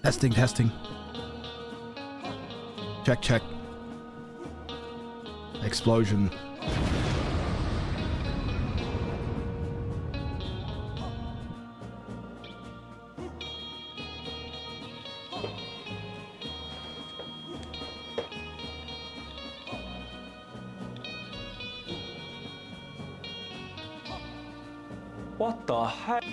Testing, testing. Check, check. Explosion. What the heck?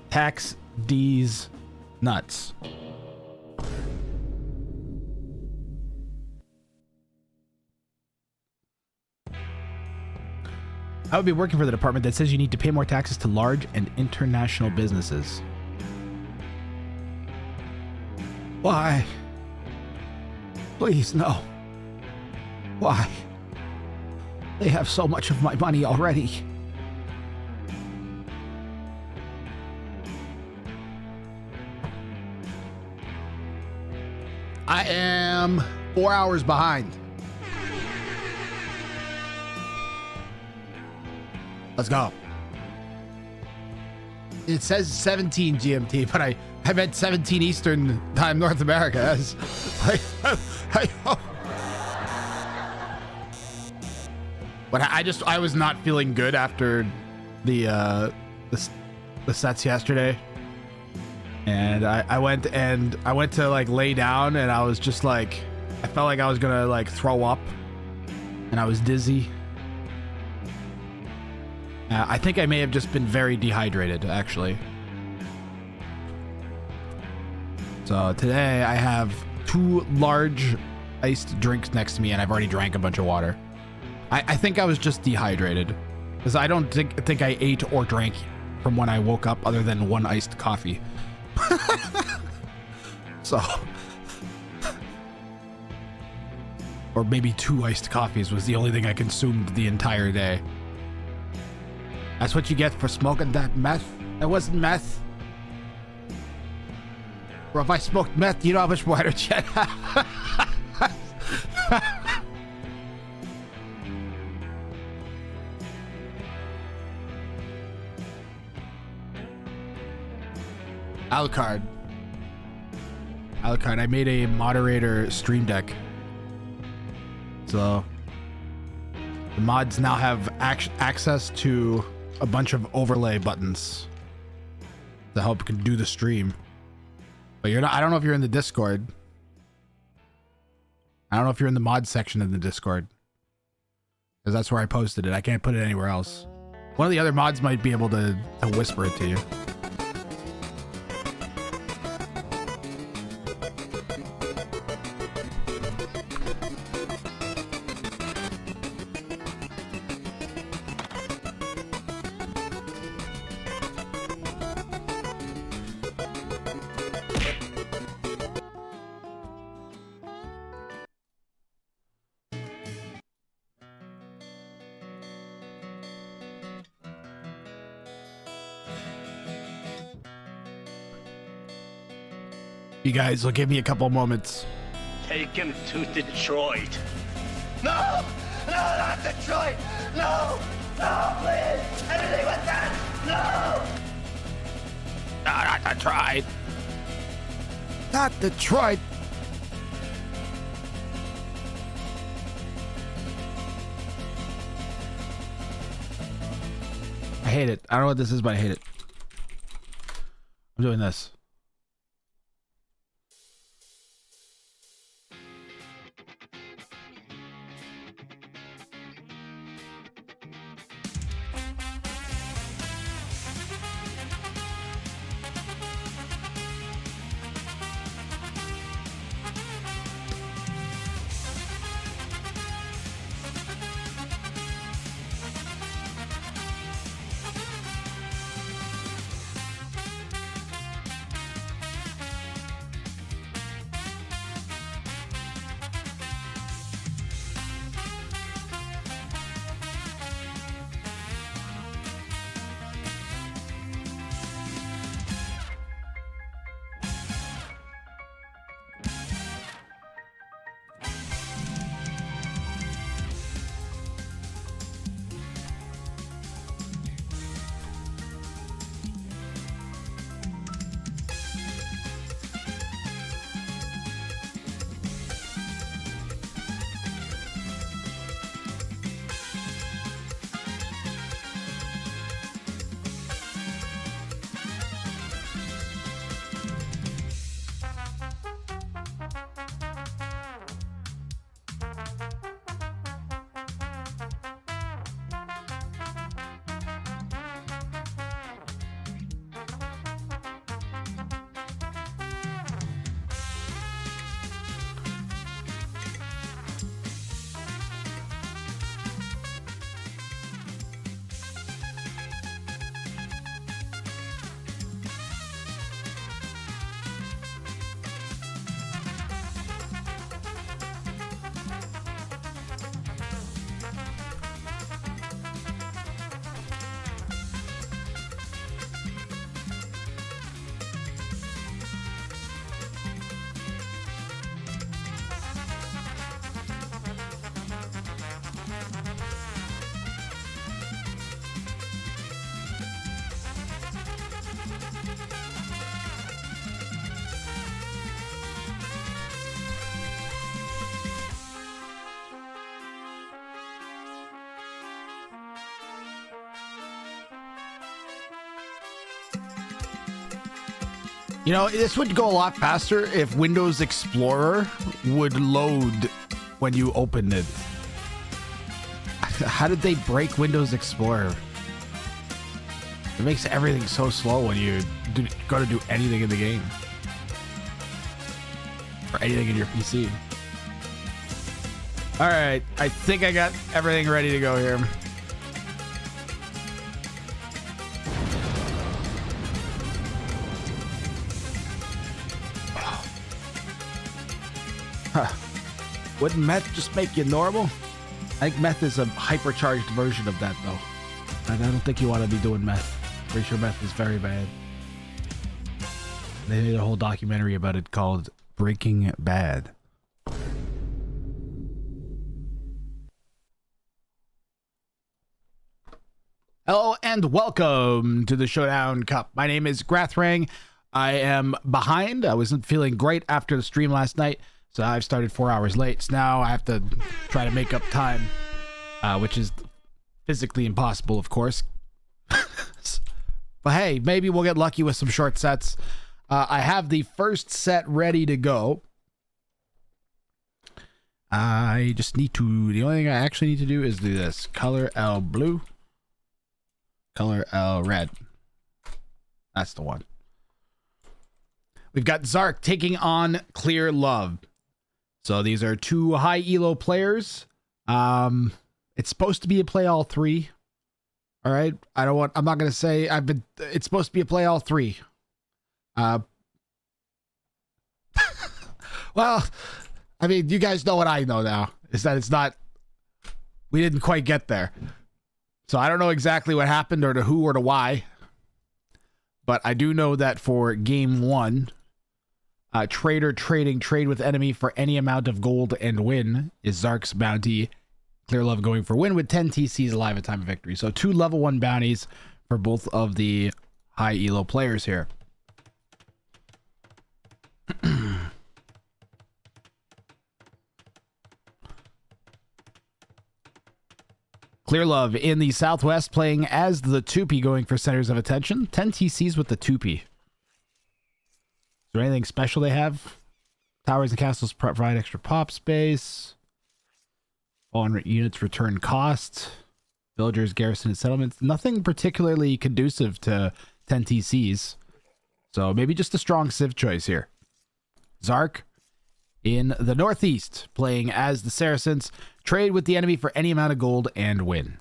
Tax D's nuts. I would be working for the department that says you need to pay more taxes to large and international businesses. Why? Please, no. Why? They have so much of my money already. I am 4 hours behind. Let's go. It says 17 GMT, but I meant 17 Eastern Time North America. But I was not feeling good after the sets yesterday. And I went to like lay down, and I was just like, I felt like I was gonna like throw up, and I was dizzy. I think I may have just been very dehydrated, actually. So today I have 2 large iced drinks next to me, and I've already drank a bunch of water. I think I was just dehydrated, because I don't think I ate or drank from when I woke up other than 1 iced coffee. So, or maybe 2 iced coffees was the only thing I consumed the entire day. That's what you get for smoking that meth. That wasn't meth. Or if I smoked meth, you know how much more energy I'd have. Alucard. I made a moderator stream deck. So the mods now have access to a bunch of overlay buttons to help do the stream. But you're not, I don't know if you're in the Discord. I don't know if you're in the mod section of the Discord, because that's where I posted it. I can't put it anywhere else. One of the other mods might be able to whisper it to you. You guys will give me a couple moments. Take him to Detroit. No! No, not Detroit! No! No, please! Anything with that! No! No, not Detroit. Not Detroit. I hate it. I don't know what this is, but I hate it. I'm doing this. You know, this would go a lot faster if Windows Explorer would load when you opened it. How did they break Windows Explorer? It makes everything so slow when you go to do anything in the game. Or anything in your PC. Alright, I think I got everything ready to go here. Huh. Wouldn't meth just make you normal? I think meth is a hypercharged version of that, though. And I don't think you want to be doing meth. Pretty sure meth is very bad. They made a whole documentary about it called Breaking Bad. Hello and welcome to the Showdown Cup. My name is Grathrang. I am behind. I wasn't feeling great after the stream last night, so I've started 4 hours late. So now I have to try to make up time, which is physically impossible, of course. But hey, maybe we'll get lucky with some short sets. I have the first set ready to go. I just need to, the only thing I actually need to do is do this. Color L blue. Color L red. That's the one. We've got Zark taking on Clear Love. So these are two high elo players. It's supposed to be a play all three. All right. I'm not going to say it's supposed to be a play all three. Well, I mean, you guys know what I know now, is that it's not, we didn't quite get there. So I don't know exactly what happened or to who or to why, but I do know that for game one, trader trading trade with enemy for any amount of gold and win is Zark's bounty. Clear Love going for win with 10 TCs alive at time of victory. So 2 level 1 bounties for both of the high elo players here. Clear Love in the Southwest playing as the Tupi going for centers of attention. 10 TCs with the Tupi. Is there anything special they have? Towers and castles provide extra pop space. On units return cost. Villagers, garrison, and settlements. Nothing particularly conducive to 10 TCs. So maybe just a strong civ choice here. Zark in the Northeast playing as the Saracens. Trade with the enemy for any amount of gold and win.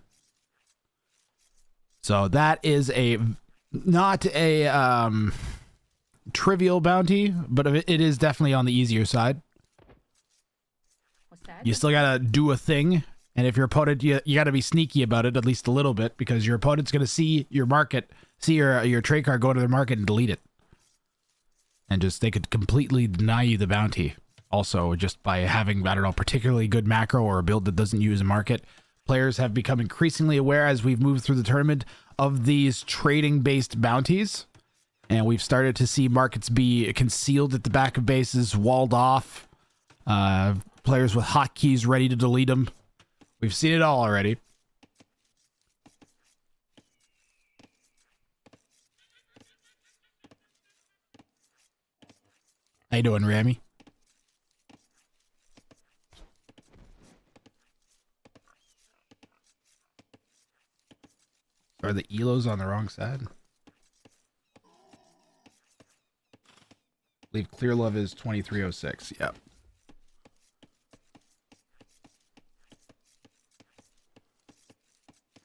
So that is not a trivial bounty, but it is definitely on the easier side. What's that? You still gotta do a thing, and if your opponent, you gotta be sneaky about it at least a little bit, because your opponent's gonna see your market, see your trade card go to their market and delete it, and just they could completely deny you the bounty. Also, just by having, I don't know, particularly good macro or a build that doesn't use a market, players have become increasingly aware as we've moved through the tournament of these trading-based bounties. And we've started to see markets be concealed at the back of bases, walled off, players with hotkeys ready to delete them. We've seen it all already. How you doing, Rami? Are the elos on the wrong side? I believe Clear Love is 2306. Yep.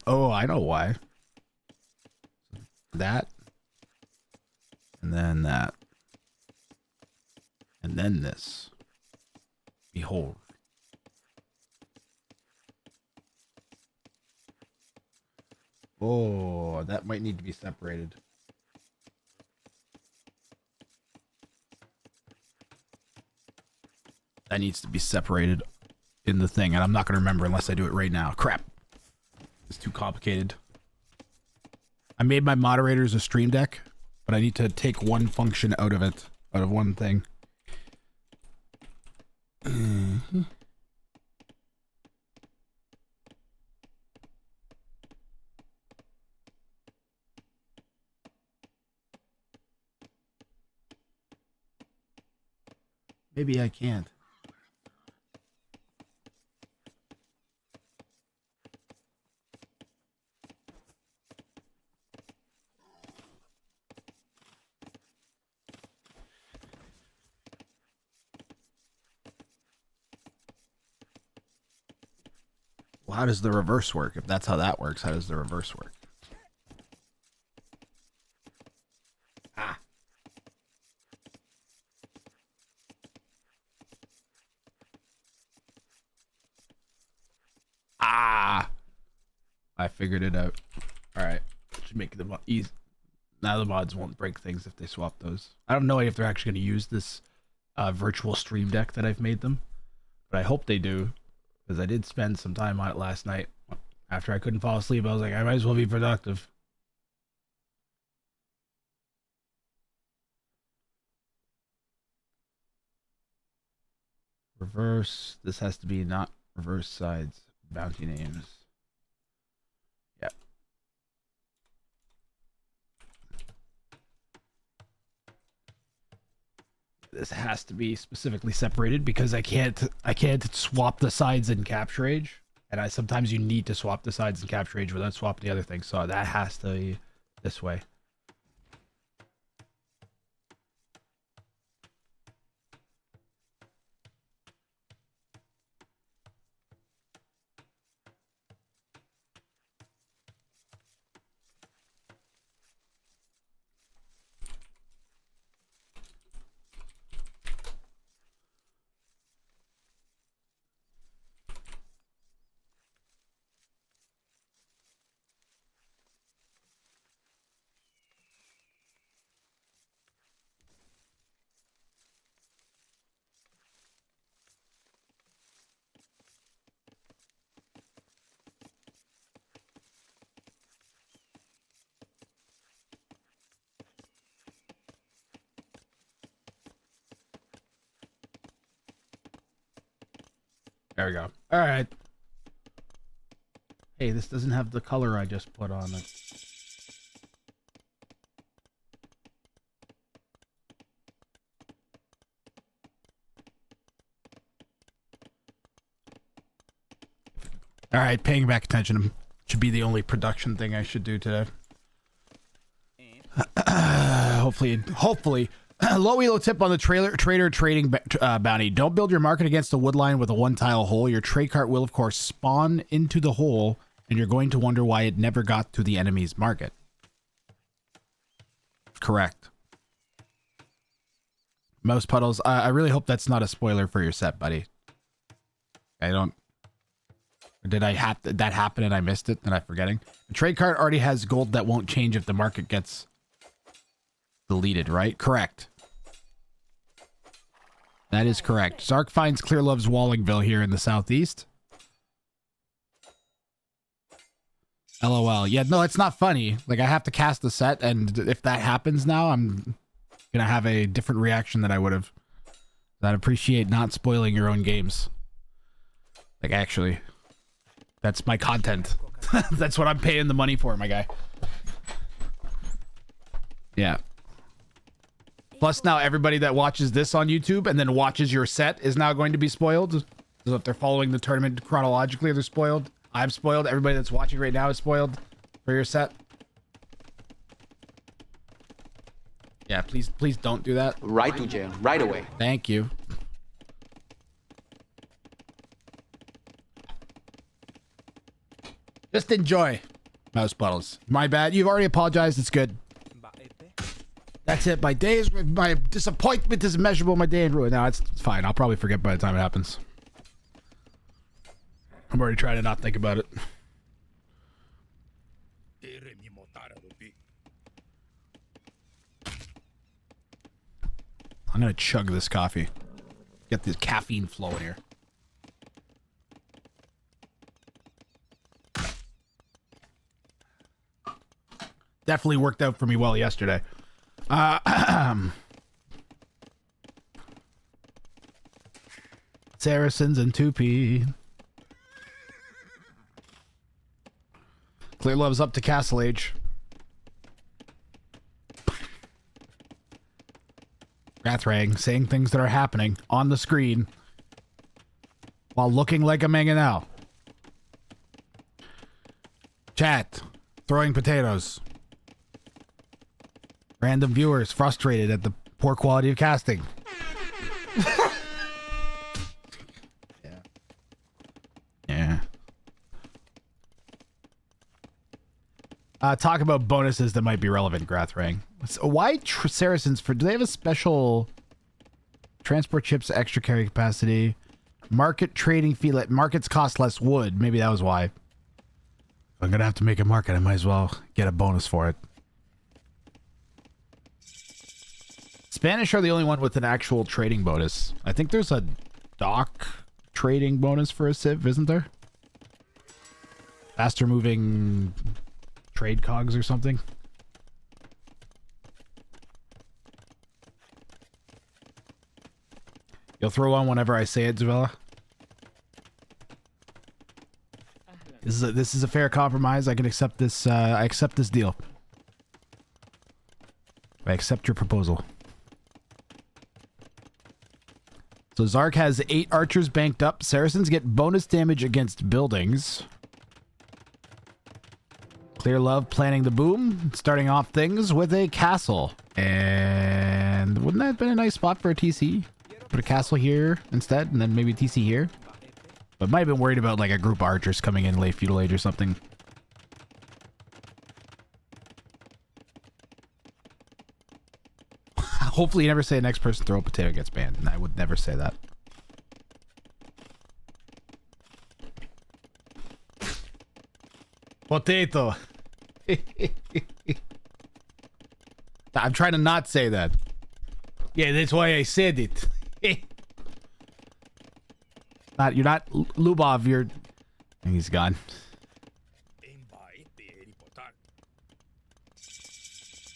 Oh, I know why. That. And then that. And then this. Behold. Oh, that might need to be separated. That needs to be separated in the thing, and I'm not going to remember unless I do it right now. Crap. It's too complicated. I made my moderators a stream deck, but I need to take one function out of it, out of one thing. Maybe I can't. Well, how does the reverse work? If that's how that works, how does the reverse work? Ah. Ah. I figured it out. All right. Should make it easy. Now the mods won't break things if they swap those. I don't know if they're actually going to use this virtual stream deck that I've made them, but I hope they do, because I did spend some time on it last night. After I couldn't fall asleep, I was like, I might as well be productive. Reverse. This has to be not reverse sides. Bounty names. Yeah. This has to be specifically separated because I can't swap the sides in Capture Age. And sometimes you need to swap the sides in Capture Age without swapping the other thing. So that has to be this way. There we go. All right. Hey, this doesn't have the color I just put on it. All right, paying back attention should be the only production thing I should do today. Hopefully. Low elo tip on the trader trading bounty. Don't build your market against a wood line with a one tile hole. Your trade cart will, of course, spawn into the hole, and you're going to wonder why it never got to the enemy's market. Correct. Mouse puddles. I really hope that's not a spoiler for your set, buddy. I don't... Did that happen and I missed it and I'm forgetting? The trade cart already has gold that won't change if the market gets deleted, right? Correct. That is correct. Zark finds Clear Love's Wallingville here in the southeast. LOL. Yeah, no, it's not funny. Like, I have to cast the set, and if that happens now, I'm gonna have a different reaction than I would have. I'd appreciate not spoiling your own games. Like, actually. That's my content. That's what I'm paying the money for, my guy. Yeah. Plus, now everybody that watches this on YouTube and then watches your set is now going to be spoiled. So if they're following the tournament chronologically, they're spoiled. I'm spoiled. Everybody that's watching right now is spoiled for your set. Yeah, please don't do that. Right to jail, right away. Thank you. Just enjoy, mouse puddles. My bad. You've already apologized. It's good. That's it. My disappointment is immeasurable. My day in ruin. No, it's fine. I'll probably forget by the time it happens. I'm already trying to not think about it. I'm gonna chug this coffee. Get this caffeine flowing here. Definitely worked out for me well yesterday. Saracens and 2P. Clear Love's up to Castle Age. Rathrang saying things that are happening on the screen while looking like a mangonel. Chat, throwing potatoes. Random viewers frustrated at the poor quality of casting. Yeah. Talk about bonuses that might be relevant, Rathrang. So why Saracens do they have a special transport chips, extra carry capacity, market trading fee? Let markets cost less wood. Maybe that was why. I'm gonna have to make a market. I might as well get a bonus for it. Spanish are the only one with an actual trading bonus. I think there's a dock trading bonus for a Civ, isn't there? Faster moving trade cogs or something. You'll throw on whenever I say it, Zavella. This is a fair compromise. I can accept this. I accept this deal. I accept your proposal. So Zark has 8 archers banked up. Saracens get bonus damage against buildings. Clear Love planning the boom, starting off things with a castle. And wouldn't that have been a nice spot for a TC? Put a castle here instead, and then maybe TC here. But might have been worried about like a group of archers coming in late feudal age or something. Hopefully you never say next person throw a potato gets banned, and I would never say that. Potato. I'm trying to not say that. Yeah, that's why I said it. You're not Lubov, you're... He's gone.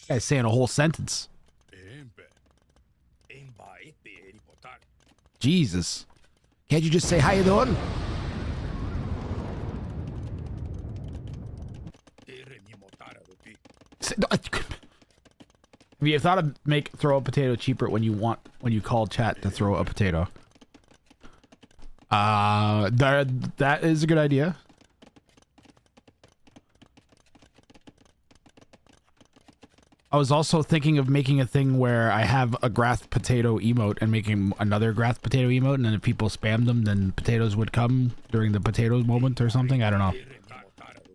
Guy's saying a whole sentence. Jesus. Can't you just say, how you doing? Have you thought of throw a potato cheaper when you call chat to throw a potato? That is a good idea. I was also thinking of making a thing where I have a Grath potato emote and making another Grath potato emote, and then if people spam them, then potatoes would come during the potatoes moment or something. I don't know.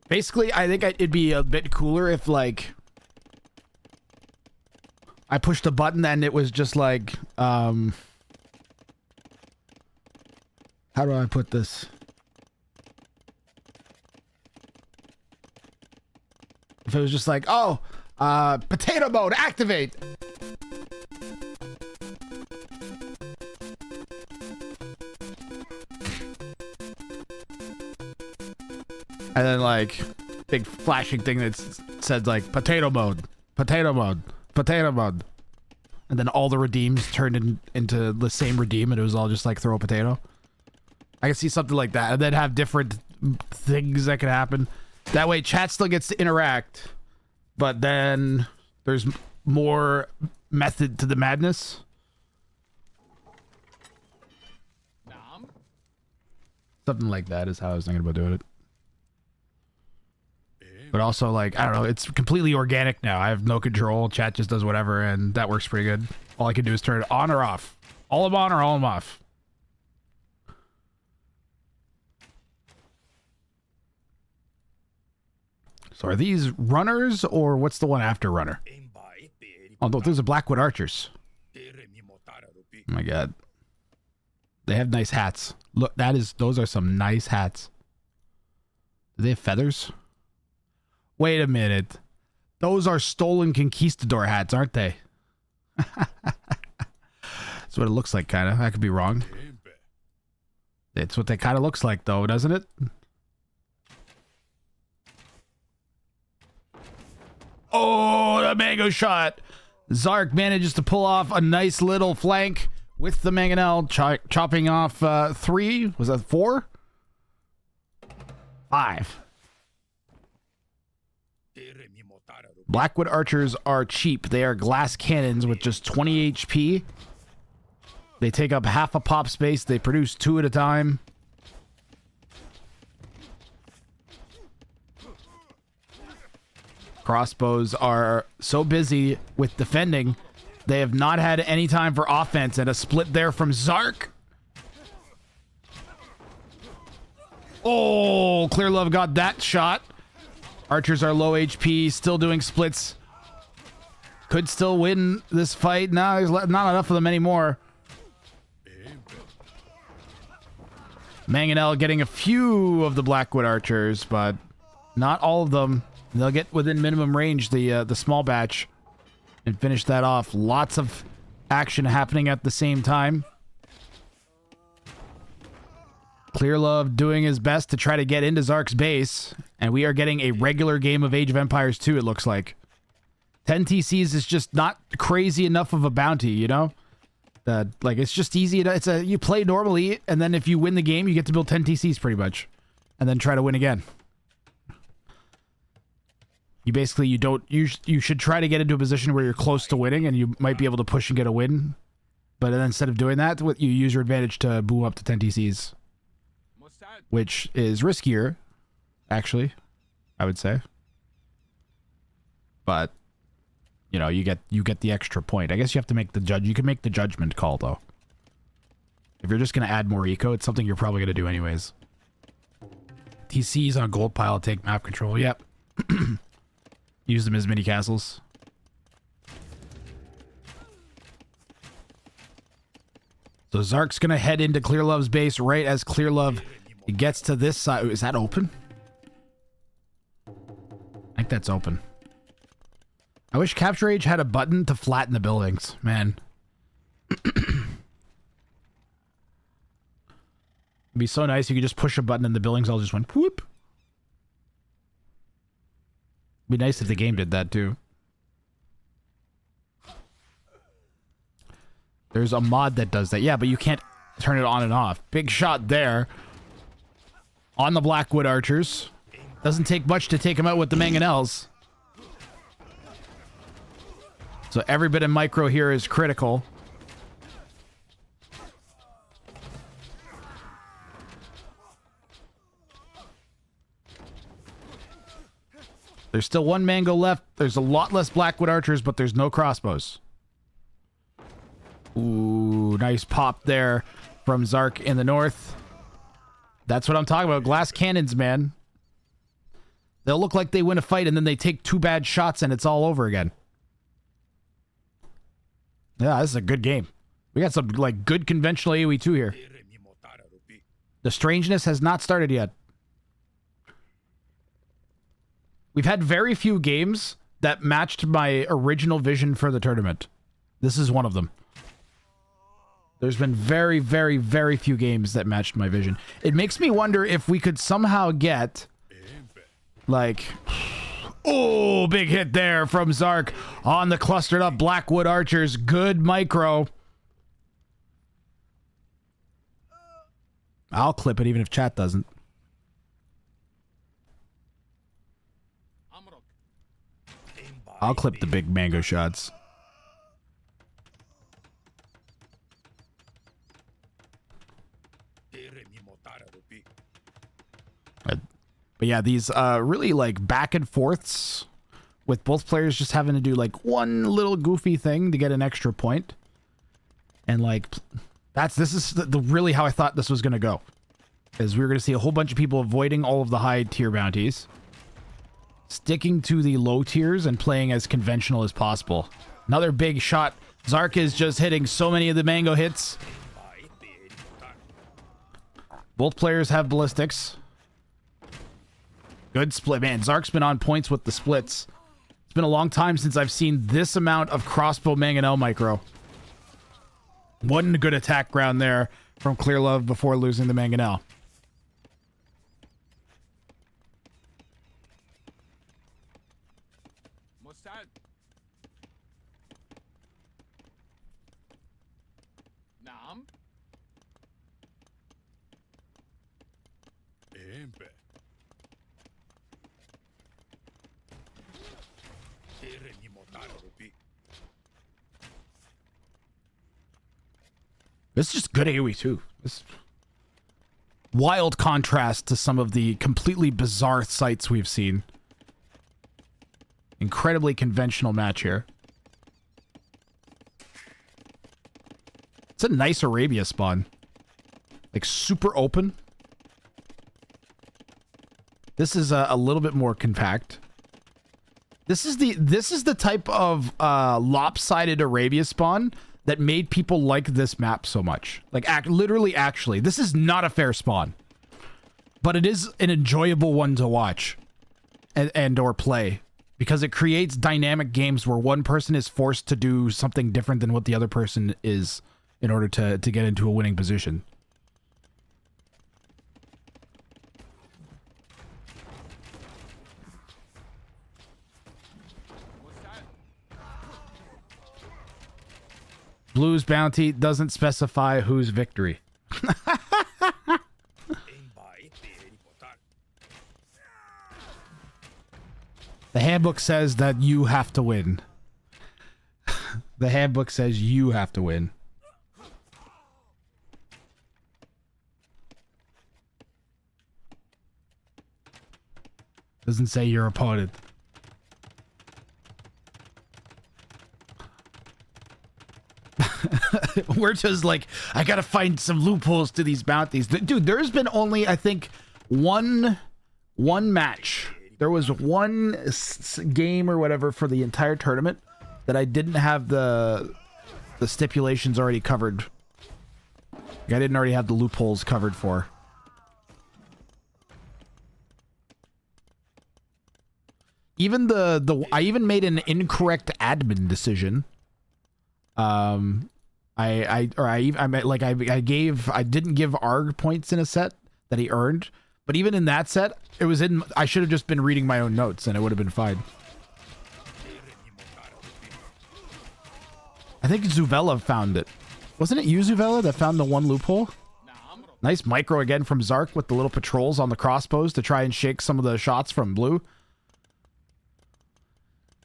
Basically, I think it'd be a bit cooler if, like, I pushed a button and it was just like, how do I put this? If it was just like, oh, potato mode, activate. And then like big flashing thing that said like potato mode, potato mode, potato mode. And then all the redeems turned into the same redeem, and it was all just like throw a potato. I can see something like that, and then have different things that could happen. That way chat still gets to interact, but then there's more method to the madness. Something like that is how I was thinking about doing it. But also, like, I don't know, it's completely organic now. I have no control. Chat just does whatever, and that works pretty good. All I can do is turn it on or off. All I'm on or all I'm off. So are these runners, or what's the one after runner? Oh, no, those are Blackwood archers. Oh my god. They have nice hats. Look, those are some nice hats. Do they have feathers? Wait a minute. Those are stolen conquistador hats, aren't they? That's what it looks like, kind of. I could be wrong. It's what they kind of looks like, though, doesn't it? Oh, the mango shot. Zark manages to pull off a nice little flank with the mangonel, chopping off 3. Was that 4? 5. Blackwood archers are cheap. They are glass cannons with just 20 HP They take up half a pop space. They produce 2 at a time. Crossbows are so busy with defending, they have not had any time for offense, and a split there from Zark. Oh, Clear Love got that shot. Archers are low HP, still doing splits. Could still win this fight. No, there's not enough of them anymore. Mangonel getting a few of the Blackwood Archers, but not all of them. They'll get within minimum range, the small batch, and finish that off. Lots of action happening at the same time. Clear Love doing his best to try to get into Zark's base, and we are getting a regular game of Age of Empires 2, it looks like. 10 TCs is just not crazy enough of a bounty, you know? Like, it's just easy. You play normally, and then if you win the game, you get to build 10 TCs pretty much, and then try to win again. You basically, you should try to get into a position where you're close to winning, and you might be able to push and get a win. But then instead of doing that, you use your advantage to boom up to 10 TCs. Which is riskier, actually, I would say. But, you know, you get the extra point. I guess you have to make you can make the judgment call, though. If you're just going to add more eco, it's something you're probably going to do anyways. TCs on gold pile, take map control. Yep. Use them as mini castles. So Zark's going to head into Clear Love's base right as Clear Love gets to this side. Is that open? I think that's open. I wish Capture Age had a button to flatten the buildings, man. It'd be so nice if you could just push a button and the buildings all just went whoop. It'd be nice if the game did that too. There's a mod that does that. Yeah, but you can't turn it on and off. Big shot there. On the Blackwood Archers. Doesn't take much to take him out with the Mangonels. So every bit of micro here is critical. There's still one Mango left. There's a lot less Blackwood Archers, but there's no crossbows. Ooh, nice pop there from Zark in the north. That's what I'm talking about. Glass cannons, man. They'll look like they win a fight and then they take 2 bad shots and it's all over again. Yeah, this is a good game. We got some like good conventional AoE 2 here. The strangeness has not started yet. We've had very few games that matched my original vision for the tournament. This is one of them. There's been very, very, very few games that matched my vision. It makes me wonder if we could somehow get, like... Oh, big hit there from Zark on the clustered up Blackwood Archers. Good micro. I'll clip it even if chat doesn't. I'll clip the big mango shots. But yeah, these really like back and forths with both players just having to do like one little goofy thing to get an extra point. And like this is the really how I thought this was going to go. Is we were going to see a whole bunch of people avoiding all of the high tier bounties, sticking to the low tiers and playing as conventional as possible. Another big shot. Zark is just hitting so many of the mango hits. Both players have ballistics. Good split. Man, Zark's been on points with the splits. It's been a long time since I've seen this amount of crossbow Mangonel micro. One good attack ground there from Clear Love before losing the Mangonel. This is just good AoE too. This wild contrast to some of the completely bizarre sights we've seen. Incredibly conventional match here. It's a nice Arabia spawn. Like super open. This is a little bit more compact. This is the type of lopsided Arabia spawn that made people like this map so much. Like literally, actually, this is not a fair spawn, but it is an enjoyable one to watch and or play because it creates dynamic games where one person is forced to do something different than what the other person is in order to get into a winning position. Blue's bounty doesn't specify whose victory. The handbook says that you have to win. The handbook says you have to win. Doesn't say your opponent. We're just like, I gotta find some loopholes to these bounties. Dude, there's been only, I think, one match. There was one game or whatever for the entire tournament that I didn't have the stipulations already covered. Like, I didn't already have the loopholes covered for. Even I even made an incorrect admin decision. I didn't give ARG points in a set that he earned, but even in that set, it was in. I should have just been reading my own notes, and it would have been fine. I think Zuvela found it. Wasn't it you, Zuvela, that found the one loophole? Nice micro again from Zark with the little patrols on the crossbows to try and shake some of the shots from Blue.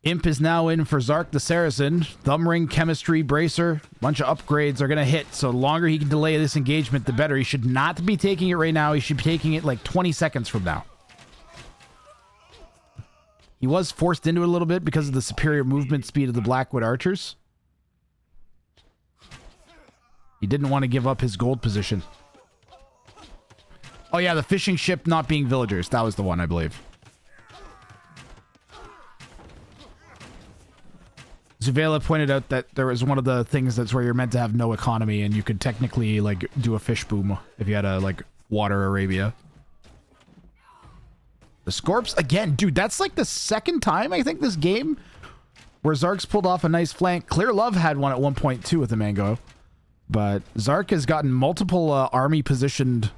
Imp is now in for Zark the Saracen. Thumb ring, chemistry, bracer. Bunch of upgrades are going to hit. So the longer he can delay this engagement, the better. He should not be taking it right now. He should be taking it like 20 seconds from now. He was forced into it a little bit because of the superior movement speed of the Blackwood archers. He didn't want to give up his gold position. Oh yeah, the fishing ship not being villagers. That was the one, I believe. Zuvela pointed out that there was one of the things that's where you're meant to have no economy and you could technically like do a fish boom if you had a like water Arabia. The Scorps again, dude, that's like the second time I think this game where Zark's pulled off a nice flank. Clear Love had one at 1.2 with the Mango, but Zark has gotten multiple army positioned,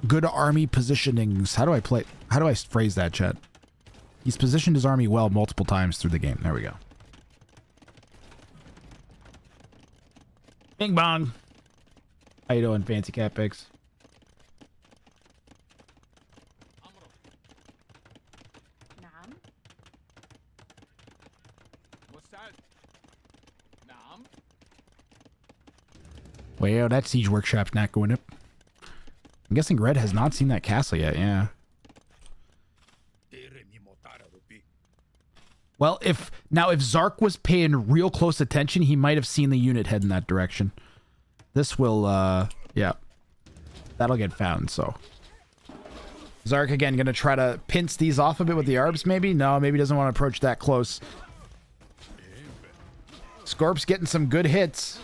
good army positionings. How do I phrase that, chat? He's positioned his army well multiple times through the game. There we go. Bing bong. How you doing, Fancy Cat Pigs? Well, that siege workshop's not going up. I'm guessing Red has not seen that castle yet. Yeah. Well, if Zark was paying real close attention, he might have seen the unit head in that direction. This will, yeah. That'll get found, so. Zark, again, gonna try to pinch these off a bit with the arbs, maybe? No, maybe doesn't want to approach that close. Scorp's getting some good hits.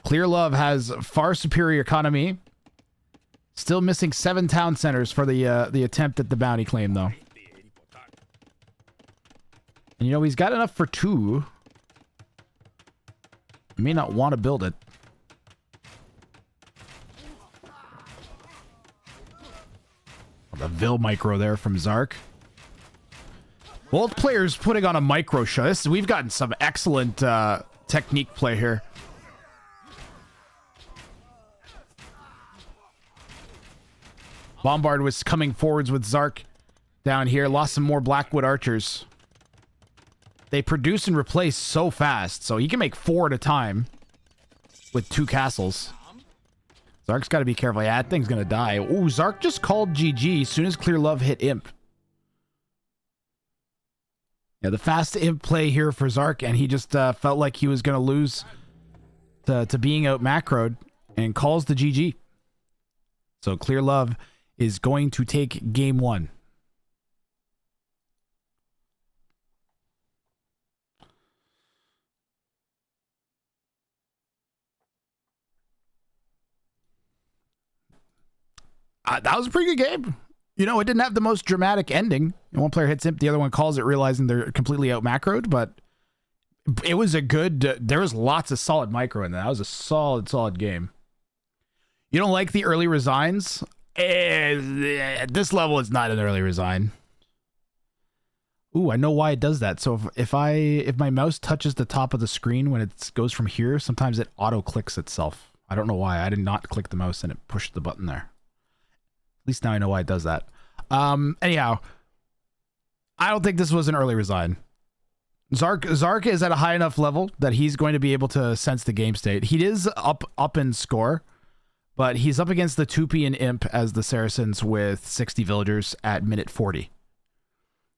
Clear Love has far superior economy. Still missing 7 town centers for the attempt at the bounty claim, though. And, you know, he's got enough for 2. He may not want to build it. The Vil micro there from Zark. Both players putting on a micro show. We've gotten some excellent technique play here. Bombard was coming forwards with Zark down here. Lost some more Blackwood archers. They produce and replace so fast, so he can make 4 at a time with 2 castles. Zark's got to be careful. Yeah, that thing's going to die. Ooh, Zark just called GG as soon as Clear Love hit Imp. Yeah, the fast Imp play here for Zark, and he just felt like he was going to lose to being out macroed and calls the GG. So Clear Love is going to take game 1. That was a pretty good game. You know, it didn't have the most dramatic ending. One player hits Imp, the other one calls it, realizing they're completely out macroed, but it was a good, there was lots of solid micro in there. That was a solid game. You don't like the early resigns? At this level, it's not an early resign. Ooh, I know why it does that. So if my mouse touches the top of the screen when it goes from here, sometimes it auto clicks itself. I don't know why. I did not click the mouse and it pushed the button there. At least now I know why it does that. Anyhow, I don't think this was an early resign. Zark is at a high enough level that he's going to be able to sense the game state. He is up in score, but he's up against the Tupi and Imp as the Saracens with 60 villagers at minute 40.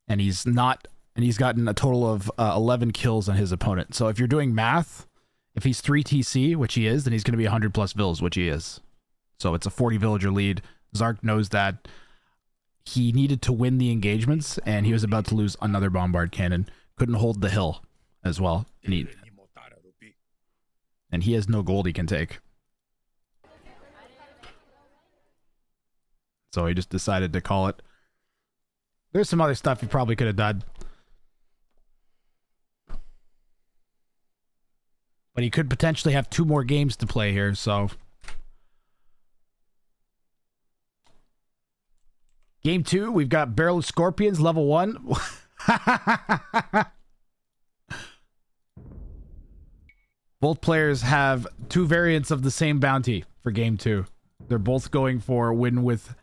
And he's gotten a total of 11 kills on his opponent. So if you're doing math, if he's 3 TC, which he is, then he's going to be 100 plus vills, which he is. So it's a 40 villager lead. Zark knows that he needed to win the engagements, and he was about to lose another bombard cannon. Couldn't hold the hill as well. And he has no gold he can take. So he just decided to call it. There's some other stuff he probably could have done. But he could potentially have 2 more games to play here, so... Game 2, we've got Barrel of Scorpions, level 1. Both players have 2 variants of the same bounty for game 2. They're both going for win with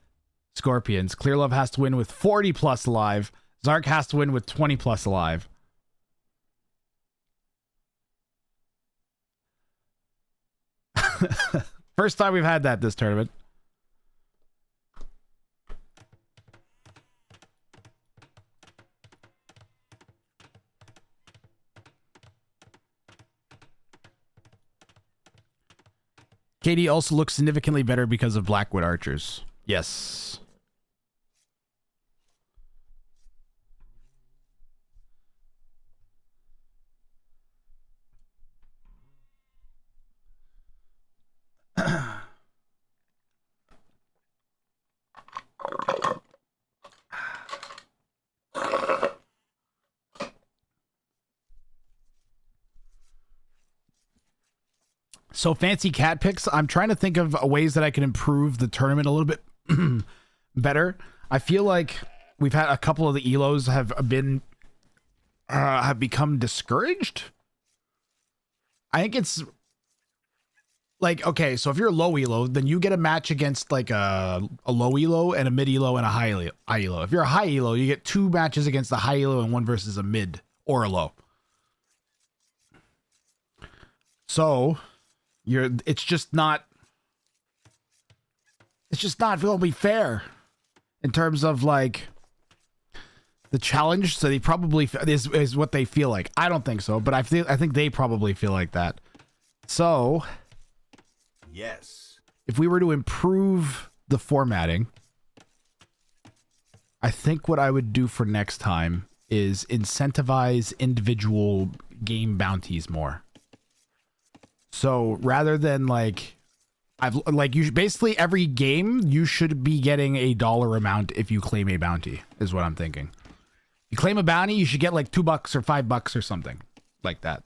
Scorpions. Clear Love has to win with 40 plus alive. Zark has to win with 20 plus alive. First time we've had that this tournament. KD also looks significantly better because of Blackwood archers. Yes. So fancy cat picks. I'm trying to think of ways that I can improve the tournament a little bit better. I feel like we've had a couple of the elos have become discouraged. I think it's like, okay, so if you're a low elo, then you get a match against like a low elo and a mid elo and a high elo. If you're a high elo, you get 2 matches against a high elo and 1 versus a mid or a low. So it's just not going to be fair in terms of like the challenge. So they probably is what they feel like. I don't think so, but I think they probably feel like that. So Yes. if we were to improve the formatting, I think what I would do for next time is incentivize individual game bounties more. So rather than like, basically every game you should be getting a dollar amount if you claim a bounty is what I'm thinking. You claim a bounty, you should get like $2 or $5 or something like that.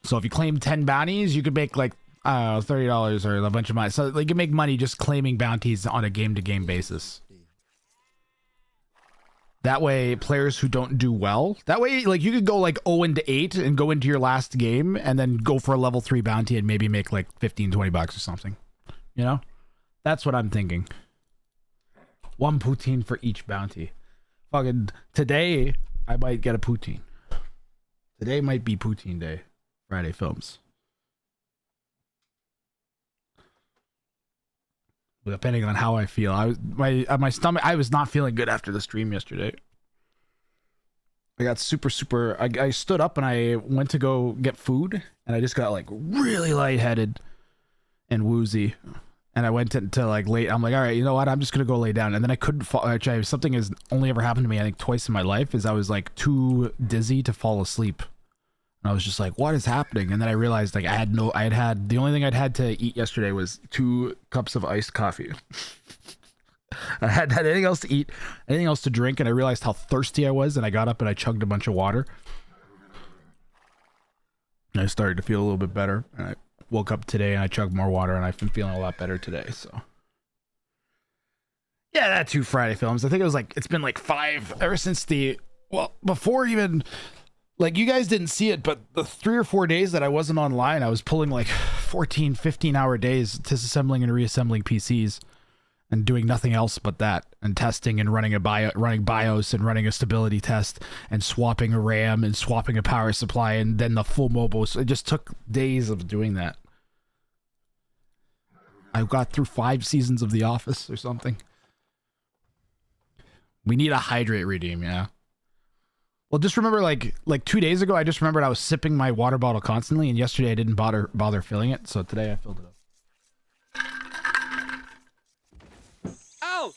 So if you claim 10 bounties, you could make like $30 or a bunch of money. So like, you can make money just claiming bounties on a game-to-game basis. That way, players who don't do well, that way, like you could go like 0-8 and go into your last game and then go for a level 3 bounty and maybe make like $15, $20 or something. You know, That's what I'm thinking. 1 poutine for each bounty. Fucking today, I might get a poutine. Today might be poutine day. Friday films. Depending on how I feel. My stomach. I was not feeling good after the stream yesterday. I got super. I stood up and I went to go get food, and I just got like really lightheaded and woozy. And I went to like late. I'm like, all right, you know what? I'm just gonna go lay down. And then I couldn't fall. Actually, something has only ever happened to me, I think, twice in my life. Is I was like too dizzy to fall asleep. And I was just like, what is happening? And then I realized like the only thing I'd had to eat yesterday was 2 cups of iced coffee. I hadn't had anything else to eat, anything else to drink, and I realized how thirsty I was, and I got up and I chugged a bunch of water. And I started to feel a little bit better, and I woke up today and I chugged more water, and I've been feeling a lot better today, so. Yeah, that 2 Friday films. I think it's been like 5 ever since before even... Like, you guys didn't see it, but the 3 or 4 days that I wasn't online, I was pulling like 14, 15-hour days disassembling and reassembling PCs and doing nothing else but that, and testing and running BIOS and running a stability test and swapping a RAM and swapping a power supply and then the full mobile. So it just took days of doing that. I got through 5 seasons of The Office or something. We need a hydrate redeem, yeah. Well, just remember, like 2 days ago, I just remembered I was sipping my water bottle constantly, and yesterday I didn't bother filling it, so today I filled it up. Ow!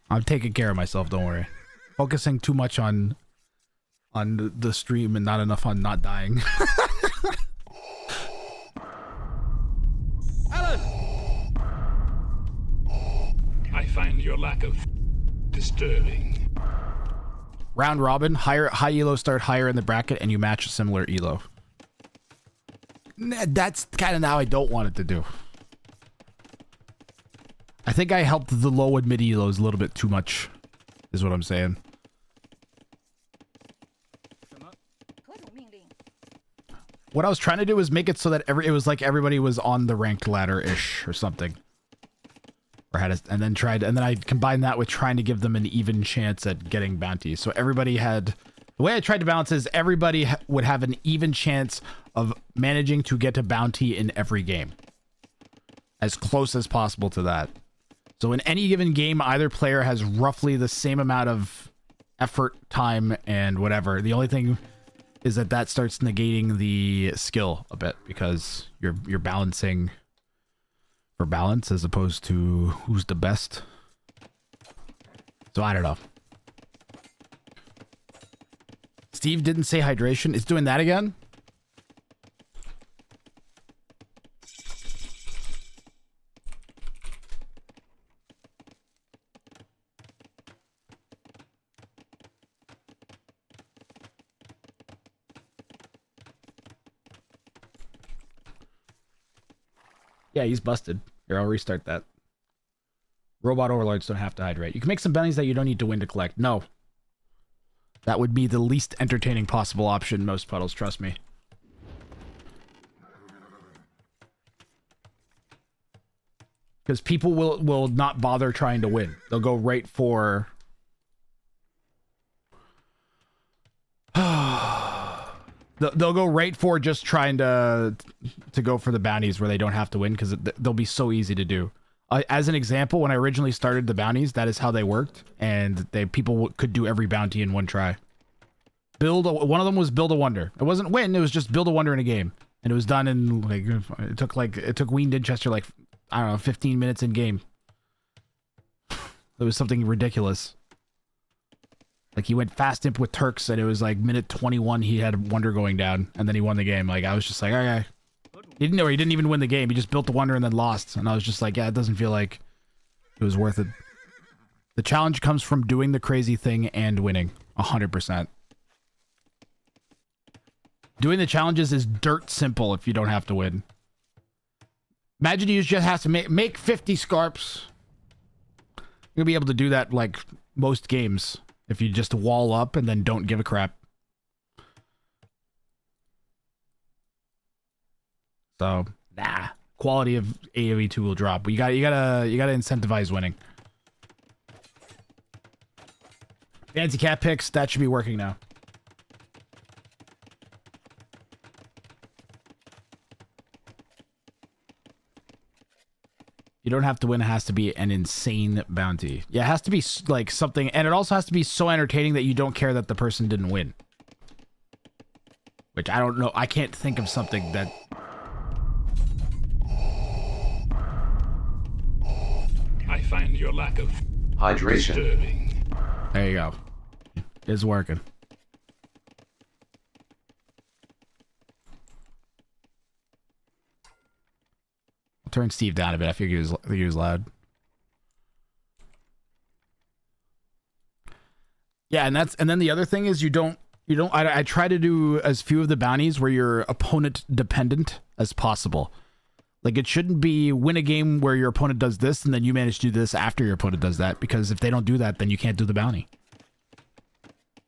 I'm taking care of myself, don't worry. Focusing too much on the stream and not enough on not dying. Alan! I find your lack of disturbing. Round robin, high elo start higher in the bracket, and you match a similar elo. That's kind of how I don't want it to do. I think I helped the low and mid elos a little bit too much, is what I'm saying. What I was trying to do was make it so that it was like everybody was on the ranked ladder-ish or something. Or and then I combined that with trying to give them an even chance at getting bounties. So everybody had, the way I tried to balance is everybody would have an even chance of managing to get a bounty in every game. As close as possible to that. So in any given game, either player has roughly the same amount of effort, time, and whatever. The only thing is that starts negating the skill a bit, because you're balancing for balance as opposed to who's the best. So I don't know. Steve didn't say hydration. It's doing that again? Yeah, he's busted. Here, I'll restart that. Robot overlords don't have to hydrate. You can make some bounties that you don't need to win to collect. No. That would be the least entertaining possible option, most puddles, trust me. Because people will not bother trying to win. They'll go right for... They'll go right for just trying to go for the bounties where they don't have to win, because they'll be so easy to do. As an example, when I originally started the bounties, that is how they worked, and people could do every bounty in one try. One of them was Build a Wonder. It wasn't win, it was just Build a Wonder in a game, and it was done in it took Ween Dinchester like, I don't know, 15 minutes in game. It was something ridiculous. Like, he went fast imp with Turks, and it was like minute 21 he had Wonder going down, and then he won the game. Like, I was just like, okay. He didn't even win the game. He just built the Wonder and then lost. And I was just like, yeah, it doesn't feel like it was worth it. The challenge comes from doing the crazy thing and winning. 100%. Doing the challenges is dirt simple if you don't have to win. Imagine you just have to make 50 scarps. You're going to be able to do that like most games. If you just wall up and then don't give a crap. So, nah. quality of AoE2 will drop. But you gotta incentivize winning. Anti-cat picks, that should be working now. You don't have to win. It has to be an insane bounty. Yeah, it has to be like something, and it also has to be so entertaining that you don't care that the person didn't win. Which I don't know. I can't think of something that... I find your lack of hydration disturbing. There you go. It's working. I'll turn Steve down a bit. I figured he was loud. Yeah, and then the other thing is I try to do as few of the bounties where you're opponent dependent as possible. Like, it shouldn't be win a game where your opponent does this and then you manage to do this after your opponent does that, because if they don't do that, then you can't do the bounty.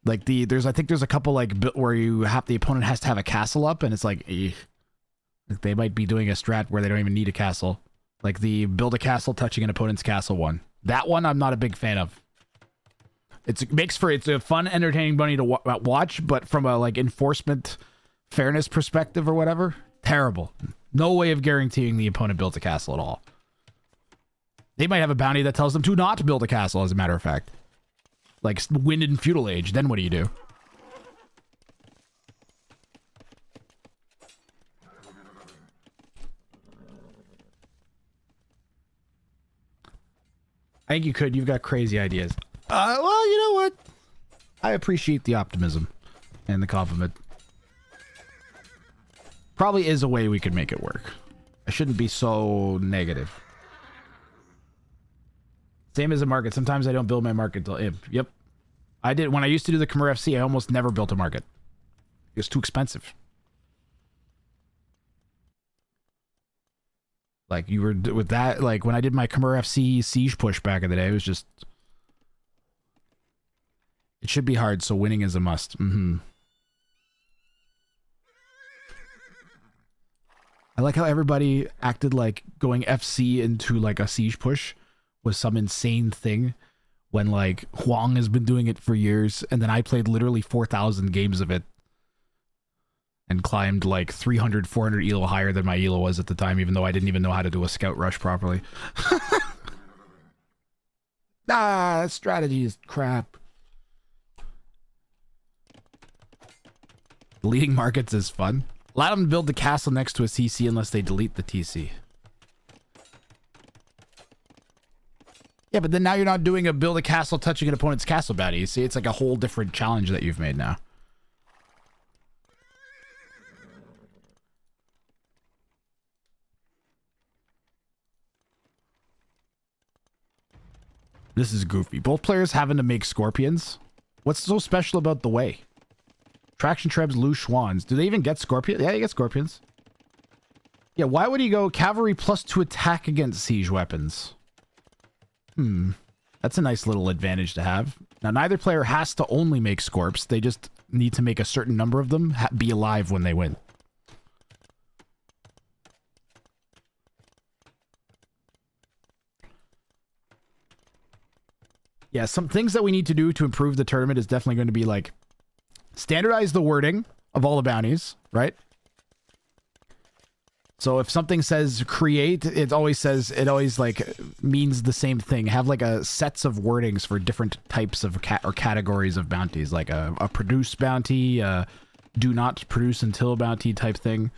Like I think there's a couple like where the opponent has to have a castle up, and it's like, like they might be doing a strat where they don't even need a castle. Like the build a castle touching an opponent's castle one. That one I'm not a big fan of. It's a fun, entertaining bunny to watch, but from a like enforcement fairness perspective or whatever, terrible. No way of guaranteeing the opponent builds a castle at all. They might have a bounty that tells them to not build a castle, as a matter of fact. Like win in feudal age, then what do you do? I think you could. You've got crazy ideas. Well, you know what? I appreciate the optimism and the compliment. Probably is a way we could make it work. I shouldn't be so negative. Same as a market. Sometimes I don't build my market till imp. Yep. I did. When I used to do the Khmer FC, I almost never built a market. It was too expensive. Like, you were with that, like, when I did my Khmer FC siege push back in the day, it was just... It should be hard, so winning is a must. I like how everybody acted like going FC into, like, a siege push was some insane thing, when, like, Huang has been doing it for years, and then I played literally 4,000 games of it and climbed like 300, 400 elo higher than my elo was at the time, even though I didn't even know how to do a scout rush properly. That strategy is crap. Deleting markets is fun. Allow them to build the castle next to a CC unless they delete the TC. Yeah, but then now you're not doing a build a castle touching an opponent's castle bounty. You see, it's like a whole different challenge that you've made now. This is goofy. Both players having to make scorpions. What's so special about the way? Traction Trebs, loose Schwans. Do they even get scorpions? Yeah, they get scorpions. Yeah, why would he go cavalry plus to attack against siege weapons? That's a nice little advantage to have. Now, neither player has to only make scorps. They just need to make a certain number of them be alive when they win. Yeah, some things that we need to do to improve the tournament is definitely going to be like standardize the wording of all the bounties, right? So if something says create, it always like means the same thing. Have like a sets of wordings for different types of or categories of bounties, like a produce bounty, do not produce until bounty type thing.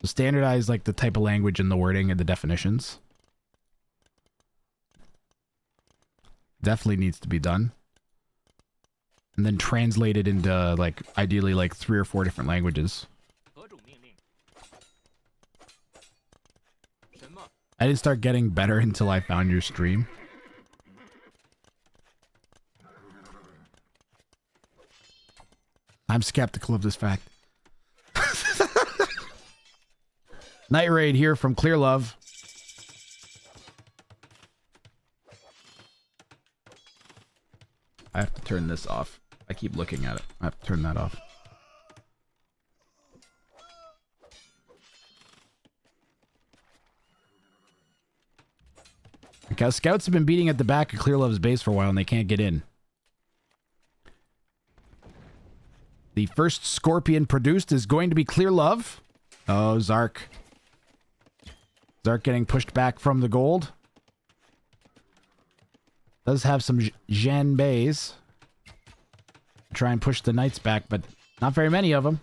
So standardize like the type of language and the wording and the definitions. Definitely needs to be done. And then translate it into, like, ideally, like, 3 or 4 different languages. I didn't start getting better until I found your stream. I'm skeptical of this fact. Night Raid here from Clear Love. I have to turn this off. I keep looking at it. I have to turn that off. Scouts have been beating at the back of Clear Love's base for a while and they can't get in. The first Scorpion produced is going to be Clear Love. Oh, Zark. Zark getting pushed back from the gold. Does have some Zhen Bays. Try and push the Knights back, but not very many of them.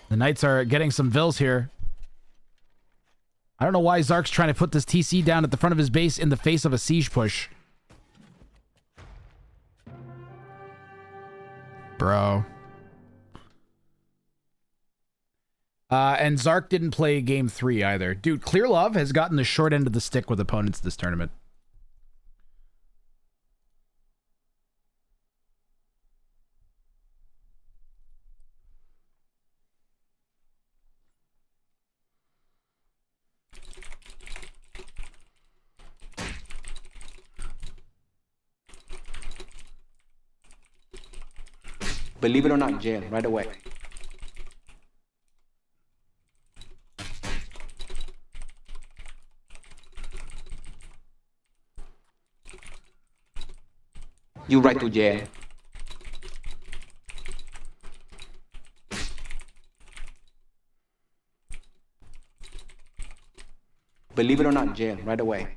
The Knights are getting some vills here. I don't know why Zark's trying to put this TC down at the front of his base in the face of a siege push. Bro. And Zark didn't play game 3 either. Dude, Clear Love has gotten the short end of the stick with opponents this tournament. Believe it or not, jail right away. You right to jail. Believe it or not, jail right away.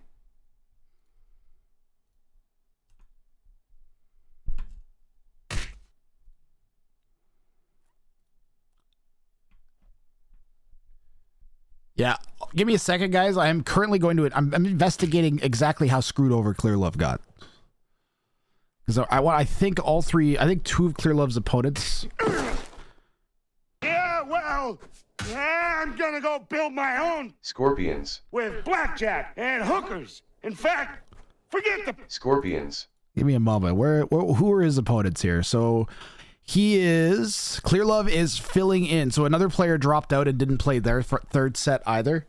Yeah, give me a second, guys. I am currently going to it. I'm investigating exactly how screwed over Clear Love got. Because I think all three, I think 2 of Clear Love's opponents. Yeah, well, I'm gonna go build my own Scorpions. with blackjack and hookers. In fact, forget the Scorpions. Give me a moment. Who are his opponents here? So Clear Love is filling in. So another player dropped out and didn't play their third set either.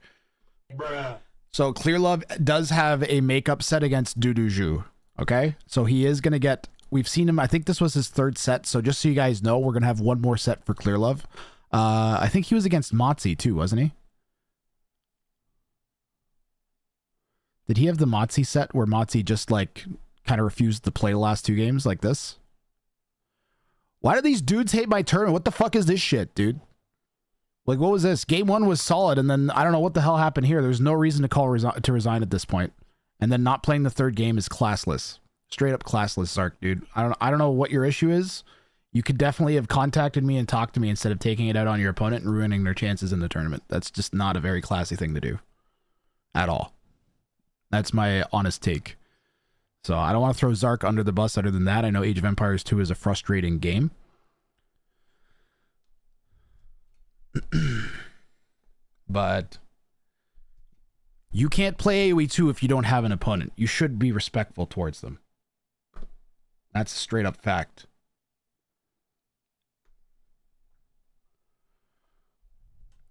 bruh. So Clear Love does have a makeup set against Duduju. Okay, so he is going to get, we've seen him, I think this was his third set, so just so you guys know, we're going to have one more set for Clear Love. I think he was against Motzi too, wasn't he? Did he have the Motzi set where Motzi just like kind of refused to play the last 2 games like this? Why do these dudes hate my tournament? What the fuck is this shit, dude? Like, what was this? Game 1 was solid, and then I don't know what the hell happened here. There's no reason to call to resign at this point. And then not playing the third game is classless. Straight up classless, Zark, dude. I don't know what your issue is. You could definitely have contacted me and talked to me instead of taking it out on your opponent and ruining their chances in the tournament. That's just not a very classy thing to do. At all. That's my honest take. So I don't want to throw Zark under the bus other than that. I know Age of Empires 2 is a frustrating game. But you can't play AoE 2 if you don't have an opponent. You should be respectful towards them. That's a straight up fact.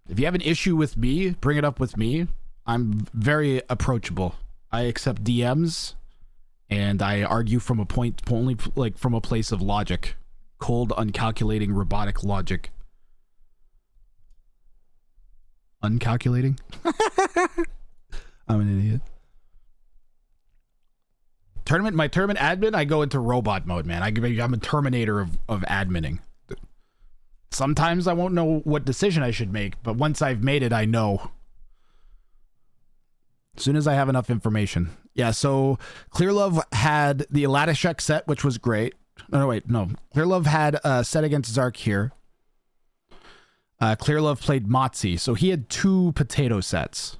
If you have an issue with me, bring it up with me. I'm very approachable. I accept DMs and I argue from a point, only like from a place of logic. Cold, uncalculating, robotic logic. Uncalculating? I'm an idiot. My tournament admin, I go into robot mode, man. I'm a Terminator of adminning. Sometimes I won't know what decision I should make, but once I've made it, I know. As soon as I have enough information. Yeah, so Clear Love had the Elatishek set, which was great. No, wait, no. Clear Love had a set against Zark here. Clear Love played Motzi, so he had 2 potato sets.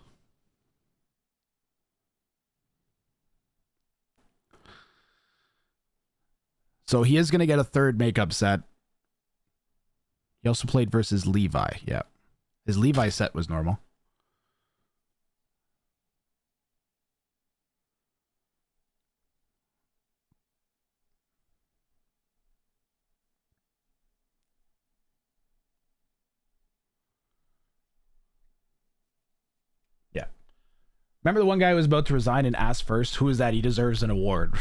So he is going to get a third makeup set. He also played versus Levi. Yeah. His Levi set was normal. Yeah. Remember the one guy who was about to resign and asked first, who is that? He deserves an award.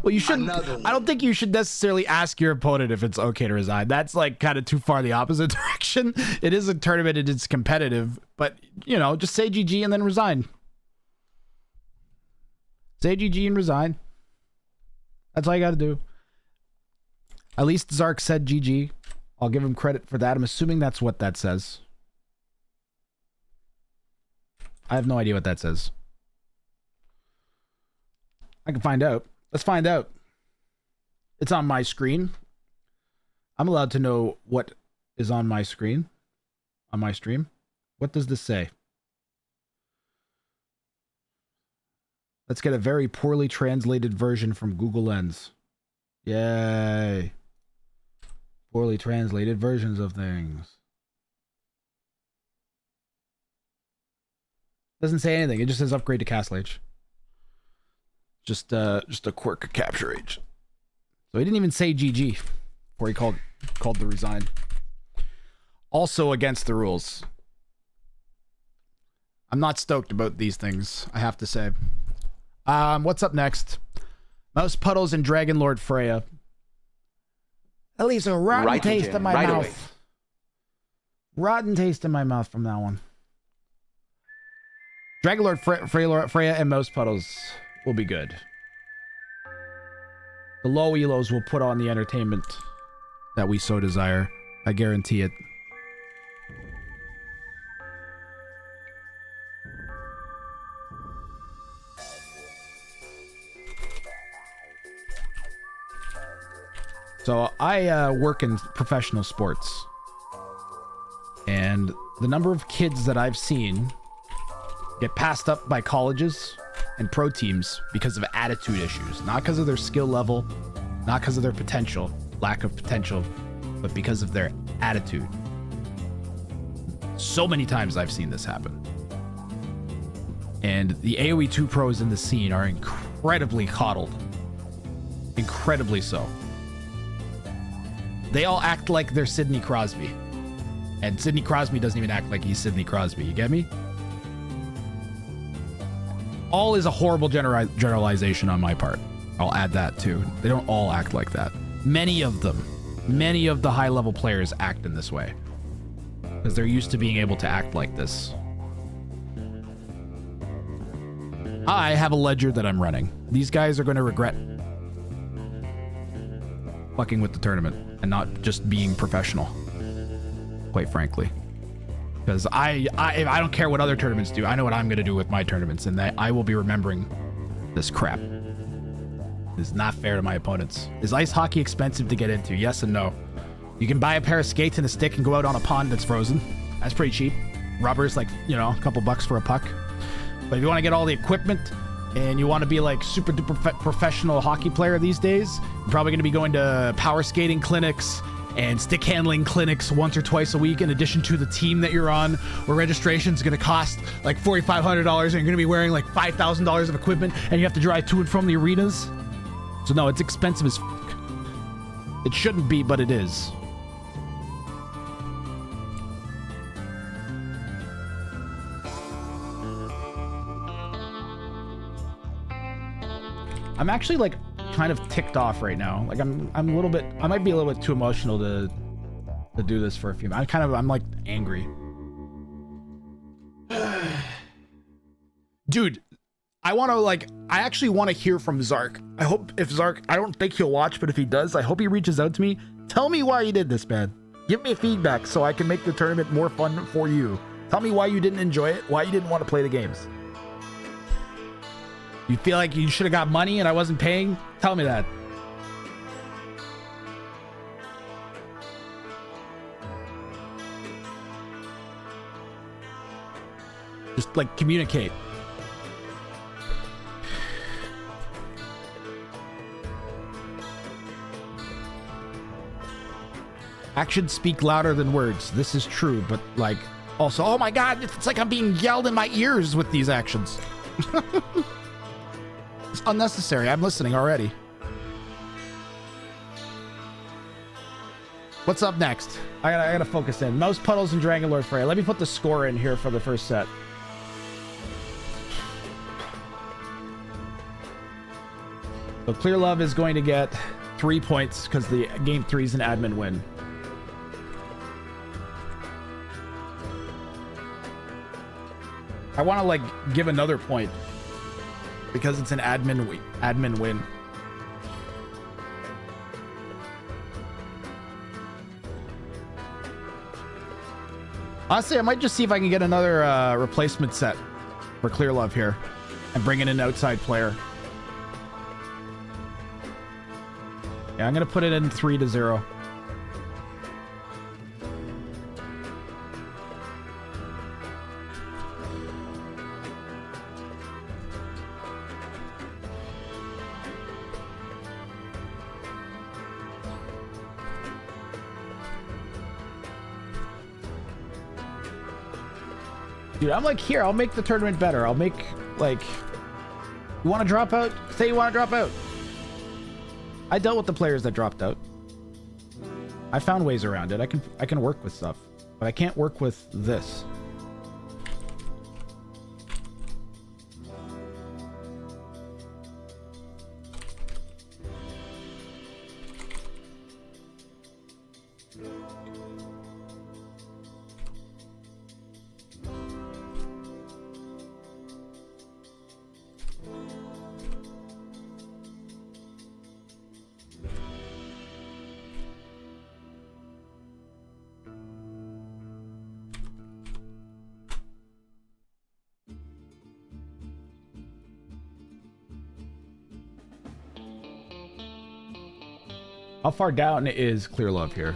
Well, you shouldn't. I don't think you should necessarily ask your opponent if it's okay to resign. That's like kind of too far the opposite direction. It is a tournament and it's competitive, but you know, just say GG and then resign. Say GG and resign. That's all you got to do. At least Zark said GG. I'll give him credit for that. I'm assuming that's what that says. I have no idea what that says. I can find out. Let's find out. It's on my screen. I'm allowed to know what is on my screen. On my stream. What does this say? Let's get a very poorly translated version from Google Lens. Yay. Poorly translated versions of things. Doesn't say anything. It just says upgrade to Castle Age. Just a quirk of Capture Age. So he didn't even say GG before he called the resign. Also against the rules. I'm not stoked about these things, I have to say. What's up next? Mouse Puddles and Dragon Lord Freya. At least a rotten taste in my mouth. Rotten taste in my mouth from that one. Dragon Lord Freya and Mouse Puddles will be good. The low elos will put on the entertainment that we so desire. I guarantee it. So I work in professional sports, and the number of kids that I've seen get passed up by colleges and pro teams because of attitude issues, not because of their skill level, not because of their potential, lack of potential, but because of their attitude. So many times I've seen this happen. And the AoE 2 pros in the scene are incredibly coddled. Incredibly so. They all act like they're Sidney Crosby. And Sidney Crosby doesn't even act like he's Sidney Crosby. You get me? All is a horrible generalization on my part. I'll add that too. They don't all act like that. Many of them, many of the high-level players act in this way. Because they're used to being able to act like this. I have a ledger that I'm running. These guys are going to regret fucking with the tournament and not just being professional, quite frankly. Because I don't care what other tournaments do. I know what I'm going to do with my tournaments, and that I will be remembering this crap. It's not fair to my opponents. Is ice hockey expensive to get into? Yes and no. You can buy a pair of skates and a stick and go out on a pond that's frozen. That's pretty cheap. Rubber's like, you know, a couple bucks for a puck. But if you want to get all the equipment and you want to be like super duper professional hockey player these days, you're probably going to be going to power skating clinics and stick handling clinics once or twice a week, in addition to the team that you're on, where registration is going to cost like $4,500, and you're going to be wearing like $5,000 of equipment, and you have to drive to and from the arenas. So no, it's expensive as fuck. It shouldn't be, but it is. I'm actually like kind of ticked off right now. Like I'm a little bit, I might be a little bit too emotional to do this for a few minutes. I'm like angry. Dude, I actually want to hear from Zark. I hope if Zark, I don't think he'll watch, but if he does, I hope he reaches out to me. Tell me why you did this, man. Give me feedback so I can make the tournament more fun for you. Tell me why you didn't enjoy it, why you didn't want to play the games. You feel like you should have got money and I wasn't paying? Tell me that. Just like communicate. Actions speak louder than words. This is true, but like also, oh my God, it's like I'm being yelled in my ears with these actions. It's unnecessary. I'm listening already. What's up next? I gotta focus in. Mouse Puddles and Dragon Lord Freya. Let me put the score in here for the first set. So Clear Love is going to get 3 points because the game 3 is an admin win. I want to like give another point because it's an admin win. Honestly, I might just see if I can get another replacement set for Clear Love here and bring in an outside player. Yeah, I'm going to put it in 3-0. Dude, I'm like, here, I'll make the tournament better. I'll make, like, you want to drop out? Say you want to drop out. I dealt with the players that dropped out. I found ways around it. I can work with stuff, but I can't work with this. How far down is Clear Love here?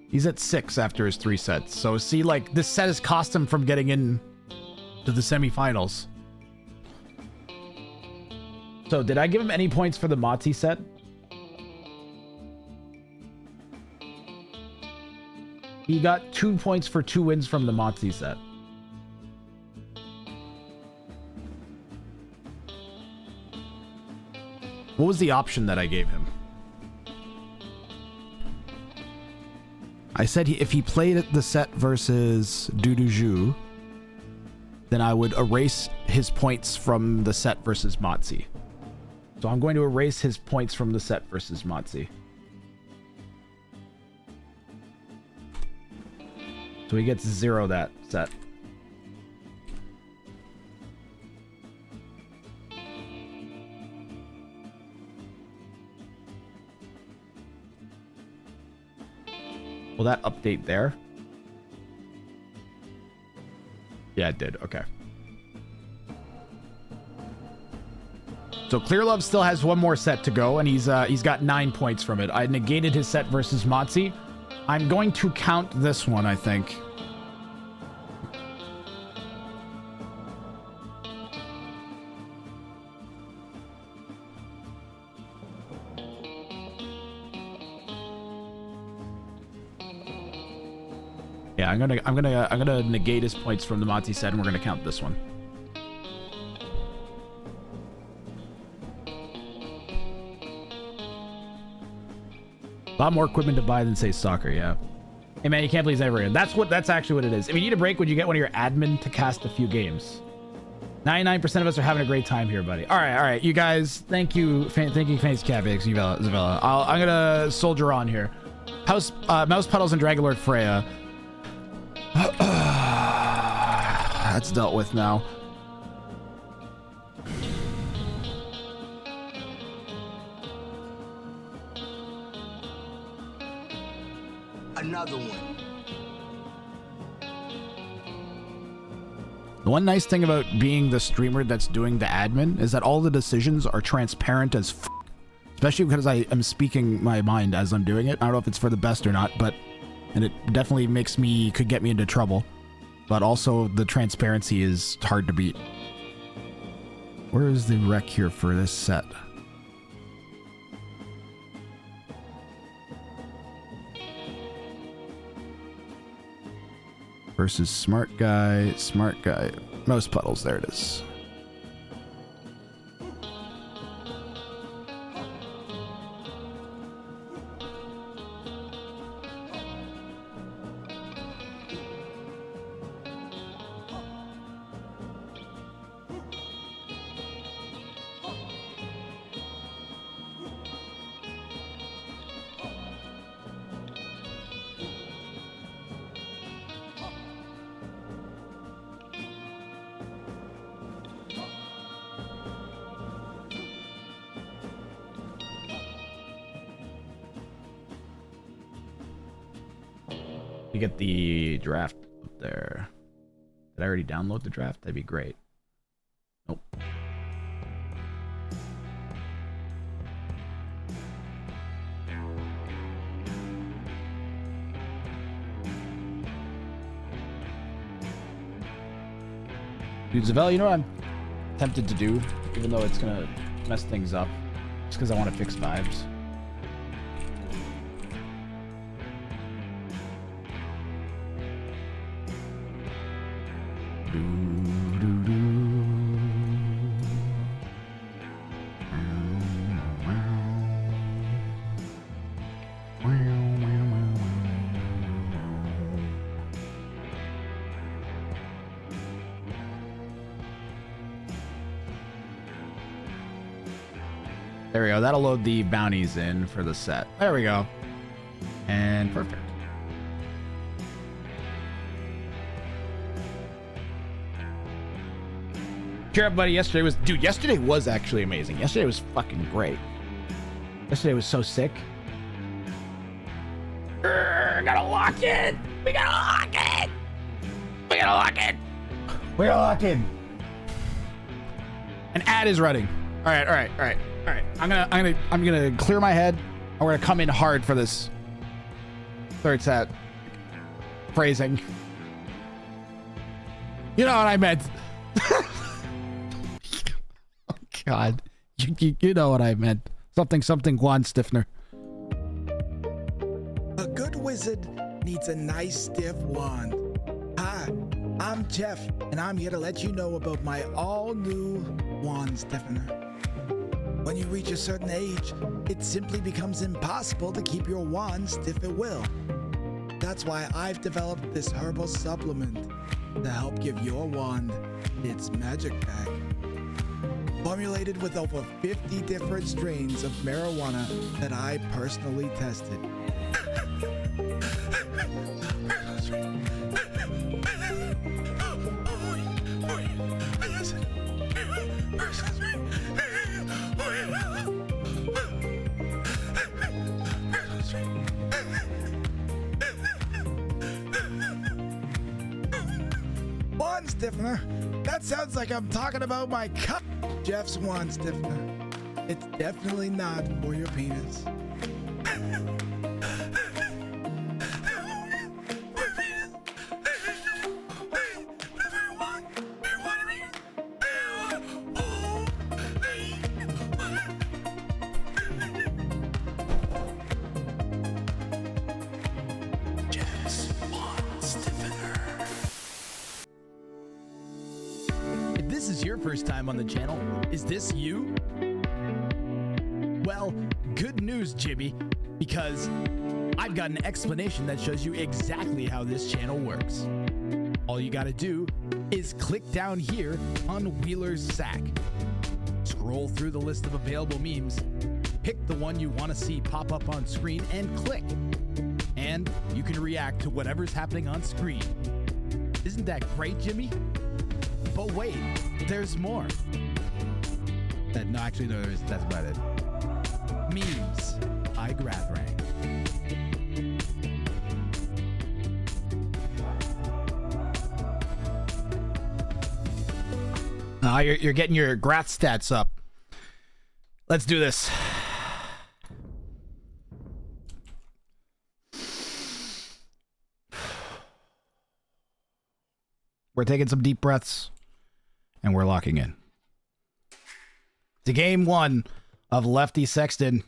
He's at 6 after his 3 sets. So see, like, this set has cost him from getting in to the semifinals. So did I give him any points for the Motzi set? He got 2 points for 2 wins from the Motzi set. What was the option that I gave him? I said if he played the set versus Duduju, then I would erase his points from the set versus Motzi. So I'm going to erase his points from the set versus Motzi. So he gets 0 that set. Will that update there? Yeah, it did. Okay. So Clear Love still has 1 more set to go, and he's got 9 points from it. I negated his set versus Motzi. I'm going to count this one, I think. Yeah, I'm gonna negate his points from the Motzi set, and we're gonna count this one. A lot more equipment to buy than say soccer, yeah. Hey man, you can't please everyone. That's actually what it is. If you need a break, would you get one of your admin to cast a few games? 99% of us are having a great time here, buddy. All right, you guys. Thank you, Fancy Cabbage, Zavella. I'm gonna soldier on here. Mouse Puddles and Dragonlord Freya. That's dealt with now. Another one. The one nice thing about being the streamer that's doing the admin is that all the decisions are transparent as f, especially because I am speaking my mind as I'm doing it. I don't know if it's for the best or not, but and it definitely could get me into trouble. But also the transparency is hard to beat. Where is the rec here for this set? Versus smart guy. Mouse Puddles, there it is. You get the draft up there. Did I already download the draft? That'd be great. Nope. Dude, Zavell, you know what I'm tempted to do? Even though it's gonna mess things up. Just because I want to fix vibes. There we go. That'll load the bounties in for the set. There we go. And perfect. Cheer up, buddy. Yesterday was actually amazing. Yesterday was fucking great. Yesterday was so sick. Gotta lock it. We gotta lock it. We gotta lock it. We gotta lock in. An ad is running. All right. I'm gonna clear my head. I'm gonna come in hard for this third set. Phrasing. You know what I meant. Oh God, you know what I meant. Something wand stiffener. A good wizard needs a nice stiff wand. Hi, I'm Jeff, and I'm here to let you know about my all-new wand stiffener. When you reach a certain age, it simply becomes impossible to keep your wand stiff at will. That's why I've developed this herbal supplement to help give your wand its magic back. Formulated with over 50 different strains of marijuana that I personally tested. Wand stiffener? That sounds like I'm talking about my cup. Jeff's wand stiffener. It's definitely not for your penis. This is your first time on the channel. Is this you? Well, good news, Jimmy, because I've got an explanation that shows you exactly how this channel works. All you gotta do is click down here on Wheeler's Sack. Scroll through the list of available memes, pick the one you want to see pop up on screen, and click. And you can react to whatever's happening on screen. Isn't that great, Jimmy? But wait, there's more. No, actually, no, that's about it. Memes by Grathrang. You're getting your Grath stats up. Let's do this. We're taking some deep breaths. And we're locking in. To game one of Lefty Sexton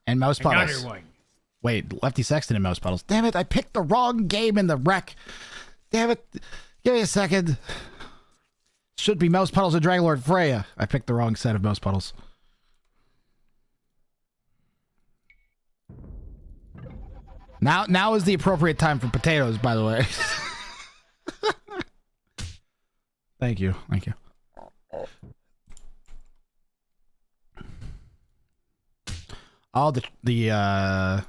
and Mouse Puddles. Wait, Lefty Sexton and Mouse Puddles. Damn it, I picked the wrong game in the rec. Damn it. Give me a second. Should be Mouse Puddles and Dragonlord Freya. I picked the wrong set of Mouse Puddles. Now is the appropriate time for potatoes, by the way. Thank you. Oh, the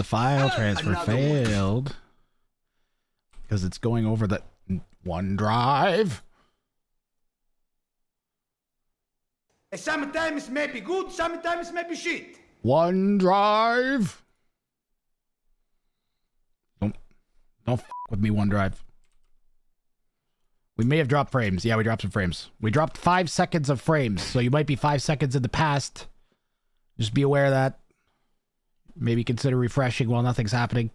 file transfer failed because it's going over the OneDrive. Sometimes it may be good, sometimes it may be shit. OneDrive. Don't f with me, OneDrive. We may have dropped frames. Yeah, we dropped some frames. We dropped 5 seconds of frames, so you might be 5 seconds in the past. Just be aware of that. Maybe consider refreshing while nothing's happening.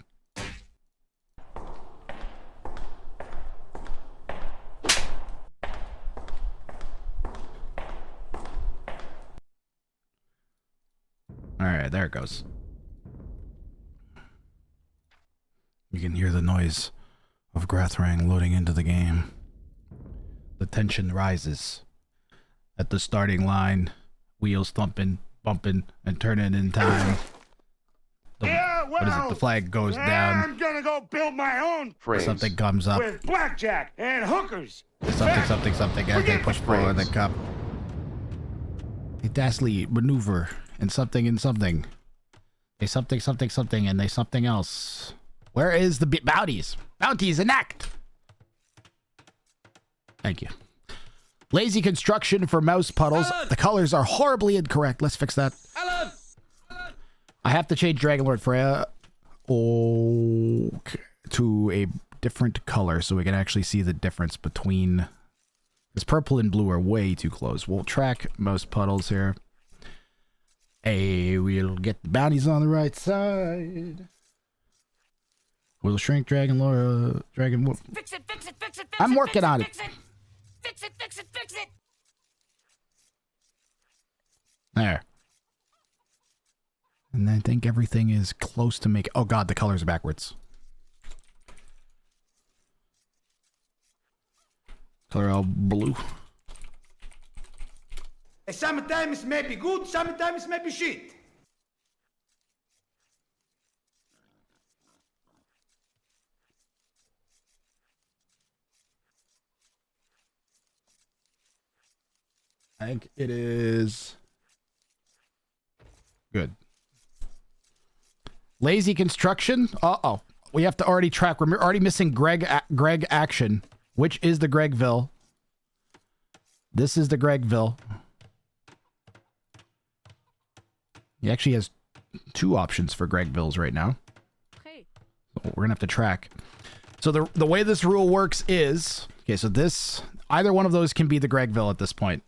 Alright, there it goes. You can hear the noise of Grathrang loading into the game. The tension rises. At the starting line, wheels thumping, bumping, and turning in time. What is it? The flag goes down. I'm gonna go build my own Something comes up. with blackjack and hookers. Something. As they push forward the cup. A dastardly maneuver and something. A something, and they something else. Where is the bounties? Bounties enact! Thank you. Lazy construction for mouse puddles. Alan! The colors are horribly incorrect. Let's fix that. Alan! I have to change Dragonlord Freya to a different color so we can actually see the difference between... This purple and blue are way too close. We'll track mouse puddles here. We'll get the bounties on the right side. We'll shrink Dragonlord... Fix it. I'm working on it. Fix it. There. And I think everything is close to make... Oh god, the colors are backwards. Color all blue. Sometimes may be good, sometimes may be shit. I think it is good. Lazy construction. Uh-oh. We have to already track. We're already missing Greg action. Which is the Gregville? This is the Gregville. He actually has 2 options for Gregvilles right now. So we're gonna have to track. So the way this rule works is, okay, so this, either one of those can be the Gregville at this point.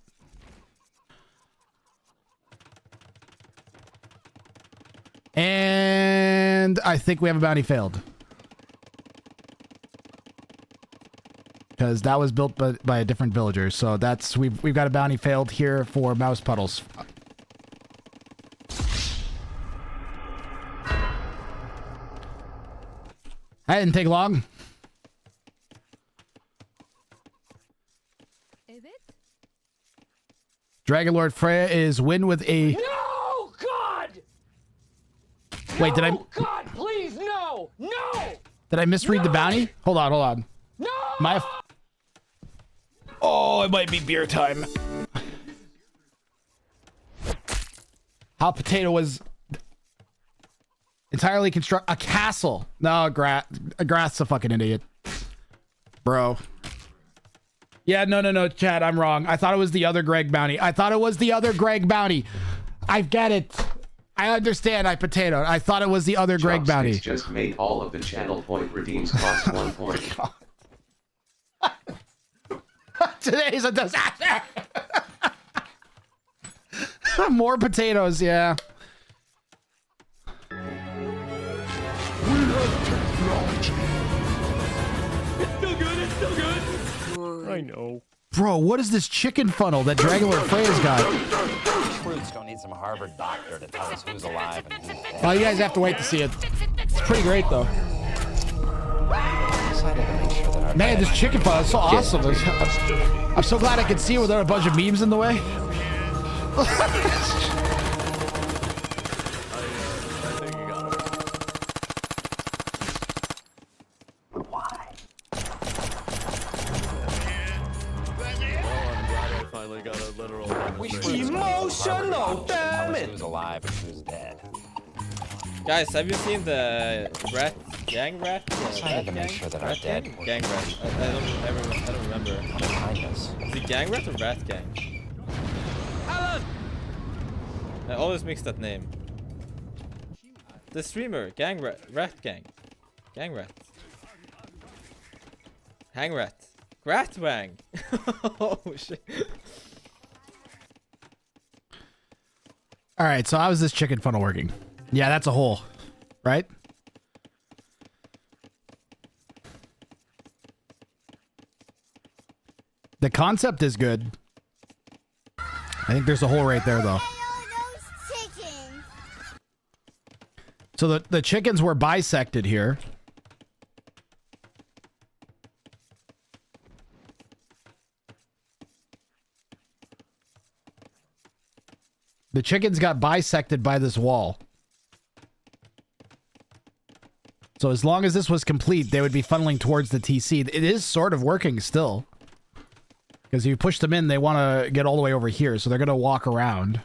And I think we have a bounty failed. Because that was built by a different villager. So that's, we've got a bounty failed here for mouse puddles. That didn't take long. Is it? Dragonlord Freya is win with a... No, God! Wait, did I... God, please, no! No! Did I misread the bounty? Hold on. No! Oh, it might be beer time. How Potato was entirely construct a castle. No, Grath's a fucking idiot. Bro. Yeah, no, Chad, I'm wrong. I thought it was the other Greg bounty. I get it. I understand. I potatoed. I thought it was the other Greg bounty. Just made all of the channel point redeems cost 1 point. Today's a disaster. More potatoes, yeah. It's still good. I know. Bro, what is this chicken funnel that Dragonlord Freya's got? Truth's gonna need some Harvard doctor to tell us who's alive and who's dead. Well, you guys have to wait to see it. It's pretty great, though. Man, this chicken funnel is so awesome. I'm so glad I can see it without a bunch of memes in the way. Emotional, damn it! Who's alive and who's dead. Guys, have you seen the rat gang rat? Trying to make sure that our dead. Gang rat. I don't remember. Behind us. Is it gang rat or rat gang? Alan! I always mix that name. The streamer, gang rat gang rat. Hang rat. Gratwang. Oh shit. All right, so how is this chicken funnel working? Yeah, that's a hole, right? The concept is good. I think there's a hole right there, though. So the chickens were bisected here. The chickens got bisected by this wall. So as long as this was complete, they would be funneling towards the TC. It is sort of working still. Because if you push them in, they want to get all the way over here. So they're going to walk around.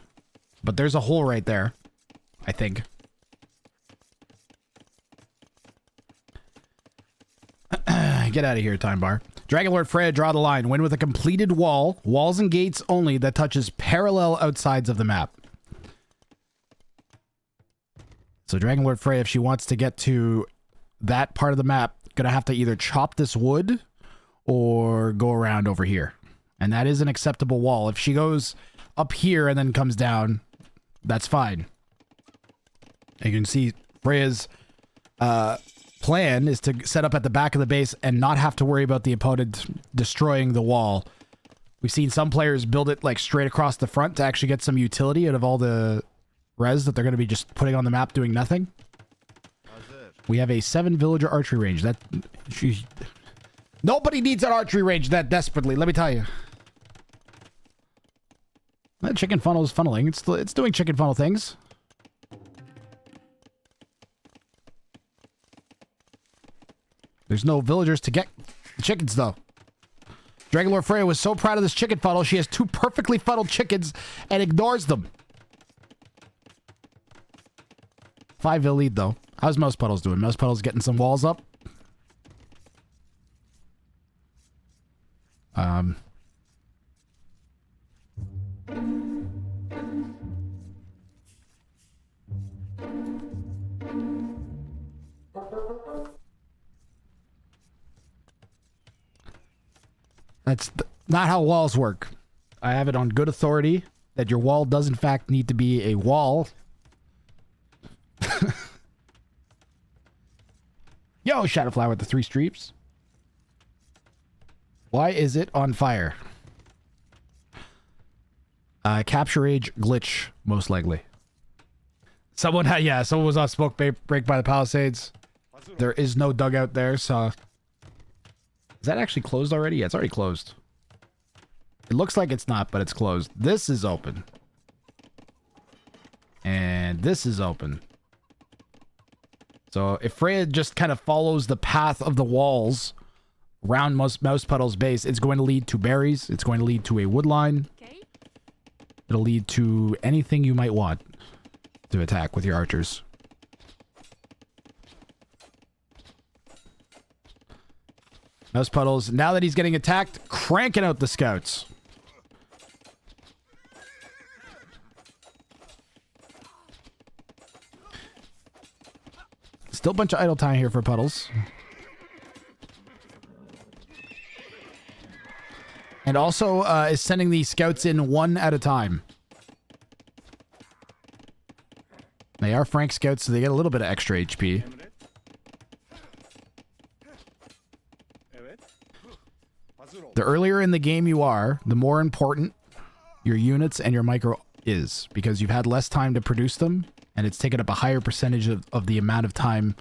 But there's a hole right there, I think. Get out of here, time bar. Dragon Lord Freya, draw the line. Win with a completed wall. Walls and gates only that touches parallel outsides of the map. So Dragon Lord Freya, if she wants to get to that part of the map, gonna have to either chop this wood or go around over here. And that is an acceptable wall. If she goes up here and then comes down, that's fine. And you can see Freya's plan is to set up at the back of the base and not have to worry about the opponent destroying the wall. We've seen some players build it like straight across the front to actually get some utility out of all the res that they're going to be just putting on the map doing nothing. We have a 7 villager archery range. Nobody needs an archery range that desperately, let me tell you. That chicken funnel is funneling. It's doing chicken funnel things. There's no villagers to get the chickens, though. Dragon Lord Freya was so proud of this chicken funnel, she has 2 perfectly funneled chickens and ignores them. 5-vil lead, though. How's Mouse Puddles doing? Mouse Puddles getting some walls up? That's not how walls work. I have it on good authority that your wall does in fact need to be a wall. Yo, Shadowflower with the 3 streaks. Why is it on fire? Capture age glitch, most likely. Someone was on smoke break by the Palisades. There is no dugout there, so... Is that actually closed already? Yeah, it's already closed. It looks like it's not, but it's closed. This is open. And this is open. So if Freya just kind of follows the path of the walls around Mouse Puddle's base, it's going to lead to berries. It's going to lead to a wood line. Okay. It'll lead to anything you might want to attack with your archers. Mouse Puddles, now that he's getting attacked, cranking out the scouts. Still a bunch of idle time here for Puddles. And also is sending these scouts in 1 at a time. They are Frank scouts, so they get a little bit of extra HP. The earlier in the game you are, the more important your units and your micro is, because you've had less time to produce them, and it's taken up a higher percentage of the amount of time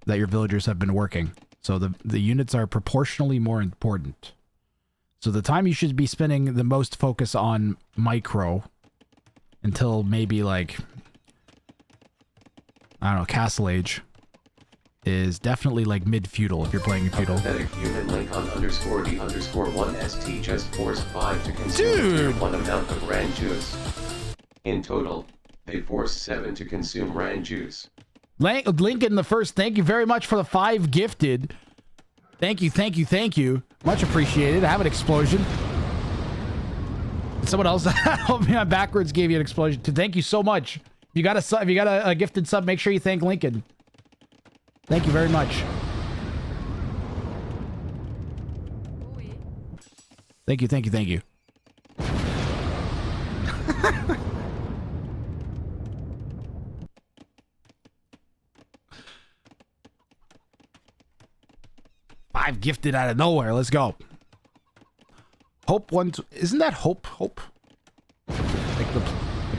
that your villagers have been working. So the units are proportionally more important. So the time you should be spending the most focus on micro until maybe like, I don't know, Castle Age is definitely like mid-feudal if you're playing feudal. Human link on _D_1ST just forced 5 to consume 1 amount of ran juice. In total, they forced 7 to consume ran juice. Lincoln the first, thank you very much for the 5 gifted. Thank you, thank you, thank you. Much appreciated. I have an explosion. Someone else helped me on backwards gave you an explosion. Thank you so much. If you got a gifted sub, make sure you thank Lincoln. Thank you very much. Thank you, thank you, thank you. Five gifted out of nowhere. Let's go. Hope one. Isn't that Hope? Hope? Like the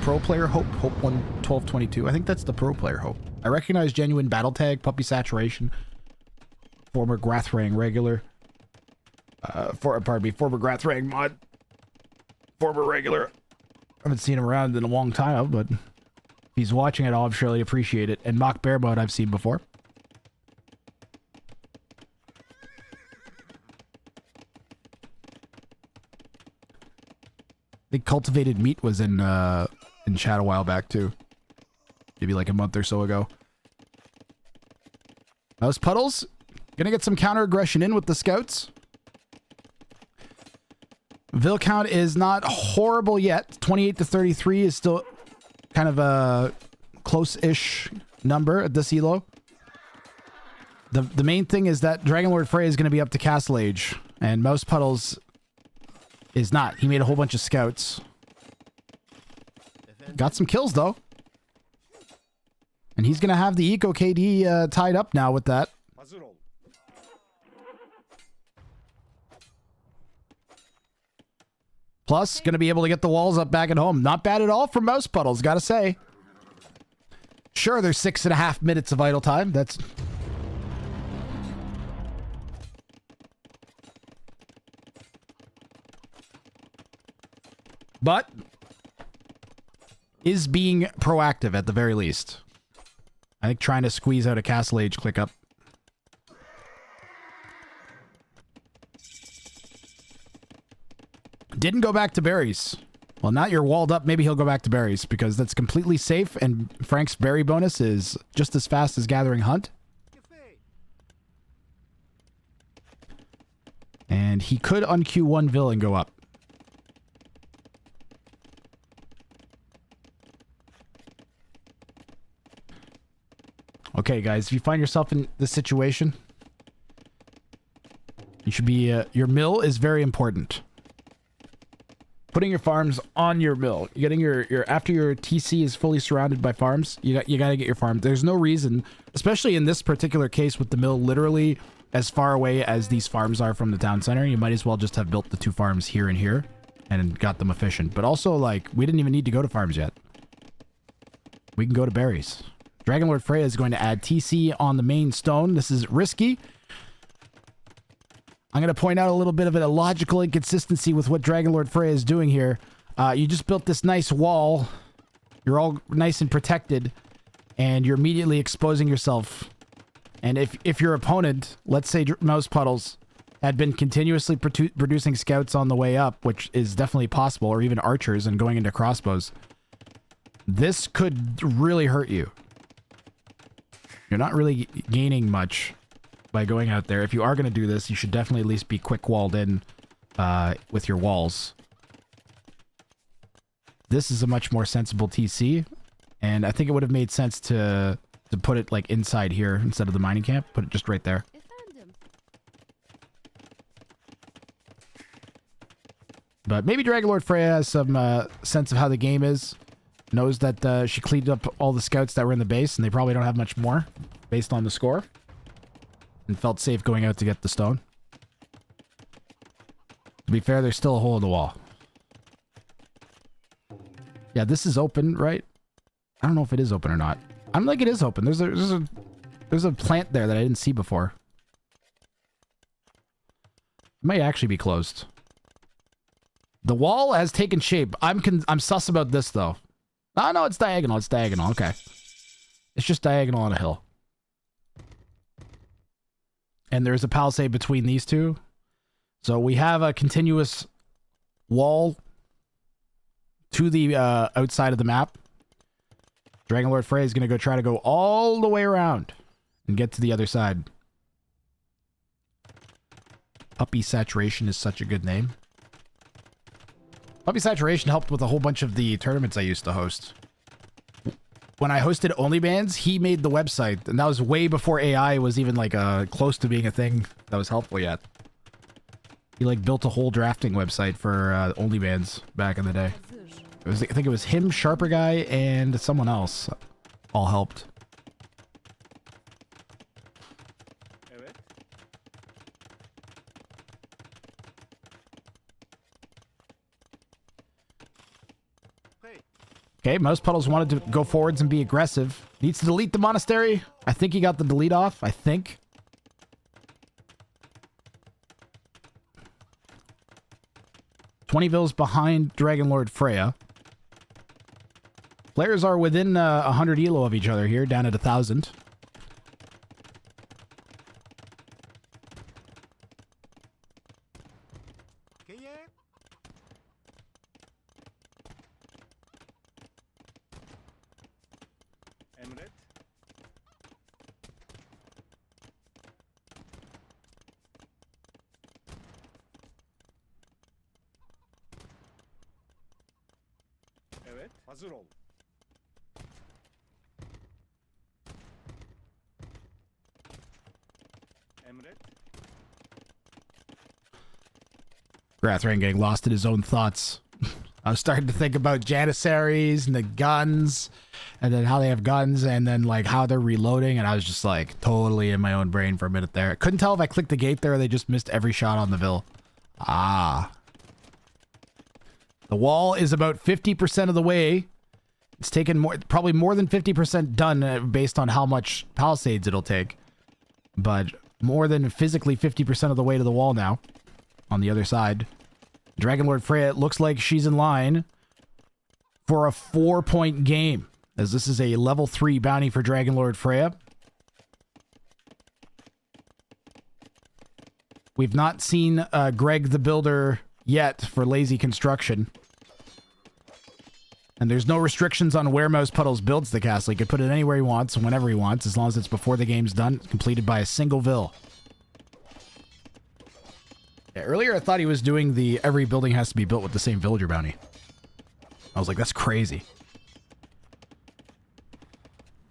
pro player Hope? Hope 11222. I think that's the pro player Hope. I recognize genuine battle tag, puppy saturation, former Grathrang regular. Pardon me, former Grathrang mod. Former regular. I haven't seen him around in a long time, but if he's watching it, I'll surely appreciate it. And Mock Bear mode I've seen before. I think Cultivated Meat was in chat a while back too. Maybe like a month or so ago. Mouse Puddles, gonna get some counter aggression in with the scouts. Vil count is not horrible yet. 28 to 33 is still kind of a close-ish number at this elo. The main thing is that Dragonlord Frey is going to be up to Castle Age, and Mouse Puddles is not. He made a whole bunch of scouts. Got some kills, though. And he's going to have the Eco KD tied up now with that. Plus, going to be able to get the walls up back at home. Not bad at all for Mouse Puddles, gotta say. Sure, there's 6.5 minutes of idle time. That's... But is being proactive at the very least. I think trying to squeeze out a Castle Age click up. Didn't go back to berries. Well, now you're walled up. Maybe he'll go back to berries because that's completely safe. And Frank's berry bonus is just as fast as gathering hunt. And he could unqueue one Vil and go up. Okay, guys, if you find yourself in this situation, you should be, your mill is very important. Putting your farms on your mill, getting your after your TC is fully surrounded by farms, you got to get your farm. There's no reason, especially in this particular case with the mill literally as far away as these farms are from the town center, you might as well just have built the two farms here and here and got them efficient. But also, like, we didn't even need to go to farms yet. We can go to berries. Dragonlord Freya is going to add TC on the main stone. This is risky. I'm going to point out a little bit of a logical inconsistency with what Dragonlord Freya is doing here. You just built this nice wall. You're all nice and protected, and you're immediately exposing yourself. And if your opponent, let's say Mouse Puddles, had been continuously producing scouts on the way up, which is definitely possible, or even archers and going into crossbows, this could really hurt you. You're not really gaining much by going out there. If you are going to do this, you should definitely at least be quick walled in with your walls. This is a much more sensible TC, and I think it would have made sense to put it like inside here instead of the mining camp. Put it just right there. But maybe Dragonlord Freya has some sense of how the game is. Knows that she cleaned up all the scouts that were in the base, and they probably don't have much more based on the score. And felt safe going out to get the stone. To be fair, there's still a hole in the wall. Yeah, this is open, right? I don't know if it is open or not. I'm like, it is open. There's a plant there that I didn't see before. It might actually be closed. The wall has taken shape. I'm sus about this though. Oh, no, it's diagonal. It's diagonal. Okay. It's just diagonal on a hill. And there's a palisade between these two. So we have a continuous wall to the outside of the map. Dragonlord Frey is going to go try to go all the way around and get to the other side. Puppy Saturation is such a good name. Puppy Saturation helped with a whole bunch of the tournaments I used to host. When I hosted OnlyBans, he made the website, and that was way before AI was even like close to being a thing that was helpful yet. He like built a whole drafting website for OnlyFans back in the day. I think it was him, Sharper Guy, and someone else. All helped. Okay, Mouse Puddles wanted to go forwards and be aggressive. Needs to delete the monastery. I think he got the delete off. I think. $20 vills behind Dragon Lord Freya. Players are within 100 elo of each other here, down at 1,000. Hazır ol. Emret. Grathrain getting lost in his own thoughts. I was starting to think about Janissaries and the guns, and then how they have guns, and then like how they're reloading, and I was just like totally in my own brain for a minute there. I couldn't tell if I clicked the gate there or they just missed every shot on the Vil. Ah. The wall is about 50% of the way. It's taken probably more than 50% done based on how much palisades it'll take. But more than physically 50% of the way to the wall now. On the other side. Dragon Lord Freya, it looks like she's in line for a 4-point game. As this is a level 3 bounty for Dragon Lord Freya. We've not seen Greg the Builder yet for lazy construction. And there's no restrictions on where Mouse Puddles builds the castle. He could put it anywhere he wants, whenever he wants, as long as it's before the game's done, completed by a single Vil. Yeah, earlier I thought he was doing the every building has to be built with the same villager bounty. I was like, that's crazy.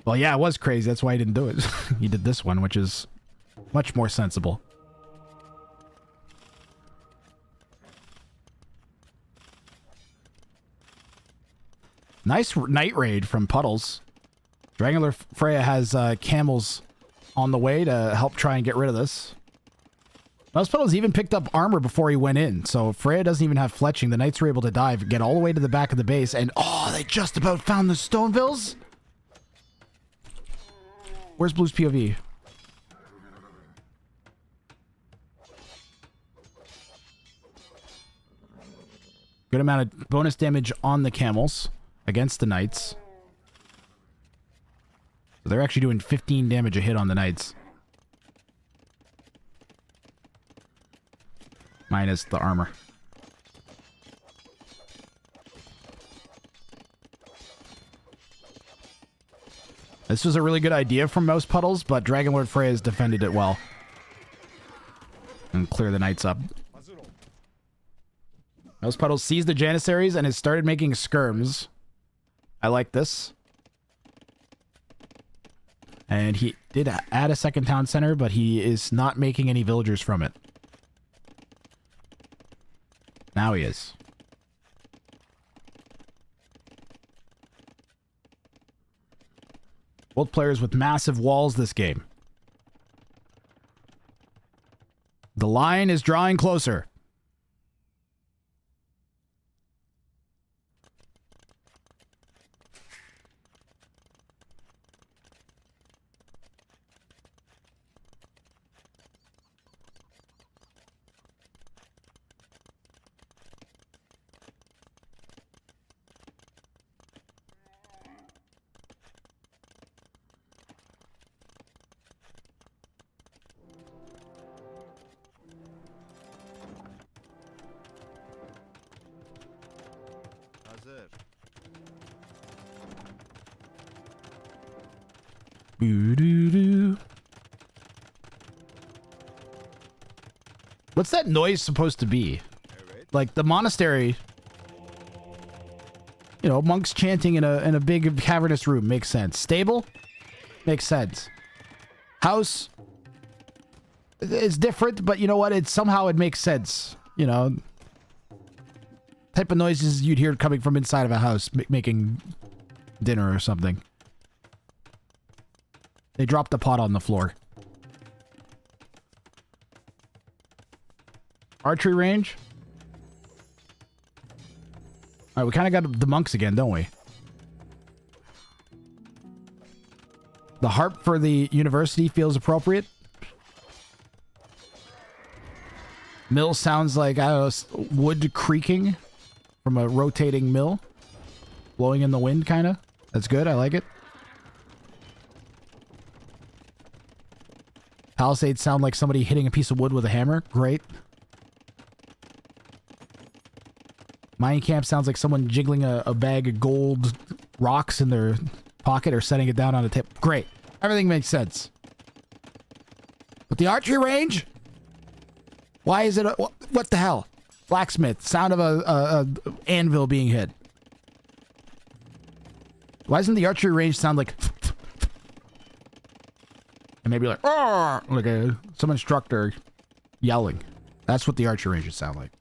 Well, yeah, it was crazy. That's why he didn't do it. He did this one, which is much more sensible. Nice night raid from Puddles. Dragon Lord Freya has camels on the way to help try and get rid of this. Mouse Puddles even picked up armor before he went in, so Freya doesn't even have fletching. The knights were able to dive, get all the way to the back of the base, and oh, they just about found the Stonevilles? Where's Blue's POV? Good amount of bonus damage on the camels against the knights. So they're actually doing 15 damage a hit on the knights. Minus the armor. This was a really good idea from Mouse Puddles, but Dragon Lord Freya has defended it well. And clear the knights up. Mouse Puddles sees the Janissaries and has started making skirms. I like this. And he did add a second town center, but he is not making any villagers from it. Now he is. Both players with massive walls this game. The line is drawing closer. Boo-doo-doo. What's that noise supposed to be? Like the monastery, you know, monks chanting in a big cavernous room makes sense. Stable makes sense. House It's different, but you know what? Somehow it makes sense. You know, type of noises you'd hear coming from inside of a house making dinner or something. They dropped the pot on the floor. Archery range. All right, we kind of got the monks again, don't we? The harp for the university feels appropriate. Mill sounds like, I don't know, wood creaking from a rotating mill. Blowing in the wind, kind of. That's good. I like it. Palisades sound like somebody hitting a piece of wood with a hammer. Great. Mining camp sounds like someone jiggling a bag of gold rocks in their pocket or setting it down on a tip. Great. Everything makes sense. But the archery range? Why is it... what the hell? Blacksmith. Sound of a anvil being hit. Why doesn't the archery range sound like... and maybe like... some instructor yelling. That's what the archery range should sound like.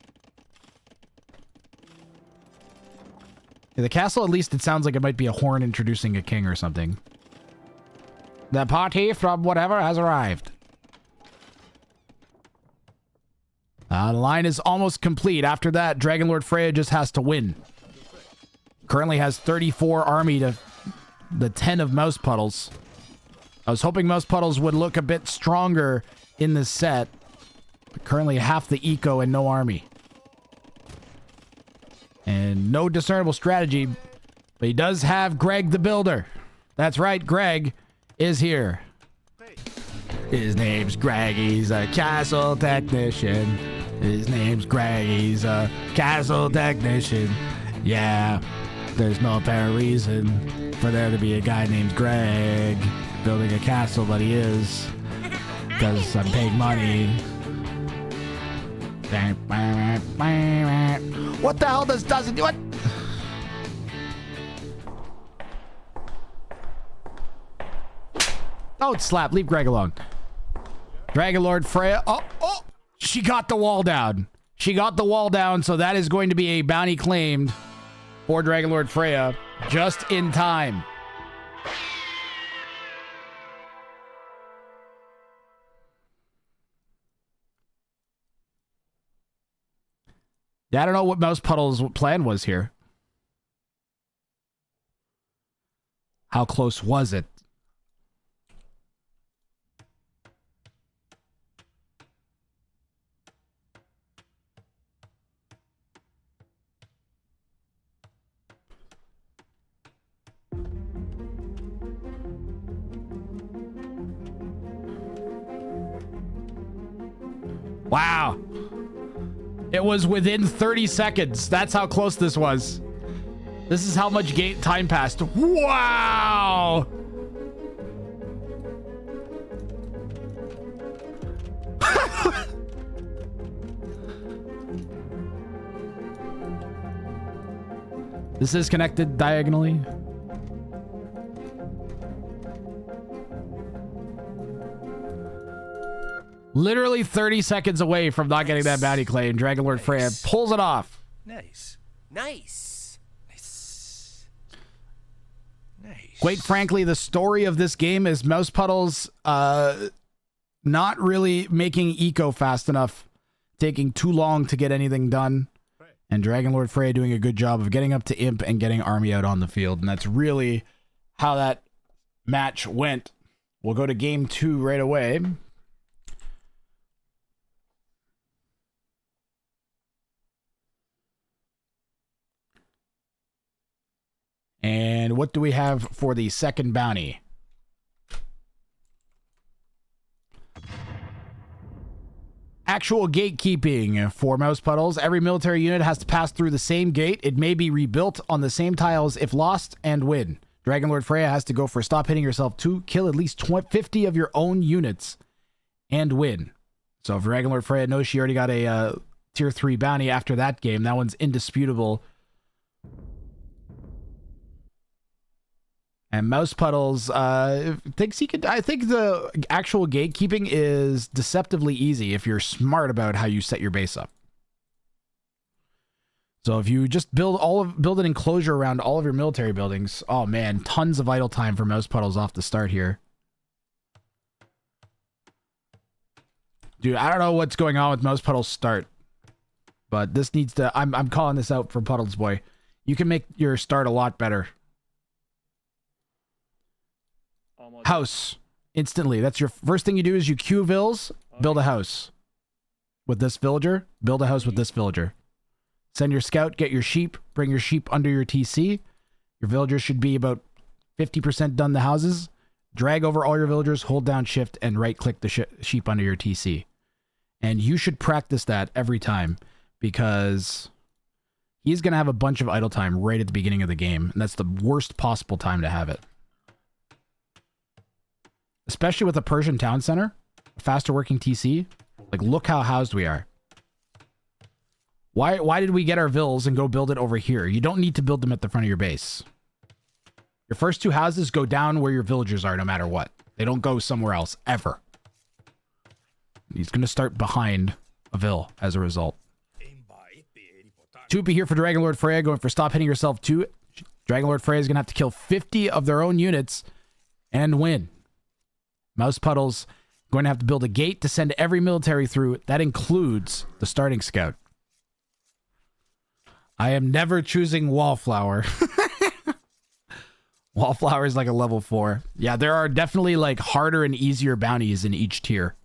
In the castle, at least, it sounds like it might be a horn introducing a king or something. The party from whatever has arrived. The line is almost complete. After that, Dragon Lord Freya just has to win. Currently has 34 army to the 10 of Mouse Puddles. I was hoping Mouse Puddles would look a bit stronger in this set. But currently half the eco and no army. And no discernible strategy. But he does have Greg the Builder. That's right, Greg is here. His name's Greg. He's a castle technician. His name's Greg. He's a castle technician. Yeah, there's no apparent reason for there to be a guy named Greg building a castle, but he is. Because I'm paying money. What the hell doesn't do it? Don't slap. Leave Greg alone. Dragon Lord Freya. Oh. She got the wall down. She got the wall down, so that is going to be a bounty claimed for Dragon Lord Freya just in time. Yeah, I don't know what Mouse Puddle's plan was here. How close was it? Wow. It was within 30 seconds. That's how close this was. This is how much time passed. Wow. This is connected diagonally. Literally 30 seconds away from not getting that bounty claim. Dragon Lord Freya pulls it off. Nice. Nice. Nice. Nice. Quite frankly, the story of this game is Mouse Puddles not really making eco fast enough, taking too long to get anything done, and Dragon Lord Freya doing a good job of getting up to Imp and getting army out on the field. And that's really how that match went. We'll go to game 2 right away. And what do we have for the second bounty? Actual gatekeeping for Mouse Puddles. Every military unit has to pass through the same gate. It may be rebuilt on the same tiles if lost and win. Dragon Lord Freya has to go for stop hitting yourself 2, kill at least 50 of your own units, and win. So if Dragon Lord Freya knows she already got a tier 3 bounty after that game, that one's indisputable. And Mouse Puddles thinks he could. I think the actual gatekeeping is deceptively easy if you're smart about how you set your base up. So if you just build an enclosure around all of your military buildings, oh man, tons of idle time for Mouse Puddles off the start here. Dude, I don't know what's going on with Mouse Puddles start, but this needs to. I'm calling this out for Puddles Boy. You can make your start a lot better. House instantly. That's your first thing you do is you queue vills, build a house with this villager, build a house with this villager. Send your scout, get your sheep, bring your sheep under your TC. Your villagers should be about 50% done the houses. Drag over all your villagers, hold down shift, and right click the sheep under your TC. And you should practice that every time because he's going to have a bunch of idle time right at the beginning of the game. And that's the worst possible time to have it. Especially with a Persian town center, a faster working TC. Like, look how housed we are. Why did we get our vills and go build it over here? You don't need to build them at the front of your base. Your first two houses go down where your villagers are no matter what. They don't go somewhere else, ever. He's going to start behind a vill as a result. 2P here for Dragonlord Freya, going for stop hitting yourself 2. Dragonlord Freya is going to have to kill 50 of their own units and win. Mouse Puddles going to have to build a gate to send every military through. That includes the starting scout. I am never choosing Wallflower. Wallflower is like a level 4. Yeah, there are definitely like harder and easier bounties in each tier.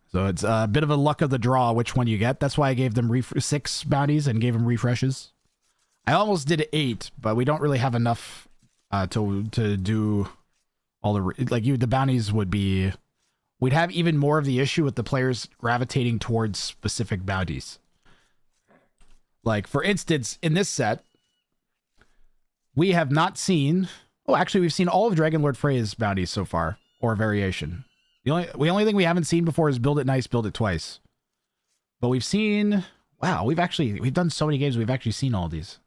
So it's a bit of a luck of the draw which one you get. That's why I gave them 6 bounties and gave them refreshes. I almost did 8, but we don't really have enough to do all the the bounties would be. We'd have even more of the issue with the players gravitating towards specific bounties. Like, for instance, in this set, we have not seen... Oh, actually, we've seen all of Dragonlord Freya's bounties so far, or variation. The only thing we haven't seen before is Build It Nice, Build It Twice. But we've seen... Wow, we've done so many games, we've actually seen all these.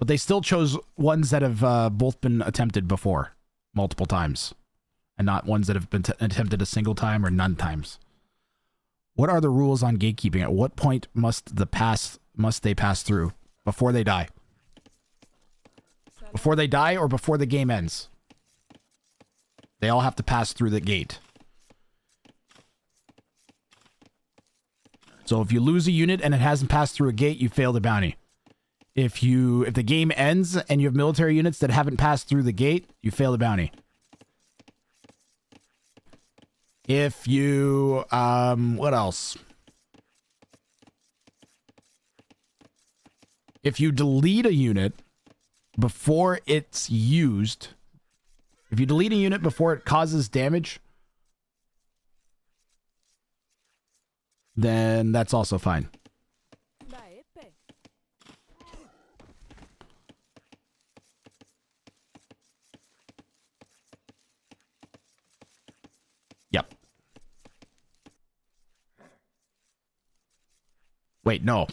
But they still chose ones that have both been attempted before, multiple times. And not ones that have been attempted a single time or none times. What are the rules on gatekeeping? At what point must they pass through? Before they die? Before they die or before the game ends? They all have to pass through the gate. So if you lose a unit and it hasn't passed through a gate, you fail the bounty. If the game ends and you have military units that haven't passed through the gate, you fail the bounty. If you, what else? If you delete a unit before it's used, if you delete a unit before it causes damage, then that's also fine. Yep. Wait, no.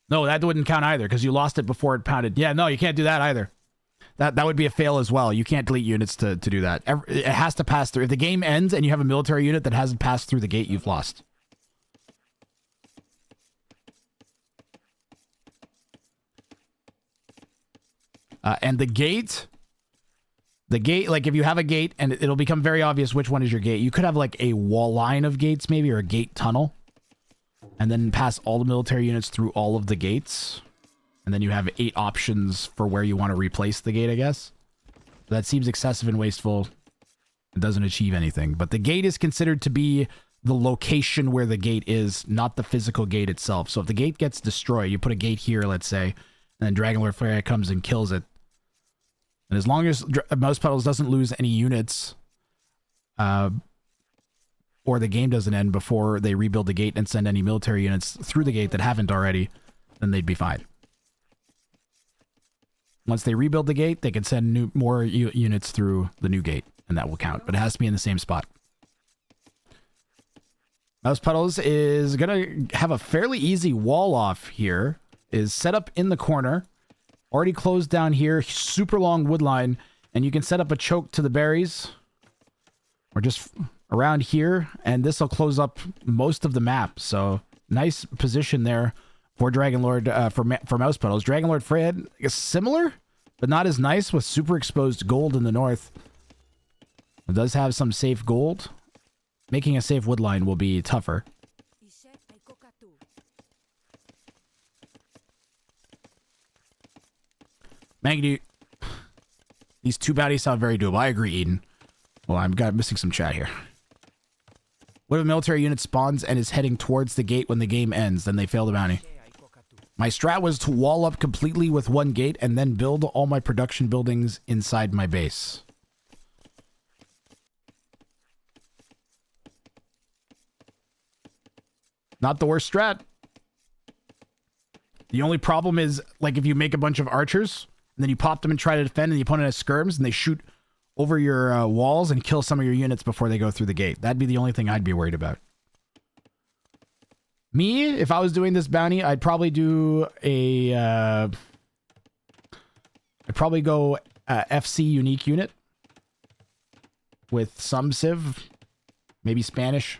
No, that wouldn't count either because you lost it before it pounded. Yeah, no, you can't do that either. That would be a fail as well. You can't delete units to do that. It has to pass through. If the game ends and you have a military unit that hasn't passed through the gate, you've lost. And the gate, like if you have a gate and it'll become very obvious which one is your gate. You could have like a wall line of gates maybe, or a gate tunnel, and then pass all the military units through all of the gates. And then you have 8 options for where you want to replace the gate, I guess. That seems excessive and wasteful. It doesn't achieve anything. But the gate is considered to be the location where the gate is, not the physical gate itself. So if the gate gets destroyed, you put a gate here, let's say, and then Dragonlord Freya comes and kills it. And as long as Mouse Puddles doesn't lose any units, or the game doesn't end before they rebuild the gate and send any military units through the gate that haven't already, then they'd be fine. Once they rebuild the gate, they can send more units through the new gate, and that will count. But it has to be in the same spot. Mouse Puddles is going to have a fairly easy wall off here. Is set up in the corner. Already closed down here. Super long wood line. And you can set up a choke to the berries. Or just around here. And this will close up most of the map. So nice position there for Dragon Lord, for Mouse Puddles. Dragon Lord Fred is similar, but not as nice with super exposed gold in the north. It does have some safe gold. Making a safe wood line will be tougher. Maggie, these two bounties sound very doable. I agree, Eden. Well, I'm missing some chat here. What if a military unit spawns and is heading towards the gate when the game ends? Then they fail the bounty. My strat was to wall up completely with one gate and then build all my production buildings inside my base. Not the worst strat. The only problem is, like, if you make a bunch of archers, and then you pop them and try to defend, and the opponent has skirms, and they shoot over your walls and kill some of your units before they go through the gate. That'd be the only thing I'd be worried about. Me, if I was doing this bounty, I'd probably do a... I'd probably go FC unique unit with some civ, maybe Spanish.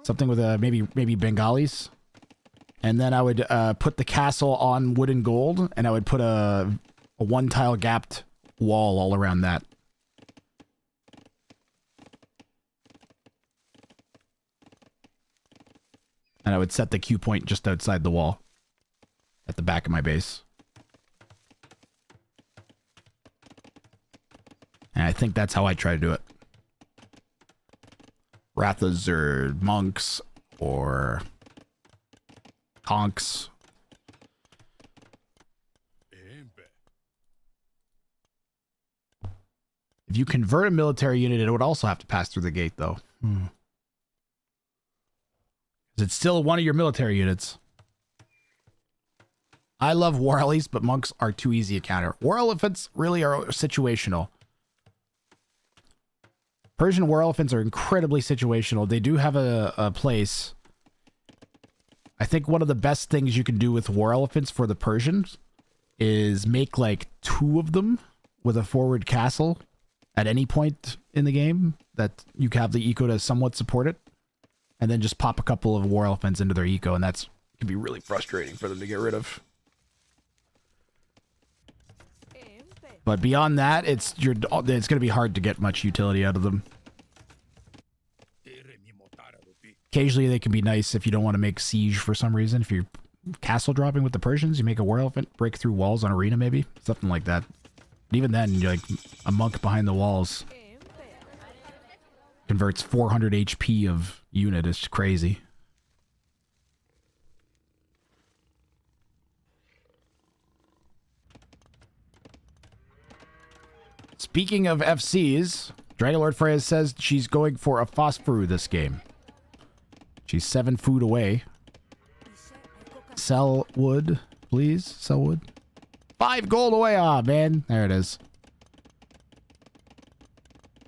Something with maybe Bengalis. And then I would put the castle on wood and gold, and I would put a one tile gapped wall all around that. And I would set the Q point just outside the wall at the back of my base. And I think that's how I try to do it. Rathas or monks or conks. If you convert a military unit, it would also have to pass through the gate, though. Because it's still one of your military units. I love war elephants, but monks are too easy to counter. War elephants really are situational. Persian war elephants are incredibly situational. They do have a place. I think one of the best things you can do with war elephants for the Persians is make like 2 of them with a forward castle at any point in the game that you have the eco to somewhat support it, and then just pop a couple of war elephants into their eco, and that's can be really frustrating for them to get rid of. But beyond that, it's going to be hard to get much utility out of them. Occasionally, they can be nice if you don't want to make siege for some reason. If you're castle dropping with the Persians, you make a war elephant, break through walls on arena, maybe something like that. But even then, you're like a monk behind the walls converts 400 HP of unit. It's crazy. Speaking of FCs, Dragon Lord Freya says she's going for a Phosphorus this game. She's 7 food away. Sell wood, please. Sell wood. 5 gold away. Ah, man. There it is.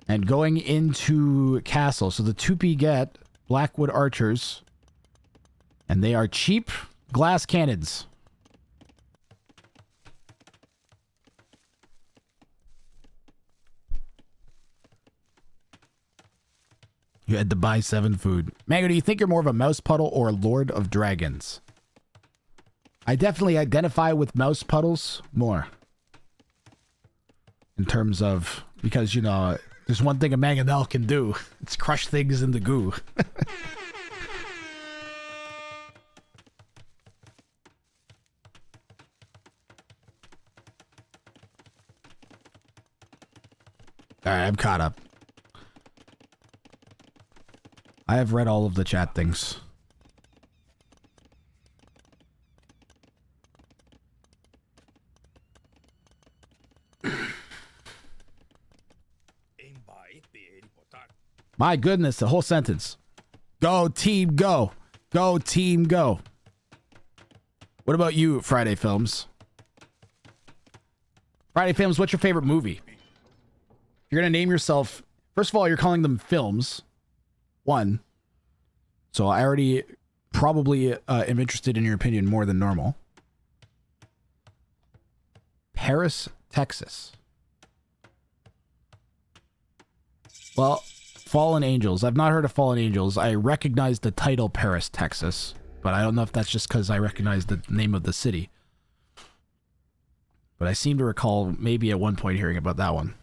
And going into castle. So the 2P get Blackwood archers. And they are cheap glass cannons. You had to buy 7 food. Mango, do you think you're more of a mouse puddle or a Lord of Dragons? I definitely identify with mouse puddles more. In terms of, because, you know, there's one thing a mangonel can do. It's crush things in the goo. Alright, I'm caught up. I have read all of the chat things. My goodness, the whole sentence. Go team, go. Go team, go. What about you, Friday Films? Friday Films, what's your favorite movie? You're going to name yourself... First of all, you're calling them films. 1. So I already probably am interested in your opinion more than normal. Paris, Texas. Well, Fallen Angels. I've not heard of Fallen Angels. I recognize the title Paris, Texas, but I don't know if that's just because I recognize the name of the city. But I seem to recall maybe at one point hearing about that one.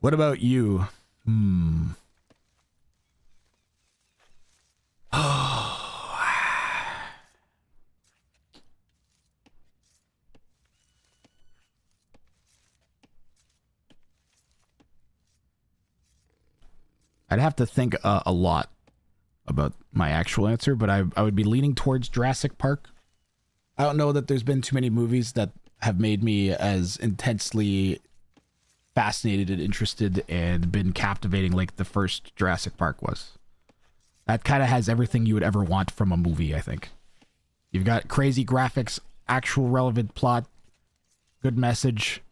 What about you? I'd have to think a lot about my actual answer, but I would be leaning towards Jurassic Park. I don't know that there's been too many movies that have made me as intensely fascinated and interested and been captivating like the first Jurassic Park was. That kind of has everything you would ever want from a movie, I think. You've got crazy graphics, actual relevant plot, good message,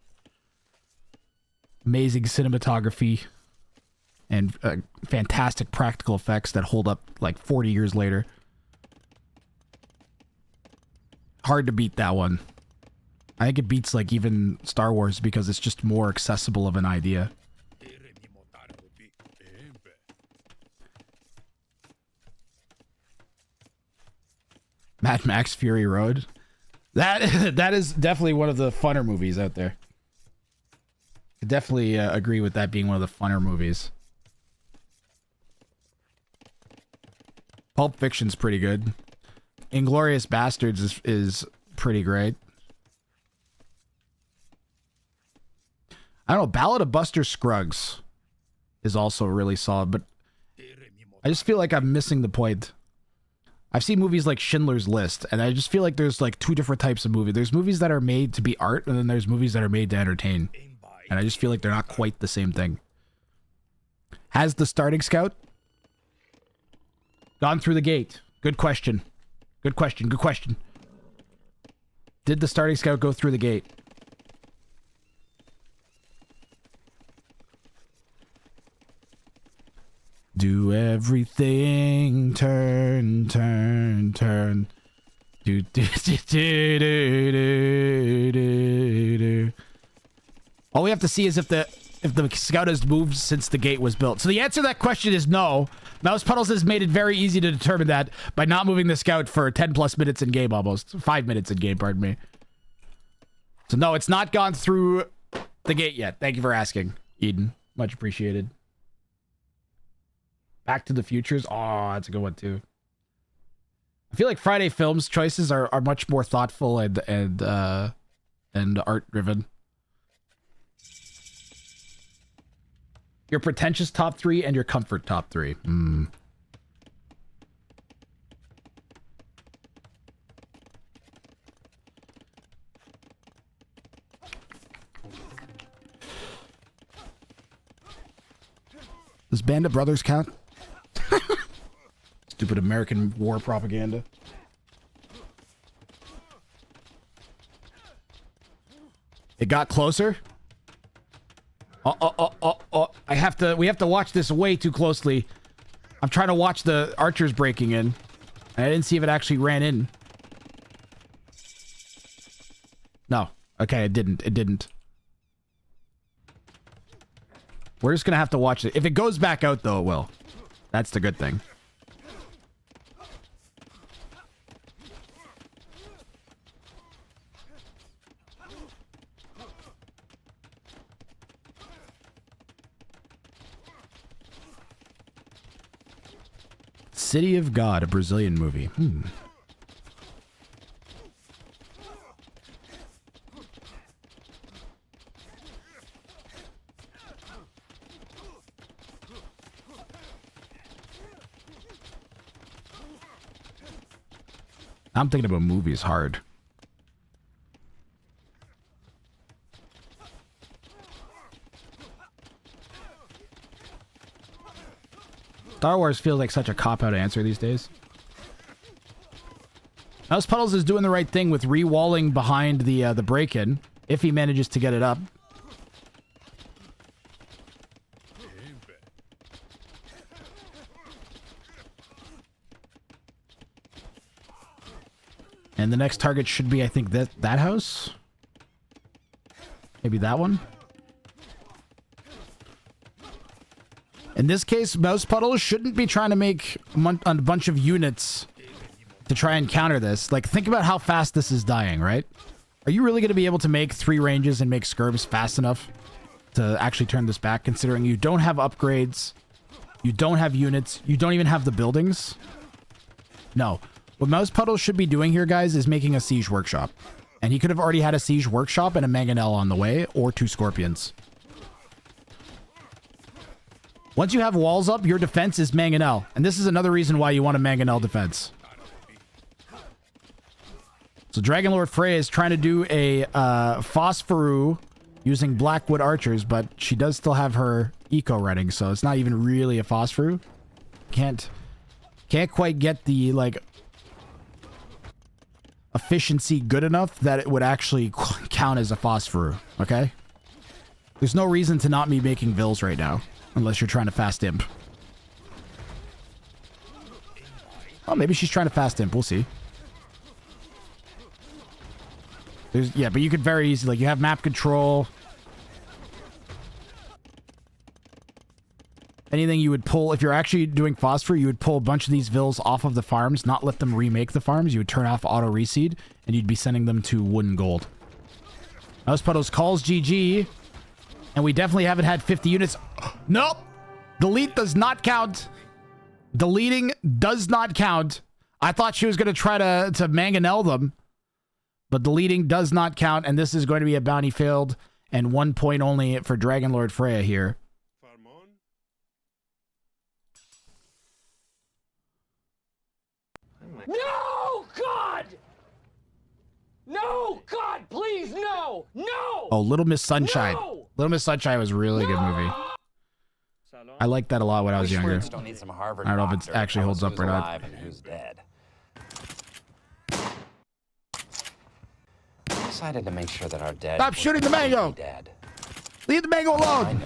amazing cinematography, and fantastic practical effects that hold up like 40 years later. Hard to beat that one. I think it beats like even Star Wars because it's just more accessible of an idea. Mad Max Fury Road. That is definitely one of the funner movies out there. I definitely agree with that being one of the funner movies. Pulp Fiction's pretty good. Inglourious Bastards is pretty great. I don't know, Ballad of Buster Scruggs is also really solid, but I just feel like I'm missing the point. I've seen movies like Schindler's List, and I just feel like there's like two different types of movie. There's movies that are made to be art, and then there's movies that are made to entertain. And I just feel like they're not quite the same thing. Has the Starting Scout gone through the gate? Good question. Good question. Good question. Did the Starting Scout go through the gate? Do everything turn, turn, turn. Do, do, do, do, do, do, do, do. All we have to see is if the scout has moved since the gate was built. So the answer to that question is no. Mouse Puddles has made it very easy to determine that by not moving the scout for 10 plus minutes in game almost. 5 minutes in game, pardon me. So no, it's not gone through the gate yet. Thank you for asking, Eden. Much appreciated. Back to the Futures. Oh, that's a good one too. I feel like Friday Films choices are much more thoughtful and art driven. Your pretentious top 3 and your comfort top 3. Does Band of Brothers count? Stupid American war propaganda. It got closer. We have to watch this way too closely. I'm trying to watch the archers breaking in. And I didn't see if it actually ran in. No. Okay, it didn't. It didn't. We're just gonna have to watch it. If it goes back out, though, it will. That's the good thing. City of God, a Brazilian movie. I'm thinking about movies hard. Star Wars feels like such a cop-out answer these days. Mouse Puddles is doing the right thing with re-walling behind the break-in, if he manages to get it up. And the next target should be, I think, that house? Maybe that one? In this case, Mouse Puddles shouldn't be trying to make a bunch of units to try and counter this. Like, think about how fast this is dying, right? Are you really going to be able to make 3 ranges and make skirms fast enough to actually turn this back, considering you don't have upgrades, you don't have units, you don't even have the buildings? No. What Mouse Puddles should be doing here, guys, is making a siege workshop. And he could have already had a siege workshop and a mangonel on the way, or 2 scorpions. Once you have walls up, your defense is mangonel. And this is another reason why you want a mangonel defense. So Dragon Lord Freya is trying to do a Phosphoru using Blackwood archers, but she does still have her eco running, so it's not even really a Phosphoru. Can't quite get the, like, efficiency good enough that it would actually count as a Phosphoru, okay? There's no reason to not be making Vils right now, unless you're trying to fast imp. Oh, maybe she's trying to fast imp, we'll see. Yeah, but you could very easily, like, you have map control. Anything you would pull, if you're actually doing phosphor, you would pull a bunch of these Vils off of the farms, not let them remake the farms. You would turn off auto reseed, and you'd be sending them to wood and gold. Mouse Puddles calls GG, and we definitely haven't had 50 units. Nope! Delete does not count. Deleting does not count. I thought she was going to try to mangonel them. But deleting does not count, and this is going to be a bounty failed, and 1 point only for Dragon Lord Freya here. No, God! No, God, please, no! No! Oh, Little Miss Sunshine. No! Little Miss Sunshine was a really good movie. I liked that a lot when I was younger. Don't need some Harvard I don't know if it actually holds up or not. Who's dead. Decided to make sure that our dead. Stop shooting the mango! Dead. Leave the mango alone!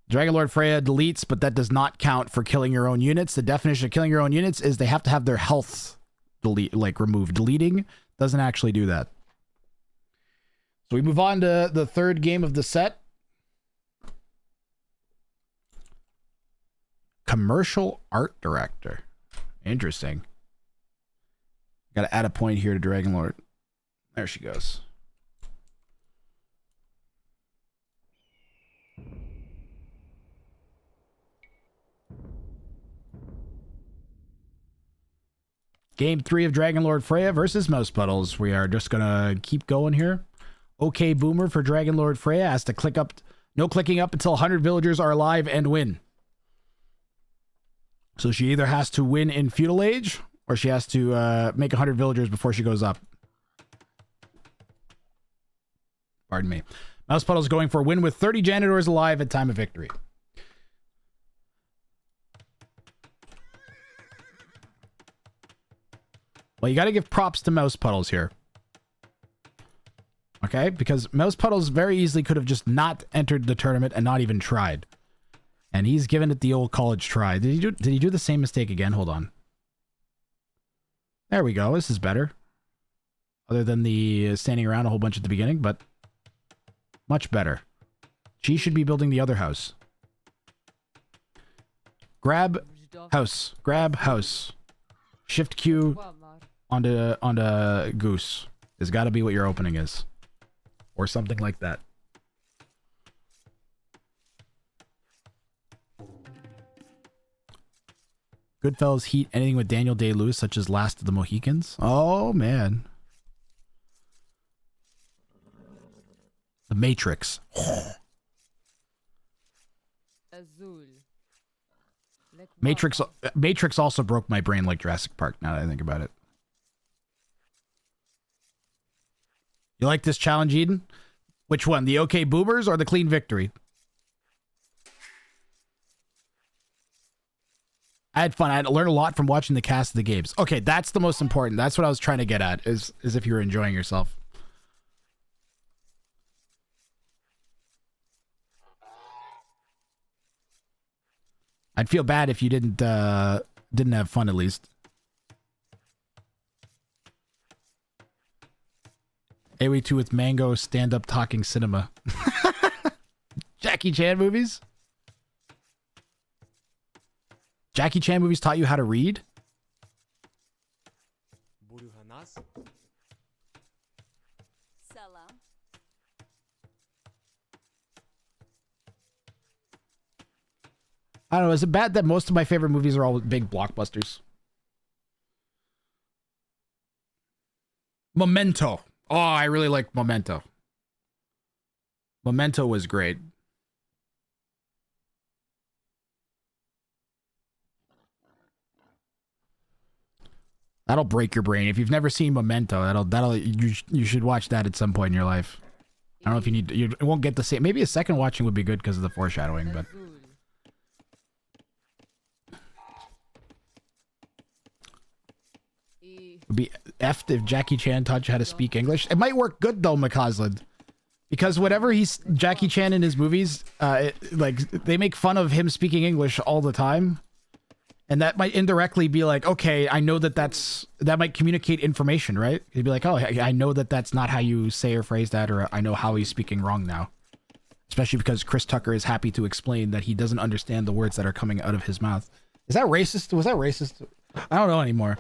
Dragon Lord Freya deletes, but that does not count for killing your own units. The definition of killing your own units is they have to have their health removed. Deleting doesn't actually do that. So we move on to the third game of the set. Commercial art director. Interesting. Got to add a point here to Dragon Lord. There she goes. Game 3 of Dragon Lord Freya versus Mouse Puddles. We are just going to keep going here. Okay, Boomer for Dragon Lord Freya has to click up. No clicking up until 100 villagers are alive and win. So she either has to win in Feudal Age, or she has to make 100 villagers before she goes up. Pardon me. Mouse Puddle's going for a win with 30 janitors alive at time of victory. Well, you got to give props to Mouse Puddles here. Okay? Because Mouse Puddles very easily could have just not entered the tournament and not even tried. And he's given it the old college try. Did he do the same mistake again? Hold on. There we go. This is better. Other than the standing around a whole bunch at the beginning, but much better. She should be building the other house. Grab house. Grab house. Shift Q onto Goose. There's got to be what your opening is. Or something like that. Goodfellas heat anything with Daniel Day-Lewis, such as Last of the Mohicans. Oh, man. The Matrix. Matrix also broke my brain like Jurassic Park, now that I think about it. You like this challenge, Eden? Which one? The OK Boomers or the Clean Victory? I had fun. I had to learn a lot from watching the cast of the games. Okay, that's the most important. That's what I was trying to get at, is if you were enjoying yourself. I'd feel bad if you didn't have fun at least. AW2 with Mango stand-up talking cinema. Jackie Chan movies? Jackie Chan movies taught you how to read? I don't know, is it bad that most of my favorite movies are all big blockbusters? Memento. Oh, I really like Memento. Memento was great. That'll break your brain. If you've never seen Memento, you should watch that at some point in your life. I don't know if you need to, it won't get the same. Maybe a second watching would be good because of the foreshadowing, but would be effed if Jackie Chan taught you how to speak English. It might work good though, McCausland, because whatever Jackie Chan in his movies, like they make fun of him speaking English all the time, and that might indirectly be like, okay, I know that might communicate information, right? He'd be like, oh, I know that that's not how you say or phrase that, or I know how he's speaking wrong now. Especially because Chris Tucker is happy to explain that he doesn't understand the words that are coming out of his mouth. Is that racist? Was that racist? I don't know anymore.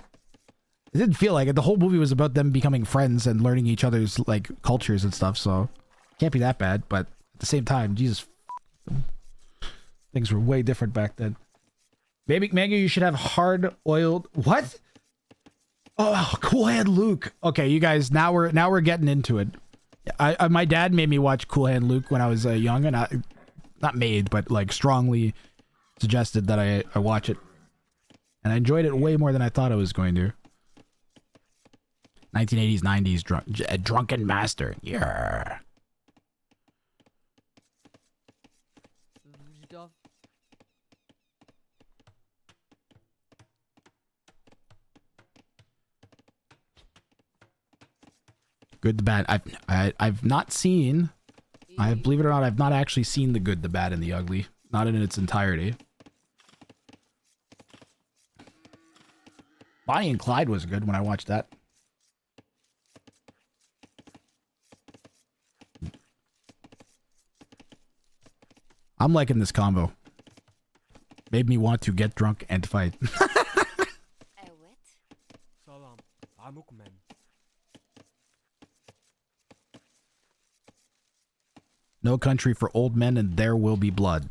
It didn't feel like it. The whole movie was about them becoming friends and learning each other's like cultures and stuff, so can't be that bad. But at the same time, Jesus, things were way different back then. Baby Mango, you should have hard-oiled what? Oh, Cool Hand Luke. Okay, you guys, now we're getting into it. My dad made me watch Cool Hand Luke when I was young, and not made, but like strongly suggested that I watch it, and I enjoyed it way more than I thought I was going to. 1980s, 90s, drunken master. Yeah. Good, the bad. I've not seen. Believe it or not, I've not actually seen the Good, the Bad, and the Ugly. Not in its entirety. Bonnie and Clyde was good when I watched that. I'm liking this combo. Made me want to get drunk and fight. No Country for Old Men and There Will Be Blood.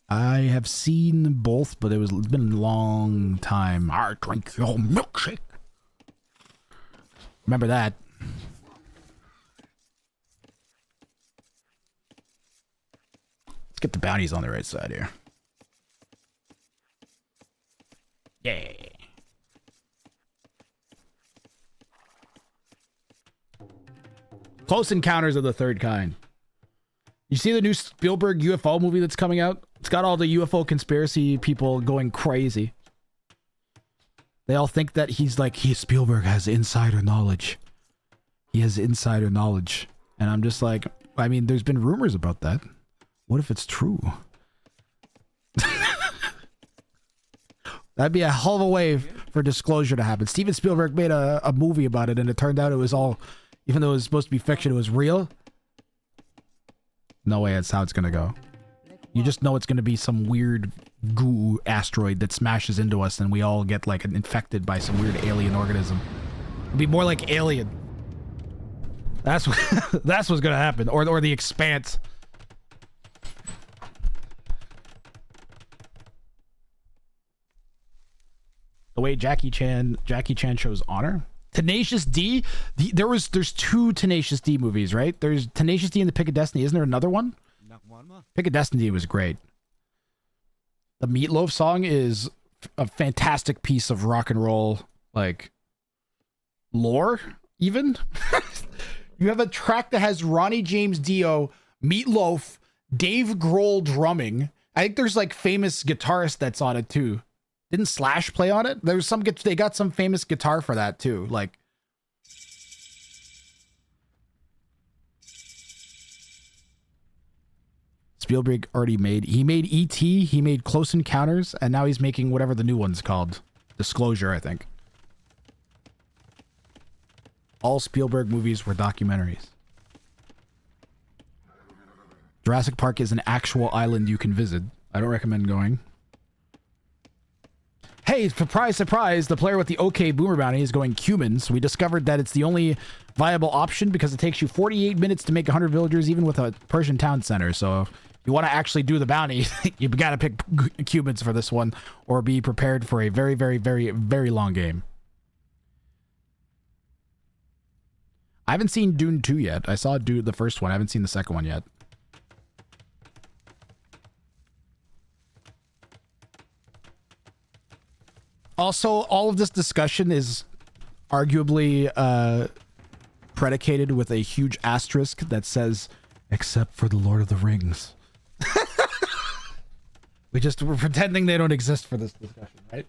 I have seen both, but it's been a long time. I drink your milkshake. Remember that. Let's get the bounties on the right side here. Yeah. Close Encounters of the Third Kind. You see the new Spielberg UFO movie that's coming out? It's got all the UFO conspiracy people going crazy. They all think that Spielberg has insider knowledge. He has insider knowledge. And I'm just like, I mean, there's been rumors about that. What if it's true? That'd be a hell of a way for disclosure to happen. Steven Spielberg made a movie about it, and it turned out it was all, even though it was supposed to be fiction, it was real. No way that's how it's gonna go. You just know it's gonna be some weird goo asteroid that smashes into us and we all get like infected by some weird alien organism. It'd be more like Alien. That's what that's what's gonna happen. Or The Expanse. The way Jackie Chan shows honor. Tenacious D? There's two Tenacious D movies, right? There's Tenacious D and the Pick of Destiny. Isn't there another one? Pick of Destiny was great. The Meatloaf song is a fantastic piece of rock and roll, like, lore, even. You have a track that has Ronnie James Dio, Meatloaf, Dave Grohl drumming, I think there's like famous guitarist that's on it too. Didn't Slash play on it? There's some, they got some famous guitar for that too. Like, Spielberg already made, he made E.T., he made Close Encounters, and now he's making whatever the new one's called. Disclosure, I think. All Spielberg movies were documentaries. Jurassic Park is an actual island you can visit. I don't recommend going. Hey, surprise, surprise, the player with the OK Boomer Bounty is going Cumans. We discovered that it's the only viable option because it takes you 48 minutes to make 100 villagers, even with a Persian town center. So if you want to actually do the bounty, you got to pick Cumans for this one, or be prepared for a very, very, very, very long game. I haven't seen Dune 2 yet. I saw Dune, the first one. I haven't seen the second one yet. Also, all of this discussion is arguably predicated with a huge asterisk that says, except for the Lord of the Rings. We're pretending they don't exist for this discussion, right?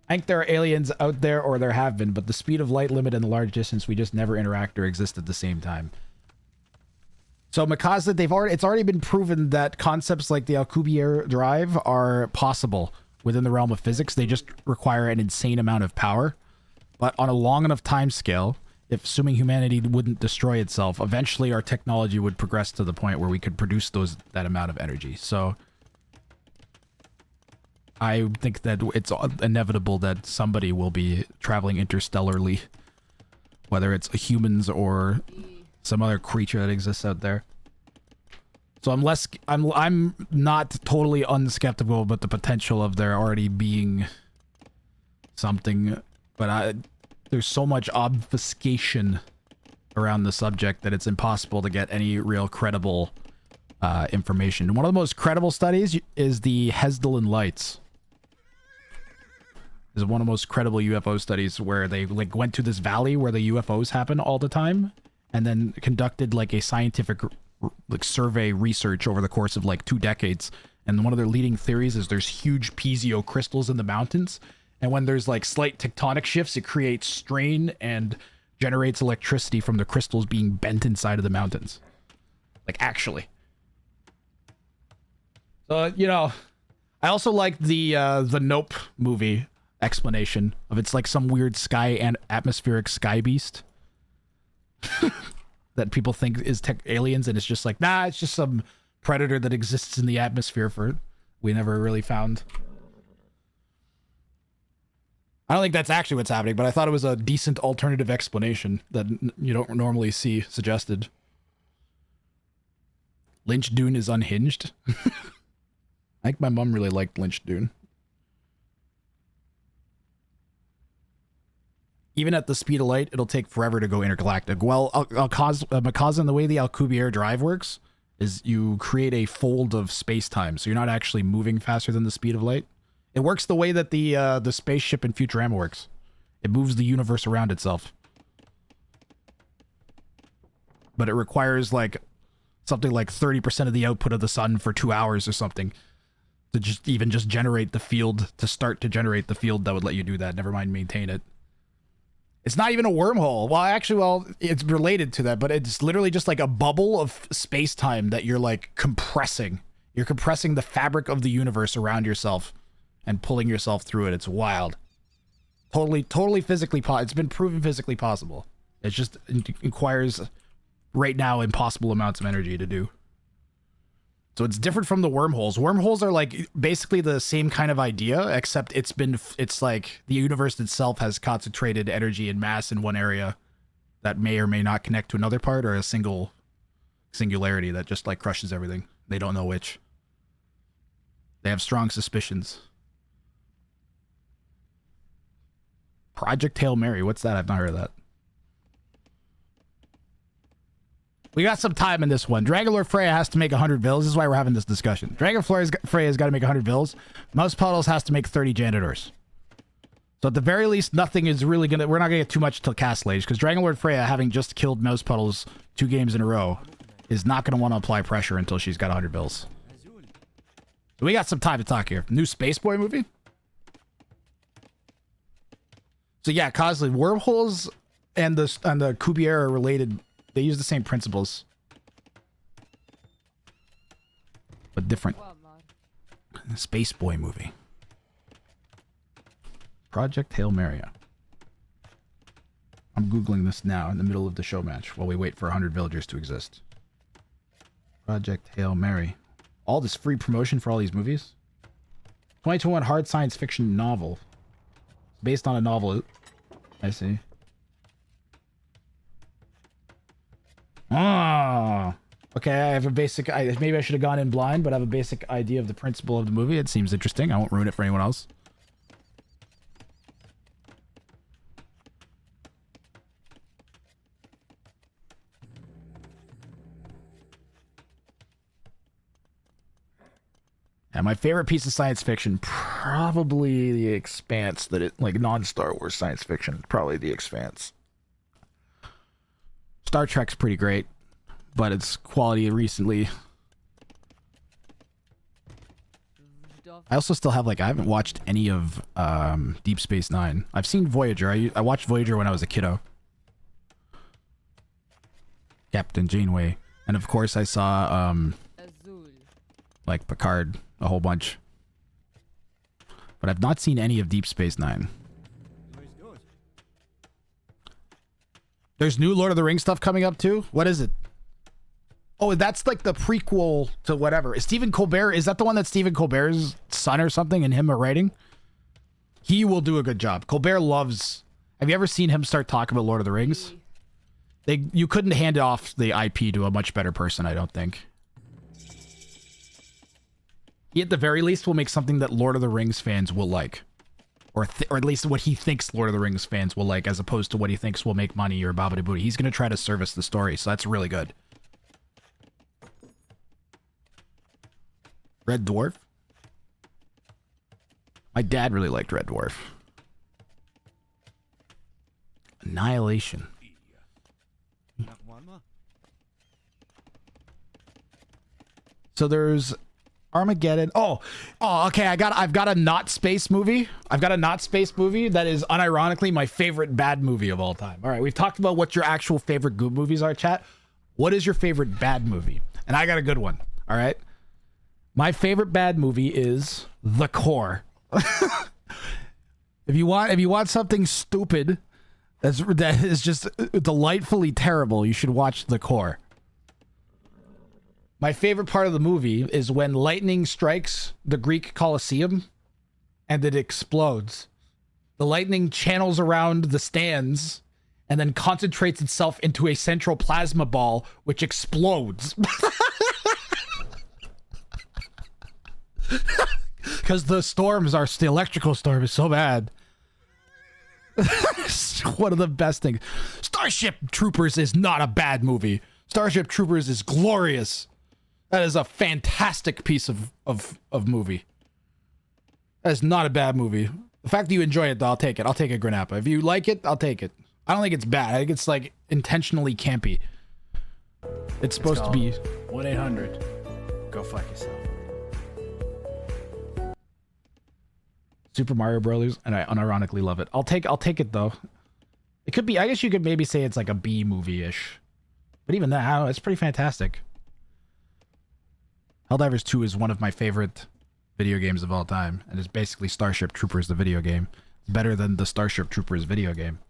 I think there are aliens out there, or there have been, but the speed of light limit and the large distance, we just never interact or exist at the same time. So Mikasa, it's already been proven that concepts like the Alcubierre drive are possible within the realm of physics. They just require an insane amount of power. But on a long enough time scale, if assuming humanity wouldn't destroy itself, eventually our technology would progress to the point where we could produce that amount of energy. So I think that it's inevitable that somebody will be traveling interstellarly, whether it's humans or some other creature that exists out there. So I'm not totally unskeptical about the potential of there already being something, but there's so much obfuscation around the subject that it's impossible to get any real credible information. One of the most credible studies is the Hesdalen Lights. Is one of the most credible UFO studies, where they like went to this valley where the UFOs happen all the time, and then conducted like a scientific like survey research over the course of like 2 decades. And one of their leading theories is there's huge piezo crystals in the mountains, and when there's like slight tectonic shifts, it creates strain and generates electricity from the crystals being bent inside of the mountains. Like, actually. So, you know, I also like the Nope movie explanation of it's like some weird sky and atmospheric sky beast that people think is aliens, and it's just like, nah, it's just some predator that exists in the atmosphere we never really found. I don't think that's actually what's happening, but I thought it was a decent alternative explanation that you don't normally see suggested. Lynch Dune is unhinged. I think my mom really liked Lynch Dune. Even at the speed of light, it'll take forever to go intergalactic. Well, Mikasa, the way the Alcubierre drive works is you create a fold of space-time, so you're not actually moving faster than the speed of light. It works the way that the spaceship in Futurama works. It moves the universe around itself. But it requires like something like 30% of the output of the sun for 2 hours or something to just generate the field, to start to generate the field that would let you do that. Never mind maintain it. It's not even a wormhole. Well, it's related to that, but it's literally just like a bubble of space-time that you're like compressing. You're compressing the fabric of the universe around yourself and pulling yourself through it. It's wild. Totally physically it's been proven physically possible. It just requires right now impossible amounts of energy to do. So it's different from the wormholes. Wormholes are like basically the same kind of idea, except it's like the universe itself has concentrated energy and mass in one area that may or may not connect to another part, or a singularity that just like crushes everything. They don't know which. They have strong suspicions. Project Hail Mary. What's that? I've not heard of that. We got some time in this one. Dragonlord Freya has to make 100 bills. This is why we're having this discussion. Freya's got to make 100 bills. Mouse Puddles has to make 30 janitors. So at the very least, nothing is really gonna... We're not gonna get too much till Castle Age, because Dragonlord Freya, having just killed Mouse Puddles 2 games in a row, is not gonna want to apply pressure until she's got 100 bills. We got some time to talk here. New Space Boy movie? So yeah, Cosley, wormholes and the Cuvier are related. They use the same principles, but different. Space Boy movie. Project Hail Mary. I'm Googling this now in the middle of the show match while we wait for 100 villagers to exist. Project Hail Mary. All this free promotion for all these movies? 2021 hard science fiction novel. Based on a novel. I see. Ah. Okay, I have a basic... maybe I should have gone in blind, but I have a basic idea of the principle of the movie. It seems interesting. I won't ruin it for anyone else. And my favorite piece of science fiction, probably The Expanse. Like non-Star Wars science fiction, probably The Expanse. Star Trek's pretty great, but its quality recently. I also still have I haven't watched any of Deep Space Nine. I've seen Voyager. I watched Voyager when I was a kiddo. Captain Janeway, and of course I saw like Picard a whole bunch, but I've not seen any of Deep Space Nine. There's new Lord of the Rings stuff coming up too. What is it? Oh, that's like the prequel to whatever. Is Stephen Colbert? Is that the one that Stephen Colbert's son or something and him are writing? He will do a good job. Colbert loves. Have you ever seen him start talking about Lord of the Rings? You couldn't hand off the IP to a much better person, I don't think. He, at the very least, will make something that Lord of the Rings fans will like. Or at least what he thinks Lord of the Rings fans will like, as opposed to what he thinks will make money or babidi booty. He's going to try to service the story, so that's really good. Red Dwarf? My dad really liked Red Dwarf. Annihilation. So there's Armageddon. Oh, okay. I've got a not space movie. I've got a not space movie that is unironically my favorite bad movie of all time. All right, we've talked about what your actual favorite good movies are, chat. What is your favorite bad movie? And I got a good one. All right. My favorite bad movie is The Core. If you want something stupid that is just delightfully terrible, you should watch The Core. My favorite part of the movie is when lightning strikes the Greek Colosseum and it explodes. The lightning channels around the stands and then concentrates itself into a central plasma ball, which explodes. Because the electrical storm is so bad. One of the best things. Starship Troopers is not a bad movie. Starship Troopers is glorious. That is a fantastic piece of movie. That is not a bad movie. The fact that you enjoy it, though, I'll take it. I'll take a Granappa. If you like it, I'll take it. I don't think it's bad. I think it's like intentionally campy. It's supposed to be 1-800. Go fuck yourself. Super Mario Bros. And I unironically love it. I'll take it though. It could be. I guess you could maybe say it's like a B movie-ish. But even that, I don't know, it's pretty fantastic. Helldivers 2 is one of my favorite video games of all time, and it's basically Starship Troopers, the video game. It's better than the Starship Troopers video game.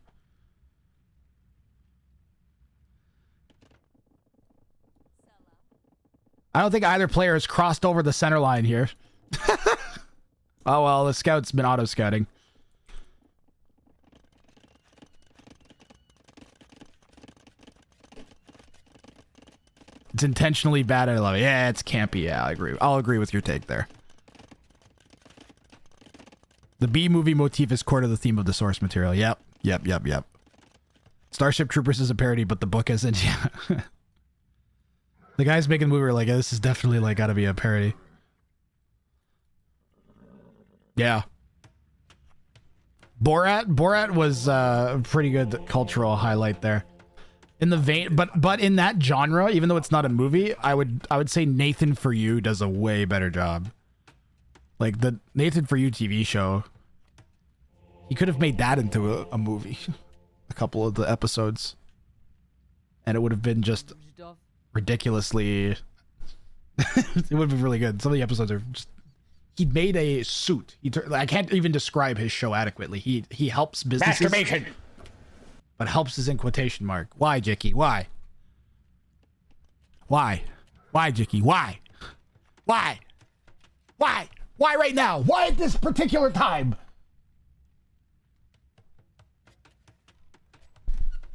I don't think either player has crossed over the center line here. Oh well, the scout's been auto-scouting. It's intentionally bad. I love it. Yeah, it's campy. Yeah, I agree. I'll agree with your take there. The B movie motif is core to the theme of the source material. Yep. Starship Troopers is a parody, but the book isn't. Yeah. The guys making the movie were like, yeah, this is definitely like gotta be a parody. Yeah. Borat was a pretty good cultural highlight there. In the vein, but in that genre, even though it's not a movie, I would say Nathan For You does a way better job. Like the Nathan For You TV show. He could have made that into a movie. A couple of the episodes. And it would have been just ridiculously... it would have been really good. Some of the episodes are just... He made a suit. I can't even describe his show adequately. He helps businesses. Masturbation. But helps is in quotation mark. Why, Jicky? Why? Why? Why, Jicky? Why? Why? Why? Why right now? Why at this particular time?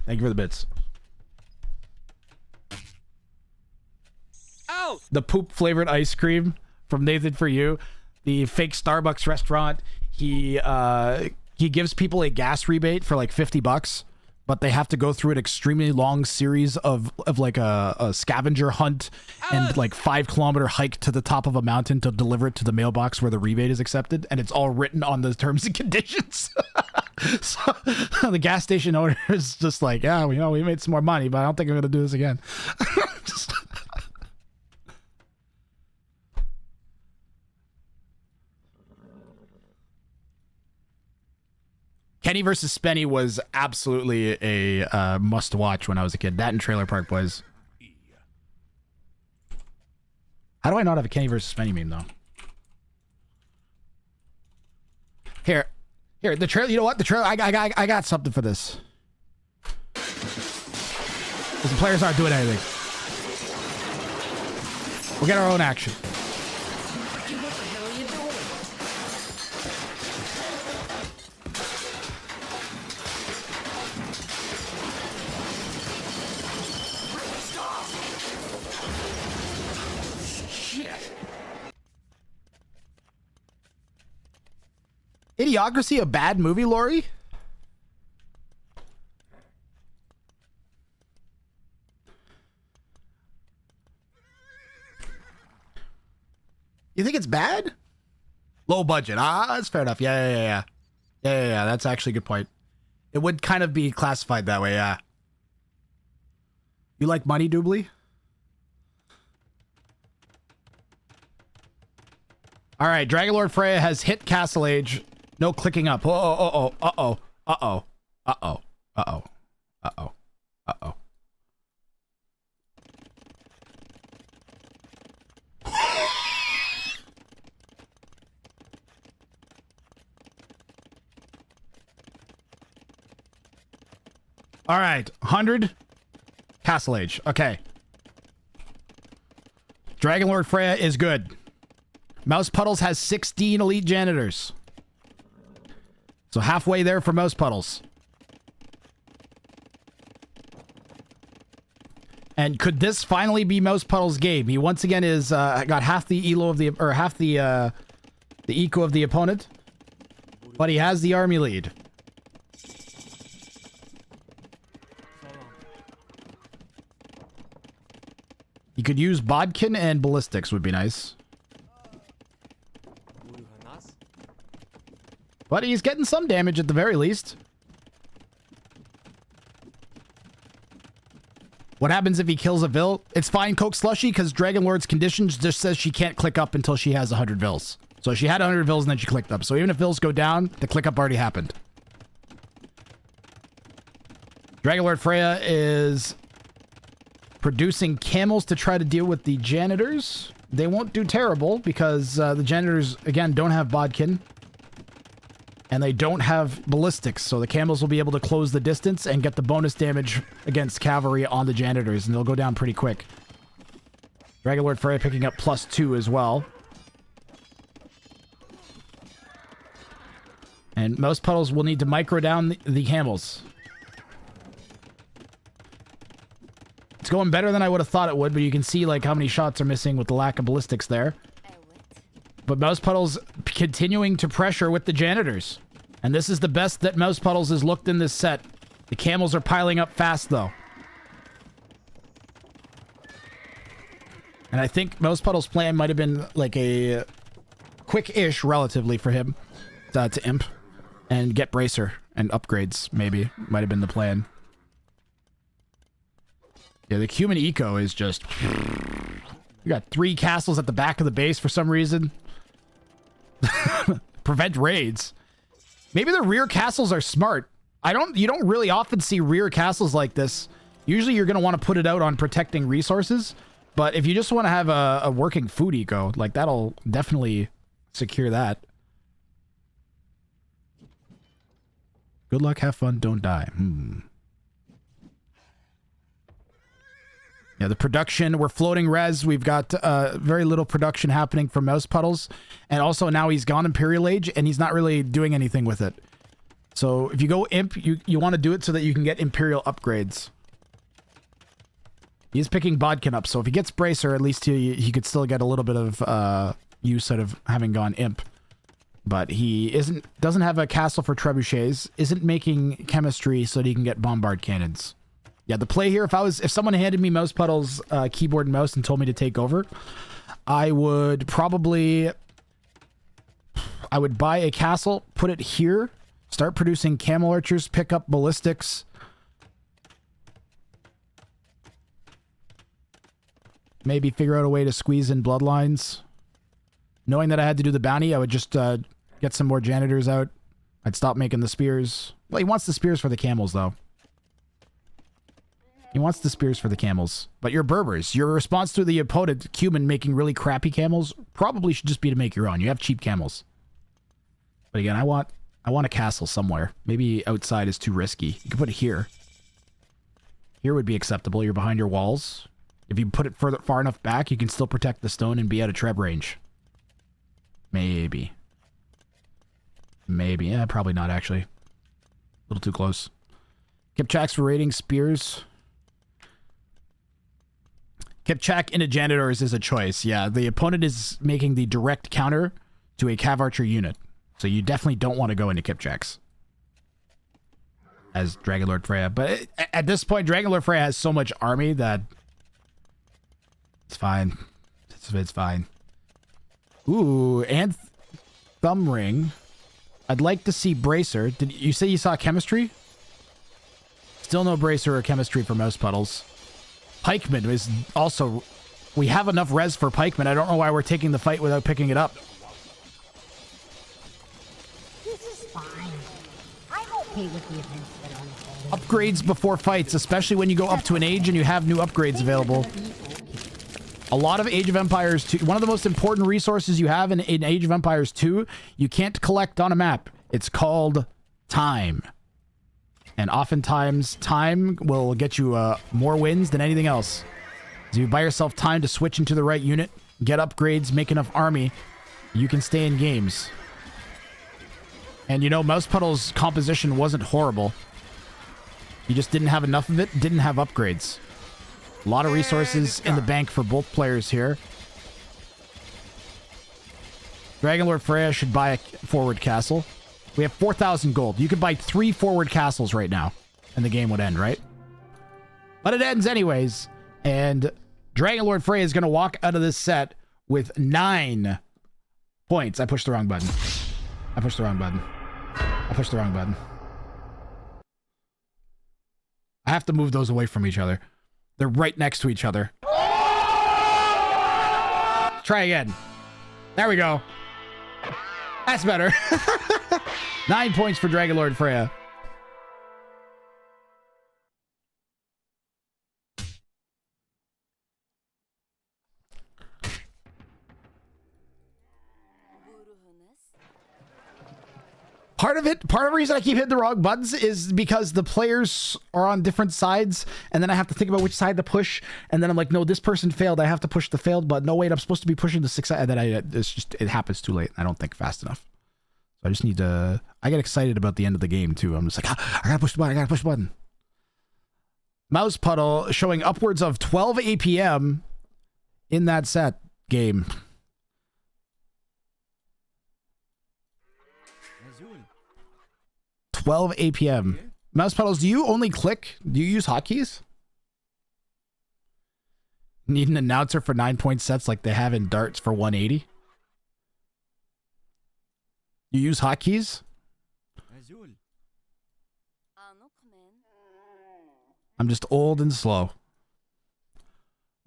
Thank you for the bits. Oh! The poop flavored ice cream from Nathan For You. The fake Starbucks restaurant. He gives people a gas rebate for like $50, but they have to go through an extremely long series of like a scavenger hunt and like 5-kilometer hike to the top of a mountain to deliver it to the mailbox where the rebate is accepted, and it's all written on the terms and conditions. So the gas station owner is just like, yeah, we made some more money, but I don't think I'm gonna do this again. Kenny versus Spenny was absolutely a must-watch when I was a kid. That and Trailer Park Boys. How do I not have a Kenny versus Spenny meme, though? Here, the trailer. You know what? The trailer. I got something for this. Because the players aren't doing anything. We'll get our own action. Idiocracy a bad movie, Lori? You think it's bad? Low budget. That's fair enough. Yeah. That's actually a good point. It would kind of be classified that way, yeah. You like money, Doobly? All right, Dragonlord Freya has hit Castle Age. No clicking up. Uh-oh. All right, 100. Castle Age. Okay. Dragonlord Freya is good. Mouse Puddles has 16 elite janitors. So halfway there for Mouse Puddles. And could this finally be Mouse Puddles' game? He once again is got half the elo of the eco of the opponent, but he has the army lead. He could use Bodkin and Ballistics would be nice. But he's getting some damage at the very least. What happens if he kills a Vil? It's fine, Coke Slushy, because Dragonlord's conditions just says she can't click up until she has 100 Vils. So she had 100 Vils and then she clicked up. So even if Vils go down, the click up already happened. Dragonlord Freya is producing camels to try to deal with the janitors. They won't do terrible because the janitors, again, don't have Bodkin. And they don't have ballistics, so the camels will be able to close the distance and get the bonus damage against cavalry on the janitors, and they'll go down pretty quick. Dragonlord Freya picking up +2 as well. And Mouse Puddles will need to micro down the camels. It's going better than I would have thought it would, but you can see like how many shots are missing with the lack of ballistics there. But Mouse Puddles continuing to pressure with the janitors. And this is the best that Mouse Puddles has looked in this set. The camels are piling up fast, though. And I think Mouse Puddles' plan might have been like a quick-ish, relatively, for him to imp and get Bracer and upgrades, maybe. Might have been the plan. Yeah, the human eco is just... You got 3 castles at the back of the base for some reason. Prevent raids. Maybe the rear castles are smart. You don't really often see rear castles like this. Usually you're going to want to put it out on protecting resources. But if you just want to have a working food eco, like that'll definitely secure that. Good luck, have fun, don't die. Yeah, the production, we're floating res. We've got very little production happening for mouse puddles. And also now he's gone Imperial Age and he's not really doing anything with it. So if you go Imp, you want to do it so that you can get Imperial upgrades. He's picking Bodkin up, so if he gets Bracer, at least he could still get a little bit of use out of having gone Imp. But he doesn't have a castle for trebuchets, isn't making chemistry so that he can get bombard cannons. Yeah, the play here, if someone handed me Mouse Puddle's keyboard and mouse and told me to take over, I would buy a castle, put it here, start producing camel archers, pick up ballistics. Maybe figure out a way to squeeze in bloodlines. Knowing that I had to do the bounty, I would just get some more janitors out. I'd stop making the spears. Well, he wants the spears for the camels, though. He wants the spears for the camels. But you're Berbers. Your response to the opponent, Cuban, making really crappy camels, probably should just be to make your own. You have cheap camels. But again, I want a castle somewhere. Maybe outside is too risky. You can put it here. Here would be acceptable. You're behind your walls. If you put it far enough back, you can still protect the stone and be out of treb range. Maybe. Maybe. Yeah, probably not, actually. A little too close. Kipchaks for raiding spears. Kipchak into janitors is a choice. Yeah, the opponent is making the direct counter to a Cav Archer unit. So you definitely don't want to go into Kipchaks. As Dragonlord Freya. But at this point, Dragonlord Freya has so much army that... It's fine. It's fine. Ooh, and Thumb Ring. I'd like to see Bracer. Did you say you saw chemistry? Still no Bracer or chemistry for Mouse Puddles. Pikeman is also... We have enough res for Pikeman. I don't know why we're taking the fight without picking it up. This is fine. I'm okay with the events that are unfolding. Upgrades before fights, especially when you go up to an age and you have new upgrades available. A lot of Age of Empires 2, one of the most important resources you have in Age of Empires 2, you can't collect on a map. It's called time. And oftentimes, time will get you more wins than anything else. So you buy yourself time to switch into the right unit, get upgrades, make enough army, you can stay in games. And you know, Mouse Puddle's composition wasn't horrible. You just didn't have enough of it, didn't have upgrades. A lot of resources in the bank for both players here. Dragonlord Freya should buy a forward castle. We have 4,000 gold. You could buy 3 forward castles right now, and the game would end, right? But it ends anyways, and Dragonlord Freya is going to walk out of this set with 9 points. I pushed the wrong button. I pushed the wrong button. I pushed the wrong button. I have to move those away from each other. They're right next to each other. Try again. There we go. That's better. 9 points for Dragonlord Freya. Part of the reason I keep hitting the wrong buttons is because the players are on different sides, and then I have to think about which side to push, and then I'm like, no, this person failed. I have to push the failed button. No, wait, I'm supposed to be pushing the 6, and then it happens too late. I don't think fast enough. So I just need to... I get excited about the end of the game, too. I'm just like, I gotta push the button. I gotta push the button. Mouse Puddle showing upwards of 12 APM in that set game. Azul. 12 APM. Mouse Puddles, do you only click? Do you use hotkeys? Need an announcer for 9-point sets like they have in darts for 180? You use hotkeys? Azul. I'm just old and slow.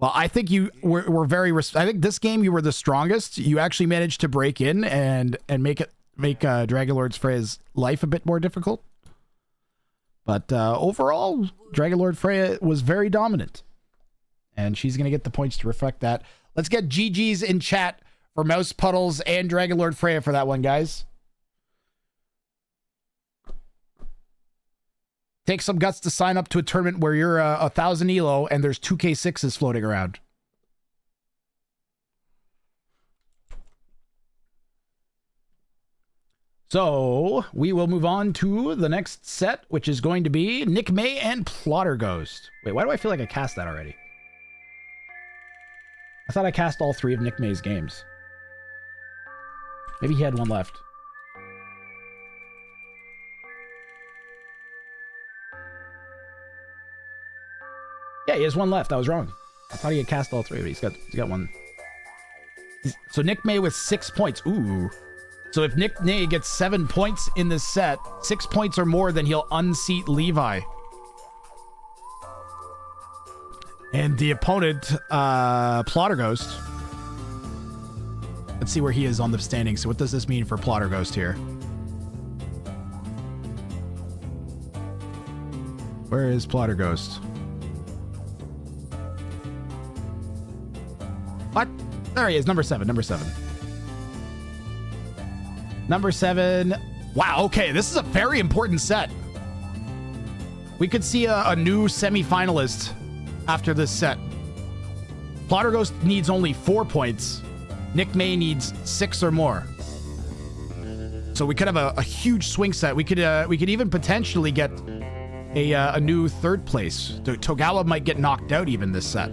Well, I think you were very. I think this game you were the strongest. You actually managed to break in and make Dragonlord Freya's life a bit more difficult. But overall, Dragonlord Freya was very dominant, and she's gonna get the points to reflect that. Let's get GGs in chat for Mouse Puddles and Dragonlord Freya for that one, guys. Take some guts to sign up to a tournament where you're 1,000 elo and there's 2K6s floating around. So we will move on to the next set, which is going to be Nick May and Plotter Ghost. Wait, why do I feel like I cast that already? I thought I cast all 3 of Nick May's games. Maybe he had one left. Yeah, he has one left. I was wrong. I thought he had cast all 3, but he's got one. So Nick May with 6 points. Ooh. So if Nick May gets 7 points in this set, 6 points or more, then he'll unseat Levi. And the opponent, Plotter Ghost. Let's see where he is on the standings. So what does this mean for Plotter Ghost here? Where is Plotter Ghost? What? There he is, number 7, number 7. Number 7. Wow, okay, this is a very important set. We could see a new semi-finalist after this set. Plotter Ghost needs only 4 points. Nick May needs 6 or more. So we could have a huge swing set. We could even potentially get a new 3rd place. Togawa might get knocked out even this set.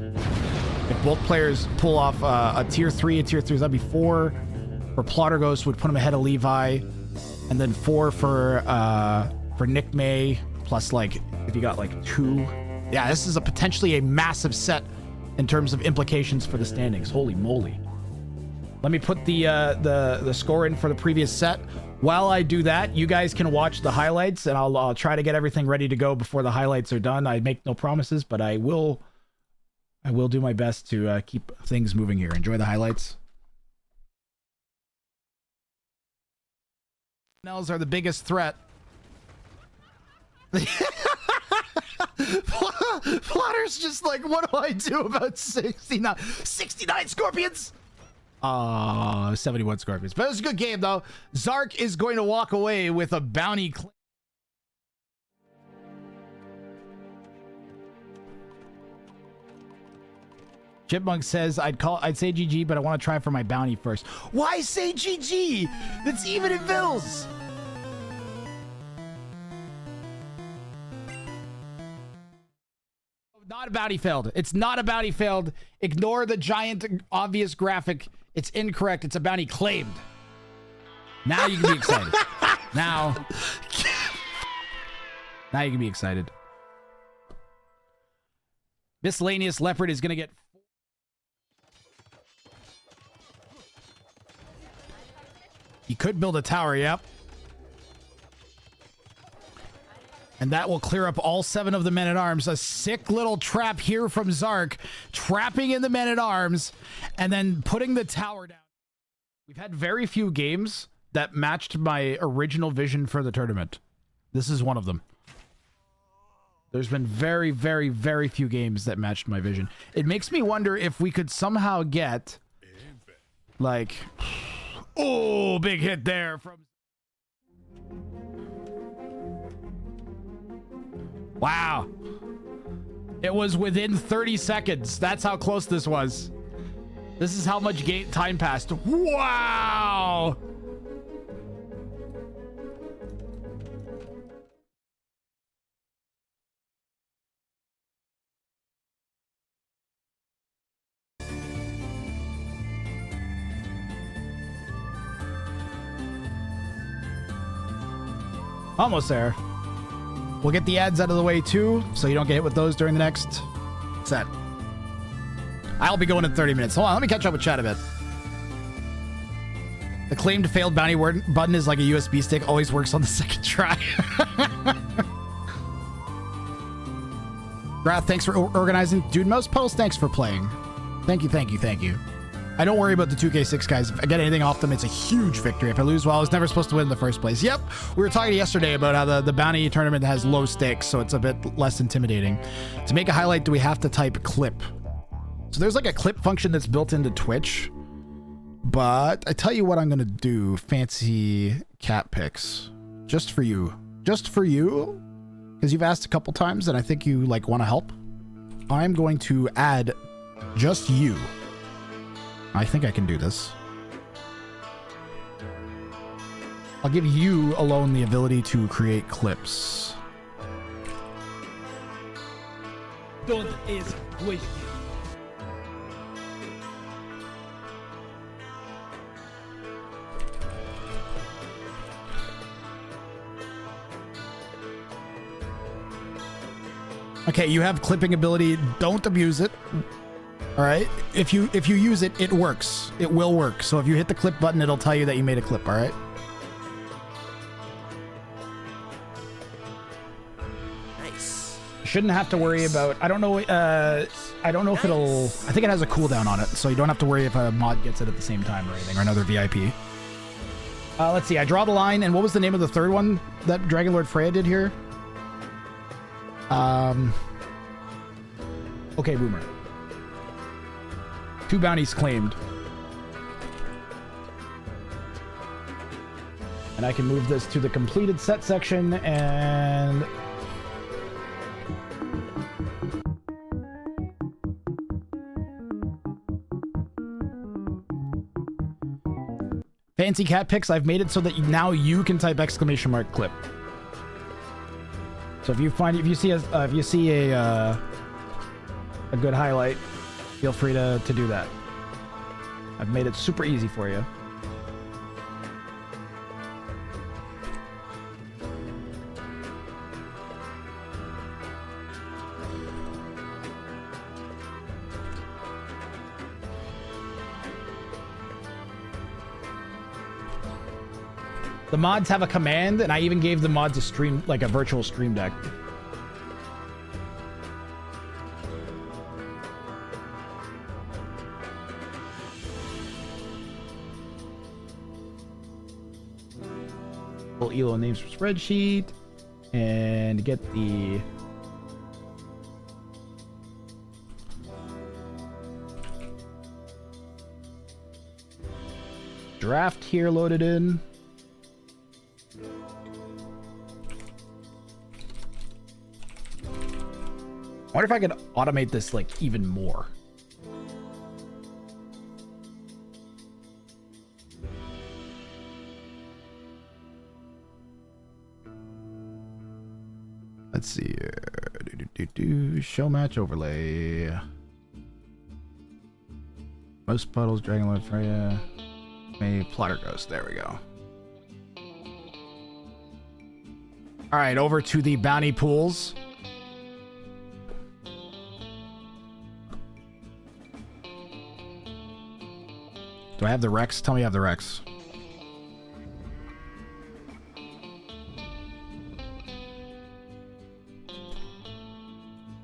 If both players pull off a tier 3, that'd be 4 for Plotter Ghost, would put him ahead of Levi, and then 4 for Nick May, plus like if you got like 2. Yeah, this is potentially a massive set in terms of implications for the standings. Holy moly. Let me put the score in for the previous set. While I do that, you guys can watch the highlights, and I'll try to get everything ready to go before the highlights are done. I make no promises, but I will do my best to keep things moving here. Enjoy the highlights. Nels are the biggest threat. Plotter's just like, what do I do about 69 scorpions? 71 scorpions. But it was a good game, though. Zark is going to walk away with a bounty claim. Chipmunk says, I'd say GG, but I want to try for my bounty first. Why say GG? That's even in bills. Not a bounty failed. It's not a bounty failed. Ignore the giant obvious graphic. It's incorrect. It's a bounty claimed. Now you can be excited. Now you can be excited. Miscellaneous Leopard is going to get... He could build a tower, yep. And that will clear up all 7 of the men-at-arms. A sick little trap here from Zark. Trapping in the men-at-arms. And then putting the tower down. We've had very few games that matched my original vision for the tournament. This is one of them. There's been very, very, very few games that matched my vision. It makes me wonder if we could somehow get... like... Oh, big hit there from... Wow. It was within 30 seconds. That's how close this was. This is how much time passed. Wow. Almost there. We'll get the ads out of the way too, so you don't get hit with those during the next set. I'll be going in 30 minutes. Hold on, let me catch up with chat a bit. The claimed failed bounty button is like a USB stick, always works on the second try. Grath, thanks for organizing. Dude, Mouse Puddles, thanks for playing. Thank you, thank you, thank you. I don't worry about the 2K6 guys. If I get anything off them, it's a huge victory. If I lose, well, I was never supposed to win in the first place. Yep, we were talking yesterday about how the bounty tournament has low stakes, so it's a bit less intimidating. To make a highlight, do we have to type clip? So there's like a clip function that's built into Twitch, but I tell you what I'm gonna do. Fancy cat pics, just for you, because you've asked a couple times, and I think you like want to help. I'm going to add just you. I think I can do this. I'll give you alone the ability to create clips. Don't ask questions. Okay, you have clipping ability. Don't abuse it. All right. If you use it, it works. It will work. So if you hit the clip button, it'll tell you that you made a clip. All right. Nice. Shouldn't have to worry about. I don't know. I don't know if it'll. I think it has a cooldown on it, so you don't have to worry if a mod gets it at the same time or anything, or another VIP. Let's see. I draw the line, and what was the name of the third one that Dragon Lord Freya did here? Okay, Boomer. 2 bounties claimed. And I can move this to the completed set section and... Fancy cat pics, I've made it so that now you can type exclamation mark clip. So if you see a good highlight, feel free to do that. I've made it super easy for you. The mods have a command, and I even gave the mods a stream, like a virtual stream deck. Pull ELO names from spreadsheet and get the draft here loaded in. I wonder if I could automate this like even more. Let's see here. Show match overlay. Most puddles, Dragon Lord Freya. May Plotter Ghost. There we go. All right, over to the bounty pools. Do I have the Rex? Tell me I have the Rex.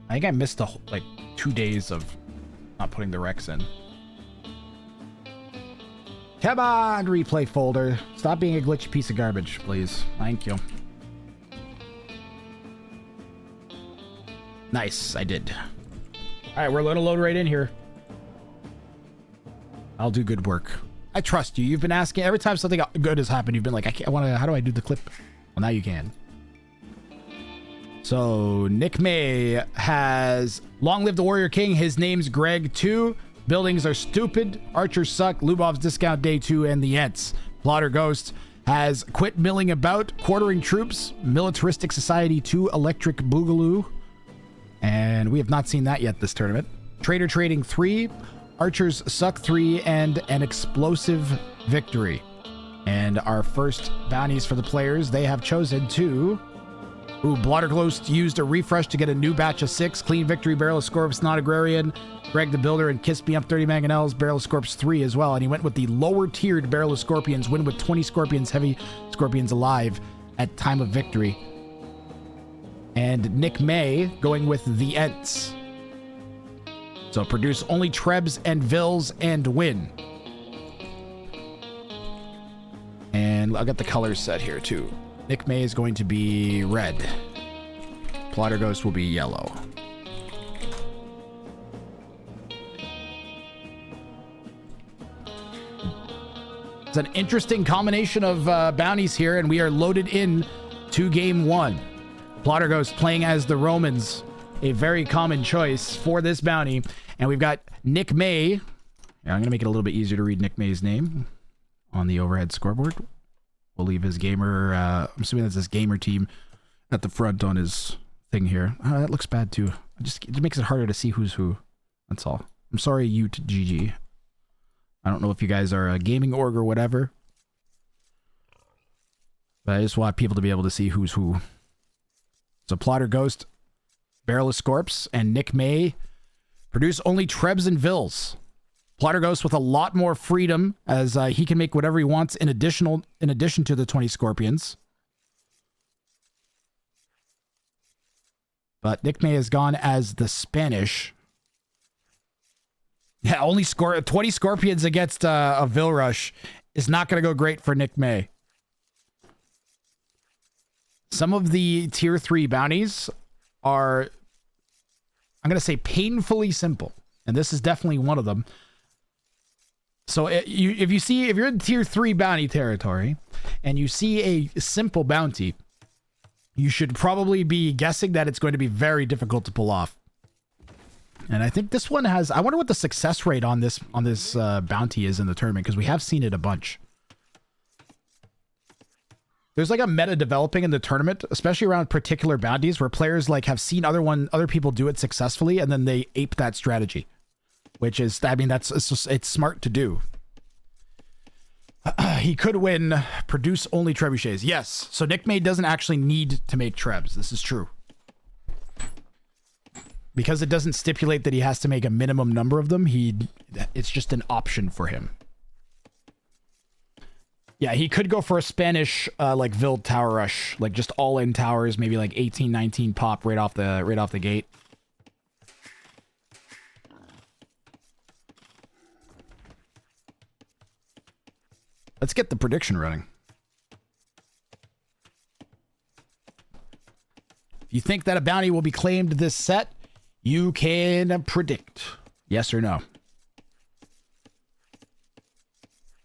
I think I missed the like 2 days of not putting the Rex in. Come on, replay folder. Stop being a glitchy piece of garbage, please. Thank you. Nice, I did. All right, we're going to load right in here. I'll do good work. I trust you. You've been asking every time something good has happened. You've been like, I want to. How do I do the clip? Well, now you can. So Nick May has long live the Warrior King. His name's Greg 2. Buildings are stupid. Archers suck. Lubov's discount day 2 and the Ents. Plotter Ghost has quit milling about. Quartering troops. Militaristic Society 2. Electric Boogaloo. And we have not seen that yet this tournament. Trader Trading 3. Archers suck 3 and an explosive victory. And our first bounties for the players, they have chosen to... Ooh, Blotterghost used a refresh to get a new batch of 6. Clean Victory, Barrel of Scorps, Not Agrarian, Greg the Builder, and Kiss Me Up 30 Mangonels, Barrel of Scorps 3 as well. And he went with the lower tiered Barrel of Scorpions, win with 20 Scorpions, Heavy Scorpions alive at time of victory. And Nick May going with the Ents. So produce only Trebs and Vills and win. And I'll get the colors set here too. Nick May is going to be red. Plotter Ghost will be yellow. It's an interesting combination of bounties here, and we are loaded in to game one. Plotter Ghost playing as the Romans, a very common choice for this bounty. And we've got Nick May. Yeah, I'm going to make it a little bit easier to read Nick May's name on the overhead scoreboard. We'll leave his gamer, I'm assuming that's his gamer team at the front on his thing here. Oh, that looks bad too. It makes it harder to see who's who. That's all. I'm sorry, you to GG. I don't know if you guys are a gaming org or whatever, but I just want people to be able to see who's who. So Plotter Ghost, Barrelless Scorps, and Nick May produce only Trebs and Vills. Plotter Ghost with a lot more freedom as he can make whatever he wants in addition to the 20 Scorpions. But Nick May has gone as the Spanish. Yeah, only 20 Scorpions against a Vil Rush is not going to go great for Nick May. Some of the tier 3 bounties are, I'm going to say, painfully simple. And this is definitely one of them. So if you're in tier 3 bounty territory and you see a simple bounty, you should probably be guessing that it's going to be very difficult to pull off. And I think this one has, I wonder what the success rate on this bounty is in the tournament, because we have seen it a bunch. There's like a meta developing in the tournament, especially around particular bounties where players like have seen other people do it successfully and then they ape that strategy, which is, I mean, it's smart to do. He could win produce only trebuchets. Yes. So Nick May doesn't actually need to make trebs. This is true. Because it doesn't stipulate that he has to make a minimum number of them, it's just an option for him. Yeah, he could go for a Spanish like Vild Tower Rush, like just all-in towers, maybe like 18, 19 pop right off the gate. Let's get the prediction running. If you think that a bounty will be claimed this set, you can predict. Yes or no.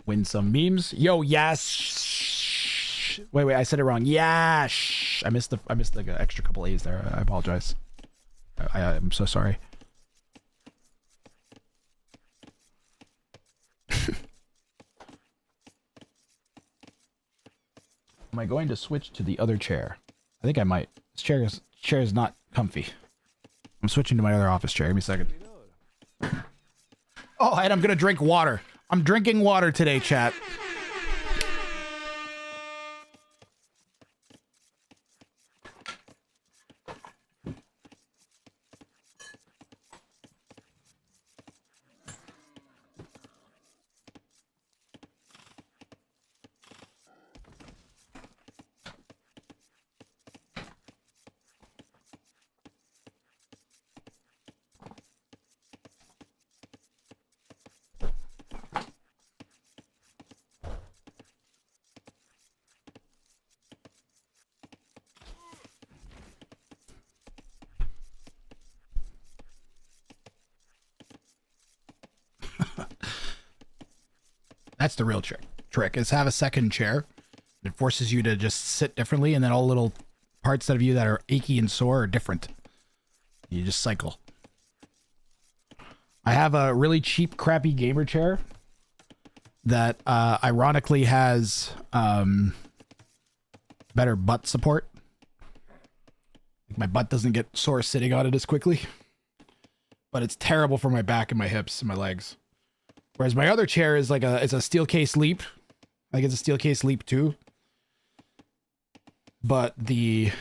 Win some memes. Yo, yes. Wait, I said it wrong. Yash. I missed the extra couple A's there. I apologize. I'm so sorry. Am I going to switch to the other chair? I think I might. This chair is not comfy. I'm switching to my other office chair. Give me a second. Oh, and I'm gonna drink water. I'm drinking water today, chat. That's the real trick is have a second chair. It forces you to just sit differently, and then all little parts of you that are achy and sore are different. You just cycle. I have a really cheap, crappy gamer chair that ironically has better butt support. Like my butt doesn't get sore sitting on it as quickly. But it's terrible for my back and my hips and my legs. Whereas my other chair is like it's a steel case Leap. Like it's a steel case Leap 2. But the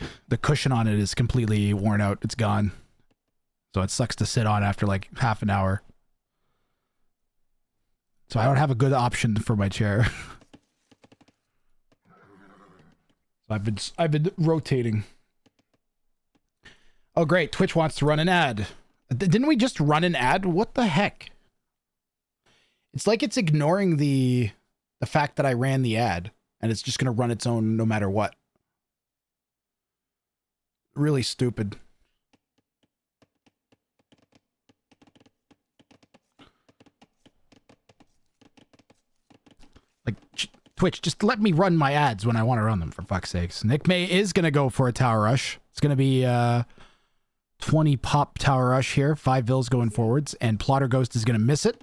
cushion on it is completely worn out. It's gone. So it sucks to sit on after like half an hour. So I don't have a good option for my chair. So I've been rotating. Oh, great. Twitch wants to run an ad. Didn't we just run an ad? What the heck? It's like it's ignoring the fact that I ran the ad, and it's just going to run its own no matter what. Really stupid. Like, Twitch, just let me run my ads when I want to run them, for fuck's sakes. Nick May is going to go for a tower rush. It's going to be 20 pop tower rush here. 5 vills going forwards, and Plotter Ghost is going to miss it.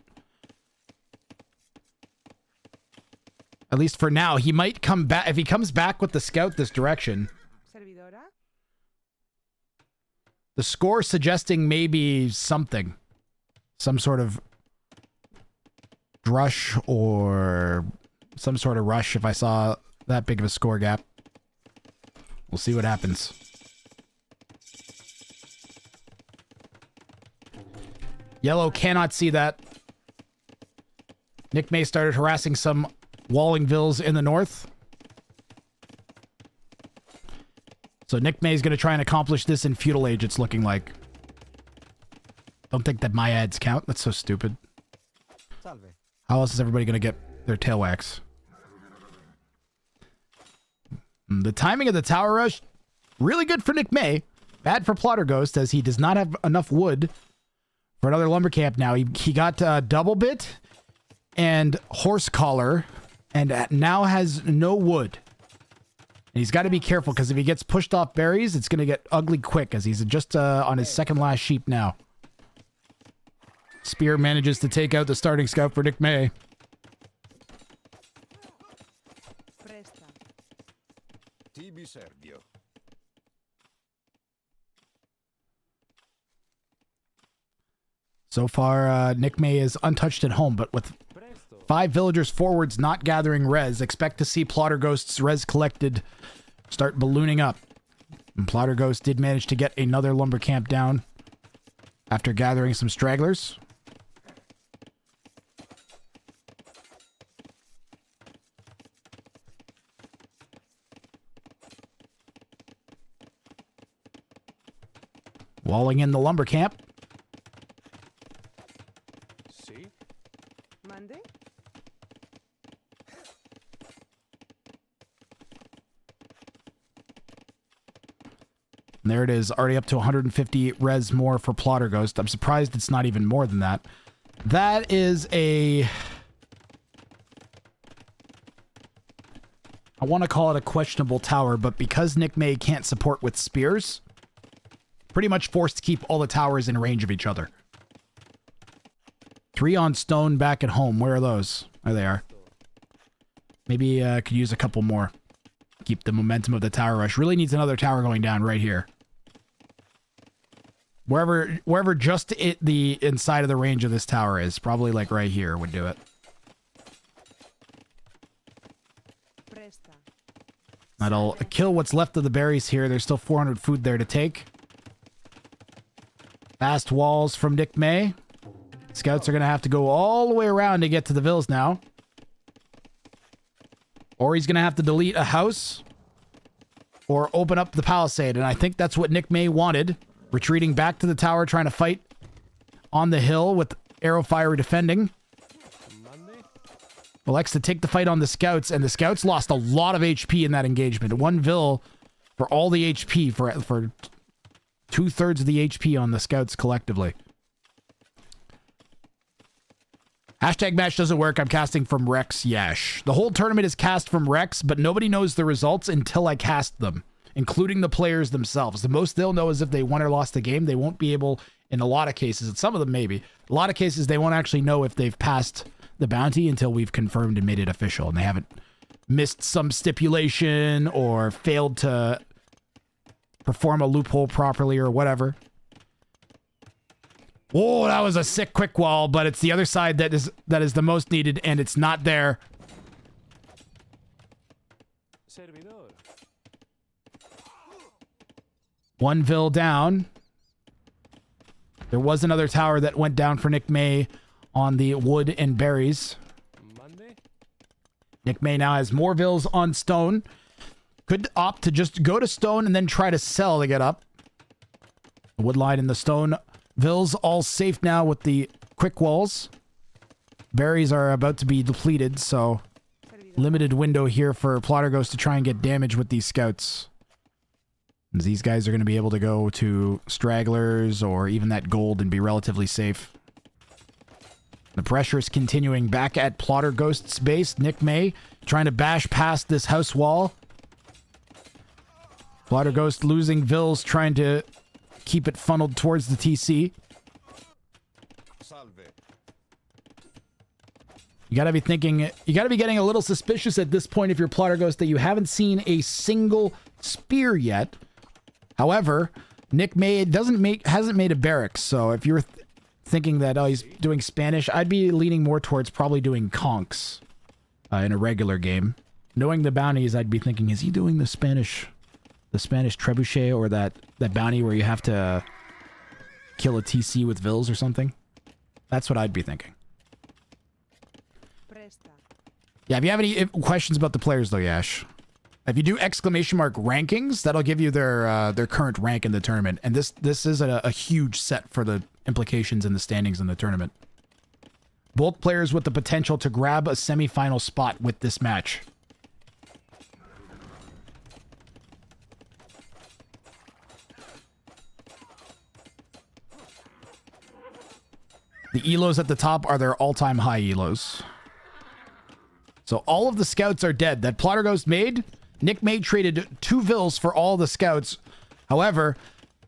At least for now. He might come back. If he comes back with the scout this direction. The score suggesting maybe something. Some sort of drush or some sort of rush if I saw that big of a score gap. We'll see what happens. Yellow cannot see that. Nick May started harassing some walling vills in the north. So Nick May is going to try and accomplish this in feudal age, it's looking like. Don't think that my ads count. That's so stupid. How else is everybody going to get their tail wax? The timing of the tower rush, really good for Nick May. Bad for Plotter Ghost, as he does not have enough wood for another lumber camp now. He got double bit and horse collar, and now has no wood. And he's got to be careful, because if he gets pushed off berries, it's going to get ugly quick, as he's just on his second last sheep now. Spear manages to take out the starting scout for Nick May. So far, Nick May is untouched at home, but with 5 villagers forwards not gathering res, expect to see Plotter Ghost's res collected start ballooning up. And Plotter Ghost did manage to get another lumber camp down after gathering some stragglers. Walling in the lumber camp. Monday? And there it is, already up to 150 res more for Plotter Ghost. I'm surprised it's not even more than that. That is a... I want to call it a questionable tower, but because Nick May can't support with spears, pretty much forced to keep all the towers in range of each other. 3 on stone back at home. Where are those? There they are. Maybe could use a couple more. Keep the momentum of the tower rush. Really needs another tower going down right here. Wherever just the inside of the range of this tower is. Probably like right here would do it. That'll kill what's left of the berries here. There's still 400 food there to take. Fast walls from Nick May. Scouts are going to have to go all the way around to get to the vills now. Or he's going to have to delete a house. Or open up the palisade. And I think that's what Nick May wanted. Retreating back to the tower, trying to fight on the hill with arrow fire defending. Elects to take the fight on the scouts. And the scouts lost a lot of HP in that engagement. 1 vill for all the HP. For 2/3 of the HP on the scouts collectively. Hashtag match doesn't work. I'm casting from Rex Yash. The whole tournament is cast from Rex, but nobody knows the results until I cast them, including the players themselves. The most they'll know is if they won or lost the game. They won't be able, in a lot of cases, and some of them maybe, a lot of cases they won't actually know if they've passed the bounty until we've confirmed and made it official, and they haven't missed some stipulation or failed to perform a loophole properly or whatever. Oh, that was a sick quick wall, but it's the other side that is the most needed, and it's not there. One vill down. There was another tower that went down for Nick May on the wood and berries. Nick May now has more vills on stone. Could opt to just go to stone and then try to sell to get up. The wood line and the stone vills all safe now with the quick walls. Berries are about to be depleted, so limited window here for Plotter Ghost to try and get damage with these scouts. These guys are going to be able to go to stragglers or even that gold and be relatively safe. The pressure is continuing back at Plotter Ghost's base. Nick May trying to bash past this house wall. Plotter Ghost losing vills, trying to keep it funneled towards the TC. You gotta be thinking, you gotta be getting a little suspicious at this point if you're Plotter Ghost that you haven't seen a single spear yet. However, Nick May hasn't made a barracks, so if you're thinking that, oh, he's doing Spanish, I'd be leaning more towards probably doing conks in a regular game. Knowing the bounties, I'd be thinking, is he doing the Spanish trebuchet or that bounty where you have to kill a TC with vills or something? That's what I'd be thinking. Yeah, if you have any questions about the players though, Yash, if you do exclamation mark rankings, that'll give you their current rank in the tournament. And this is a huge set for the implications and the standings in the tournament. Both players with the potential to grab a semifinal spot with this match. The elos at the top are their all-time high elos. So all of the scouts are dead that Plotter Ghost made. Nick May traded 2 vills for all the scouts. However,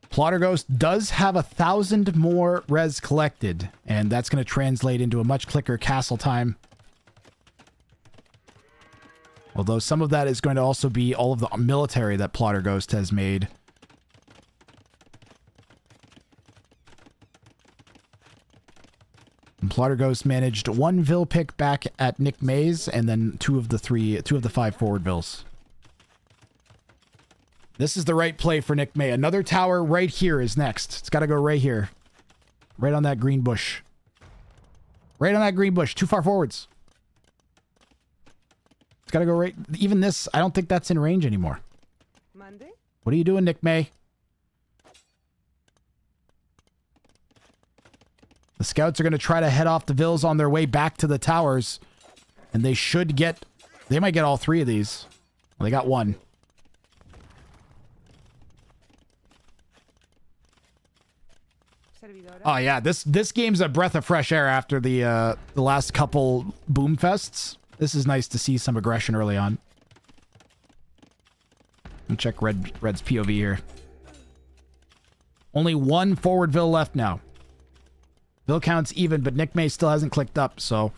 Plotter Ghost does have 1,000 more res collected, and that's going to translate into a much quicker castle time. Although some of that is going to also be all of the military that Plotter Ghost has made. And Plotter Ghost managed 1 vill pick back at Nick May's, and then 2 of the 5 forward vills. This is the right play for Nick May. Another tower right here is next. It's got to go right here. Right on that green bush. Right on that green bush. Too far forwards. It's got to go right. Even this, I don't think that's in range anymore. Monday? What are you doing, Nick May? The scouts are going to try to head off the vills on their way back to the towers. And they should get... They might get all 3 of these. Well, they got 1. Oh yeah, this game's a breath of fresh air after the last couple boom fests. This is nice to see some aggression early on. Let me check Red's POV here. Only 1 forward vill left now. Vill count's even, but Nick May still hasn't clicked up, so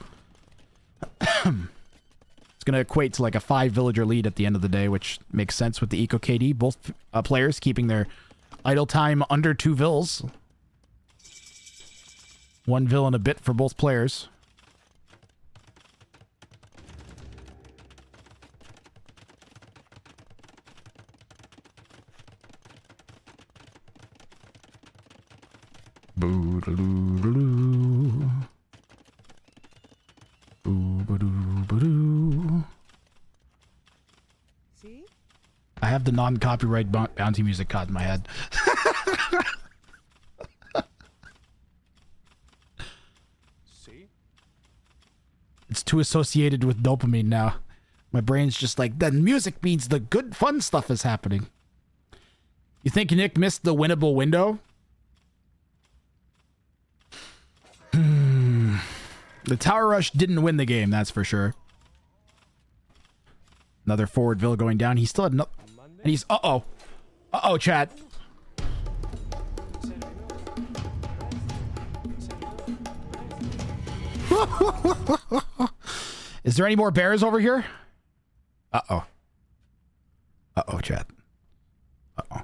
it's going to equate to like a 5 villager lead at the end of the day, which makes sense with the Eco KD. Both players keeping their idle time under 2 vills. 1 vill and a bit for both players. Boo-da-doo-da-doo. Boo-ba-doo-ba-doo. See? I have the non-copyright bounty music caught in my head. It's too associated with dopamine now. My brain's just like, the music means the good fun stuff is happening. You think Nick missed the winnable window? The tower rush didn't win the game, that's for sure. Another forward vill going down. He still had no... And he's... Uh-oh. Uh-oh, chat. Is there any more bears over here? Uh-oh. Uh-oh, chat. Uh-oh.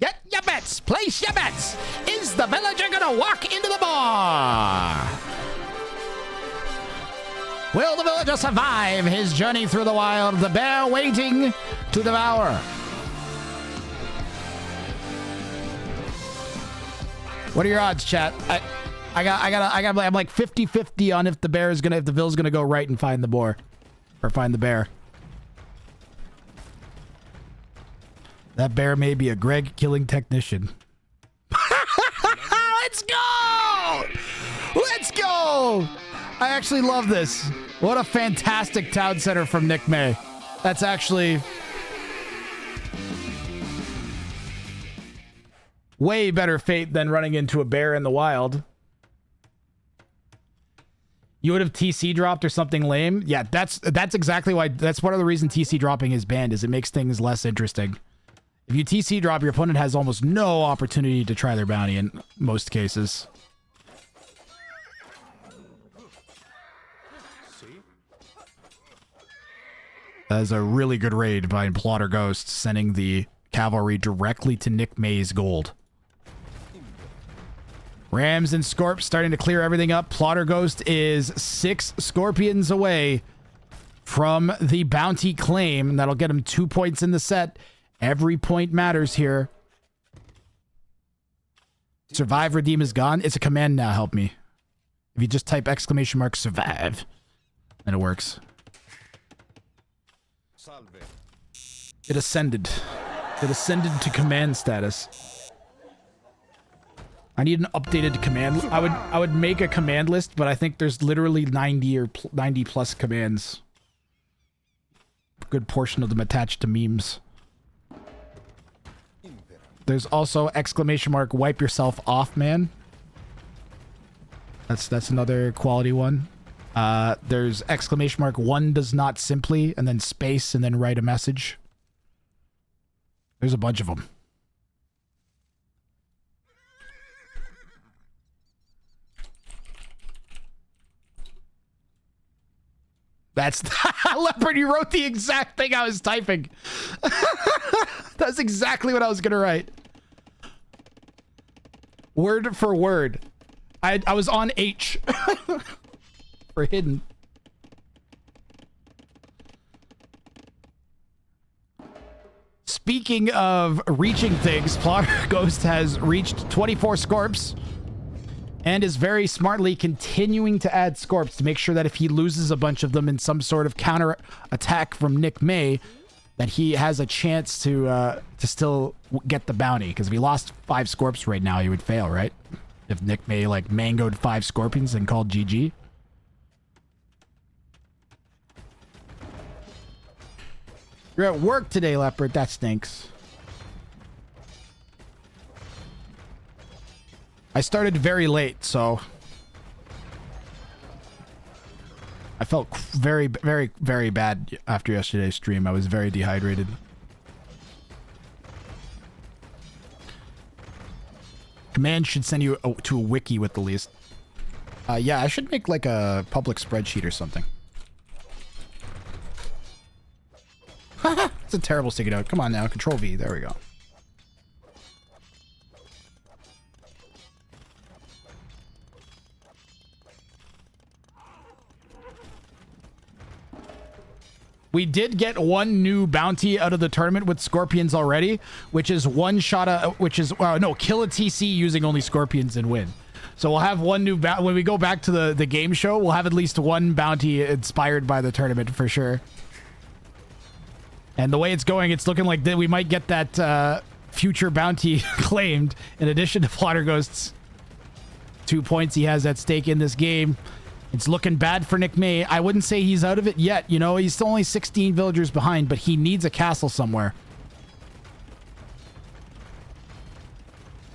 Get your bets! Place your bets! Is the villager gonna walk into the bar? Will the villager survive his journey through the wild? The bear waiting to devour. What are your odds, chat? I'm like 50-50 on if the Vill's gonna go right and find the boar. Or find the bear. That bear may be a Greg killing technician. Let's go! Let's go! I actually love this. What a fantastic town center from Nick May. That's actually way better fate than running into a bear in the wild. You would have TC dropped or something lame? Yeah, that's exactly why. That's one of the reasons TC dropping is banned, is it makes things less interesting. If you TC drop, your opponent has almost no opportunity to try their bounty in most cases. That is a really good raid by Plotter Ghost, sending the cavalry directly to Nick May's gold. Rams and Scorp starting to clear everything up. Plotter Ghost is 6 Scorpions away from the bounty claim, and that'll get him 2 points in the set. Every point matters here. Survive Redeem is gone. It's a command now, help me. If you just type !survive, then it works. It ascended. It ascended to command status. I need an updated command. I would make a command list, but I think there's literally 90 or 90 plus commands. A good portion of them attached to memes. There's also ! Wipe yourself off, man. That's another quality one. There's ! One does not simply, and then space, and then write a message. There's a bunch of them. That's Leopard, you wrote the exact thing I was typing. That's exactly what I was gonna write. Word for word. I was on H for hidden. Speaking of reaching things, Plotter Ghost has reached 24 Scorps and is very smartly continuing to add Scorps to make sure that if he loses a bunch of them in some sort of counter attack from Nick May, that he has a chance to still get the bounty. Because if he lost 5 Scorps right now, he would fail, right? If Nick May like mangoed 5 Scorpions and called GG. You're at work today, Leopard. That stinks. I started very late, so I felt very, very, very bad after yesterday's stream. I was very dehydrated. Command should send you to a wiki with the list. Yeah, I should make like a public spreadsheet or something. It's a terrible sticky note. Come on now, Control V. There we go. We did get one new bounty out of the tournament with Scorpions already, which is one shot, no, kill a TC using only Scorpions and win. So we'll have one new bounty. When we go back to the game show, we'll have at least one bounty inspired by the tournament for sure. And the way it's going, it's looking like that we might get that future bounty claimed in addition to Plotter Ghost's 2 points he has at stake in this game. It's looking bad for Nick May. I wouldn't say he's out of it yet. You know, he's still only 16 villagers behind, but he needs a castle somewhere.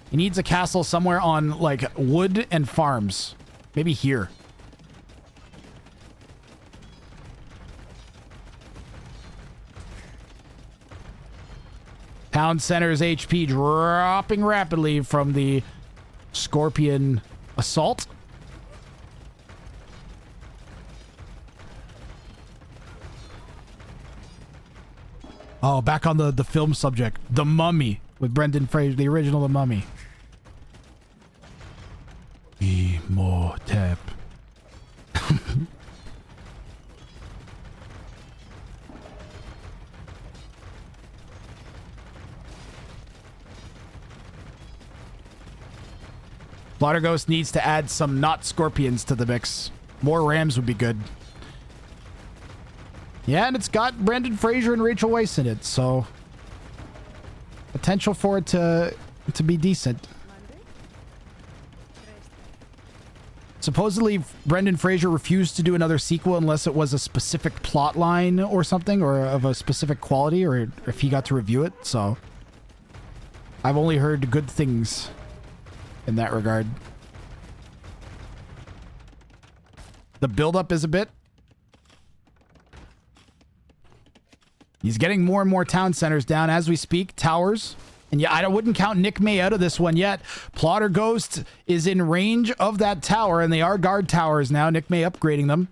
He needs a castle somewhere on, like, wood and farms. Maybe here. Town Center's HP dropping rapidly from the Scorpion assault. Oh, back on the film subject. The Mummy with Brendan Fraser, the original The Mummy. Imhotep. Ghost needs to add some not scorpions to the mix. More rams would be good. Yeah, and it's got Brendan Fraser and Rachel Weisz in it, so potential for it to be decent. Supposedly, Brendan Fraser refused to do another sequel unless it was a specific plot line or something, or of a specific quality, or if he got to review it, so I've only heard good things in that regard. The buildup is a bit. He's getting more and more town centers down as we speak. Towers. And yeah, I wouldn't count Nick May out of this one yet. Plotter Ghost is in range of that tower, and they are guard towers now. Nick May upgrading them.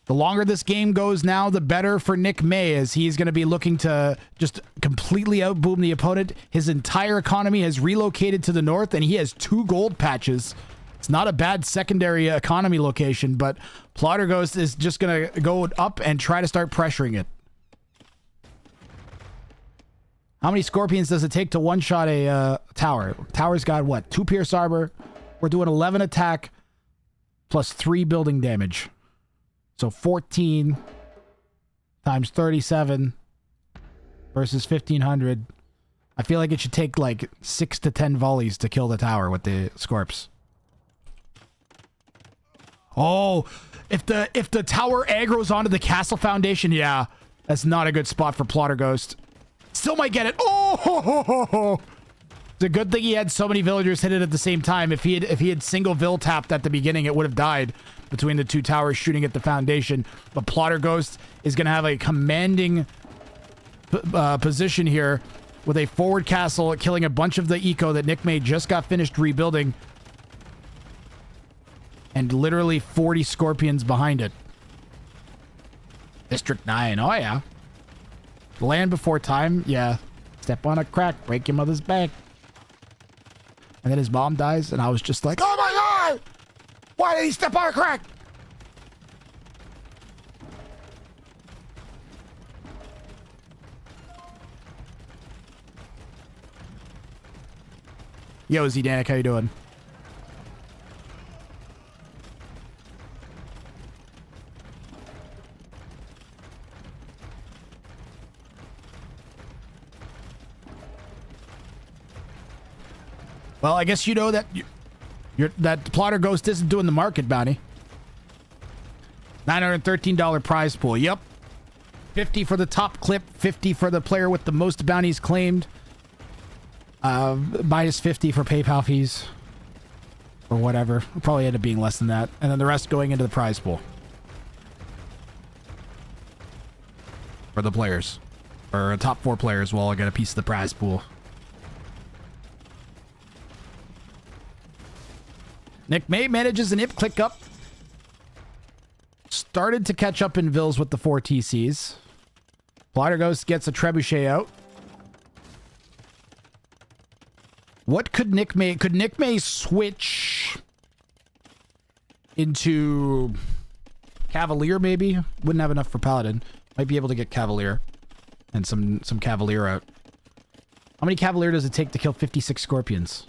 The longer this game goes now, the better for Nick May, as he's going to be looking to just completely outboom the opponent. His entire economy has relocated to the north, and he has 2 gold patches. It's not a bad secondary economy location, but Plotter Ghost is just going to go up and try to start pressuring it. How many scorpions does it take to one-shot a tower? Tower's got, what, 2 Pierce Arbor. We're doing 11 attack plus 3 building damage. So 14 times 37 versus 1,500. I feel like it should take like 6 to 10 volleys to kill the tower with the Scorps. Oh, if the tower aggroes onto the castle foundation, yeah, that's not a good spot for Plotter Ghost. Still might get it. Oh, it's a good thing he had so many villagers hit it at the same time. If he had single Vill tapped at the beginning, it would have died between the 2 towers shooting at the foundation. But Plotter Ghost is going to have a commanding position here with a forward castle killing a bunch of the eco that Nick May just got finished rebuilding. And literally 40 scorpions behind it. District 9. Oh, yeah. Land before time. Yeah. Step on a crack. Break your mother's back. And then his mom dies. And I was just like, oh, my God. Why did he step on a crack? Yo, Zdanik, how you doing? Well, I guess you know that that Plotter Ghost isn't doing the market bounty. $913 prize pool. Yep. 50 for the top clip, 50 for the player with the most bounties claimed. Minus 50 for PayPal fees. Or whatever. It'll probably end up being less than that. And then the rest going into the prize pool. For the players. Or top 4 players will all get a piece of the prize pool. Nick May manages an imp click up. Started to catch up in Vills with the 4 TCs. Plotter Ghost gets a trebuchet out. What could Nick May... Could Nick May switch into Cavalier, maybe? Wouldn't have enough for Paladin. Might be able to get Cavalier. And some Cavalier out. How many Cavalier does it take to kill 56 Scorpions?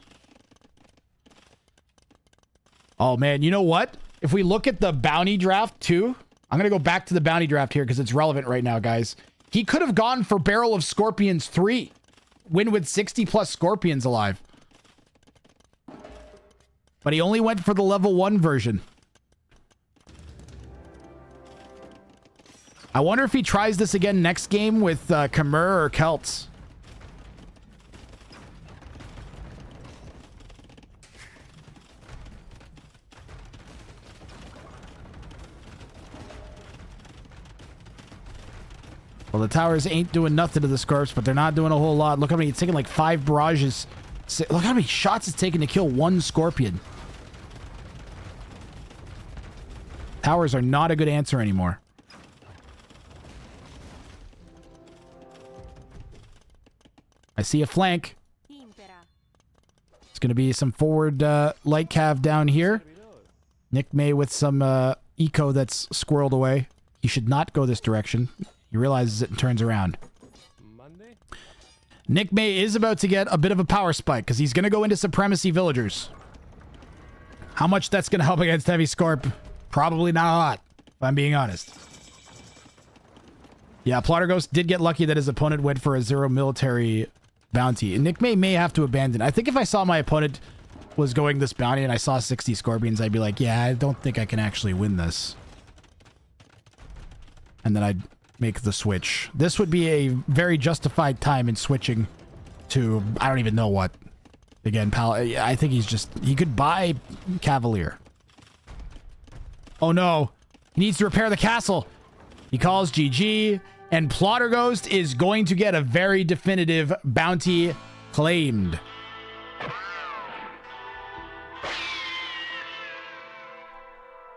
Oh, man. You know what? If we look at the bounty draft, too... I'm going to go back to the bounty draft here because it's relevant right now, guys. He could have gone for Barrel of Scorpions 3. Win with 60 plus Scorpions alive. But he only went for the level 1 version. I wonder if he tries this again next game with Khmer or Celts. Well, the towers ain't doing nothing to the Scorps, but they're not doing a whole lot. Look how many, it's taking like 5 barrages. Look how many shots it's taking to kill 1 Scorpion. Towers are not a good answer anymore. I see a flank. It's going to be some forward light cav down here. Nick May with some eco that's squirreled away. He should not go this direction. He realizes it and turns around. Nick May is about to get a bit of a power spike because he's going to go into Supremacy Villagers. How much that's going to help against Heavy Scorp? Probably not a lot, if I'm being honest. Yeah, Plotter Ghost did get lucky that his opponent went for a 0 military bounty. And Nick May have to abandon. I think if I saw my opponent was going this bounty and I saw 60 Scorpions, I'd be like, yeah, I don't think I can actually win this. And then I'd make the switch. This would be a very justified time in switching to, I don't even know what. Again, I think he could buy Cavalier. Oh no, he needs to repair the castle. He calls GG, and Plotter Ghost is going to get a very definitive bounty claimed.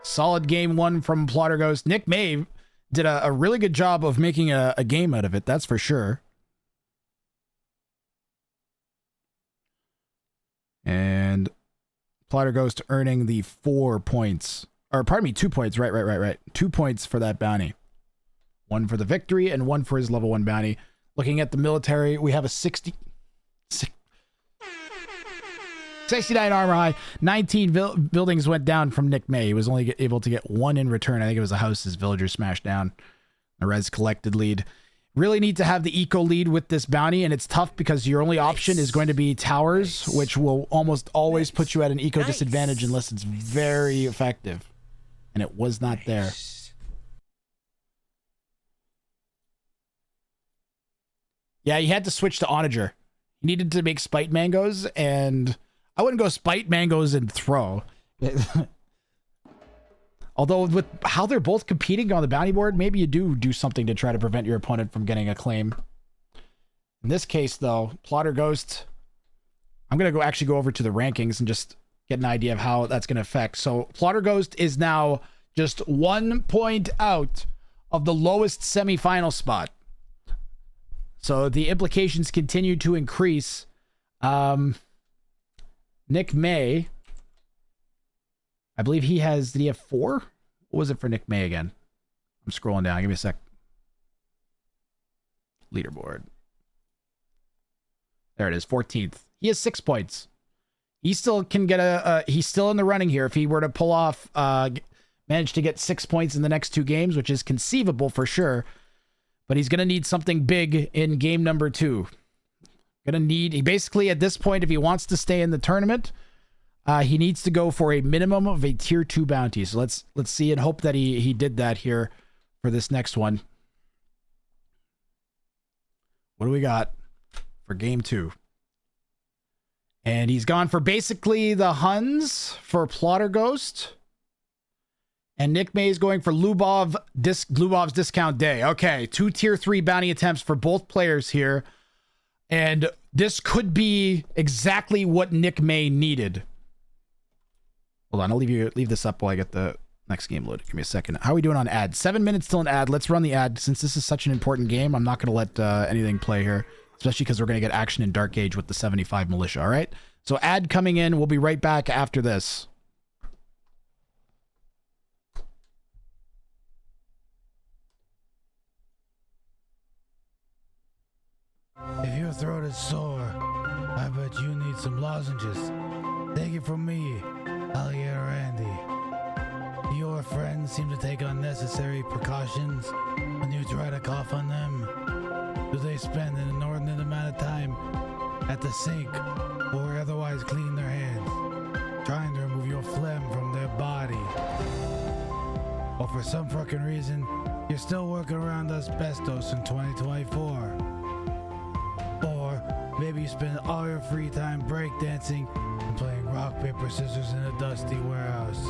Solid game one from Plotter Ghost. Nick May did a really good job of making a game out of it, that's for sure. And Plotter Ghost earning the 4 points. Or pardon me, 2 points. Right. 2 points for that bounty. 1 for the victory and 1 for his level 1 bounty. Looking at the military, we have a 69 armor high. 19 buildings went down from Nick May. He was only able to get 1 in return. I think it was a house his villagers smashed down. A res collected lead. Really need to have the eco lead with this bounty, and it's tough because your only option is going to be towers, which will almost always put you at an eco disadvantage unless it's very effective. And it was not there. Yeah, he had to switch to Onager. He needed to make spite mangoes, and I wouldn't go spite mangoes and throw. Although with how they're both competing on the bounty board, maybe you do something to try to prevent your opponent from getting a claim. In this case, though, Plotter Ghost, I'm going to actually go over to the rankings and just get an idea of how that's going to affect. So Plotter Ghost is now just 1 point out of the lowest semifinal spot. So the implications continue to increase. Nick May, I believe he has, did he have 4? What was it for Nick May again? I'm scrolling down. Give me a sec. Leaderboard. There it is, 14th. He has 6 points. He still can get he's still in the running here. If he were to pull off, manage to get 6 points in the next 2 games, which is conceivable for sure. But he's going to need something big in game number 2. He basically, at this point, if he wants to stay in the tournament, he needs to go for a minimum of a tier 2 bounty. So let's see and hope that he did that here for this next one. What do we got for game 2? And he's gone for basically the Huns for Plotter Ghost. And Nick May is going for Lubov's Discount Day. Okay, 2 tier 3 bounty attempts for both players here. And this could be exactly what Nick May needed. Hold on, I'll leave this up while I get the next game loaded. Give me a second. How are we doing on ad? 7 minutes till an ad. Let's run the ad. Since this is such an important game, I'm not going to let anything play here. Especially because we're going to get action in Dark Age with the 75 militia, all right? So ad coming in. We'll be right back after this. If your throat is sore, I bet you need some lozenges. Take it from me, Alligator Randy. Your friends seem to take unnecessary precautions when you try to cough on them. Do they spend an inordinate amount of time at the sink or otherwise cleaning their hands, trying to remove your phlegm from their body? Or for some fucking reason, you're still working around asbestos in 2024. Or maybe you spend all your free time breakdancing and playing rock, paper, scissors in a dusty warehouse.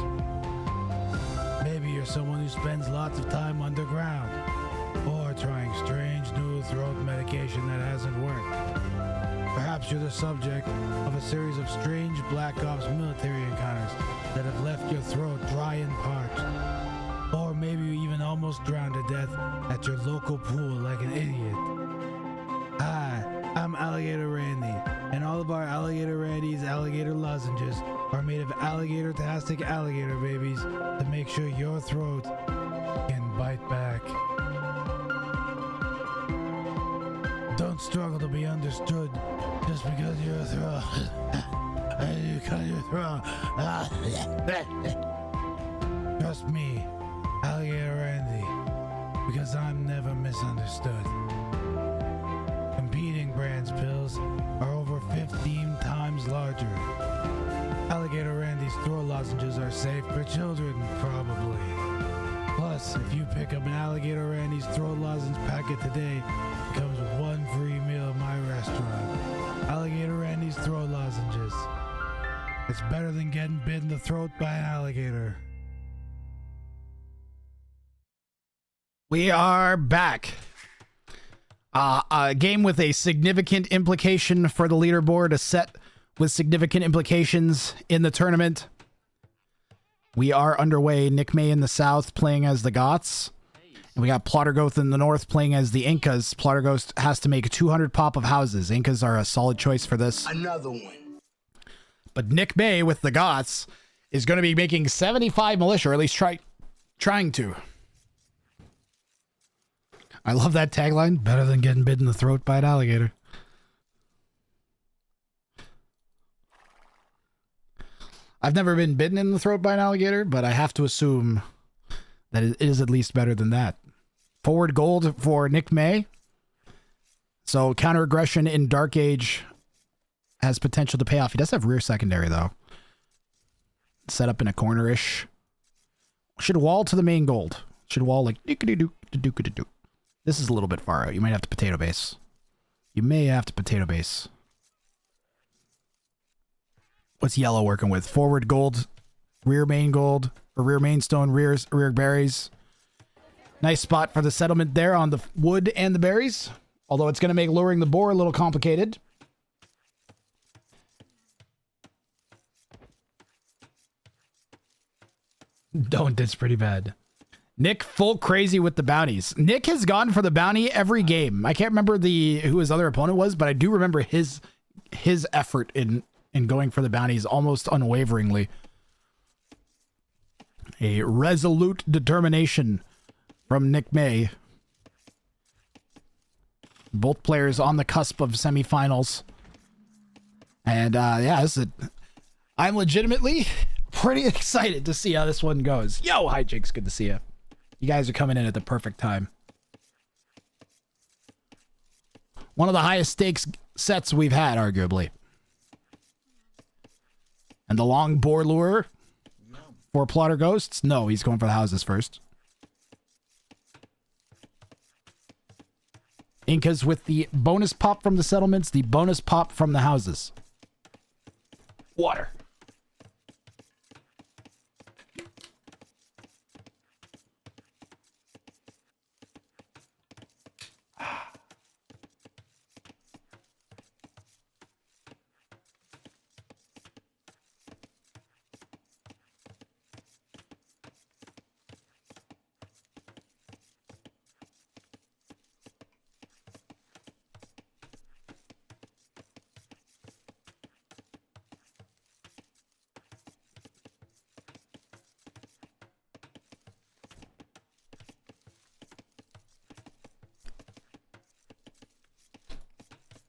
Maybe you're someone who spends lots of time underground or trying strange new throat medication that hasn't worked. Perhaps you're the subject of a series of strange Black Ops military encounters that have left your throat dry and parched. Or maybe you even almost drowned to death at your local pool like an idiot. Hi, I'm Alligator Randy, and all of our Alligator Randy's alligator lozenges are made of alligator-tastic alligator babies to make sure your throat can bite back. Don't Don't struggle to be understood just because you're a throw. You cut your throat. Trust me, Alligator Randy, because I'm never misunderstood. Competing brands pills are over 15 times larger. Alligator Randy's throat lozenges are safe for children, probably. Plus, if you pick up an Alligator Randy's throat lozenge packet today, it comes with 1 free meal at my restaurant. Alligator Randy's throat lozenges. It's better than getting bit in the throat by an alligator. We are back. A game with a significant implication for the leaderboard, a set with significant implications in the tournament. We are underway. Nick May in the south playing as the Goths. And we got Plottergoth in the north playing as the Incas. Plottergoth has to make 200 pop of houses. Incas are a solid choice for this. Another one. But Nick May with the Goths is going to be making 75 militia, or at least trying to. I love that tagline. Better than getting bit in the throat by an alligator. I've never been bitten in the throat by an alligator, but I have to assume that it is at least better than that. Forward gold for Nick May. So counter aggression in Dark Age has potential to pay off. He does have rear secondary, though. Set up in a corner-ish. Should wall to the main gold. Should wall like... This is a little bit far out. You might have to potato base. You may have to potato base. What's yellow working with? Forward gold, rear main gold, or rear main stone, rear berries. Nice spot for the settlement there on the wood and the berries. Although it's going to make luring the boar a little complicated. Don't, it's pretty bad. Nick full crazy with the bounties. Nick has gone for the bounty every game. I can't remember who his other opponent was, but I do remember his effort in going for the bounties almost unwaveringly. A resolute determination from Nick May. Both players on the cusp of semifinals. And yeah, I'm legitimately pretty excited to see how this one goes. Yo, hi Jinx, good to see you. You guys are coming in at the perfect time. One of the highest stakes sets we've had, arguably. And the long boar lure for Plotter Ghosts? No, he's going for the houses first. Incas with the bonus pop from the settlements, the bonus pop from the houses. Water.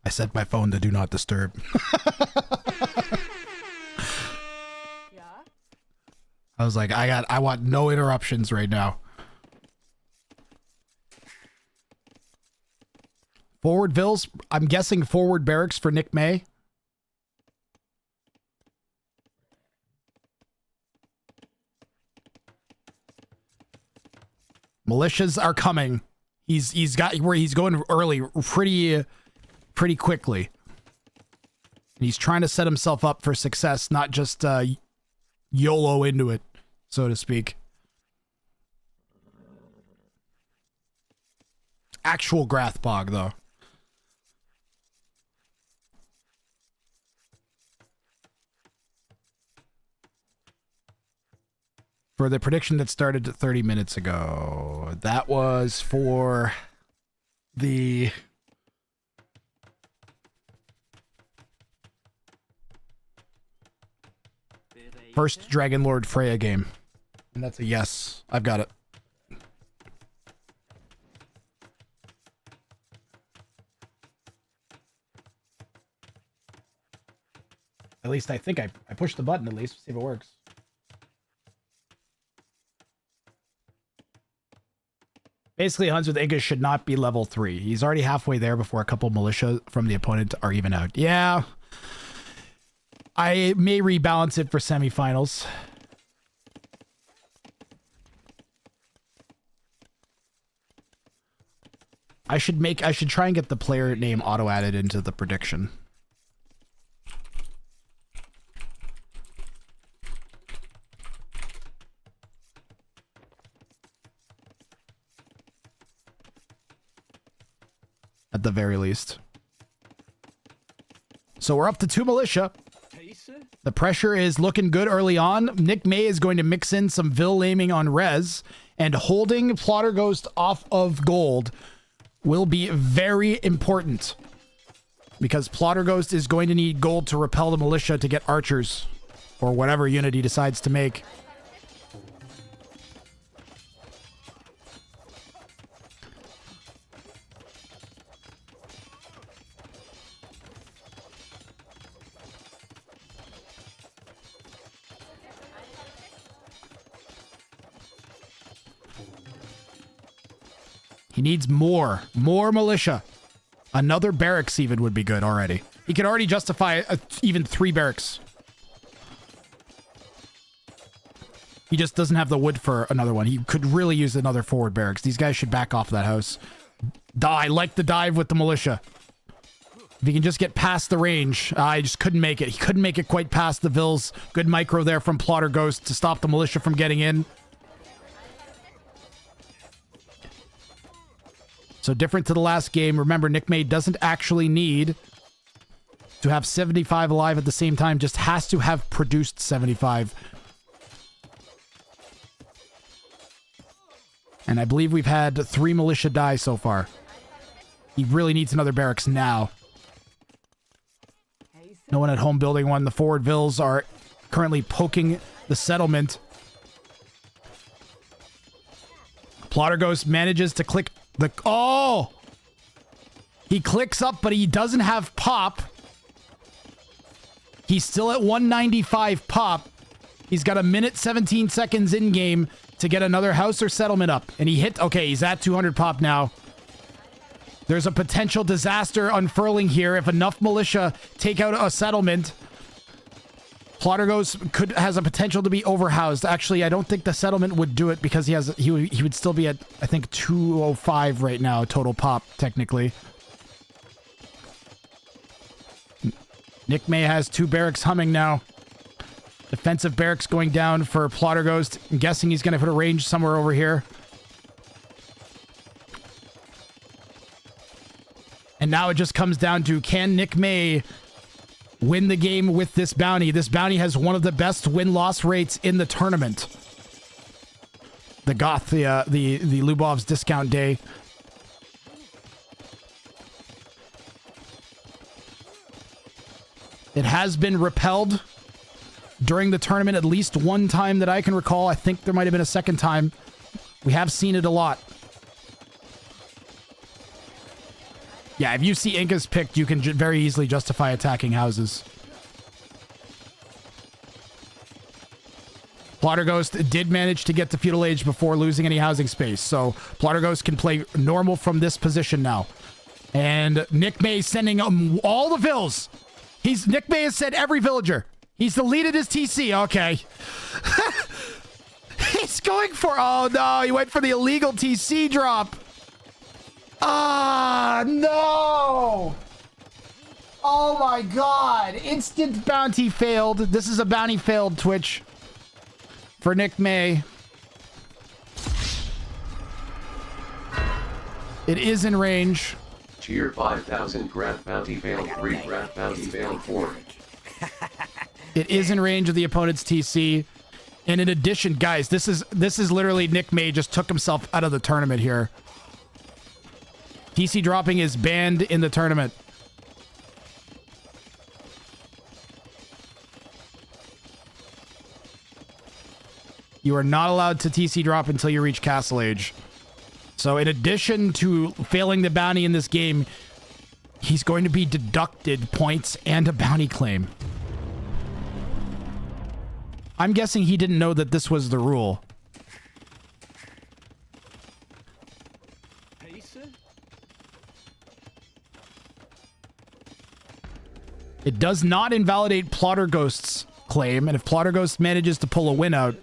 I set my phone to do not disturb. Yeah. I was like, I want no interruptions right now. Forward Vills, I'm guessing forward barracks for Nick May. Militias are coming. He's got where he's going early, pretty quickly. He's trying to set himself up for success, not just YOLO into it, so to speak. Actual Grathbog, though. For the prediction that started 30 minutes ago, that was for the first Dragon Lord Freya game. And that's a yes. I've got it. At least I think I pushed the button at least. See if it works. Basically, Hunts with Inga should not be level 3. He's already halfway there before a couple militia from the opponent are even out. Yeah. I may rebalance it for semifinals. I should try and get the player name auto added into the prediction. At the very least. So we're up to 2 militia. The pressure is looking good early on. Nick May is going to mix in some Vil aiming on res, and holding Plotter Ghost off of gold will be very important, because Plotter Ghost is going to need gold to repel the militia to get archers, or whatever unit he decides to make. He needs more militia. Another barracks even would be good already. He could already justify even 3 barracks. He just doesn't have the wood for another one. He could really use another forward barracks. These guys should back off that house. I like the dive with the militia. If he can just get past the range. I just couldn't make it. He couldn't make it quite past the Vils. Good micro there from Plotter Ghost to stop the militia from getting in. So different to the last game. Remember, Nick May doesn't actually need to have 75 alive at the same time. Just has to have produced 75. And I believe we've had 3 militia die so far. He really needs another barracks now. No one at home building one. The forward Vils are currently poking the settlement. Plotter Ghost manages to click oh! He clicks up, but he doesn't have pop. He's still at 195 pop. He's got 1 minute 17 seconds in game to get another house or settlement up. And he hit... Okay, he's at 200 pop now. There's a potential disaster unfurling here if enough militia take out a settlement. Plotter Ghost has a potential to be overhoused. Actually, I don't think the settlement would do it because he would still be at, I think, 205 right now, total pop, technically. Nick May has 2 barracks humming now. Defensive barracks going down for Plotter Ghost. I'm guessing he's going to put a range somewhere over here. And now it just comes down to, can Nick May win the game with this bounty? This bounty has one of the best win-loss rates in the tournament. The Goth, the Lubov's discount day. It has been repelled during the tournament at least one time that I can recall. I think there might have been a second time. We have seen it a lot. Yeah, if you see Inkas picked, you can very easily justify attacking houses. Plotter Ghost did manage to get to Feudal Age before losing any housing space, so Plotter Ghost can play normal from this position now. And Nick May sending all the Vils. Nick May has said every villager. He's deleted his TC. Okay. He's going for... Oh, no. He went for the illegal TC drop. Ah, no. Oh, my God. Instant bounty failed. This is a bounty failed, Twitch. For Nick May. It is in range. Cheer 5,000 Grant bounty failed 3 Grant bounty failed 4. It is in range of the opponent's TC. And in addition, guys, this is literally Nick May just took himself out of the tournament here. TC dropping is banned in the tournament. You are not allowed to TC drop until you reach Castle Age. So in addition to failing the bounty in this game, he's going to be deducted points and a bounty claim. I'm guessing he didn't know that this was the rule. It does not invalidate Plotter Ghost's claim, and if Plotter Ghost manages to pull a win out,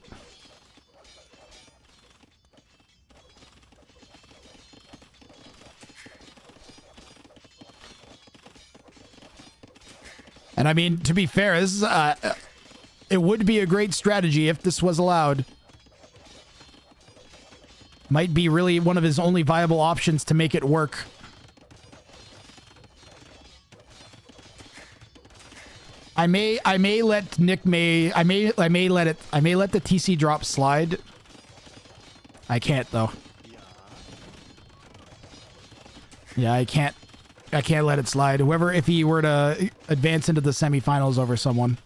and I mean, to be fair, this is it would be a great strategy if this was allowed. Might be really one of his only viable options to make it work. I may let Nick May I may let the TC drop slide. I can't though. Yeah, I can't let it slide. Whoever, if he were to advance into the semifinals over someone,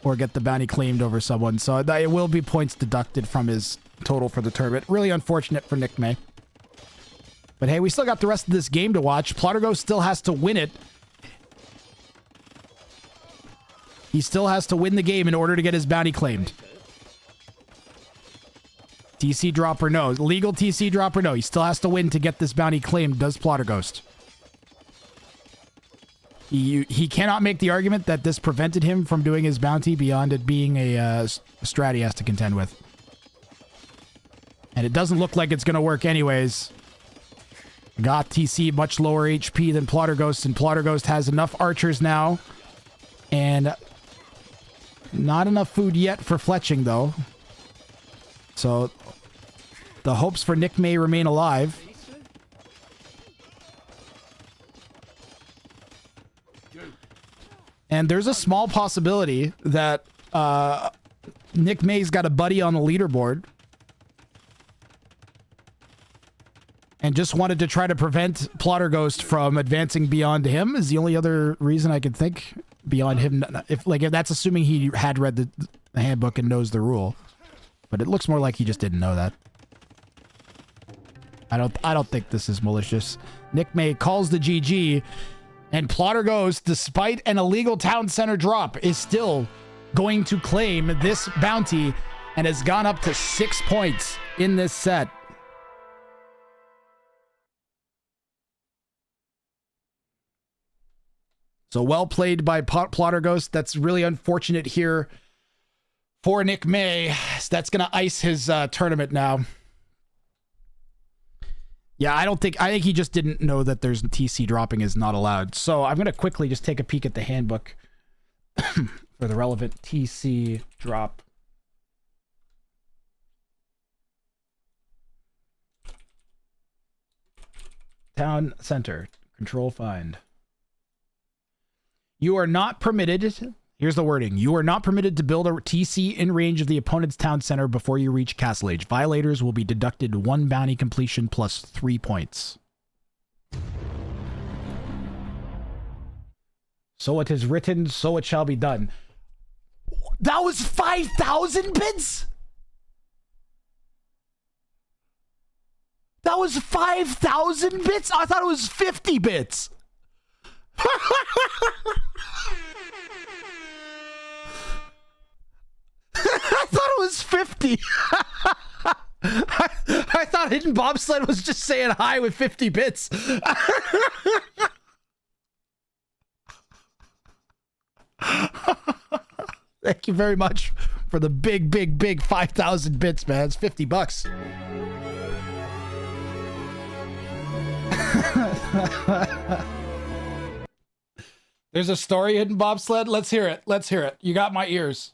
or get the bounty claimed over someone, so it will be points deducted from his total for the tournament. Really unfortunate for Nick May. But hey, we still got the rest of this game to watch. Plottergo still has to win it. He still has to win the game in order to get his bounty claimed. TC drop or no. Legal TC drop or no. He still has to win to get this bounty claimed, does Plotterghost. He cannot make the argument that this prevented him from doing his bounty beyond it being a strat he has to contend with. And it doesn't look like it's going to work anyways. Got TC much lower HP than Plotterghost, and Plotterghost has enough archers now. And not enough food yet for fletching, though. So the hopes for Nick May remain alive. And there's a small possibility that Nick May's got a buddy on the leaderboard and just wanted to try to prevent Plotterghost from advancing beyond him is the only other reason I could think beyond him. If that's assuming he had read the handbook and knows the rule. But it looks more like he just didn't know that. I don't think this is malicious. Nick May calls the GG, and Plotterghost, despite an illegal town center drop, is still going to claim this bounty and has gone up to 6 points in this set. So well played by Plotterghost. That's really unfortunate here for Nick May. That's going to ice his tournament now. Yeah, I think he just didn't know that there's TC dropping is not allowed. So I'm going to quickly just take a peek at the handbook for the relevant TC drop. Town center, control find. You are not permitted, here's the wording, you are not permitted to build a TC in range of the opponent's town center before you reach Castle Age. Violators will be deducted 1 bounty completion plus 3 points. So it is written, so it shall be done. That was 5,000 bits? That was 5,000 bits? I thought it was 50 bits. I thought it was 50. I thought Hidden Bobsled was just saying hi with 50 bits. Thank you very much for the big 5,000 bits, man. It's $50. There's a story, Hidden Bobsled. Let's hear it. Let's hear it. You got my ears.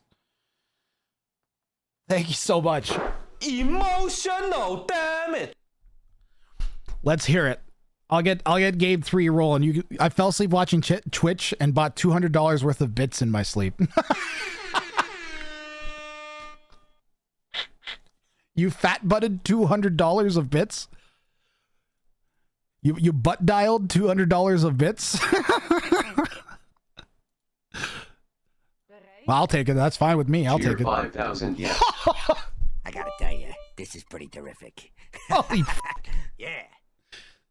Thank you so much. Emotional, damn it. Let's hear it. I'll get game 3 rolling. I fell asleep watching Twitch and bought $200 worth of bits in my sleep. You fat butted $200 of bits? You butt dialed $200 of bits? Well, I'll take it. That's fine with me. I'll take it. 5,000, yeah. I gotta tell you, this is pretty terrific. Holy yeah.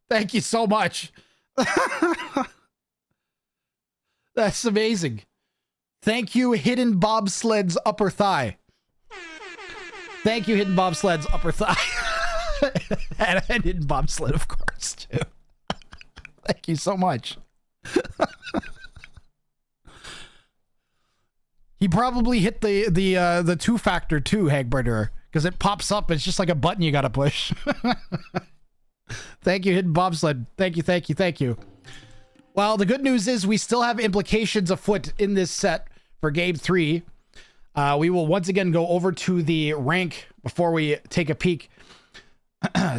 Thank you so much. That's amazing. Thank you, Hidden Bobsled's upper thigh. Thank you, Hidden Bobsled's upper thigh. and Hidden Bobsled, of course, too. Thank you so much. He probably hit the two-factor too, Hagbrider, because it pops up. It's just like a button you got to push. Thank you, Hidden Bobsled. Thank you, thank you, thank you. Well, the good news is we still have implications afoot in this set for Game 3. We will once again go over to the rank before we take a peek.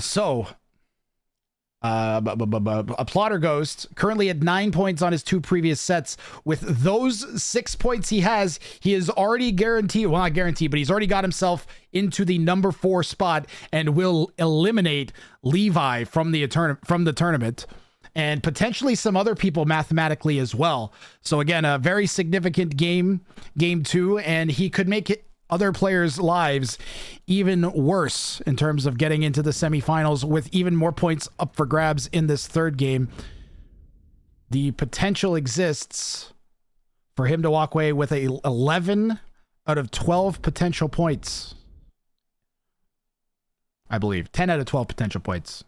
So, a Plotter Ghost currently at 9 points on his 2 previous sets. With those 6 points he is already guaranteed, well, not guaranteed, but he's already got himself into the number 4 spot and will eliminate Levi from the tournament. And potentially some other people mathematically as well. So again, a very significant game 2, and he could make it other players' lives even worse in terms of getting into the semifinals with even more points up for grabs in this third game. The potential exists for him to walk away with 11 out of 12 potential points. I believe 10 out of 12 potential points.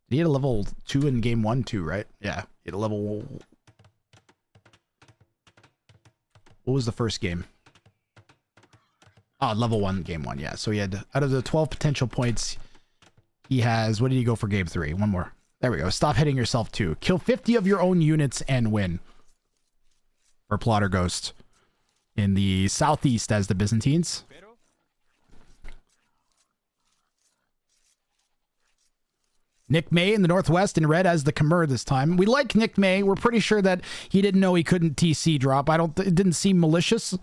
He had a level 2 in game 1 too, right? Yeah, he had a level... What was the first game? Oh, level 1, game 1, yeah. So he had, out of the 12 potential points, he has... What did he go for game 3? One more. There we go. Stop hitting yourself too. Kill 50 of your own units and win. For Plotter Ghost. In the southeast as the Byzantines. Nick May in the northwest in red as the Khmer this time. We like Nick May. We're pretty sure that he didn't know he couldn't TC drop. It didn't seem malicious,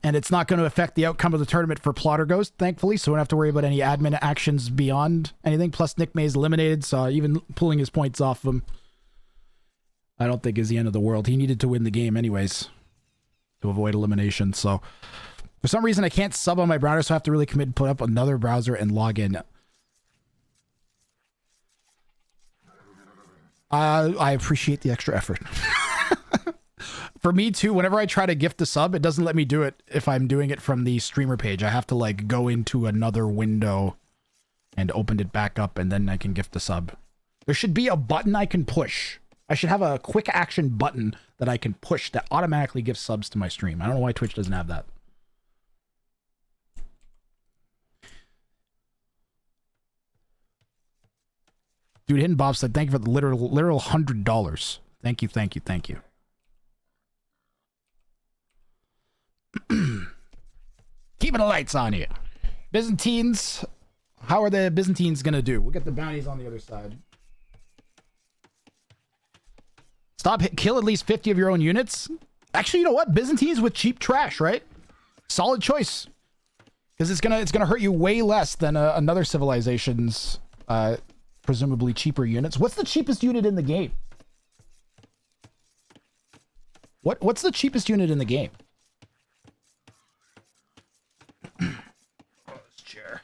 and it's not going to affect the outcome of the tournament for Plotter Ghost, thankfully, so we don't have to worry about any admin actions beyond anything. Plus, Nick May's eliminated, so even pulling his points off of him, I don't think is the end of the world. He needed to win the game anyways to avoid elimination, so for some reason I can't sub on my browser, so I have to really commit and put up another browser and log in. I appreciate the extra effort. For me too, whenever I try to gift a sub, it doesn't let me do it if I'm doing it from the streamer page. I have to like go into another window and open it back up, and then I can gift a sub. There should be a button I can push. I should have a quick action button that I can push that automatically gives subs to my stream. I don't know why Twitch doesn't have that. Dude, Hidden Bob said, thank you for the literal $100. Thank you, thank you, thank you. Keeping the lights on here. Byzantines, how are the Byzantines going to do? We'll get the bounties on the other side. Kill at least 50 of your own units. Actually, you know what? Byzantines with cheap trash, right? Solid choice. Because it's gonna hurt you way less than another civilization's presumably cheaper units. What's the cheapest unit in the game? What's the cheapest unit in the game? Oh, this chair.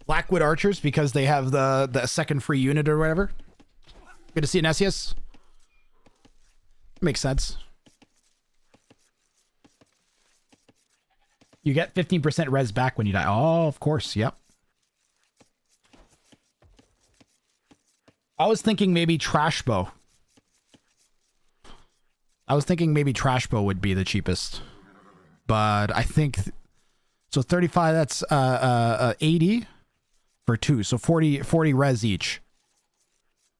Blackwood Archers because they have the second free unit or whatever. Good to see an SES. Makes sense. You get 15% res back when you die. Oh, of course. Yep. I was thinking maybe Trash Bow. Would be the cheapest. But I think... So 35, that's 80 for 2. So 40 res each.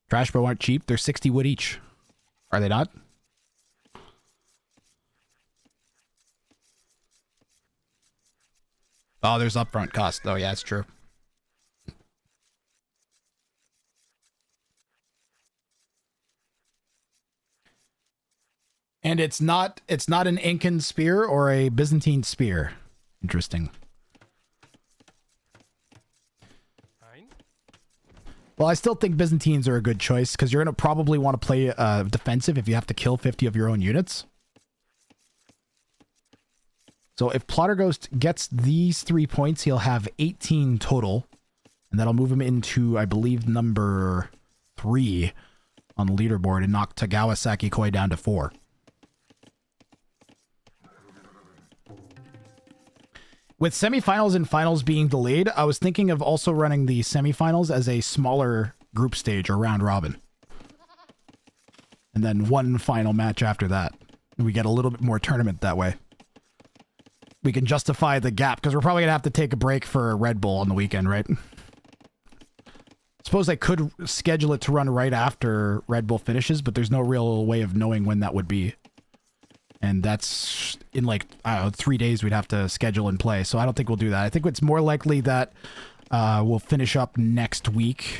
Trash Bow aren't cheap. They're 60 wood each. Are they not? Oh, there's upfront cost. Oh, yeah, it's true. And it's not an Incan spear or a Byzantine spear. Interesting. Well, I still think Byzantines are a good choice because you're going to probably want to play defensive if you have to kill 50 of your own units. So if Plotterghost gets these 3 points, he'll have 18 total. And that'll move him into, I believe, number 3 on the leaderboard and knock Tagawa Sakikoi down to 4. With semifinals and finals being delayed, I was thinking of also running the semifinals as a smaller group stage or round robin. And then one final match after that. And we get a little bit more tournament that way. We can justify the gap because we're probably going to have to take a break for a Red Bull on the weekend, right? Suppose I could schedule it to run right after Red Bull finishes, but there's no real way of knowing when that would be. And that's in like, I don't know, 3 days we'd have to schedule and play. So I don't think we'll do that. I think it's more likely that we'll finish up next week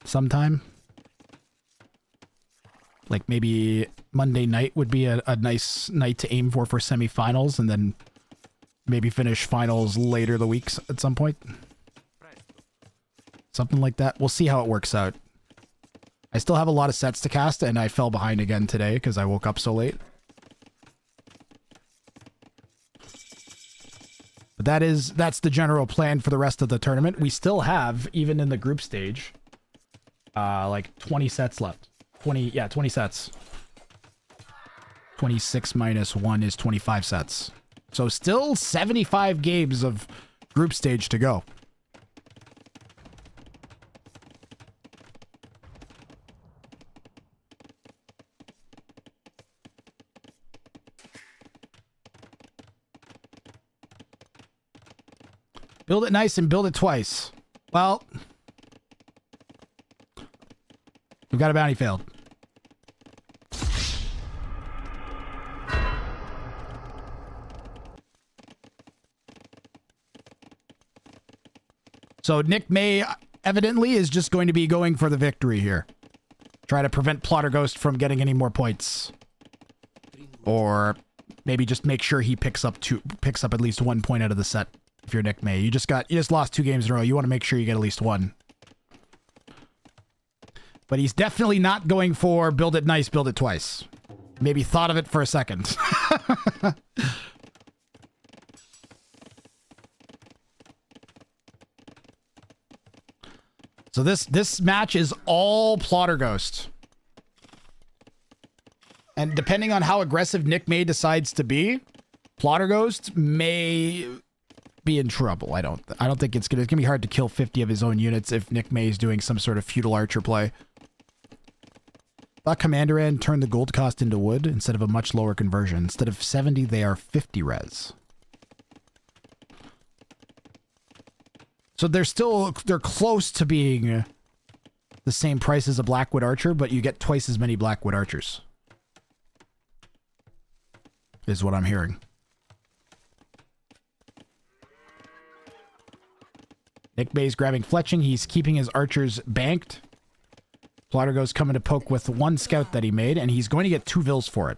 sometime. Like maybe Monday night would be a nice night to aim for semifinals, and then maybe finish finals later the week at some point. Something like that. We'll see how it works out. I still have a lot of sets to cast, and I fell behind again today because I woke up so late. But that's the general plan for the rest of the tournament. We still have, even in the group stage, like 20 sets left. 20 sets. 26 minus 1 is 25 sets. So still 75 games of group stage to go. Build it nice and build it twice. Well, we've got a bounty failed. So Nick May evidently is just going to be going for the victory here. Try to prevent Plotterghost from getting any more points. Or maybe just make sure he picks up at least 1 point out of the set. If you're Nick May, you just lost 2 games in a row. You want to make sure you get at least 1. But he's definitely not going for build it nice, build it twice. Maybe thought of it for a second. So this match is all Plotterghost. And depending on how aggressive Nick May decides to be, Plotterghost may be in trouble. I don't think it's gonna be hard to kill 50 of his own units if Nick May is doing some sort of feudal archer play. Thought Commander End turned the gold cost into wood instead of a much lower conversion. Instead of 70, they are 50 res. So they're close to being the same price as a Blackwood Archer, but you get twice as many Blackwood Archers. Is what I'm hearing. Nick May's grabbing fletching. He's keeping his archers banked. Plotterghost coming to poke with 1 scout that he made, and he's going to get 2 vills for it.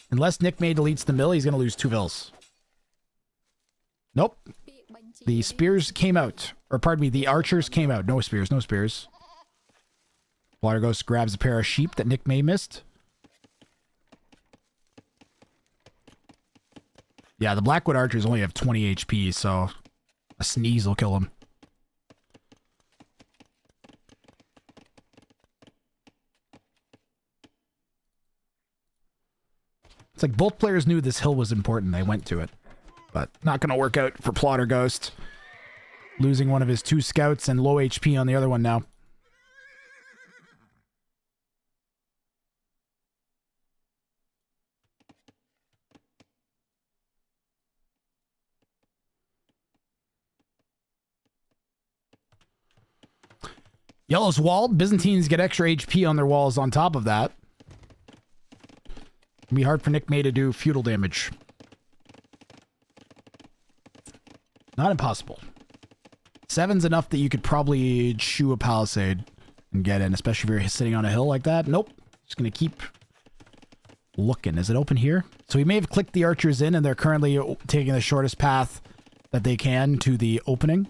Unless Nick May deletes the mill, he's going to lose 2 vills. Nope. The spears came out. Or pardon me, the archers came out. No spears, no spears. Plotterghost grabs a pair of sheep that Nick May missed. Yeah, the Blackwood Archers only have 20 HP, so a sneeze will kill him. It's like both players knew this hill was important. They went to it. But not going to work out for Plotterghost. Losing one of his 2 scouts and low HP on the other one now. Yellow's walled. Byzantines get extra HP on their walls on top of that. It'll be hard for Nick May to do feudal damage. Not impossible. 7's enough that you could probably chew a palisade and get in, especially if you're sitting on a hill like that. Nope. Just going to keep looking. Is it open here? So he may have clicked the archers in, and they're currently taking the shortest path that they can to the opening.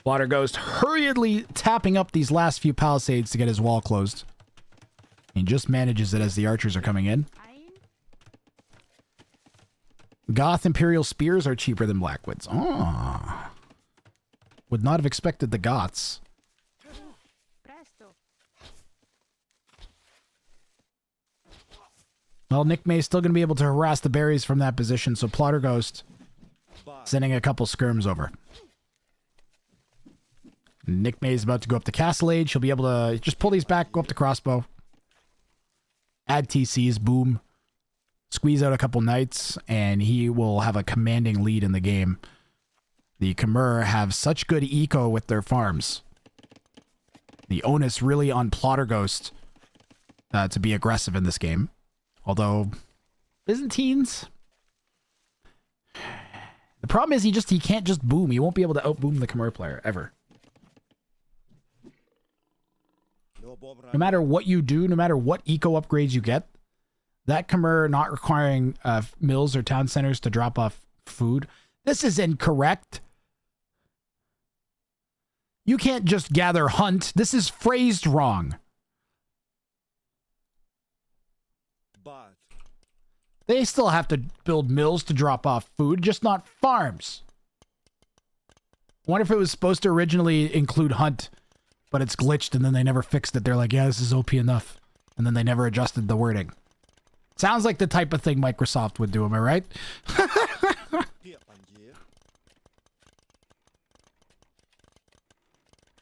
Water Ghost hurriedly tapping up these last few palisades to get his wall closed. He just manages it as the archers are coming in. Goth Imperial Spears are cheaper than Blackwoods. Oh. Would not have expected the Goths. Well, Nick May's still going to be able to harass the berries from that position, so Plotter Ghost sending a couple skirms over. Nick May's about to go up to Castle Age. He'll be able to just pull these back, go up to crossbow. Add TCs, boom. Squeeze out a couple knights, and he will have a commanding lead in the game. The Khmer have such good eco with their farms. The onus really on Plotter Ghost to be aggressive in this game. Although, Byzantines... The problem is he can't just boom. He won't be able to outboom the Khmer player, ever. No matter what you do, no matter what eco upgrades you get, that Khmer not requiring mills or town centers to drop off food, this is incorrect. You can't just gather hunt. This is phrased wrong. They still have to build mills to drop off food, just not farms. I wonder if it was supposed to originally include hunt, but it's glitched and then they never fixed it. They're like, yeah, this is OP enough. And then they never adjusted the wording. Sounds like the type of thing Microsoft would do, am I right?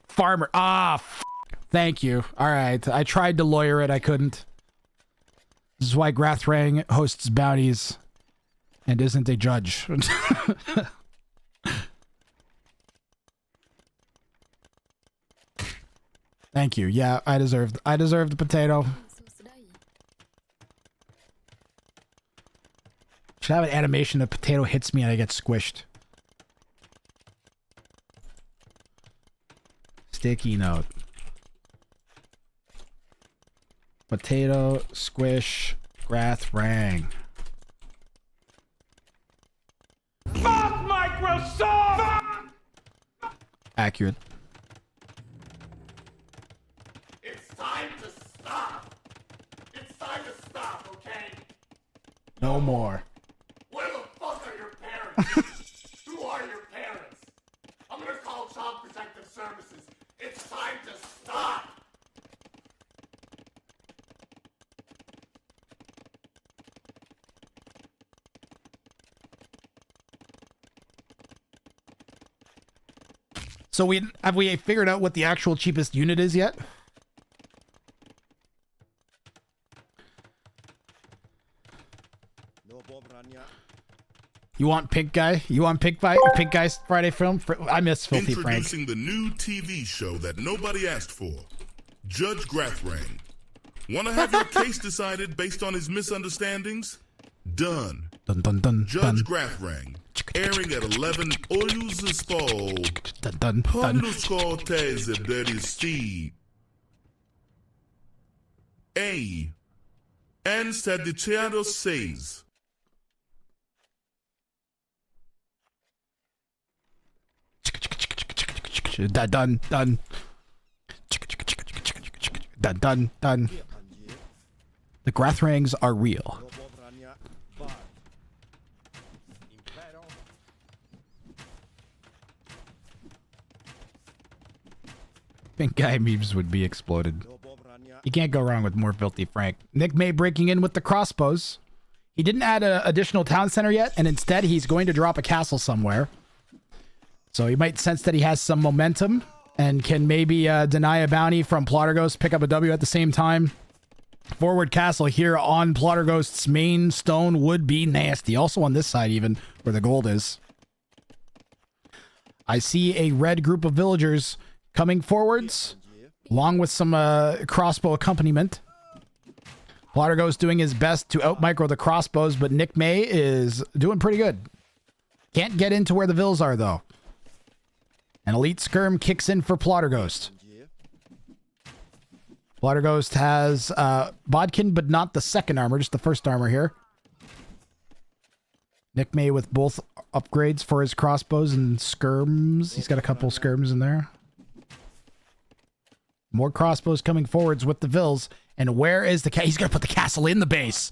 Farmer. Thank you. All right. I tried to lawyer it. I couldn't. This is why Grathrang hosts bounties and isn't a judge. Thank you. Yeah, I deserve the potato. Should have an animation the potato hits me and I get squished. Sticky note. Potato, squish, Grathrang. Fuck Microsoft! Accurate. It's time to stop. It's time to stop, okay? No more. Where the fuck are your parents? Who are your parents? I'm gonna call Child Protective Services. It's time to stop. So have we figured out what the actual cheapest unit is yet? You want Pink Guy? You want Pink Guy's Friday film? I miss Filthy Frank. Introducing the new TV show that nobody asked for. Judge Grathrang. Want to have your case decided based on his misunderstandings? Done. Dun, dun, dun, Judge dun. Grathrang. Airing at 11 Oyuzespol. Dun, dun, dun. Ponuscortese Beristi. A. And Sadiciado says. Dun, dun, dun. Dun, dun, dun. The Grathrangs are real. Pink Guy memes would be exploded. You can't go wrong with more Filthy Frank. Nick May breaking in with the crossbows. He didn't add an additional town center yet, and instead he's going to drop a castle somewhere. So he might sense that he has some momentum and can maybe deny a bounty from Plotter Ghost, pick up a W at the same time. Forward castle here on Plotter Ghost's main stone would be nasty. Also on this side even, where the gold is. I see a red group of villagers coming forwards, along with some crossbow accompaniment. Plotter Ghost doing his best to out-micro the crossbows, but Nick May is doing pretty good. Can't get into where the vills are, though. An elite skirm kicks in for Plotterghost. Plotterghost has Bodkin, but not the second armor, just the first armor here. Nick May with both upgrades for his crossbows and skirms. He's got a couple skirms in there. More crossbows coming forwards with the Vils. And where is the he's going to put the castle in the base.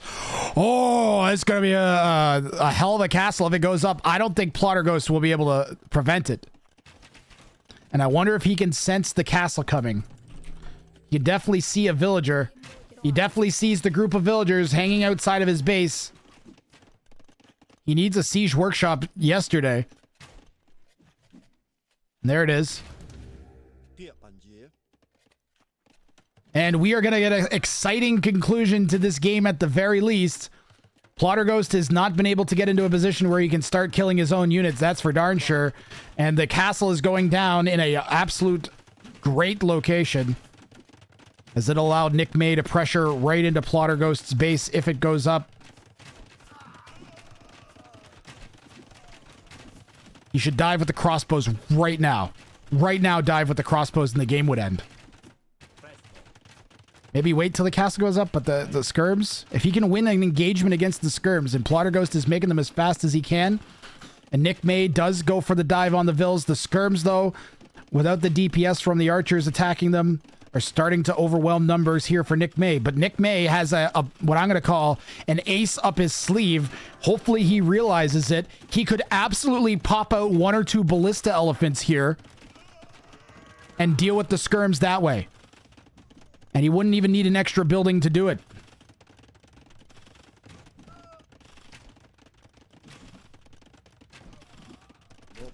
Oh, it's going to be a hell of a castle if it goes up. I don't think Plotterghost will be able to prevent it. And I wonder if he can sense the castle coming. You definitely see a villager. He definitely sees the group of villagers hanging outside of his base. He needs a siege workshop yesterday. And there it is. And we are going to get an exciting conclusion to this game at the very least. Plotterghost has not been able to get into a position where he can start killing his own units. That's for darn sure. And the castle is going down in an absolute great location, as it allowed Nick May to pressure right into Plotterghost's base if it goes up. You should dive with the crossbows right now. Right now, dive with the crossbows and the game would end. Maybe wait till the castle goes up, but the skirms, if he can win an engagement against the skirms, and Plotterghost is making them as fast as he can, and Nick May does go for the dive on the Vils. The skirms, though, without the DPS from the archers attacking them, are starting to overwhelm numbers here for Nick May. But Nick May has a what I'm going to call an ace up his sleeve. Hopefully he realizes it. He could absolutely pop out 1 or 2 ballista elephants here and deal with the skirms that way. And he wouldn't even need an extra building to do it.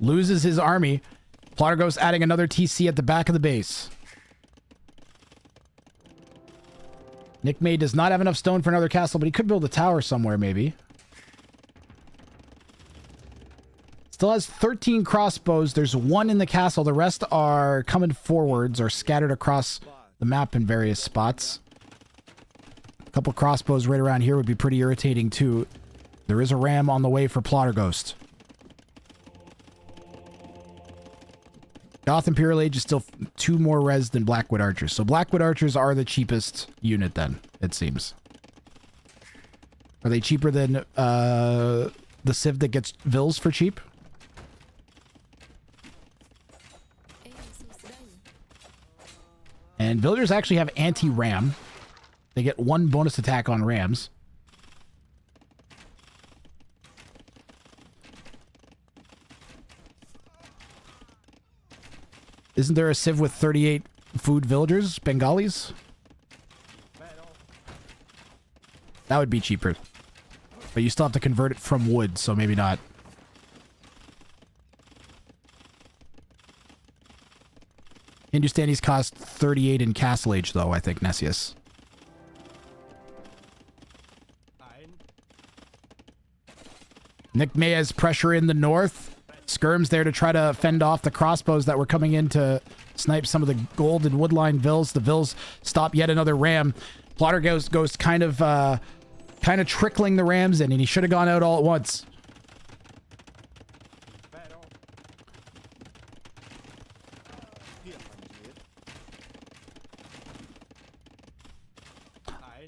Loses his army. Plotterghost adding another TC at the back of the base. Nick May does not have enough stone for another castle, but he could build a tower somewhere, maybe. Still has 13 crossbows. There's 1 in the castle. The rest are coming forwards or scattered across the map in various spots. A couple crossbows right around here would be pretty irritating too. There is a ram on the way for Plotterghost. Goth Imperial Age is still 2 more res than Blackwood Archers. So Blackwood Archers are the cheapest unit then, it seems. Are they cheaper than the Civ that gets Vils for cheap? And villagers actually have anti-ram. They get 1 bonus attack on rams. Isn't there a civ with 38 food villagers? Bengalis? That would be cheaper. But you still have to convert it from wood, so maybe not. Hindustanis cost 38 in Castle Age, though, I think, Nessius. Nick May has pressure in the north. Skirm's there to try to fend off the crossbows that were coming in to snipe some of the gold and woodline Vils. The Vils stop yet another ram. Plotterghost goes kind of trickling the rams in, and he should have gone out all at once.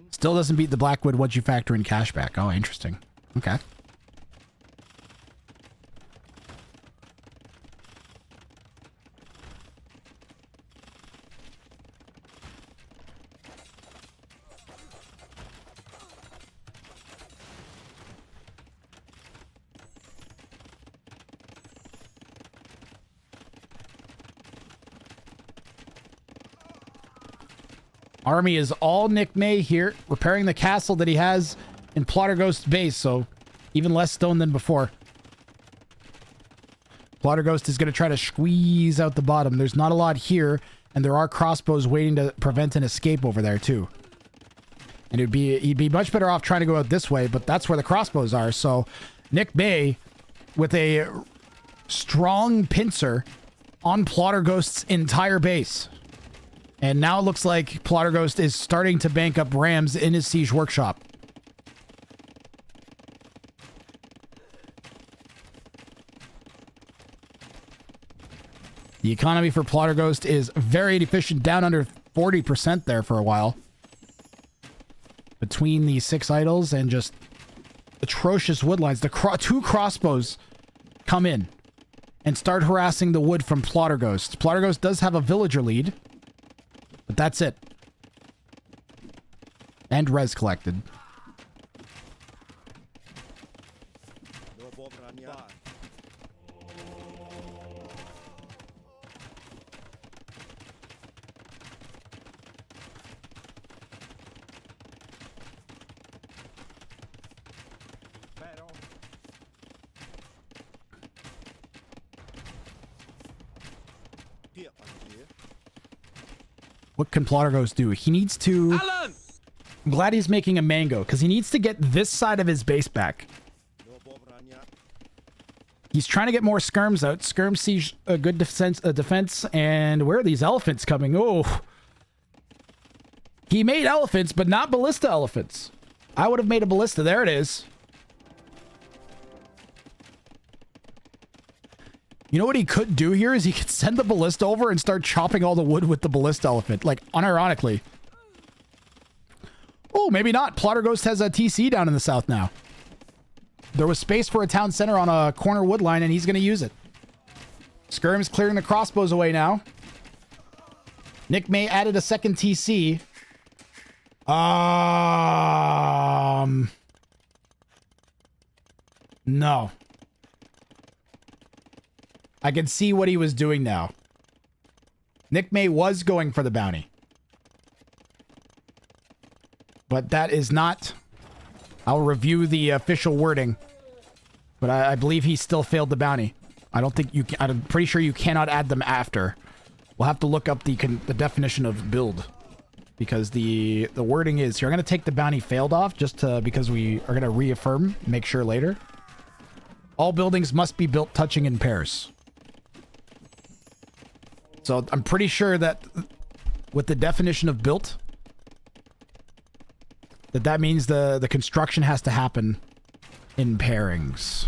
Still doesn't beat the Blackwood once you factor in cashback. Oh, interesting. Okay. Army is all Nick May here, repairing the castle that he has in Plotterghost's base, so even less stone than before. Plotterghost is going to try to squeeze out the bottom. There's not a lot here, and there are crossbows waiting to prevent an escape over there, too. And he'd be much better off trying to go out this way, but that's where the crossbows are, so Nick May, with a strong pincer on Plotterghost's entire base. And now it looks like Plotterghost is starting to bank up rams in his siege workshop. The economy for Plotterghost is very efficient, down under 40% there for a while. Between the 6 idols and just atrocious wood lines. The 2 crossbows come in and start harassing the wood from Plotterghost. Plotterghost does have a villager lead, but that's it. And res collected. What can Plotterghost do? He needs to... Alan! I'm glad he's making a mango, because he needs to get this side of his base back. He's trying to get more skirms out. Skirms see a good defense, and where are these elephants coming? Oh. He made elephants, but not ballista elephants. I would have made a ballista. There it is. You know what he could do here is he could send the ballista over and start chopping all the wood with the ballista elephant, like unironically. Oh, maybe not. Plotterghost has a TC down in the south now. There was space for a town center on a corner wood line, and he's going to use it. Skirm's clearing the crossbows away now. Nick May added a second TC. No. I can see what he was doing now. Nick May was going for the bounty. But that is not... I'll review the official wording. But I believe he still failed the bounty. I don't think you can... I'm pretty sure you cannot add them after. We'll have to look up the definition of build. Because the wording is... You're going to take the bounty failed off just because we are going to reaffirm, make sure later. All buildings must be built touching in pairs. So I'm pretty sure that with the definition of built, that means the construction has to happen in pairings.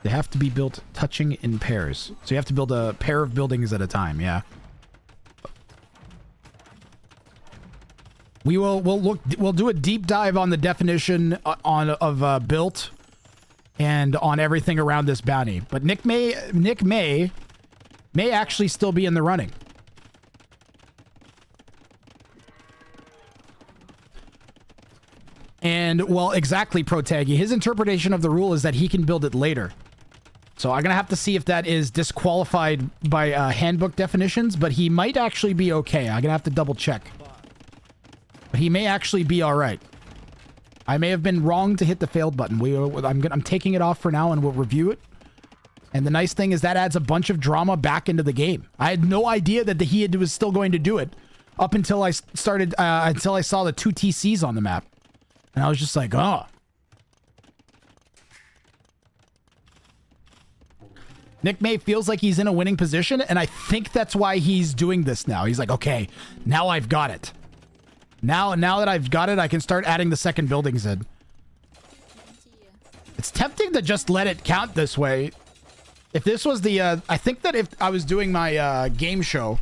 They have to be built touching in pairs. So you have to build a pair of buildings at a time, yeah. We'll do a deep dive on the definition of built and on everything around this bounty. But Nick May actually still be in the running. And, well, exactly, Protagi. His interpretation of the rule is that he can build it later. So I'm going to have to see if that is disqualified by handbook definitions, but he might actually be okay. I'm going to have to double check. But he may actually be all right. I may have been wrong to hit the failed button. I'm taking it off for now and we'll review it. And the nice thing is that adds a bunch of drama back into the game. I had no idea that he was still going to do it up until I started, until I saw the 2 TCs on the map. And I was just like, oh. Nick May feels like he's in a winning position, and I think that's why he's doing this now. He's like, okay, now I've got it. Now that I've got it, I can start adding the second buildings in. It's tempting to just let it count this way. If this was the, I think that if I was doing my game show,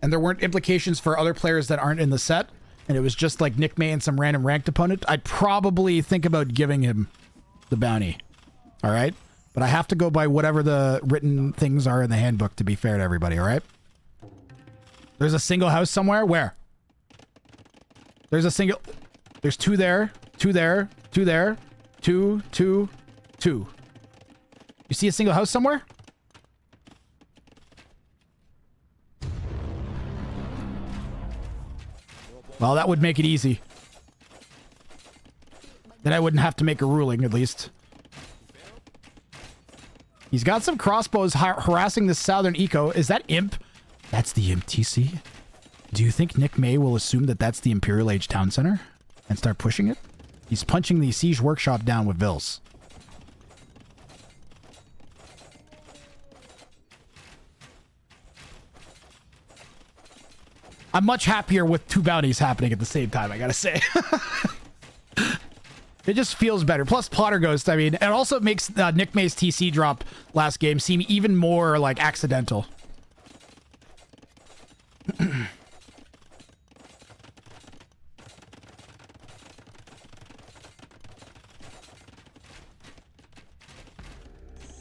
and there weren't implications for other players that aren't in the set, and it was just like Nick May and some random ranked opponent, I'd probably think about giving him the bounty. All right? But I have to go by whatever the written things are in the handbook to be fair to everybody, all right? There's a single house somewhere? Where? There's a single... There's 2 there, 2 there, 2 there, 2, 2, 2. You see a single house somewhere? Well, that would make it easy. Then I wouldn't have to make a ruling, at least. He's got some crossbows harassing the southern eco. Is that Imp? That's the Imp TC. Do you think Nick May will assume that that's the Imperial Age Town Center and start pushing it? He's punching the Siege Workshop down with Vils. I'm much happier with 2 bounties happening at the same time, I gotta say. It just feels better. Plus Plotter Ghost, I mean, it also makes Nick May's TC drop last game seem even more like accidental.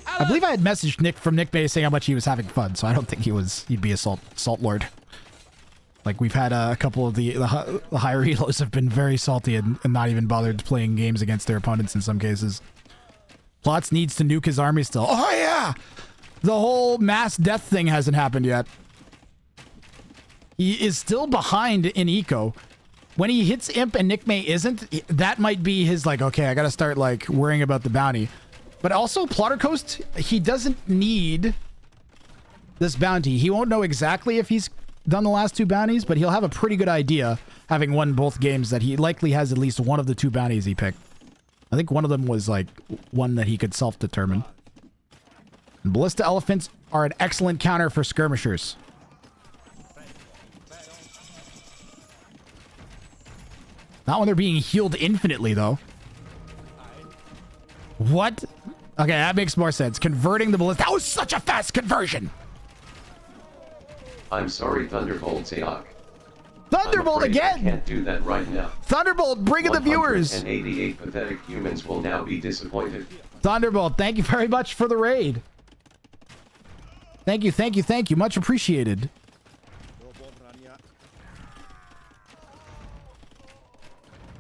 I believe I had messaged Nick from Nick May saying how much he was having fun, so I don't think he'd be a salt lord. Like, we've had a couple of the higher elos have been very salty and not even bothered playing games against their opponents in some cases. Plots needs to nuke his army still. Oh yeah! The whole mass death thing hasn't happened yet. He is still behind in eco. When he hits Imp and Nick May isn't, that might be his like, okay, I gotta start like worrying about the bounty. But also, Plotter Coast, he doesn't need this bounty. He won't know exactly if he's done the last 2 bounties, but he'll have a pretty good idea, having won both games, that he likely has at least one of the 2 bounties he picked. I think one of them was, like, one that he could self-determine. And Ballista Elephants are an excellent counter for skirmishers. Not when they're being healed infinitely, though. What? Okay, that makes more sense. Converting the ballista. That was such a fast conversion. I'm sorry, Thunderbolt Zayok. Thunderbolt again! I can't do that right now. Thunderbolt, bring in the viewers. 188 pathetic humans will now be disappointed. Thunderbolt, thank you very much for the raid. Thank you, thank you, thank you. Much appreciated.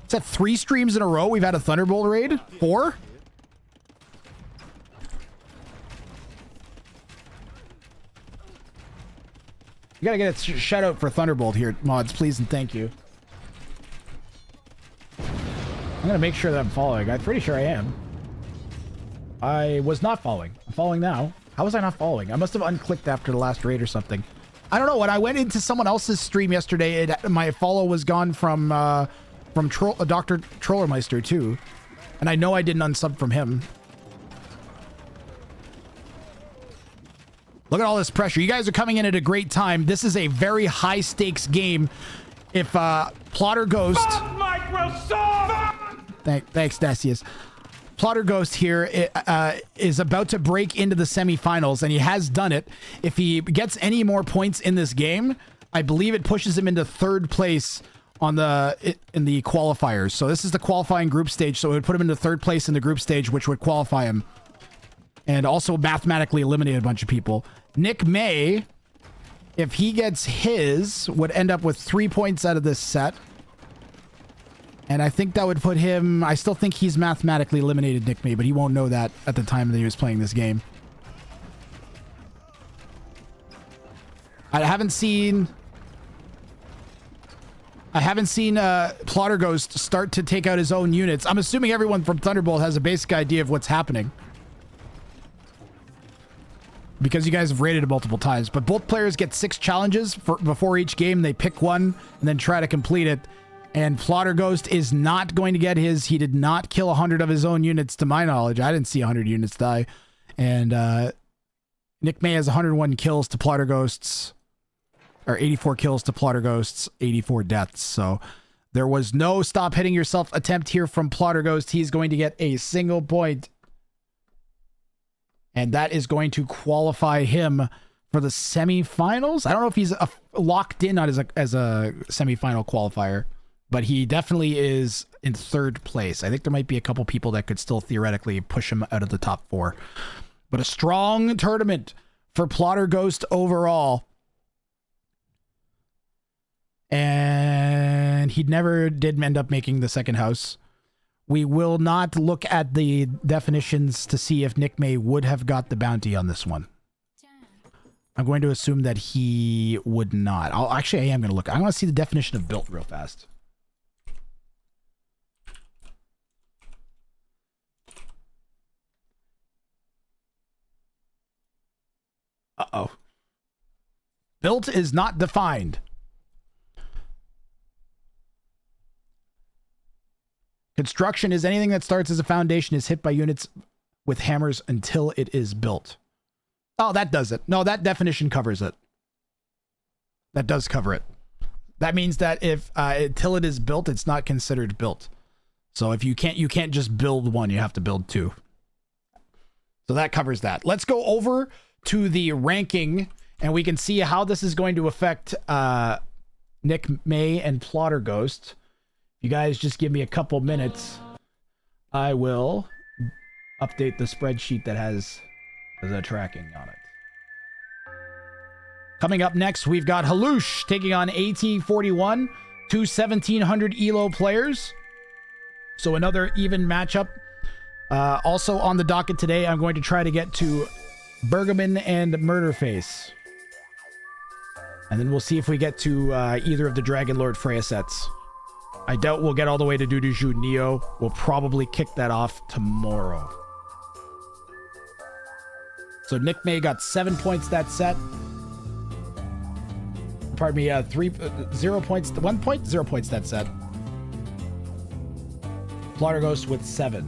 Is that 3 streams in a row we've had a Thunderbolt raid? 4? You gotta get a shout out for Thunderbolt here, mods, please and thank you. I'm gonna make sure that I'm following. I'm pretty sure I am. I was not following. I'm following now. How was I not following? I must have unclicked after the last raid or something. I don't know. When I went into someone else's stream yesterday, my follow was gone from Dr. Trollermeister too. And I know I didn't unsub from him. Look at all this pressure. You guys are coming in at a great time. This is a very high stakes game. If Plotter Ghost... Thanks, Decius. Plotter Ghost here is about to break into the semifinals, and he has done it. If he gets any more points in this game, I believe it pushes him into 3rd place on in the qualifiers. So this is the qualifying group stage, so it would put him into 3rd place in the group stage, which would qualify him. And also mathematically eliminate a bunch of people. Nick May, if he gets his, would end up with 3 points out of this set. And I think that would put him... I still think he's mathematically eliminated Nick May, but he won't know that at the time that he was playing this game. I haven't seen Plotter Ghost start to take out his own units. I'm assuming everyone from Thunderbolt has a basic idea of what's happening, because you guys have rated it multiple times. But both players get 6 challenges before each game. They pick one and then try to complete it. And Plotter Ghost is not going to get his. He did not kill 100 of his own units, to my knowledge. I didn't see 100 units die. And Nick May has 101 kills to Plotter Ghost's, or 84 kills to Plotter Ghost's 84 deaths. So there was no stop hitting yourself attempt here from Plotter Ghost. He's going to get a single point. And that is going to qualify him for the semifinals. I don't know if he's locked in as a semifinal qualifier, but he definitely is in 3rd place. I think there might be a couple people that could still theoretically push him out of the top 4. But a strong tournament for Plotter Ghost overall. And he never did end up making the 2nd house. We will not look at the definitions to see if Nick May would have got the bounty on this one. I'm going to assume that he would not. Actually, I am going to look. I want to see the definition of built real fast. Uh-oh. Built is not defined. Construction is anything that starts as a foundation is hit by units with hammers until it is built. Oh, that does it. No, that definition covers it. That does cover it. That means that if until it is built, it's not considered built. So if you can't just build one, you have to build 2. So that covers that. Let's go over to the ranking, and we can see how this is going to affect Nick May and Plotter Ghost. You guys just give me a couple minutes. I will update the spreadsheet that has the tracking on it. Coming up next, we've got Halush taking on AT41, 2 1700 ELO players. So another even matchup. Also on the docket today, I'm going to try to get to Bergaman and Murderface. And then we'll see if we get to either of the Dragon Lord Freya sets. I doubt we'll get all the way to Duduju Neo. We'll probably kick that off tomorrow. So Nick May got 7 points that set. Pardon me, 0 points, 1 point, 0 points that set. Plotter Ghost with 7.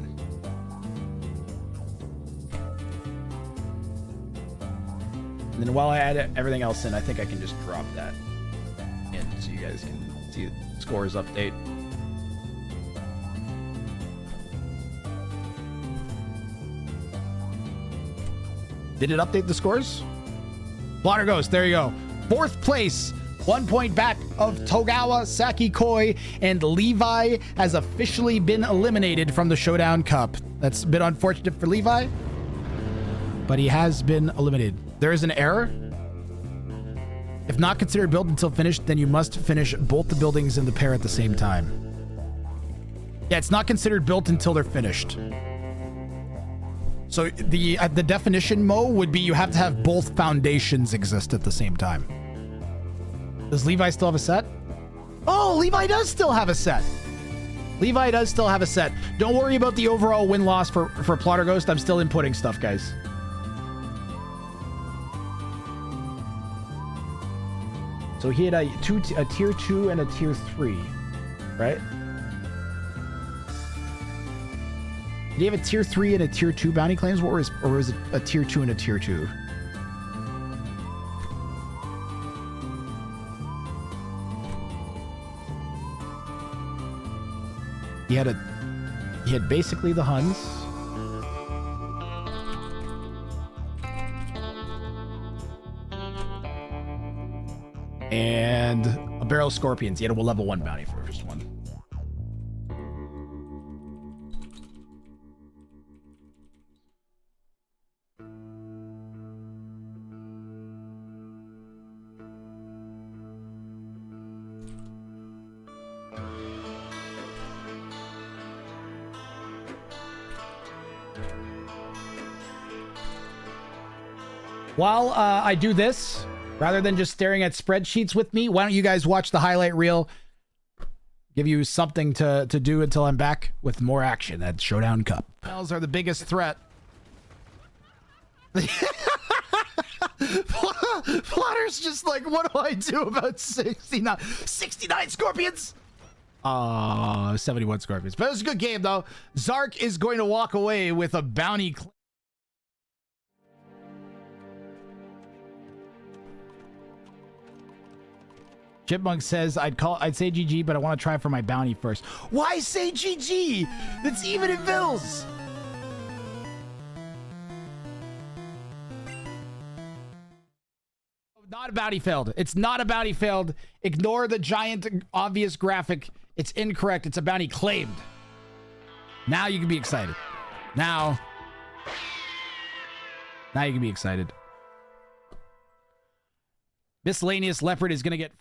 And then while I add everything else in, I think I can just drop that in so you guys can see the scores update. Did it update the scores? Plotter Ghost, there you go. 4th place, 1 point back of Togawa, Saki Koi, and Levi has officially been eliminated from the Showdown Cup. That's a bit unfortunate for Levi, but he has been eliminated. There is an error. If not considered built until finished, then you must finish both the buildings in the pair at the same time. Yeah, it's not considered built until they're finished. So the definition, Mo, would be you have to have both foundations exist at the same time. Does Levi still have a set? Oh, Levi does still have a set. Levi does still have a set. Don't worry about the overall win-loss for Plotter Ghost. I'm still inputting stuff, guys. So he had a tier 2 and a tier 3, right? Did he have a tier 3 and a tier 2 bounty claims? Or was it a tier 2 and a tier 2? He had basically the Huns. And a barrel of scorpions. He had a level 1 bounty for the first one. While I do this, rather than just staring at spreadsheets with me, why don't you guys watch the highlight reel? Give you something to do until I'm back with more action at Showdown Cup. Bells are the biggest threat. Plotter's just like, what do I do about 69 scorpions? 71 scorpions. But it was a good game, though. Zark is going to walk away with a bounty claim. Chipmunk says, I'd say GG, but I want to try for my bounty first. Why say GG? It's even in bills. Not a bounty failed. It's not a bounty failed. Ignore the giant obvious graphic. It's incorrect. It's a bounty claimed. Now you can be excited. Now you can be excited. Miscellaneous Leopard is going to get...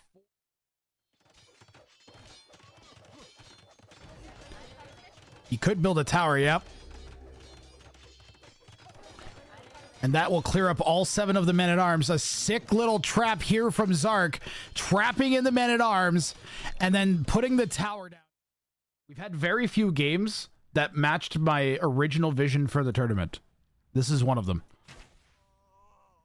He could build a tower, yep. And that will clear up all 7 of the men-at-arms. A sick little trap here from Zark. Trapping in the men-at-arms. And then putting the tower down. We've had very few games that matched my original vision for the tournament. This is one of them.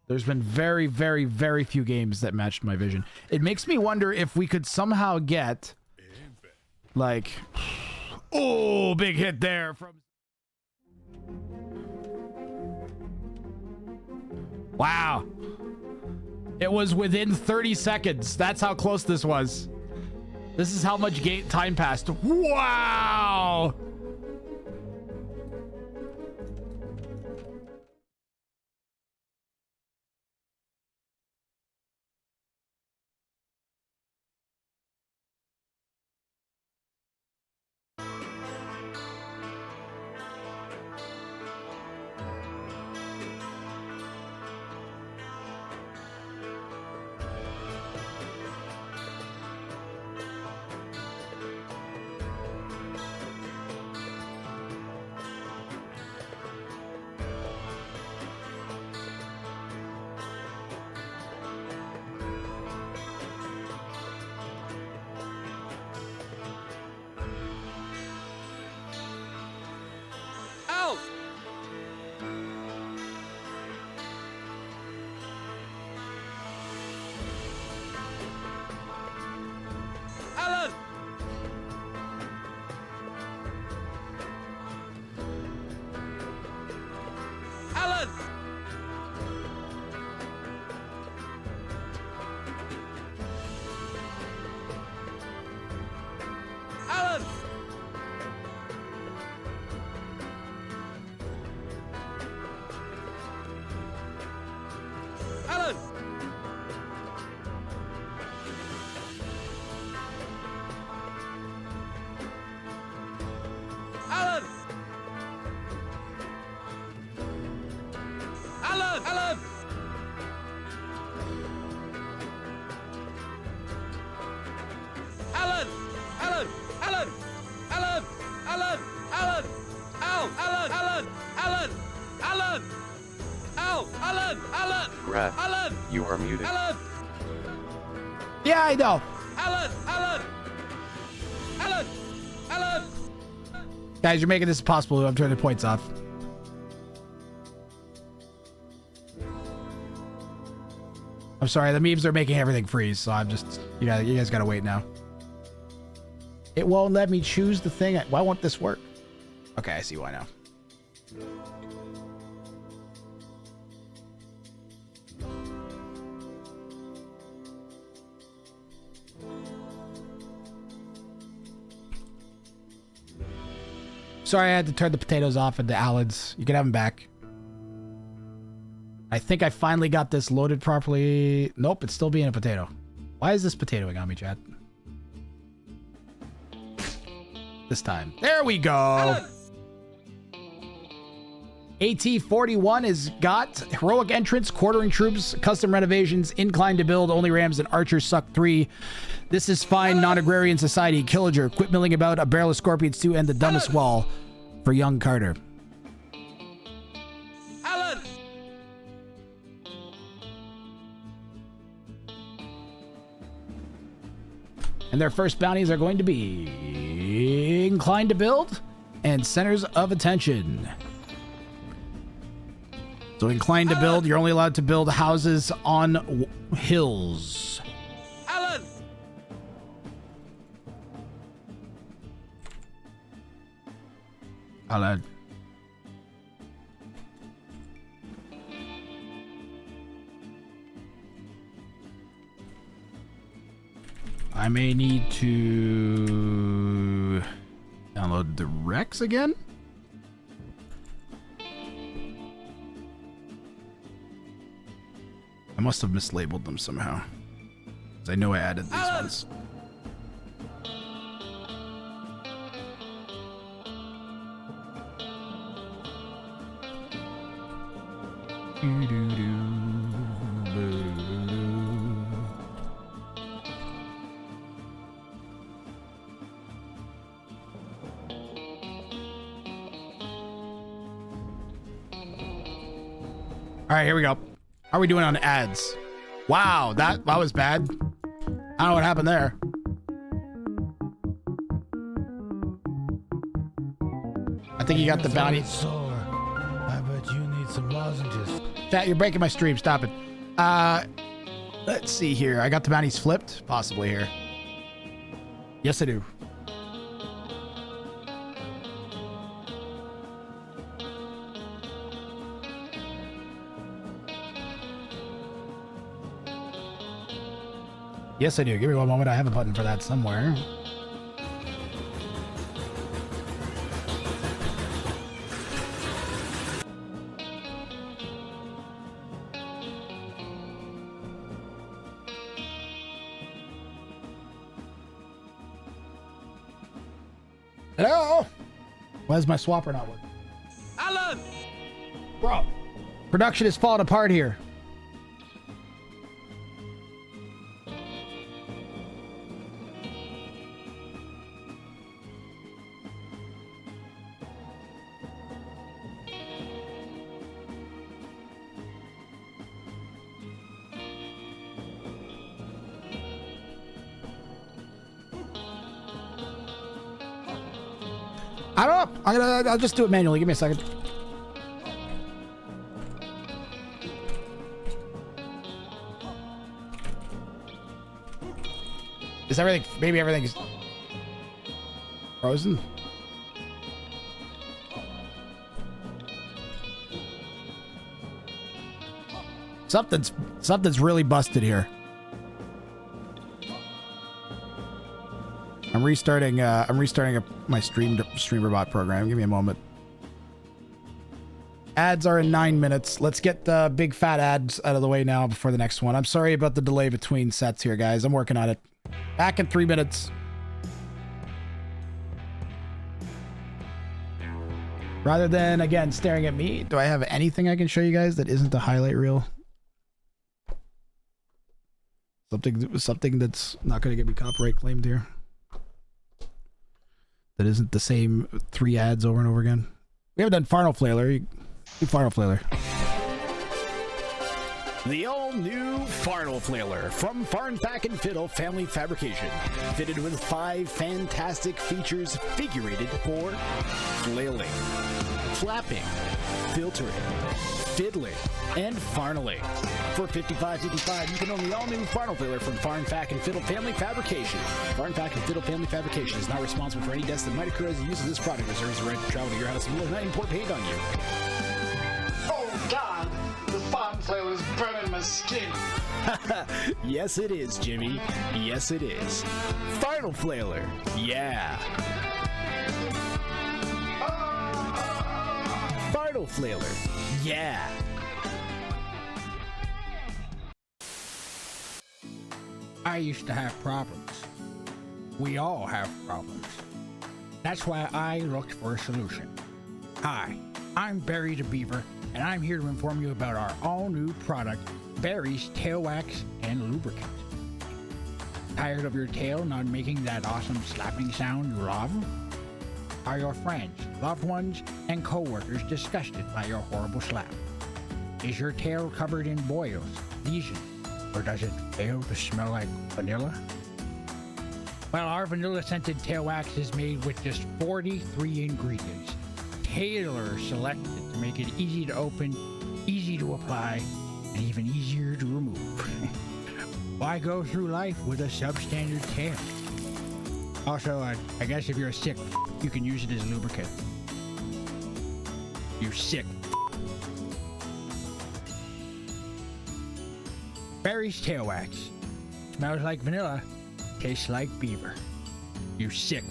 There's been very, very, very few games that matched my vision. It makes me wonder if we could somehow get... like... Oh, big hit there from... Wow. It was within 30 seconds. That's how close this was. This is how much time passed. Wow. Alan! Alan! Alan! Alan! Alan! Alan! Alan! Alan! Alan! Alan! Alan! Alan! Ow! Alan! Alan! Alan! Alan! Ow! Alan! Alan! Graph, Alan! you are muted. Alan! Yeah, I know. Alan! Alan! Alan! Alan! Guys, you're making this impossible. I'm turning the points off. I'm sorry, the memes are making everything freeze, so I'm just you guys gotta wait now. It won't let me choose the thing. Why won't this work? Okay, I see why now. Sorry, I had to turn the potatoes off and the Allids. You can have them back. I think I finally got this loaded properly. Nope, it's still being a potato. Why is this potatoing on me, Chad? This time. There we go. AT-41 has got heroic entrance, quartering troops, custom renovations, inclined to build, only rams and archers suck 3. This is fine, non-agrarian society. Killager, quit milling about, a barrel of scorpions 2, and the dumbest wall for young Carter. Alan! And their first bounties are going to be inclined to build and centers of attention. So inclined to build, you're only allowed to build houses on hills. Alan! Alan. I may need to download the Rex again. I must have mislabeled them somehow. 'Cause I know I added these ones. All right, here we go. How are we doing on ads? Wow, that was bad. I don't know what happened there. I think you got the bounty. I bet you need some lozenges. Chat, you're breaking my stream. Stop it. Let's see here. I got the bounties flipped, possibly here. Yes, I do. Yes, I do. Give me one moment. I have a button for that somewhere. Hello? Why is my swapper not working? Alan! Bro, production is falling apart here. I don't know. I'll just do it manually. Give me a second. Is everything, maybe everything's frozen? Something's really busted here. I'm restarting my streamer bot program. Give me a moment. Ads are in 9 minutes. Let's get the big fat ads out of the way now before the next one. I'm sorry about the delay between sets here, guys. I'm working on it. Back in 3 minutes. Rather than, again, staring at me, do I have anything I can show you guys that isn't the highlight reel? Something that's not going to get me copyright claimed here. That isn't the same 3 ads over and over again. We haven't done Farnell Flailer. Do Farnell Flailer. The all-new Farnell Flailer from Farnpack and Fiddle Family Fabrication. Fitted with 5 fantastic features figurated for flailing, flapping, filtering, fiddling, and farnelling. For $55.55, you can own the all-new Farnell Flailer from Farnpack and Fiddle Family Fabrication. Farnpack and Fiddle Family Fabrication is not responsible for any deaths that might occur as a use of this product. Reserves the right to travel to your house and will not import paid on you. Oh, God! The Farm Flailer's burning my skin. Yes, it is, Jimmy. Yes, it is. Farnell Flailer. Yeah. Farnell Flailer. Yeah. I used to have problems. We all have problems. That's why I looked for a solution. Hi, I'm Barry the Beaver, and I'm here to inform you about our all-new product, Barry's Tail Wax and Lubricant. Tired of your tail not making that awesome slapping sound you love? Are your friends, loved ones, and co-workers disgusted by your horrible slap? Is your tail covered in boils, lesions, or does it fail to smell like vanilla? Well, our vanilla-scented tail wax is made with just 43 ingredients, tailor-selected to make it easy to open, easy to apply, and even easier to remove. Why go through life with a substandard tail? Also, I guess if you're a sick, you can use it as lubricant. You sick. Barry's Tail Wax. Smells like vanilla, tastes like beaver. You sick.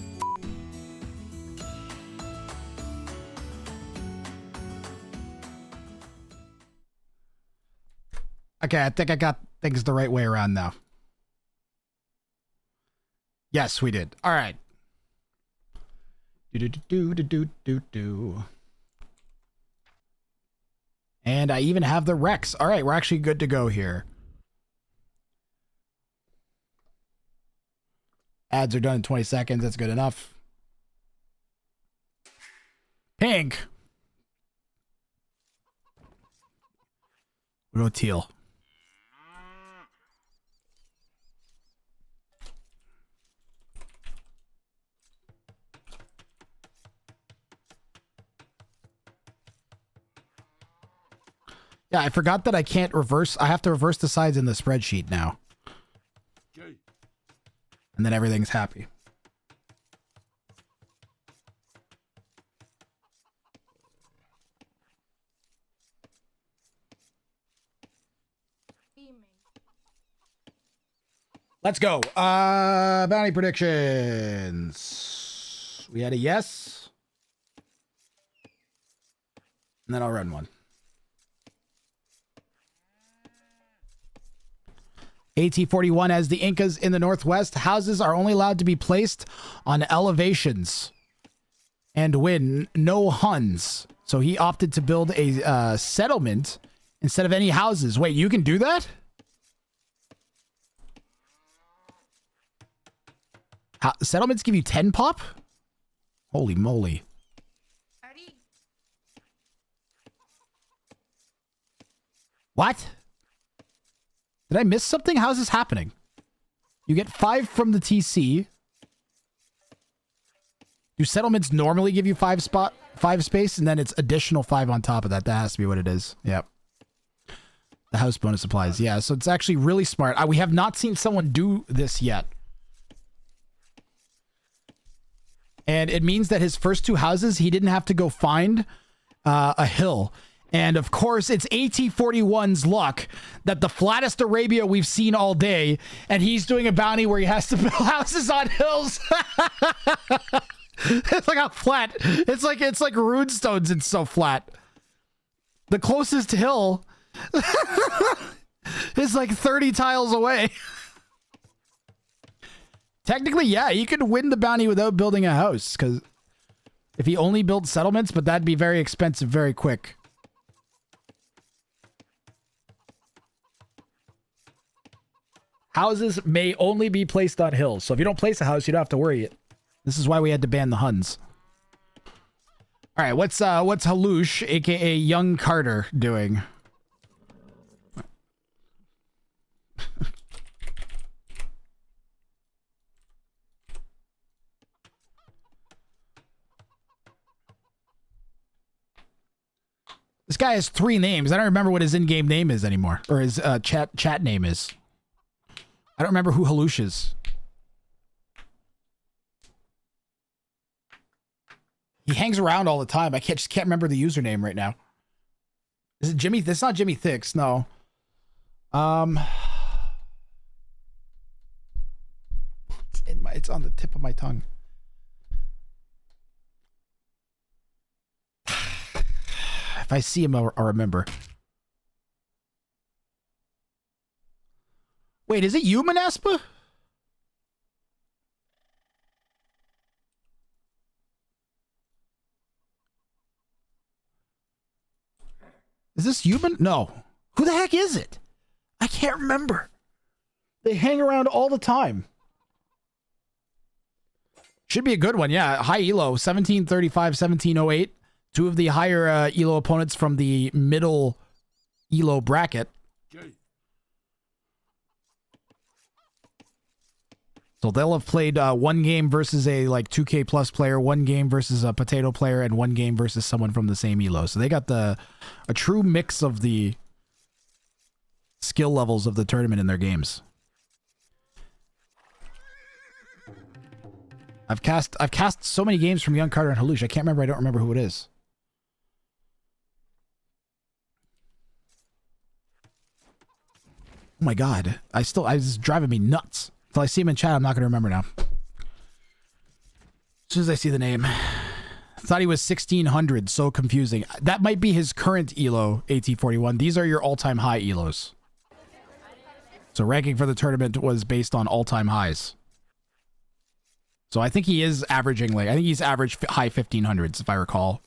Okay, I think I got things the right way around now. Yes, we did. All right. Do. And I even have the Rex. All right, we're actually good to go here. Ads are done in 20 seconds. That's good enough. Pink. We'll go teal. Yeah, I forgot that I can't reverse. I have to reverse the sides in the spreadsheet now. And then everything's happy. Let's go. Bounty predictions. We had a yes. And then I'll run one. AT-41 as the Incas in the Northwest. Houses are only allowed to be placed on elevations and win. No Huns. So he opted to build a settlement instead of any houses. Wait, you can do that? Settlements give you 10 pop? Holy moly. What? Did I miss something? How's this happening? You get 5 from the TC. Do settlements normally give you 5 space, and then it's additional 5 on top of that? That has to be what it is. Yep. The house bonus applies. Yeah, so it's actually really smart. We have not seen someone do this yet. And it means that his first 2 houses, he didn't have to go find a hill And of course, it's AT41's luck that the flattest Arabia we've seen all day, and he's doing a bounty where he has to build houses on hills. It's like a flat. It's like runestones. It's so flat. The closest hill is like 30 tiles away. Technically, yeah, you could win the bounty without building a house, because if he only built settlements, but that'd be very expensive very quick. Houses may only be placed on hills. So if you don't place a house, you don't have to worry. This is why we had to ban the Huns. All right, what's Halouche, aka Young Carter, doing? This guy has 3 names. I don't remember what his in-game name is anymore, or his chat name is. I don't remember who Halouche is. He hangs around all the time. I just can't remember the username right now. Is it Jimmy? That's not Jimmy Thicks. No. It's on the tip of my tongue. If I see him, I'll remember. Wait, is it you, Manaspa? Is this human? No. Who the heck is it? I can't remember. They hang around all the time. Should be a good one, yeah. High Elo, 1735, 1708. 2 of the higher Elo opponents from the middle Elo bracket. So they'll have played 1 game versus a like 2K plus player, 1 game versus a potato player, and 1 game versus someone from the same Elo. So they got a true mix of the skill levels of the tournament in their games. I've cast so many games from Young Carter and Halouche. I can't remember. I don't remember who it is. Oh my god! It's driving me nuts. Until I see him in chat, I'm not going to remember now. As soon as I see the name. Thought he was 1600. So confusing. That might be his current Elo, AT41. These are your all-time high Elos. So ranking for the tournament was based on all-time highs. So I think he is averaging, I think he's averaged high 1500s, if I recall.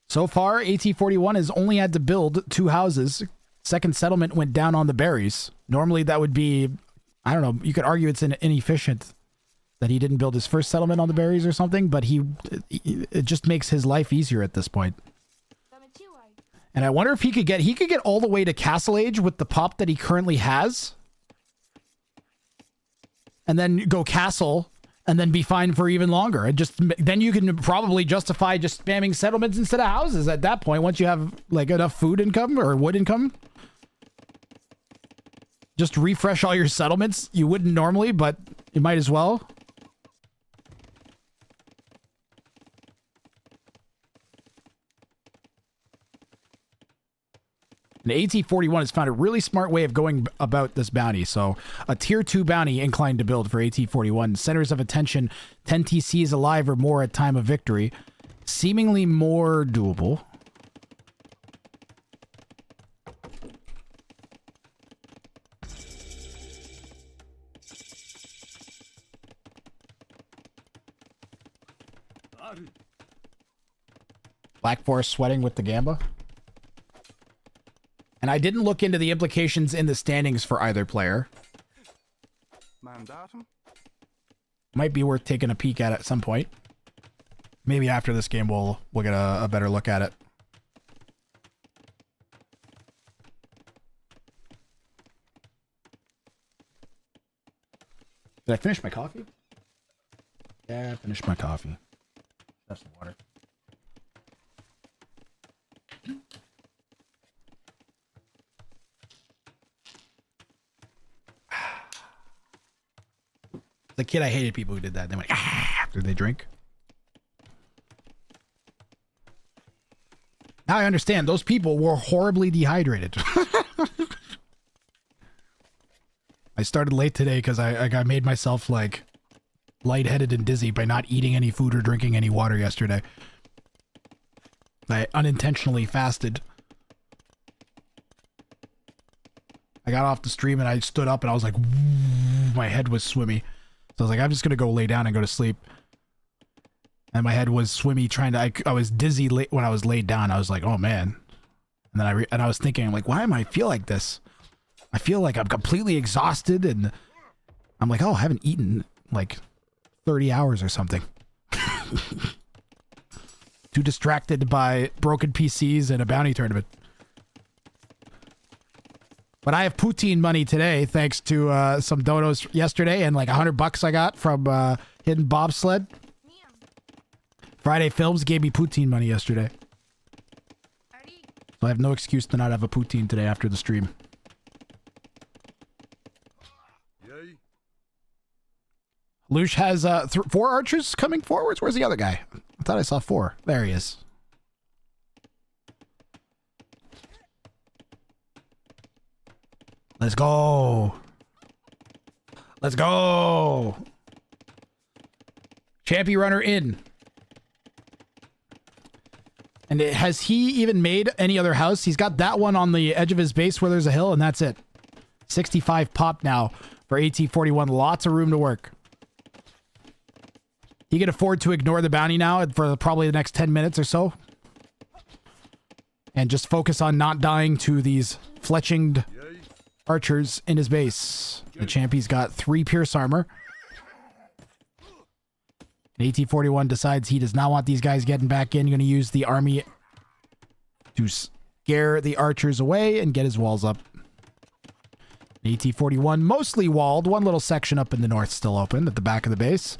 So far, AT41 has only had to build 2 houses. Second settlement went down on the berries. Normally that would be, I don't know, you could argue it's inefficient that he didn't build his first settlement on the berries or something, but it just makes his life easier at this point. And I wonder if he could get all the way to Castle Age with the pop that he currently has. And then go castle, and then be fine for even longer. And then you can probably justify just spamming settlements instead of houses at that point, once you have enough food income or wood income. Just refresh all your settlements. You wouldn't normally, but you might as well. And AT41 has found a really smart way of going about this bounty. So a tier 2 bounty inclined to build for AT41. Centers of attention, 10 TCs alive or more at time of victory. Seemingly more doable. Black Forest sweating with the Gamba. And I didn't look into the implications in the standings for either player. Mandatum? Might be worth taking a peek at some point. Maybe after this game we'll get a better look at it. Did I finish my coffee? Yeah, I finished my coffee. Have some water. As a kid, I hated people who did that. They went, after they drink. Now I understand. Those people were horribly dehydrated. I started late today because I made myself like lightheaded and dizzy by not eating any food or drinking any water yesterday. I unintentionally fasted. I got off the stream and I stood up and I was like, my head was swimmy. So I was like, I'm just going to go lay down and go to sleep. And my head was swimmy I was dizzy when I was laid down. I was like, oh man. And then I was thinking, like, why am I feel like this? I feel like I'm completely exhausted and I'm like, oh, I haven't eaten like 30 hours or something. Too distracted by broken PCs and a bounty tournament. But I have poutine money today, thanks to some donos yesterday and like $100 I got from Hidden Bobsled. Friday Films gave me poutine money yesterday. So I have no excuse to not have a poutine today after the stream. Lush has 4 archers coming forwards. Where's the other guy? I thought I saw 4. There he is. Let's go. Let's go. Champion runner in. And has he even made any other house? He's got that one on the edge of his base where there's a hill, and that's it. 65 pop now for AT41. Lots of room to work. He can afford to ignore the bounty now for probably the next 10 minutes or so. And just focus on not dying to these fletchinged archers in his base. The champion's got 3 pierce armor. And AT41 decides he does not want these guys getting back in. He's going to use the army to scare the archers away and get his walls up. AT41 mostly walled. One little section up in the north still open at the back of the base.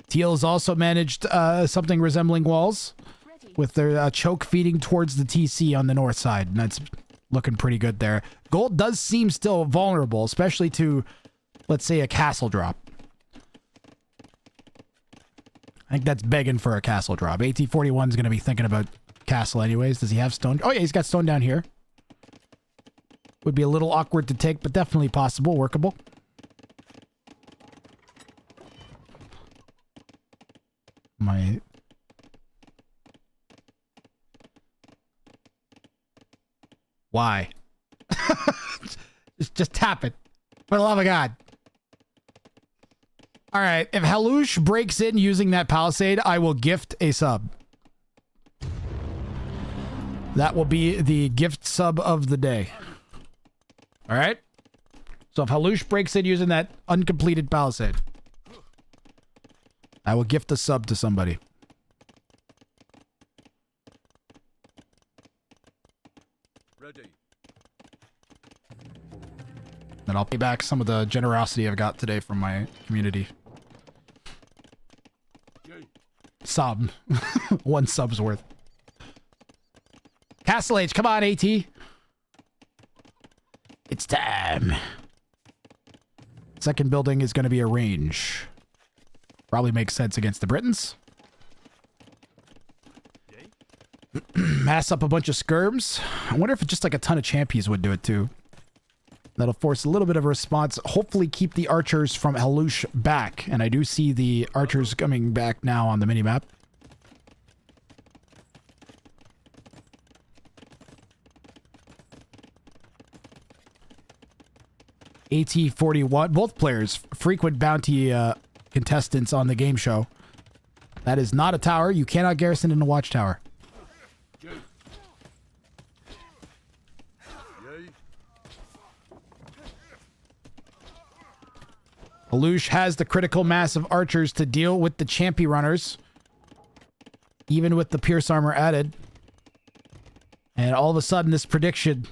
Teal has also managed something resembling walls with their choke feeding towards the TC on the north side. And that's looking pretty good there. Gold does seem still vulnerable, especially to, let's say, a castle drop. I think that's begging for a castle drop. AT41 is going to be thinking about castle anyways. Does he have stone? Oh, yeah, he's got stone down here. Would be a little awkward to take, but definitely possible, workable. Why? just tap it. For the love of God. All right. If Halush breaks in using that palisade, I will gift a sub. That will be the gift sub of the day. All right. So if Halush breaks in using that uncompleted palisade, I will gift a sub to somebody. Ready. And I'll pay back some of the generosity I've got today from my community. Sub. 1 sub's worth. Castle Age, come on, AT. It's time. Second building is going to be a range. Probably makes sense against the Britons. Mass up a bunch of skirms. I wonder if just like a ton of champions would do it too. That'll force a little bit of a response. Hopefully keep the archers from Halush back. And I do see the archers coming back now on the minimap. AT41, both players, frequent bounty contestants on the game show. That is not a tower. You cannot garrison in a watchtower. Halush has the critical mass of archers to deal with the champy runners, even with the pierce armor added. And all of a sudden, this prediction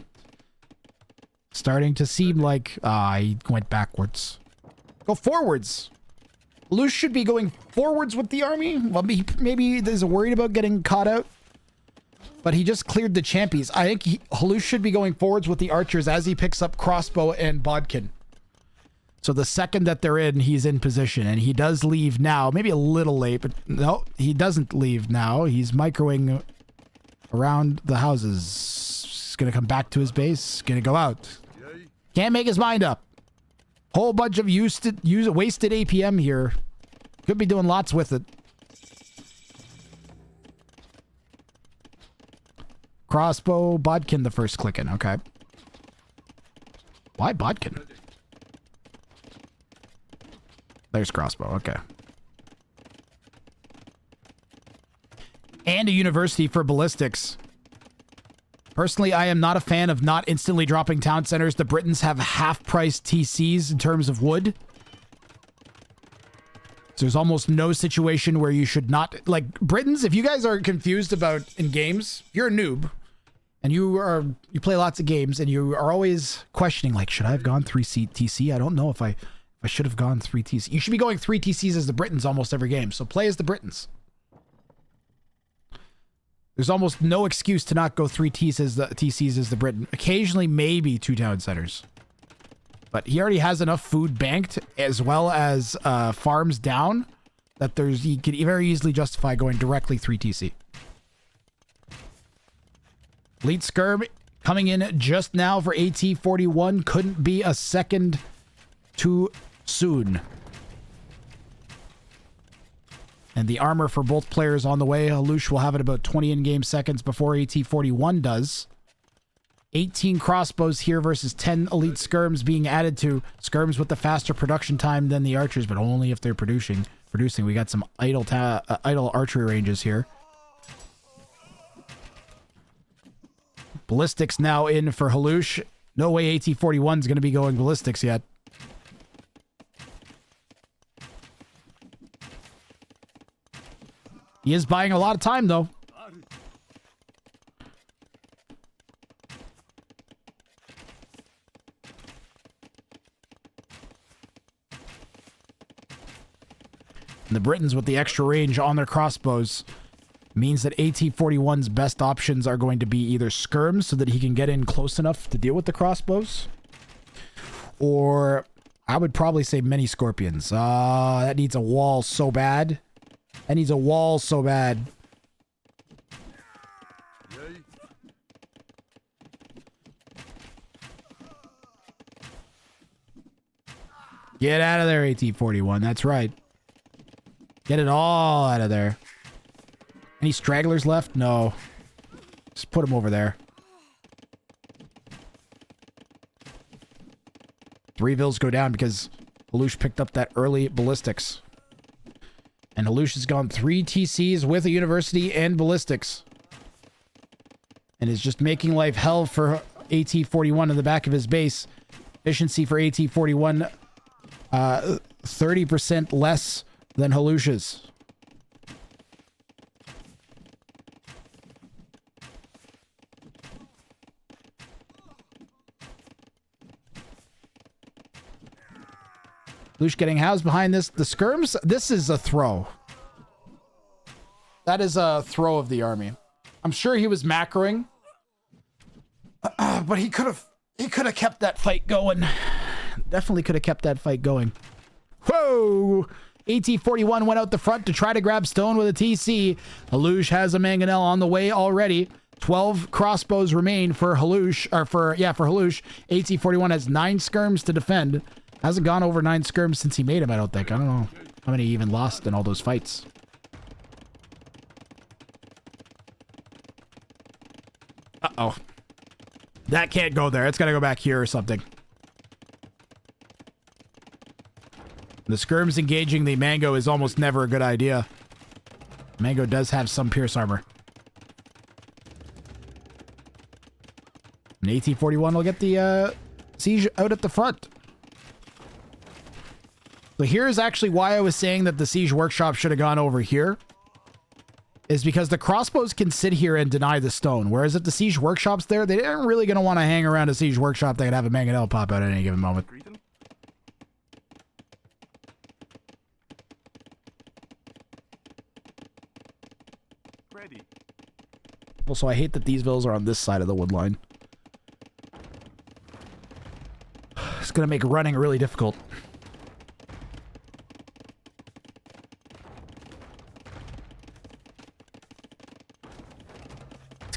starting to seem like he went backwards. Go forwards. Halush should be going forwards with the army. Well, maybe he's worried about getting caught out. But he just cleared the champies. I think Halush should be going forwards with the archers as he picks up crossbow and bodkin. So the second that they're in, he's in position, and he does leave now. Maybe a little late, but no, he doesn't leave now. He's microing around the houses. He's going to come back to his base. Going to go out. Can't make his mind up. Whole bunch of wasted APM here. Could be doing lots with it. Crossbow, Bodkin the first clicking. Okay. Why Bodkin? There's crossbow. Okay. And a university for ballistics. Personally, I am not a fan of not instantly dropping town centers. The Britons have half-price TCs in terms of wood. So there's almost no situation where you should not... Like, Britons, if you guys are confused about in games, you're a noob. And you play lots of games, and you are always questioning, like, should I have gone 3 TC? I don't know if I should have gone 3 TC. You should be going 3 TCs as the Britons almost every game. So play as the Britons. There's almost no excuse to not go 3 TCs as the Briton. Occasionally, maybe 2 town centers. But he already has enough food banked, as well as farms down, that he could very easily justify going directly 3 TC. Elite Skirm coming in just now for AT-41. Couldn't be a second too soon. And the armor for both players on the way. Halush will have it about 20 in-game seconds before AT-41 does. 18 crossbows here versus 10 elite skirms being added to. Skirms with the faster production time than the archers, but only if they're producing. We got some idle archery ranges here. Ballistics now in for Halush. No way AT-41 is going to be going ballistics yet. He is buying a lot of time, though. And the Britons with the extra range on their crossbows means that AT-41's best options are going to be either skirms so that he can get in close enough to deal with the crossbows, or I would probably say many scorpions. That needs a wall so bad. That needs a wall so bad. Get out of there, AT-41. That's right. Get it all out of there. Any stragglers left? No. Just put them over there. 3 vills go down because Halush picked up that early ballistics. And Halush has gone 3 TCs with a university and ballistics. And is just making life hell for AT-41 in the back of his base. Efficiency for AT-41, 30% less than Halush's. Halush getting housed behind this. The skirms, this is a throw. That is a throw of the army. I'm sure he was macroing. But he could have kept that fight going. Definitely could have kept that fight going. Whoa! AT-41 went out the front to try to grab Stone with a TC. Halush has a mangonel on the way already. 12 crossbows remain for Halush, for Halush. AT-41 has 9 skirms to defend. Hasn't gone over 9 skirms since he made him, I don't think. I don't know how many he even lost in all those fights. Uh-oh. That can't go there. It's got to go back here or something. The skirms engaging the Mango is almost never a good idea. Mango does have some pierce armor. And AT-41 will get the siege out at the front. So here's actually why I was saying that the siege workshop should have gone over here. Is because the crossbows can sit here and deny the stone. Whereas if the siege workshop's there, they aren't really going to want to hang around a siege workshop that could have a mangonel pop out at any given moment. Ready. Also, I hate that these vills are on this side of the wood line. It's going to make running really difficult.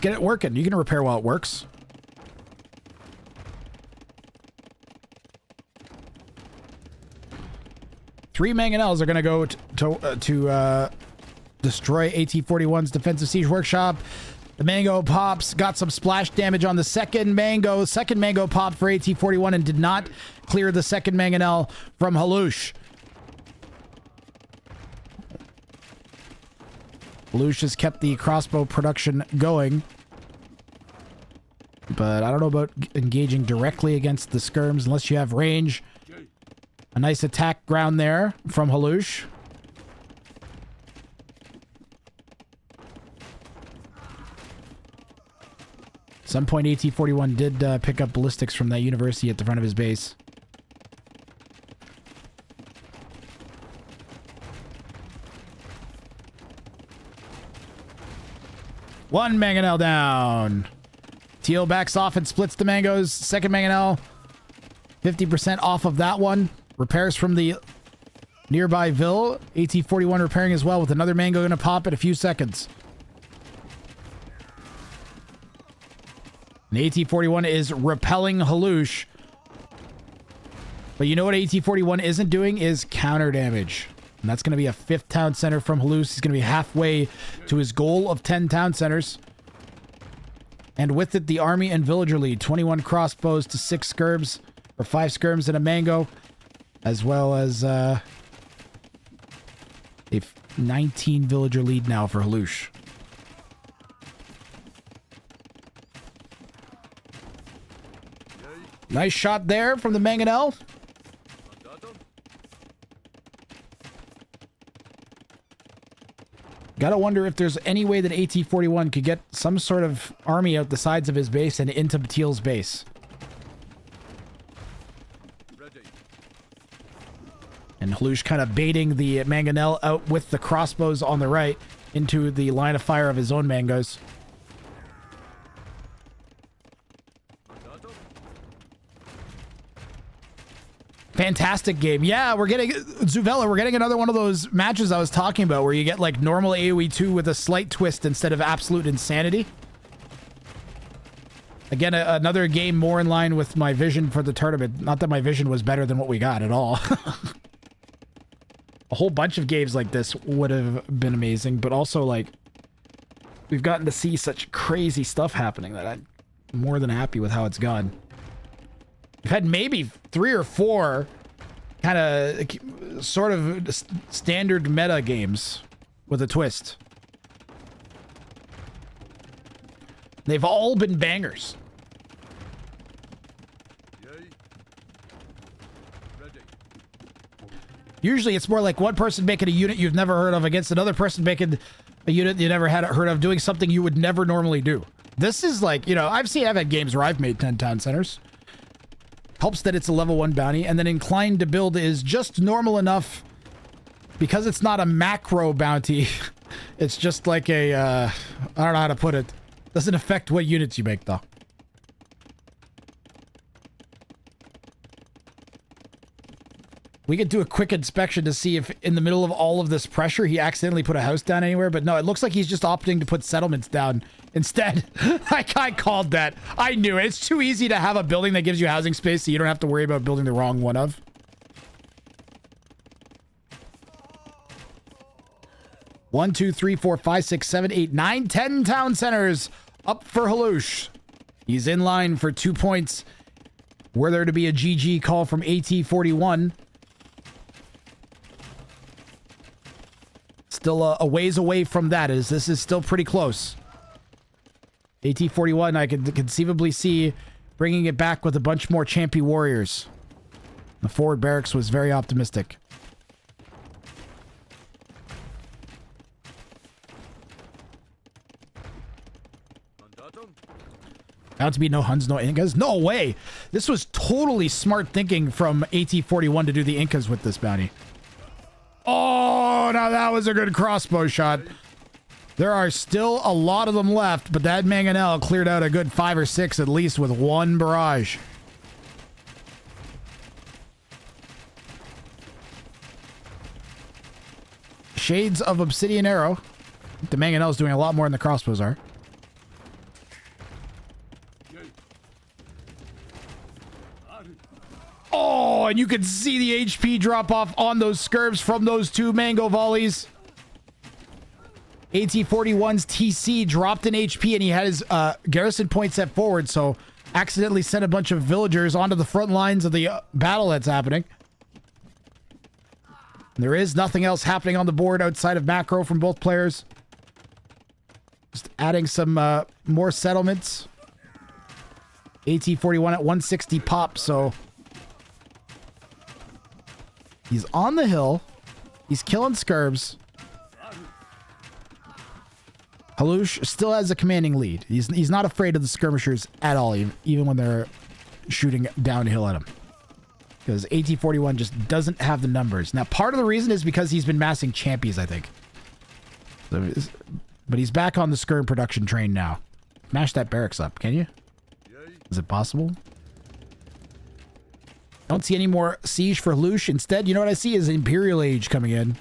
get it working. You can repair while it works. Three mangonels are going to go to destroy AT-41's defensive siege workshop. The mango pops, got some splash damage on the second mango. Second mango popped for AT-41 and did not clear the second mangonel from Halush. Halush has kept the crossbow production going. But I don't know about engaging directly against the skirms unless you have range. A nice attack ground there from Halush. At some point, AT-41 did pick up ballistics from that university at the front of his base. One mangonel down. Teal backs off and splits the mangoes. Second mangonel, 50% off of that one. Repairs from the nearby Ville. AT-41 repairing as well with another mango going to pop in a few seconds. And AT-41 is repelling Halush. But you know what AT-41 isn't doing is counter damage. And that's going to be a 5th town center from Halush. He's going to be halfway to his goal of 10 town centers. And with it, the army and villager lead. 21 crossbows to 6 skirms, or 5 skirms and a mango. As well as a 19 villager lead now for Halush. Nice shot there from the mangonel. Gotta wonder if there's any way that AT-41 could get some sort of army out the sides of his base and into Teal's base. And Halush kind of baiting the mangonel out with the crossbows on the right into the line of fire of his own mangoes. Fantastic game. Yeah, we're getting... Zuvela, we're getting another one of those matches I was talking about where you get like normal AoE 2 with a slight twist instead of absolute insanity. Again, another game more in line with my vision for the tournament. Not that my vision was better than what we got at all. A whole bunch of games like this would have been amazing, but also like we've gotten to see such crazy stuff happening that I'm more than happy with how it's gone. We've had maybe 3 or 4 kind of sort of standard meta games with a twist. They've all been bangers. Usually it's more like one person making a unit you've never heard of against another person making a unit you never had heard of doing something you would never normally do. This is like, you know, I've had games where I've made 10 town centers. Helps that it's a level 1 bounty, and then inclined to build is just normal enough because it's not a macro bounty. It's just like a, I don't know how to put it. Doesn't affect what units you make though. We could do a quick inspection to see if in the middle of all of this pressure he accidentally put a house down anywhere, but no, it looks like he's just opting to put settlements down instead. I called that. I knew it. It's too easy to have a building that gives you housing space so you don't have to worry about building the wrong one of. One, 2, 3, 4, 5, 6, 7, 8, 9, 10 town centers up for Halush. He's in line for 2 points. Were there to be a GG call from AT-41. Still a ways away from that, as this is still pretty close. AT-41, I could conceivably see bringing it back with a bunch more Champy warriors. The forward barracks was very optimistic. Out to be no Huns, no Incas? No way! This was totally smart thinking from AT-41 to do the Incas with this bounty. Oh, now that was a good crossbow shot. There are still a lot of them left, but that mangonel cleared out a good 5 or 6 at least with one barrage. Shades of Obsidian Arrow. The mangonel's doing a lot more than the crossbows are. and you could see the HP drop off on those Scurbs from those 2 mango volleys. AT-41's TC dropped in HP, and he had his garrison point set forward, so accidentally sent a bunch of villagers onto the front lines of the battle that's happening. There is nothing else happening on the board outside of macro from both players. Just adding some more settlements. AT-41 at 160 pop, so he's on the hill. He's killing Scurbs. Halush still has a commanding lead. He's not afraid of the skirmishers at all, even when they're shooting downhill at him. Because AT-41 just doesn't have the numbers. Now, part of the reason is because he's been massing champions, I think. So, but he's back on the skirm production train now. Smash that barracks up, can you? Is it possible? Don't see any more siege for Halush. Instead, you know what I see is Imperial Age coming in.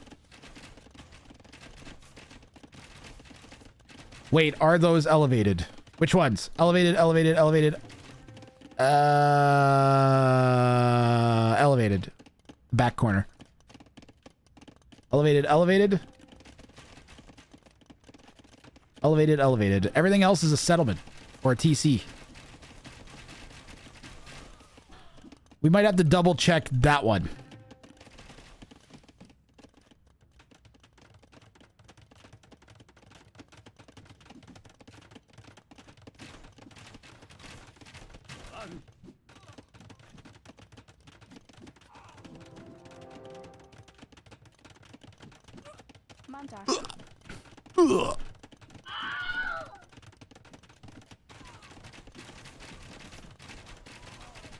Wait, are those elevated? Which ones? Elevated, elevated, elevated. Elevated. Back corner. Elevated, elevated. Elevated, elevated. Everything else is a settlement or a TC. We might have to double check that one. Ugh.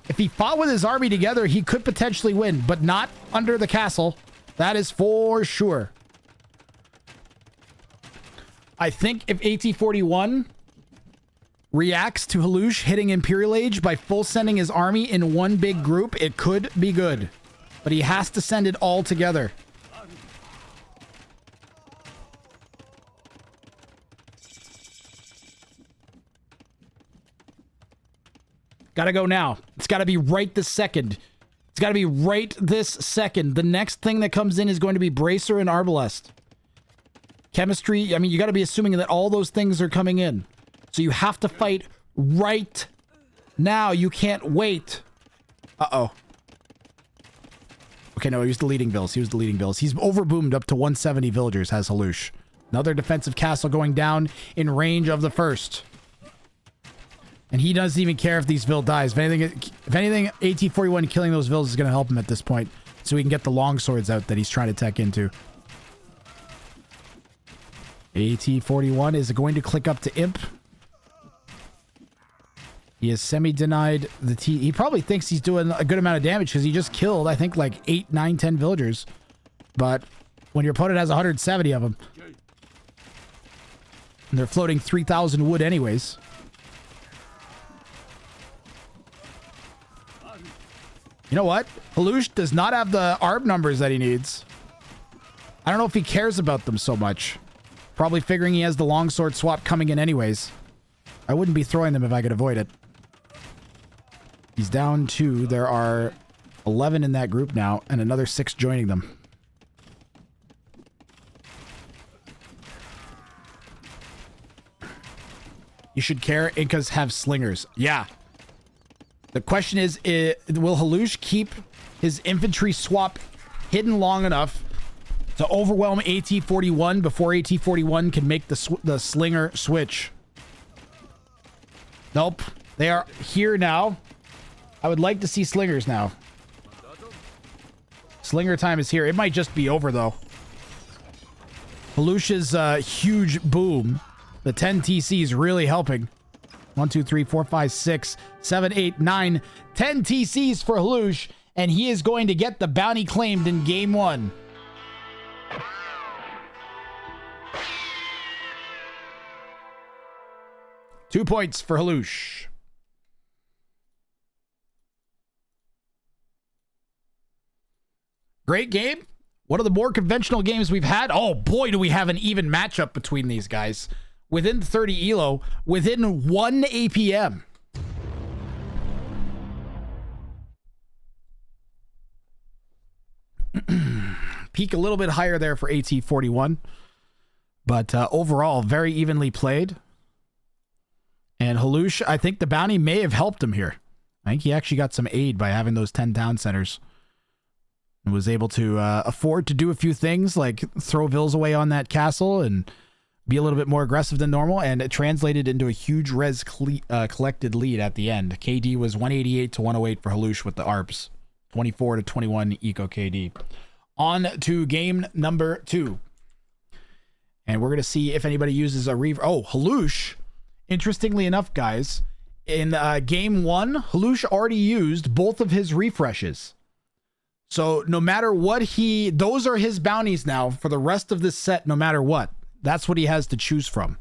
If he fought with his army together, he could potentially win, but not under the castle. That is for sure. I think if AT-41 reacts to Halush hitting Imperial Age by full sending his army in one big group, it could be good. But he has to send it all together. Gotta go now. It's gotta be right this second. It's gotta be right this second. The next thing that comes in is going to be Bracer and Arbalest. Chemistry, I mean, you gotta be assuming that all those things are coming in. So you have to fight right now. You can't wait. Uh-oh. Okay, no, he was deleting bills. He was deleting bills. He's overboomed up to 170 villagers, has Halush. Another defensive castle going down in range of the first. And he doesn't even care if these Ville dies. If anything, AT-41 killing those Vills is going to help him at this point. So he can get the long swords out that he's trying to tech into. AT-41 is going to click up to Imp. He has semi-denied the T. He probably thinks he's doing a good amount of damage because he just killed, I think, like 8, 9, 10 villagers. But when your opponent has 170 of them, and they're floating 3,000 wood anyways. You know what? Halush does not have the ARB numbers that he needs. I don't know if he cares about them so much. Probably figuring he has the longsword swap coming in anyways. I wouldn't be throwing them if I could avoid it. He's down 2. There are 11 in that group now, and another 6 joining them. You should care. Incas have slingers. Yeah. The question is, will Halush keep his infantry swap hidden long enough to overwhelm AT-41 before AT-41 can make the slinger switch? Nope. They are here now. I would like to see slingers now. Slinger time is here. It might just be over, though. Halush's huge boom. The 10 TC is really helping. 1, 2, 3, 4, 5, 6, 7, 8, 9, 10 TCs for Halush, and he is going to get the bounty claimed in game 1. Two points for Halush. Great game. One of the more conventional games we've had. Oh boy, do we have an even matchup between these guys. Within 30 ELO, within 1 APM. peak a little bit higher there for AT41. But overall, very evenly played. And Halush, I think the bounty may have helped him here. I think he actually got some aid by having those 10 town centers. And was able to afford to do a few things like throw Vils away on that castle and be a little bit more aggressive than normal. And it translated into a huge res collected lead at the end. KD was 188 to 108 for Halush with the ARPs. 24 to 21 eco KD. On to game number 2. And we're going to see if anybody uses a Oh, Halush. Interestingly enough, guys, in game 1, Halush already used both of his refreshes. So no matter what those are his bounties now for the rest of this set, no matter what. That's what he has to choose from.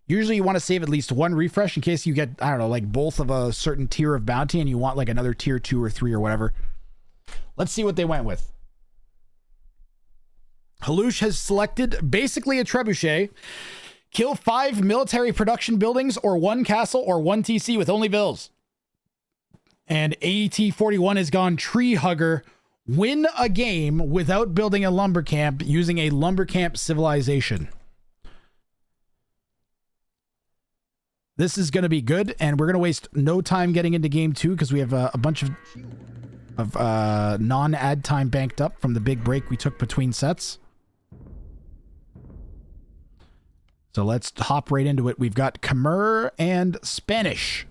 Usually you want to save at least one refresh in case you get, I don't know, like both of a certain tier of bounty and you want like another tier 2 or 3 or whatever. Let's see what they went with. Halush has selected basically a trebuchet. Kill 5 military production buildings or 1 castle or 1 TC with only Vils. And AT41 has gone Tree Hugger. Win a game without building a lumber camp using a lumber camp civilization. This is going to be good, and we're going to waste no time getting into game 2 because we have a bunch of non-ad time banked up from the big break we took between sets. So let's hop right into it. We've got Khmer and Spanish.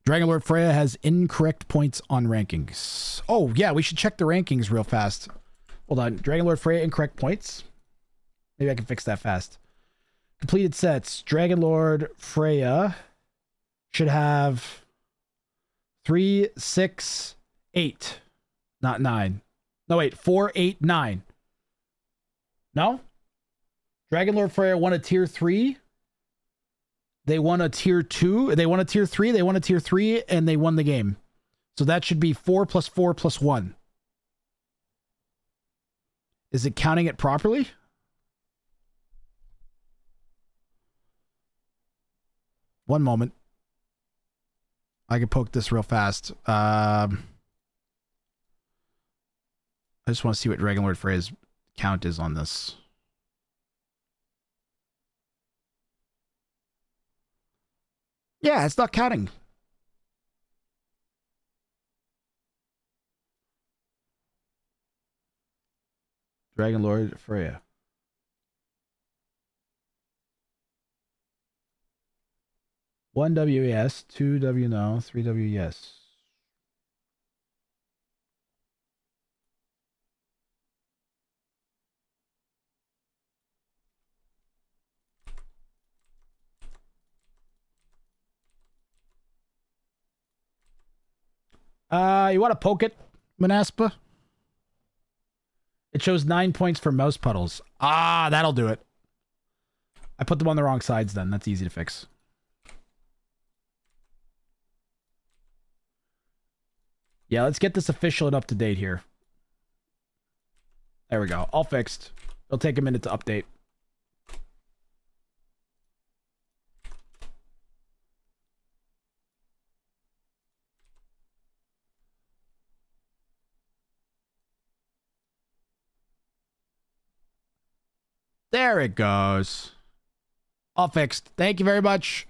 Dragonlord Freya has incorrect points on rankings. Oh, yeah, we should check the rankings real fast. Hold on. Dragonlord Freya, incorrect points. Maybe I can fix that fast. Completed sets. Dragonlord Freya should have 3, 6, 8. Not 9. No, wait. 4, 8, 9. No? Dragonlord Freya won a tier 3. They won a tier 2. They won a tier 3. They won a tier 3, and they won the game. So that should be 4 plus 4 plus 1. Is it counting it properly? One moment. I can poke this real fast. I just want to see what Dragonlord Freya's count is on this. Yeah, it's not counting. Dragonlord Freya. One W yes, 2 W no, 3 W yes. You want to poke it, Manaspa? It shows 9 points for mouse puddles. Ah, that'll do it. I put them on the wrong sides then. That's easy to fix. Yeah, let's get this official and up to date here. There we go. All fixed. It'll take a minute to update. There it goes. All fixed. Thank you very much.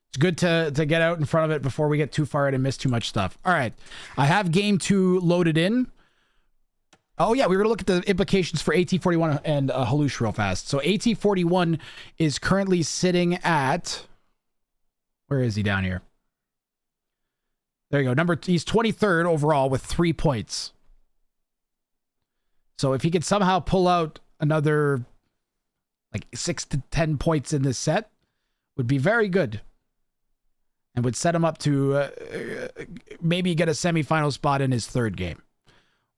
It's good to get out in front of it before we get too far in and miss too much stuff. All right. I have game 2 loaded in. Oh, yeah. We were going to look at the implications for AT41 and Halush real fast. So AT41 is currently sitting at... Where is he down here? There you go. He's 23rd overall with 3 points. So if he could somehow pull out another... like 6 to 10 points in this set would be very good and would set him up to maybe get a semifinal spot in his 3rd game.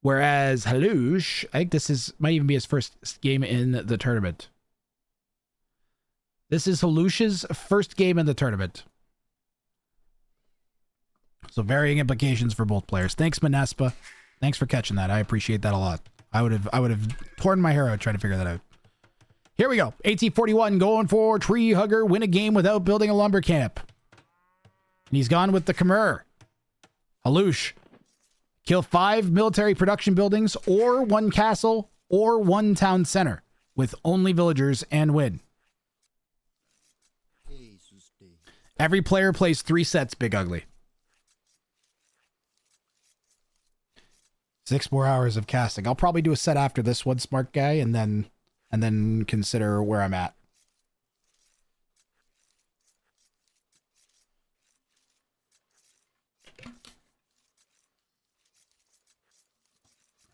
Whereas Halush, I think might even be his first game in the tournament. This is Halush's first game in the tournament. So varying implications for both players. Thanks, Manaspa. Thanks for catching that. I appreciate that a lot. I would have torn my hair out trying to figure that out. Here we go. AT41 going for Tree Hugger. Win a game without building a lumber camp. And he's gone with the Khmer. Halush. Kill 5 military production buildings or 1 castle or 1 town center with only villagers and win. Every player plays 3 sets, Big Ugly. 6 more hours of casting. I'll probably do a set after this one, smart guy, and then consider where I'm at.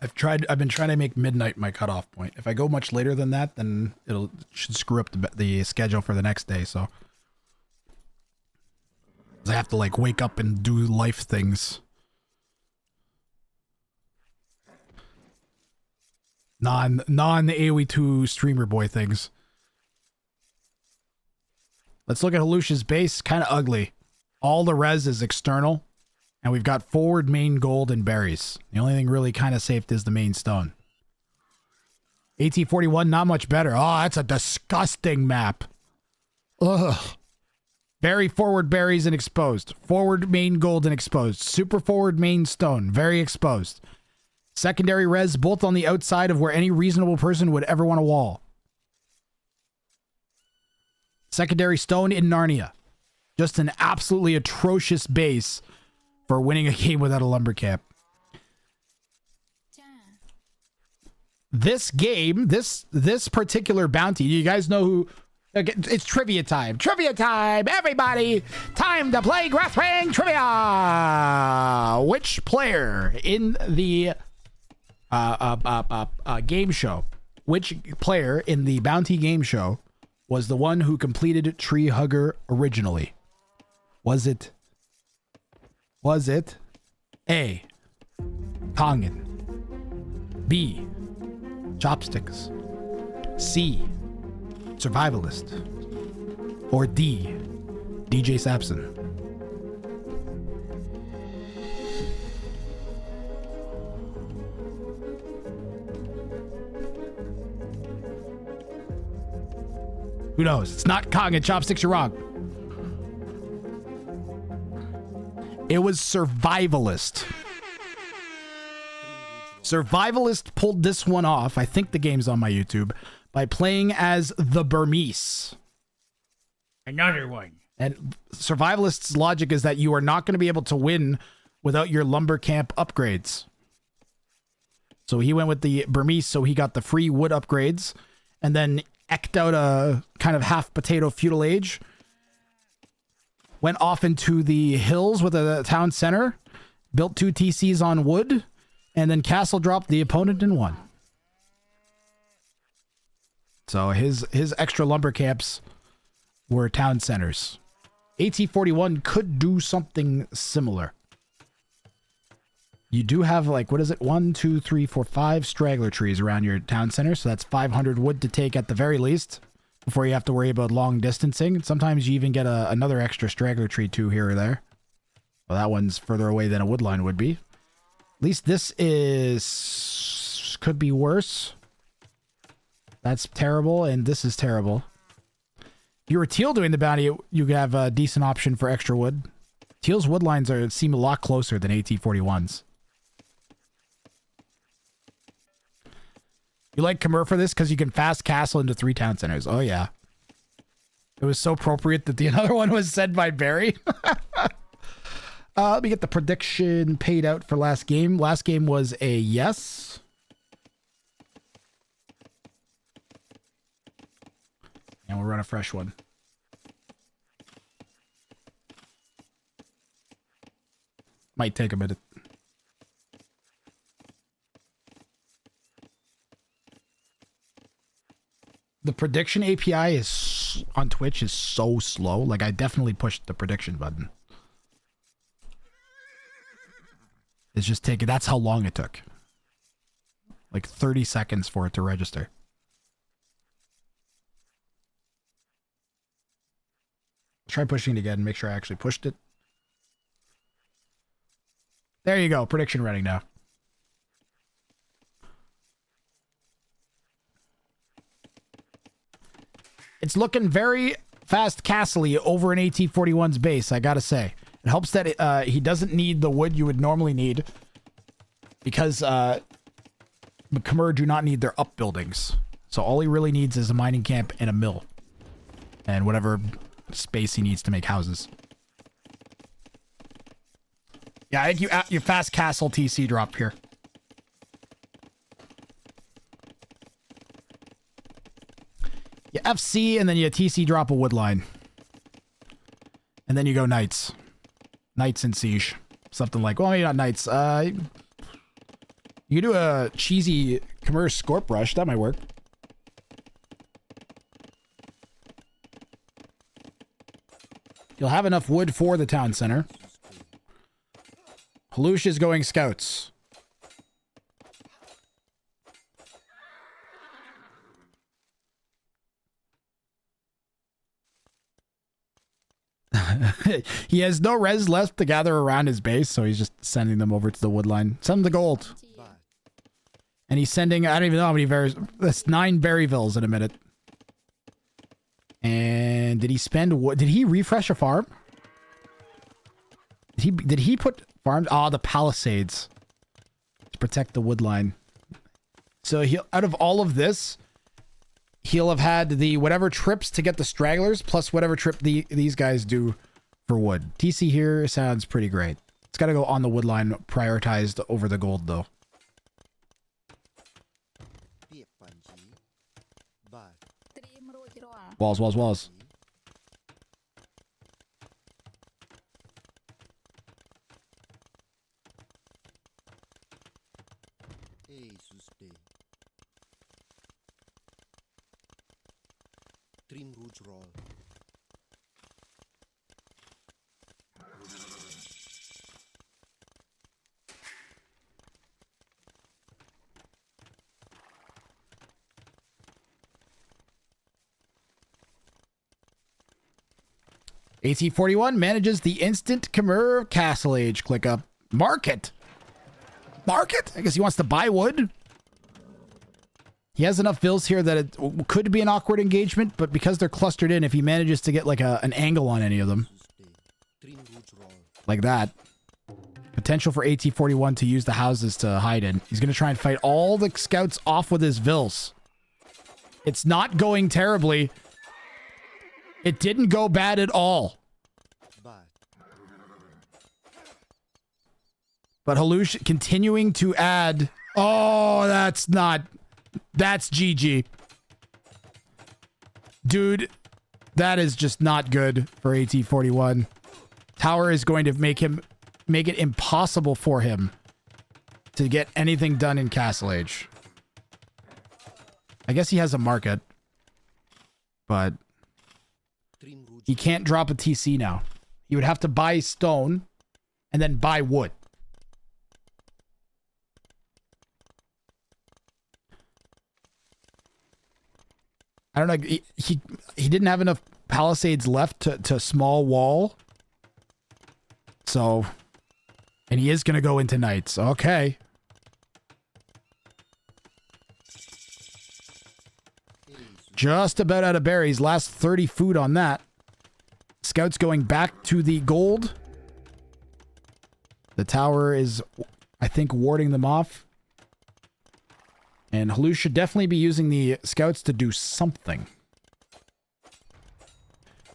I've been trying to make midnight my cutoff point. If I go much later than that, then it should screw up the schedule for the next day, so. I have to like wake up and do life things. Non AoE2 streamer boy things. Let's look at Halush's base. Kind of ugly. All the res is external. And we've got forward main gold and berries. The only thing really kind of safe is the main stone. AT-41, not much better. Oh, that's a disgusting map. Ugh. Very forward berries and exposed. Forward main gold and exposed. Super forward main stone. Very exposed. Secondary res both on the outside of where any reasonable person would ever want a wall. Secondary stone in Narnia. Just an absolutely atrocious base for winning a game without a lumber camp. This game, this particular bounty, you guys know who... It's trivia time. Trivia time, everybody! Time to play Grathwang Trivia! Which player in the game show, which player in the bounty game show was the one who completed Tree Hugger originally? Was it A, Tongan, B, Chopsticks, C, Survivalist, or D, DJ Sapson? Who knows? It's not Kong and Chopsticks, you're wrong. It was Survivalist. Survivalist pulled this one off. I think the game's on my YouTube. By playing as the Burmese. Another one. And Survivalist's logic is that you are not going to be able to win without your lumber camp upgrades. So he went with the Burmese, so he got the free wood upgrades, and then eked out a kind of half potato feudal age. Went off into the hills with a town center, built 2 TCs on wood, and then castle dropped the opponent and won. So his extra lumber camps were town centers. AT-41 could do something similar. You do have, like, what is it? 1, 2, 3, 4, 5 straggler trees around your town center. So that's 500 wood to take at the very least before you have to worry about long distancing. Sometimes you even get another extra straggler tree too here or there. Well, that one's further away than a woodline would be. At least this could be worse. That's terrible, and this is terrible. If you were Teal doing the bounty, you could have a decent option for extra wood. Teal's woodlines seem a lot closer than AT-41's. You like Khmer for this because you can fast castle into 3 town centers. Oh, yeah. It was so appropriate that the other one was said by Barry. Let me get the prediction paid out for last game. Last game was a yes. And we'll run a fresh one. Might take a minute. The prediction API is on Twitch is so slow. Like, I definitely pushed the prediction button. It's just taking, that's how long it took. Like 30 seconds for it to register. Try pushing it again and make sure I actually pushed it. There you go. Prediction running now. It's looking very fast castle-y over an AT-41's base, I gotta say. It helps that he doesn't need the wood you would normally need because Khmer do not need their upbuildings. So all he really needs is a mining camp and a mill and whatever space he needs to make houses. Yeah, I think you fast castle TC drop here. You FC and then you TC drop a wood line. And then you go knights. Knights in siege. Something like, well, maybe not knights. You do a cheesy Khmer Scorp Rush. That might work. You'll have enough wood for the town center. Halush is going scouts. He has no res left to gather around his base, so he's just sending them over to the wood line. Send them the gold. And he's sending, I don't even know how many berries. That's 9 Berryvilles in a minute. And did he spend what? Did he refresh a farm? Did he put farms? Ah, the palisades to protect the wood line. So he, out of all of this, he'll have had the whatever trips to get the stragglers plus whatever trip these guys do for wood. TC here sounds pretty great. It's got to go on the wood line, prioritized over the gold though. Walls, walls, walls. Roll. 1841 manages the instant Khmer Castle Age. Click up. Market. Market? I guess he wants to buy wood. He has enough vills here that it could be an awkward engagement, but because they're clustered in, if he manages to get like an angle on any of them, like that, potential for AT-41 to use the houses to hide in. He's going to try and fight all the scouts off with his vills. It's not going terribly. It didn't go bad at all. But Halush continuing to add. Oh, that's GG. Dude, that is just not good for AT-41. Tower is going to make it impossible for him to get anything done in Castle Age. I guess he has a market, but he can't drop a TC now. He would have to buy stone and then buy wood. I don't know. He didn't have enough palisades left to small wall. So, and he is going to go into knights. Okay. Just about out of berries. Last 30 food on that. Scouts going back to the gold. The tower is, I think, warding them off. And Halush should definitely be using the scouts to do something.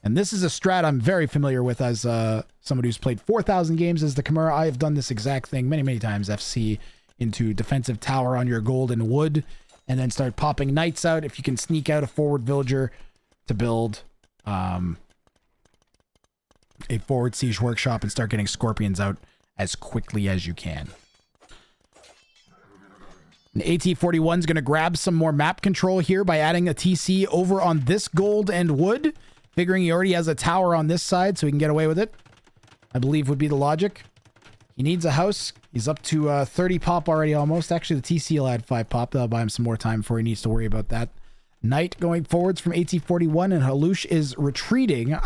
And this is a strat I'm very familiar with as somebody who's played 4,000 games as the Khmer. I have done this exact thing many, many times. FC into defensive tower on your gold and wood. And then start popping knights out if you can sneak out a forward villager to build a forward siege workshop and start getting scorpions out as quickly as you can. And AT-41 is going to grab some more map control here by adding a TC over on this gold and wood, figuring he already has a tower on this side so he can get away with it. I believe would be the logic. He needs a house. He's up to 30 pop already almost. Actually, the TC will add 5 pop. That'll buy him some more time before he needs to worry about that. Knight going forwards from AT-41 and Halush is retreating.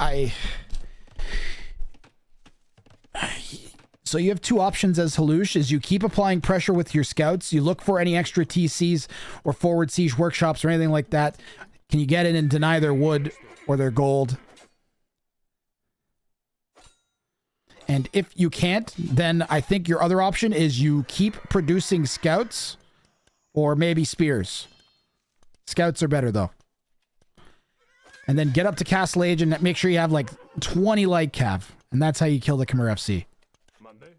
So you have two options as Halush, is you keep applying pressure with your scouts. You look for any extra TCs or forward siege workshops or anything like that. Can you get in and deny their wood or their gold? And if you can't, then I think your other option is you keep producing scouts or maybe spears. Scouts are better, though. And then get up to Castle Age and make sure you have like 20 light cav. And that's how you kill the Khmer FC. Monday.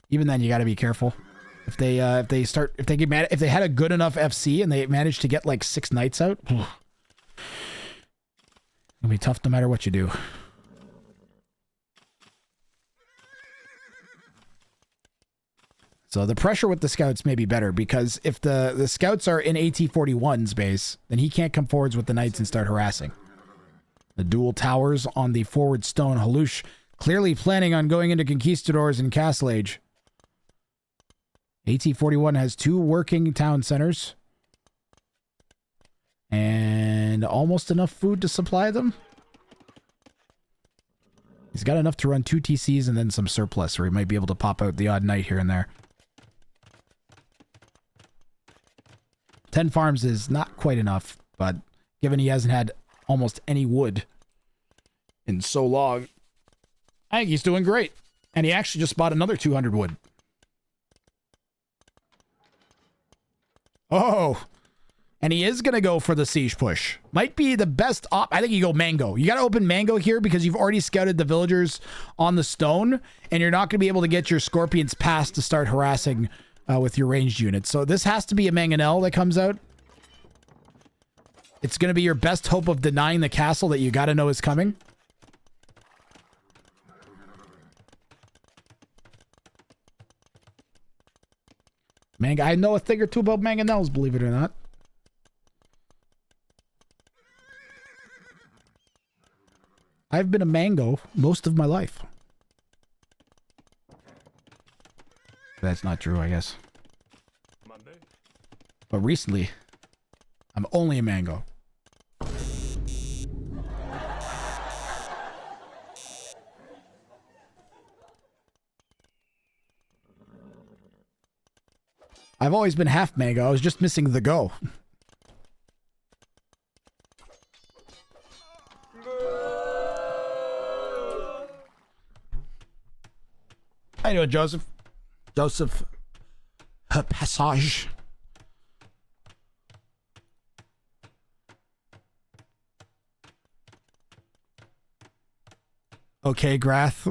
Even then, you got to be careful. If they get mad, if they had a good enough FC and they managed to get like 6 knights out, it'll be tough no matter what you do. So the pressure with the scouts may be better because if the scouts are in AT-41's base, then he can't come forwards with the knights and start harassing. The dual towers on the forward stone. Halush clearly planning on going into conquistadors in Castle Age. AT-41 has 2 working town centers. And almost enough food to supply them. He's got enough to run 2 TCs and then some surplus, or he might be able to pop out the odd knight here and there. 10 farms is not quite enough, but given he hasn't had almost any wood in so long, I think he's doing great. And he actually just bought another 200 wood. Oh, and he is going to go for the siege push. Might be the best I think you go Mango. You got to open Mango here because you've already scouted the villagers on the stone, and you're not going to be able to get your Scorpions past to start harassing with your ranged units. So this has to be a Mangonel that comes out. It's going to be your best hope of denying the castle that you got to know is coming. I know a thing or two about Mangonels, believe it or not. I've been a Mango most of my life. That's not true, I guess. Monday. But recently, I'm only a Mango. I've always been half Mango. I was just missing the go. How you doing, Joseph? Joseph Passage. Okay, Grath.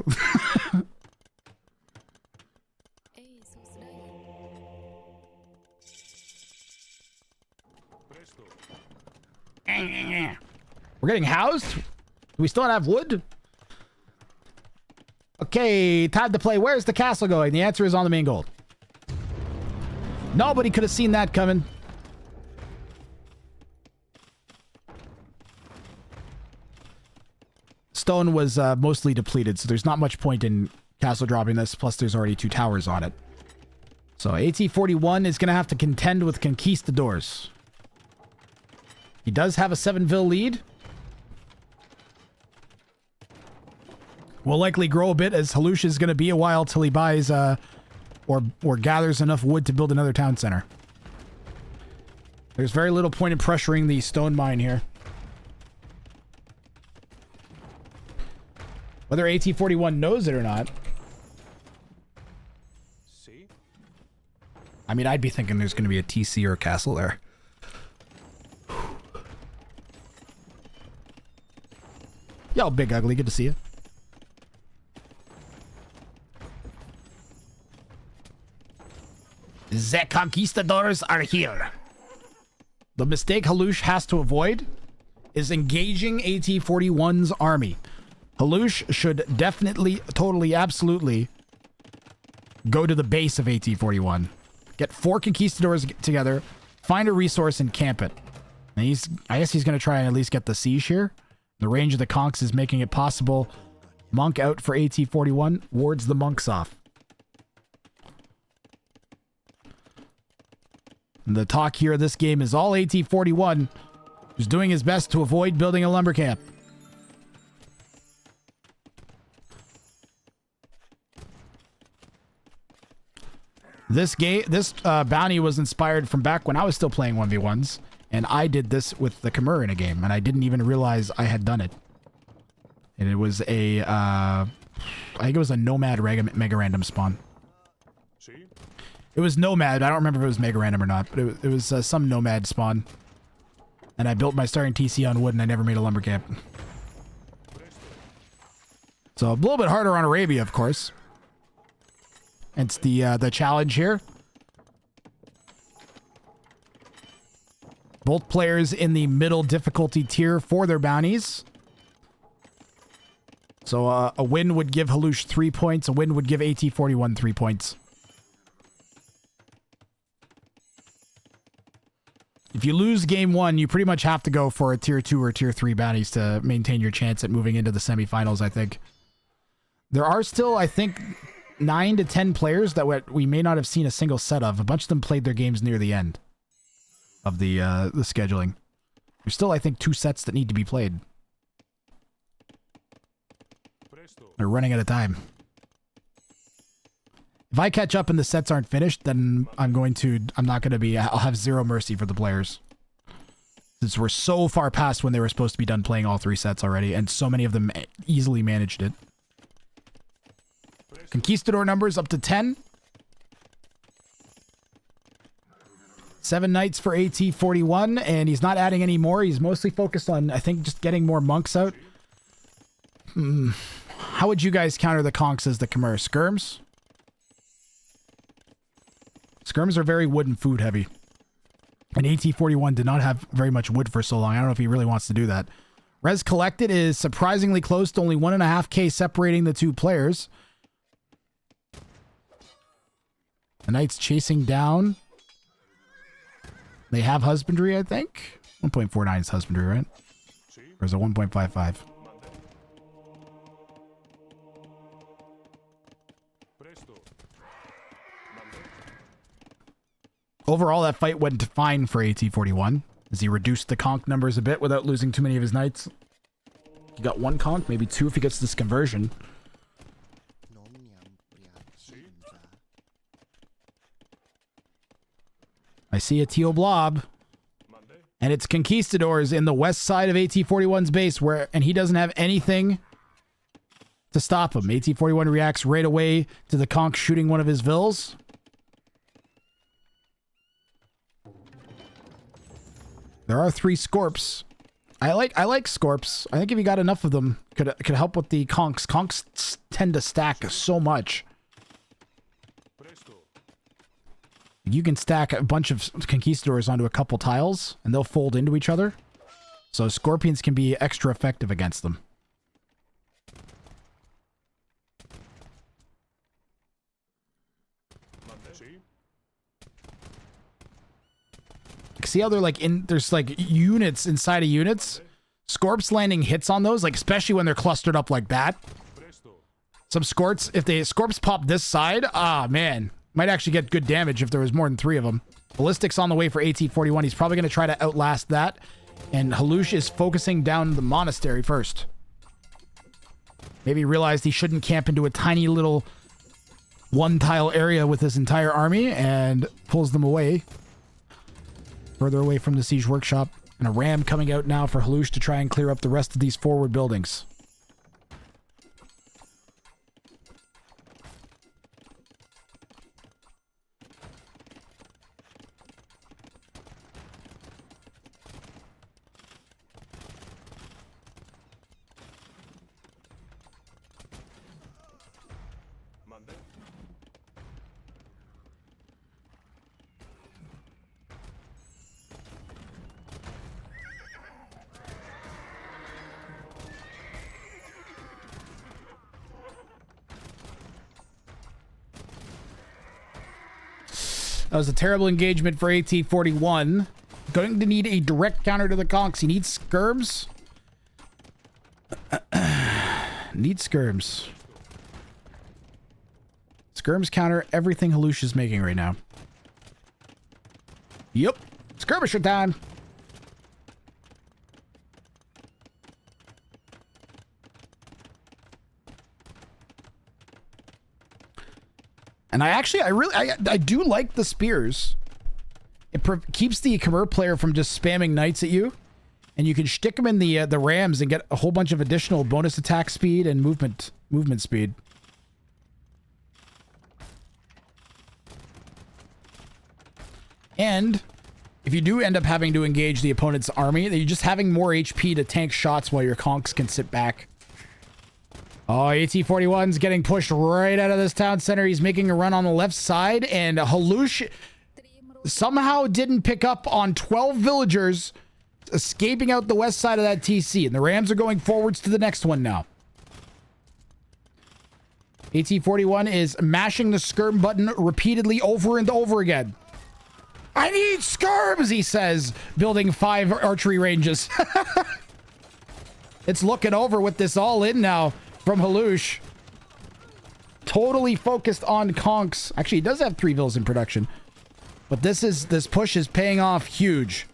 We're getting housed? Do we still have wood? Okay, time to play. Where's the castle going? The answer is on the main gold. Nobody could have seen that coming. Stone was mostly depleted, so there's not much point in castle dropping this. Plus, there's already 2 towers on it. So AT-41 is going to have to contend with conquistadors. He does have a 7-ville lead. Will likely grow a bit as Halush is going to be a while till he buys or gathers enough wood to build another town center. There's very little point in pressuring the stone mine here. Whether AT-41 knows it or not. See? I mean, I'd be thinking there's going to be a TC or a castle there. Yo, Big Ugly, good to see you. The conquistadors are here. The mistake Halush has to avoid is engaging AT-41's army. Halush should definitely, totally, absolutely go to the base of AT-41. Get 4 conquistadors together, find a resource, and camp it. And I guess he's going to try and at least get the siege here. The range of the conks is making it possible. Monk out for AT-41, wards the monks off. And the talk here of this game is all AT-41, who's doing his best to avoid building a lumber camp. This bounty was inspired from back when I was still playing 1v1s, And I did this with the Khmer in a game, and I didn't even realize I had done it. And it was a, I think it was a Nomad Mega Random spawn. It was Nomad. I don't remember if it was Mega Random or not, but it was some Nomad spawn. And I built my starting TC on wood, and I never made a lumber camp. So a little bit harder on Arabia, of course. It's the challenge here. Both players in the middle difficulty tier for their bounties. So a win would give Halush 3 points. A win would give AT41 3 points. If you lose game 1, you pretty much have to go for a tier 2 or tier 3 bounties to maintain your chance at moving into the semifinals, I think. There are still, I think, 9 to 10 players that we may not have seen a single set of. A bunch of them played their games near the end of the scheduling. There's still, I think, 2 sets that need to be played. They're running out of time. If I catch up and the sets aren't finished, then I'll have zero mercy for the players. Since we're so far past when they were supposed to be done playing all 3 sets already, and so many of them easily managed it. Conquistador numbers up to 10. 7 knights for AT41, and he's not adding any more. He's mostly focused on, I think, just getting more monks out. How would you guys counter the conks as the Khmer? Skirms? Skirms are very wood and food heavy. And AT41 did not have very much wood for so long. I don't know if he really wants to do that. Res collected is surprisingly close to only 1.5k separating the 2 players. The Knights chasing down. They have husbandry, I think. 1.49 is husbandry, right? Or is it 1.55? Overall, that fight went fine for AT41, as he reduced the conk numbers a bit without losing too many of his knights. He got 1 conk, maybe 2 if he gets this conversion. I see a teal blob. And it's Conquistadors in the west side of AT41's base, and he doesn't have anything to stop him. AT41 reacts right away to the conk shooting one of his vills. There are 3 Scorps. I like Scorps. I think if you got enough of them, could help with the conks. Conks tend to stack so much. You can stack a bunch of Conquistadors onto a couple tiles, and they'll fold into each other. So Scorpions can be extra effective against them. See how they're like there's like units inside of units? Scorps landing hits on those, like especially when they're clustered up like that. Some Scorps, if they Scorps pop this side, man, might actually get good damage if there was more than 3 of them. Ballistics on the way for AT41. He's probably going to try to outlast that. And Halush is focusing down the monastery first. Maybe realized he shouldn't camp into a tiny little 1-tile area with his entire army and pulls them away. Further away from the siege workshop. And a ram coming out now for Halush to try and clear up the rest of these forward buildings. That was a terrible engagement for AT41. Going to need a direct counter to the conks. He needs skirms. Needs skirms. Skirms counter everything Halush is making right now. Yep. Skirmisher time. And I do like the spears. It keeps the convert player from just spamming knights at you, and you can stick them in the rams and get a whole bunch of additional bonus attack speed and movement speed. And if you do end up having to engage the opponent's army, then you're just having more HP to tank shots while your conks can sit back. Oh, AT-41's getting pushed right out of this town center. He's making a run on the left side, and Halush somehow didn't pick up on 12 villagers escaping out the west side of that TC, and the Rams are going forwards to the next one now. AT-41 is mashing the skirm button repeatedly over and over again. I need skirms, he says, building 5 archery ranges. It's looking over with this all in now from Halush. Totally focused on conks. Actually, he does have 3 vills in production. But this push is paying off huge.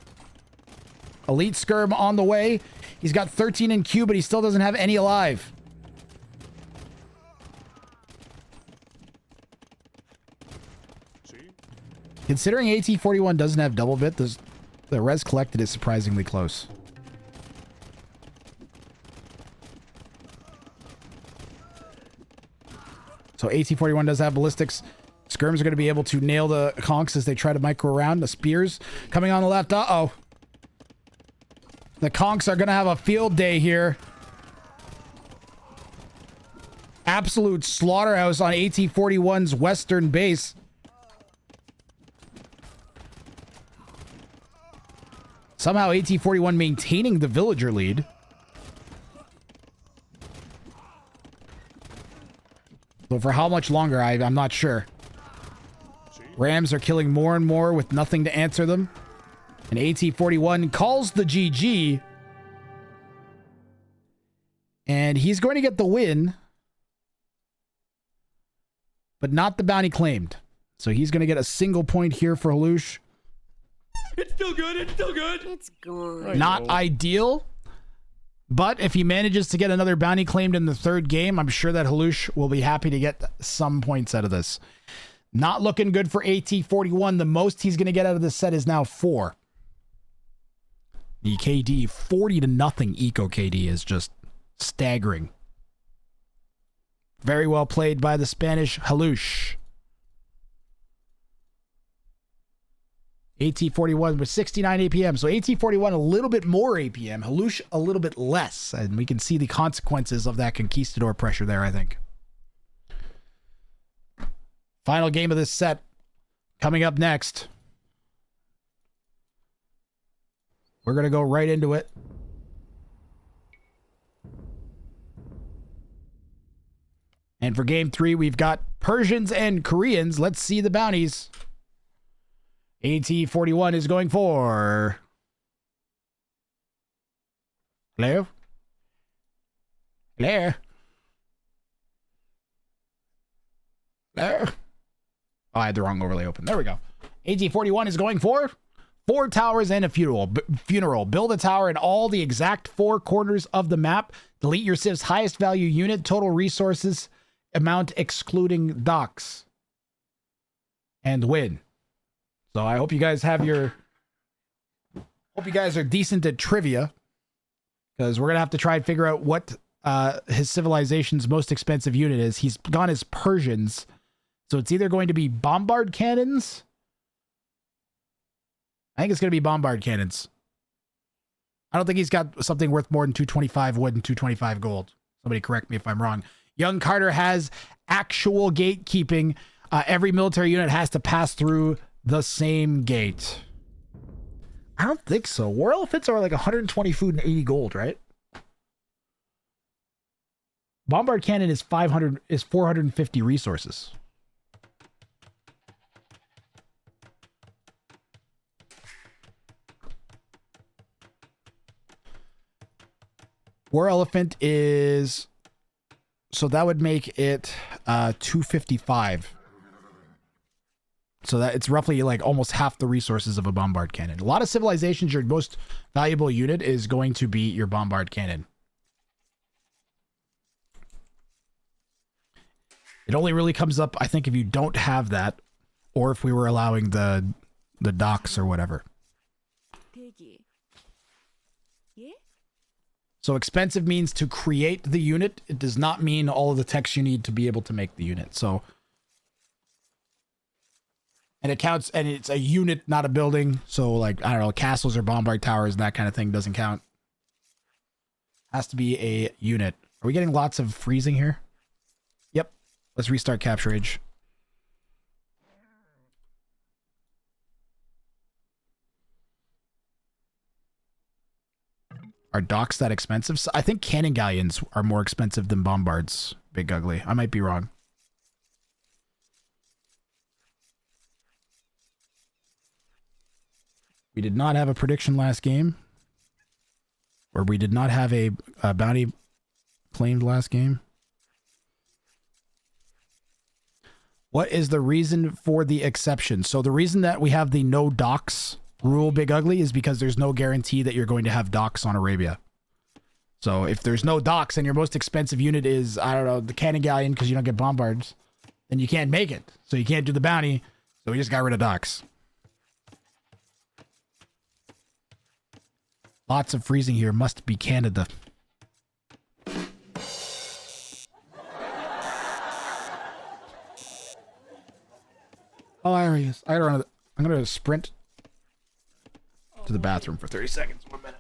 Elite skirm on the way. He's got 13 in queue, but he still doesn't have any alive. Considering AT-41 doesn't have double bit, the res collected is surprisingly close. So AT-41 does have ballistics. Skirms are going to be able to nail the conks as they try to micro around. The spears coming on the left. Uh-oh. The conks are going to have a field day here. Absolute slaughterhouse on AT-41's western base. Somehow AT-41 maintaining the villager lead. But for how much longer, I'm not sure. Rams are killing more and more with nothing to answer them. And AT-41 calls the GG. And he's going to get the win. But not the bounty claimed. So he's going to get a single point here for Halush. It's still good. It's still good. It's good. Not ideal. But if he manages to get another bounty claimed in the third game, I'm sure that Halush will be happy to get some points out of this. Not looking good for AT-41. The most he's going to get out of this set is now 4. The KD, 40-0 eco KD is just staggering. Very well played by the Spanish Halush. AT-41 with 69 APM. So AT-41 a little bit more APM. Halush a little bit less. And we can see the consequences of that conquistador pressure there, I think. Final game of this set coming up next. We're going to go right into it. And for game 3, we've got Persians and Koreans. Let's see the bounties. AT-41 is going for... Hello? Hello? Hello? Oh, I had the wrong overlay open. There we go. AT-41 is going for 4 towers and a funeral. Build a tower in all the exact 4 corners of the map. Delete your civ's highest value unit. Total resources amount excluding docks. And win. So I hope you guys have your... Hope you guys are decent at trivia. Because we're going to have to try and figure out what his civilization's most expensive unit is. He's gone as Persians. So it's either going to be bombard cannons. I think it's going to be bombard cannons. I don't think he's got something worth more than 225 wood and 225 gold. Somebody correct me if I'm wrong. Young Carter has actual gatekeeping. Every military unit has to pass through the same gate. I don't think so. War elephants are like 120 food and 80 gold, right? Bombard cannon is 450 resources. War elephant is, so that would make it 255. So that it's roughly like almost half the resources of a bombard cannon. A lot of civilizations, your most valuable unit is going to be your bombard cannon. It only really comes up, I think, if you don't have that, or if we were allowing the the docks or whatever. So expensive means to create the unit. It does not mean all of the text you need to be able to make the unit. So, and it counts, and it's a unit, not a building. So like, I don't know, castles or bombard towers and that kind of thing doesn't count. Has to be a unit. Are we getting lots of freezing here? Yep. Let's restart Capture Age. Are docks that expensive? So I think cannon galleons are more expensive than bombards, Big Ugly. I might be wrong. We did not have a prediction last game. Or we did not have a bounty claimed last game. What is the reason for the exception? So the reason that we have the no docks rule, Big Ugly, is because there's no guarantee that you're going to have docks on Arabia. So if there's no docks and your most expensive unit is, I don't know, the cannon galleon because you don't get bombards, then you can't make it. So you can't do the bounty. So we just got rid of docks. Lots of freezing here. Must be Canada. Oh, there he is. I'm gonna sprint to the bathroom for 30 seconds. 1 minute.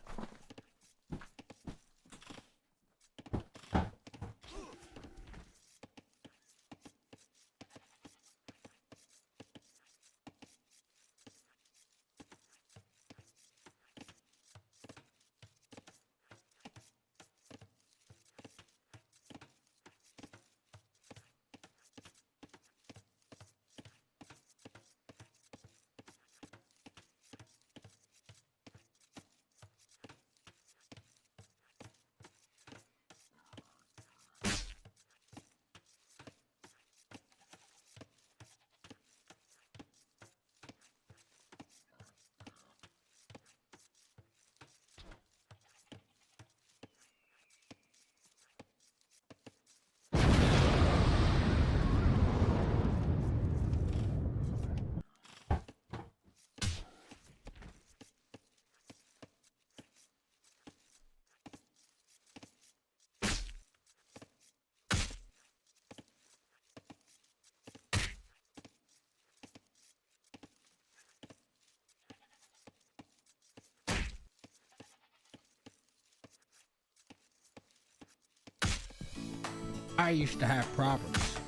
I used to have problems.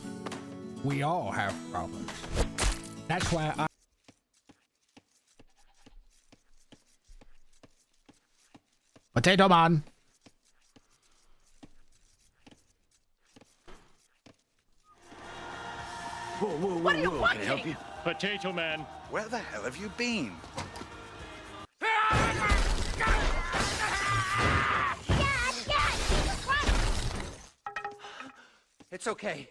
We all have problems. That's why I... Potato Man. Whoa, whoa, whoa, what are you Can I help you? Potato Man. Where the hell have you been? It's okay.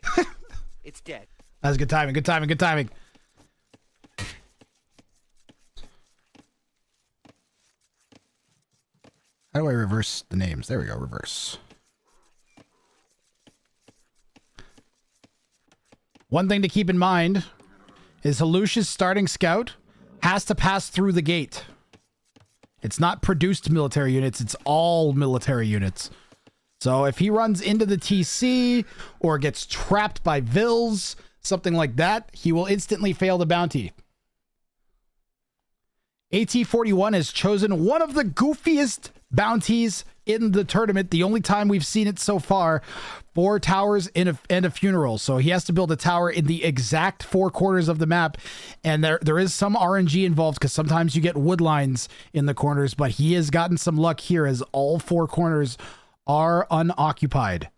It's dead. That was good timing. Good timing. Good timing. How do I reverse the names? There we go. Reverse. One thing to keep in mind is Halush's starting scout has to pass through the gate. It's not produced military units. It's all military units. So if he runs into the TC or gets trapped by Vils, something like that, he will instantly fail the bounty. AT-41 has chosen one of the goofiest bounties in the tournament. The only time we've seen it so far, 4 towers and a funeral. So he has to build a tower in the exact 4 corners of the map. And there is some RNG involved because sometimes you get wood lines in the corners, but he has gotten some luck here as all 4 corners are unoccupied.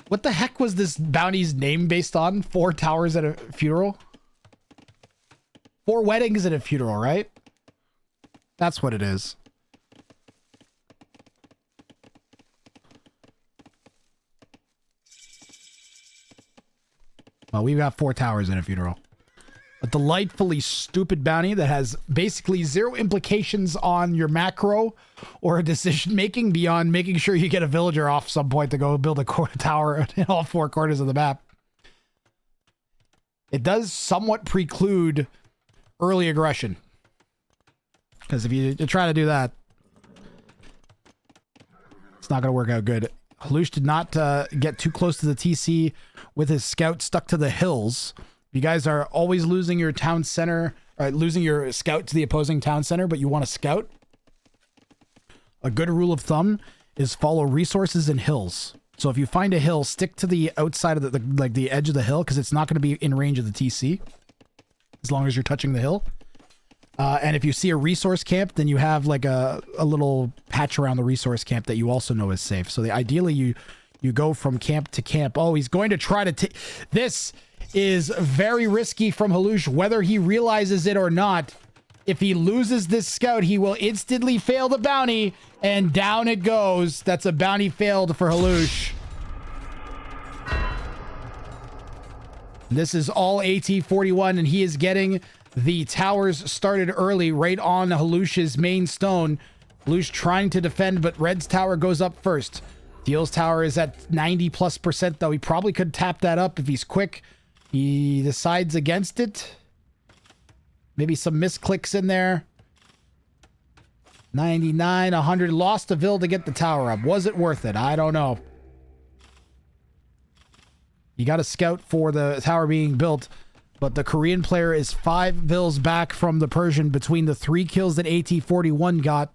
What the heck was this bounty's name based on? 4 towers at a funeral? 4 weddings at a funeral, right? That's what it is. Well, we've got 4 towers at a funeral. A delightfully stupid bounty that has basically zero implications on your macro or decision making beyond making sure you get a villager off some point to go build a tower in all 4 corners of the map. It does somewhat preclude early aggression. Because if you try to do that, it's not going to work out good. Halush did not get too close to the TC with his scout stuck to the hills. You guys are always losing your town center, losing your scout to the opposing town center, but you want to scout. A good rule of thumb is follow resources and hills. So if you find a hill, stick to the outside of the edge of the hill, because it's not going to be in range of the TC as long as you're touching the hill. And if you see a resource camp, then you have like a little patch around the resource camp that you also know is safe. So ideally you go from camp to camp. Oh, he's going to try to take... This is very risky from Halush, whether he realizes it or not. If he loses this scout, he will instantly fail the bounty, and down it goes. That's a bounty failed for Halush. This is all AT-41, and he is getting the towers started early right on Halush's main stone. Halush trying to defend, but Red's tower goes up first. Teal's tower is at 90+%, though. He probably could tap that up if he's quick. He decides against it. Maybe some misclicks in there. 99, 100. Lost a Vil to get the tower up. Was it worth it? I don't know. You got to scout for the tower being built. But the Korean player is 5 Vils back from the Persian between the 3 kills that AT-41 got.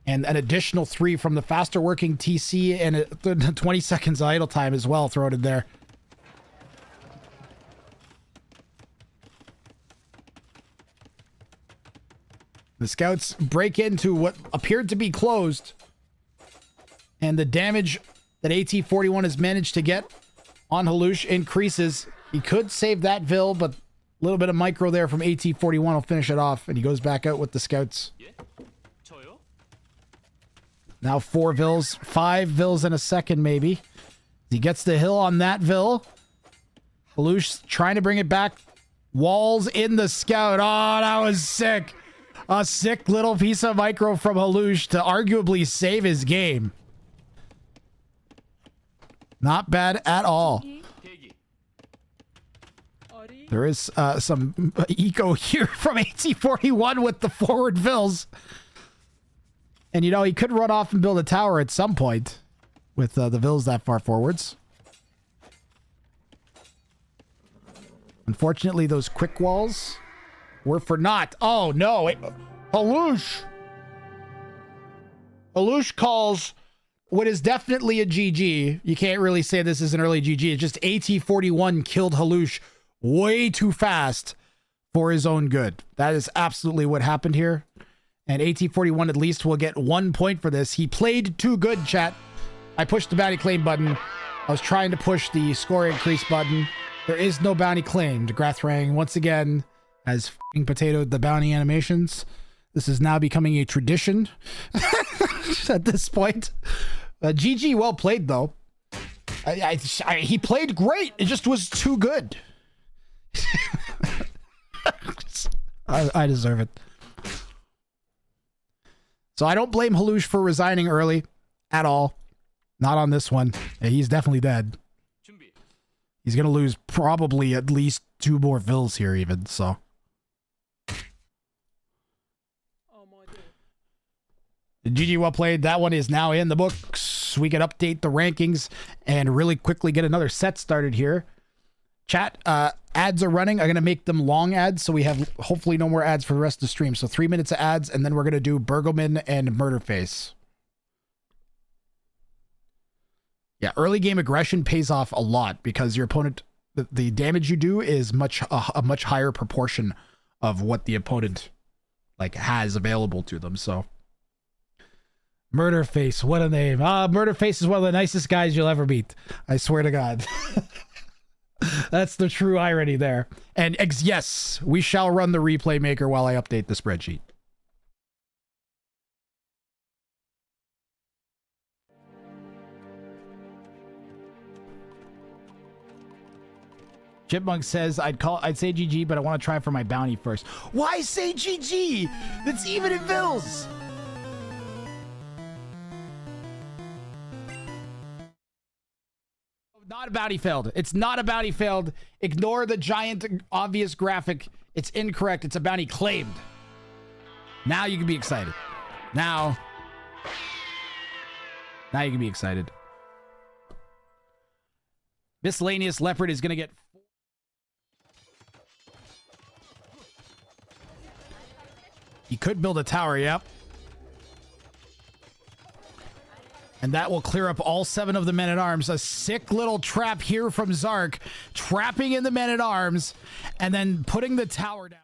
And an additional 3 from the faster working TC and 20 seconds idle time as well thrown in there. The scouts break into what appeared to be closed. And the damage that AT-41 has managed to get on Halush increases. He could save that Vil, but a little bit of micro there from AT-41 will finish it off. And he goes back out with the scouts. Now 4 Vils, 5 Vils in a second maybe. He gets the hill on that Vil. Halush trying to bring it back. Walls in the scout. Oh, that was sick. A sick little piece of micro from Halush to arguably save his game. Not bad at all. There is some eco here from AT-41 with the forward Vils. And, you know, he could run off and build a tower at some point with the Vils that far forwards. Unfortunately, those quick walls were for naught. Oh, no. Halush. Halush calls what is definitely a GG. You can't really say this is an early GG. It's just AT-41 killed Halush way too fast for his own good. That is absolutely what happened here. And AT-41 at least will get 1 point for this. He played too good, chat. I pushed the bounty claim button. I was trying to push the score increase button. There is no bounty claimed. Grathrang once again has f***ing potatoed the bounty animations. This is now becoming a tradition at this point. GG, well played though. He played great. It just was too good. I deserve it. So I don't blame Halush for resigning early at all. Not on this one. He's definitely dead. He's going to lose probably at least 2 more Vils here even, so. GG, well played. That one is now in the books. We can update the rankings and really quickly get another set started here. Chat, ads are running. I'm going to make them long ads, so we have hopefully no more ads for the rest of the stream. So 3 minutes of ads, and then we're going to do Burgelman and Murderface. Yeah, early game aggression pays off a lot because your opponent, the damage you do is a much higher proportion of what the opponent like has available to them. So Murderface, what a name. Murderface is one of the nicest guys you'll ever meet. I swear to God. That's the true irony there. And yes, we shall run the replay maker while I update the spreadsheet. Chipmunk says, I'd say GG, but I want to try for my bounty first. Why say GG? That's even in Bills. Not a bounty failed. It's not a bounty failed. Ignore the giant obvious graphic. It's incorrect. It's a bounty claimed. Now you can be excited. Now you can be excited. Miscellaneous Leopard is going to get... He could build a tower, yep. And that will clear up all 7 of the men-at-arms. A sick little trap here from Zark. Trapping in the men-at-arms. And then putting the tower down.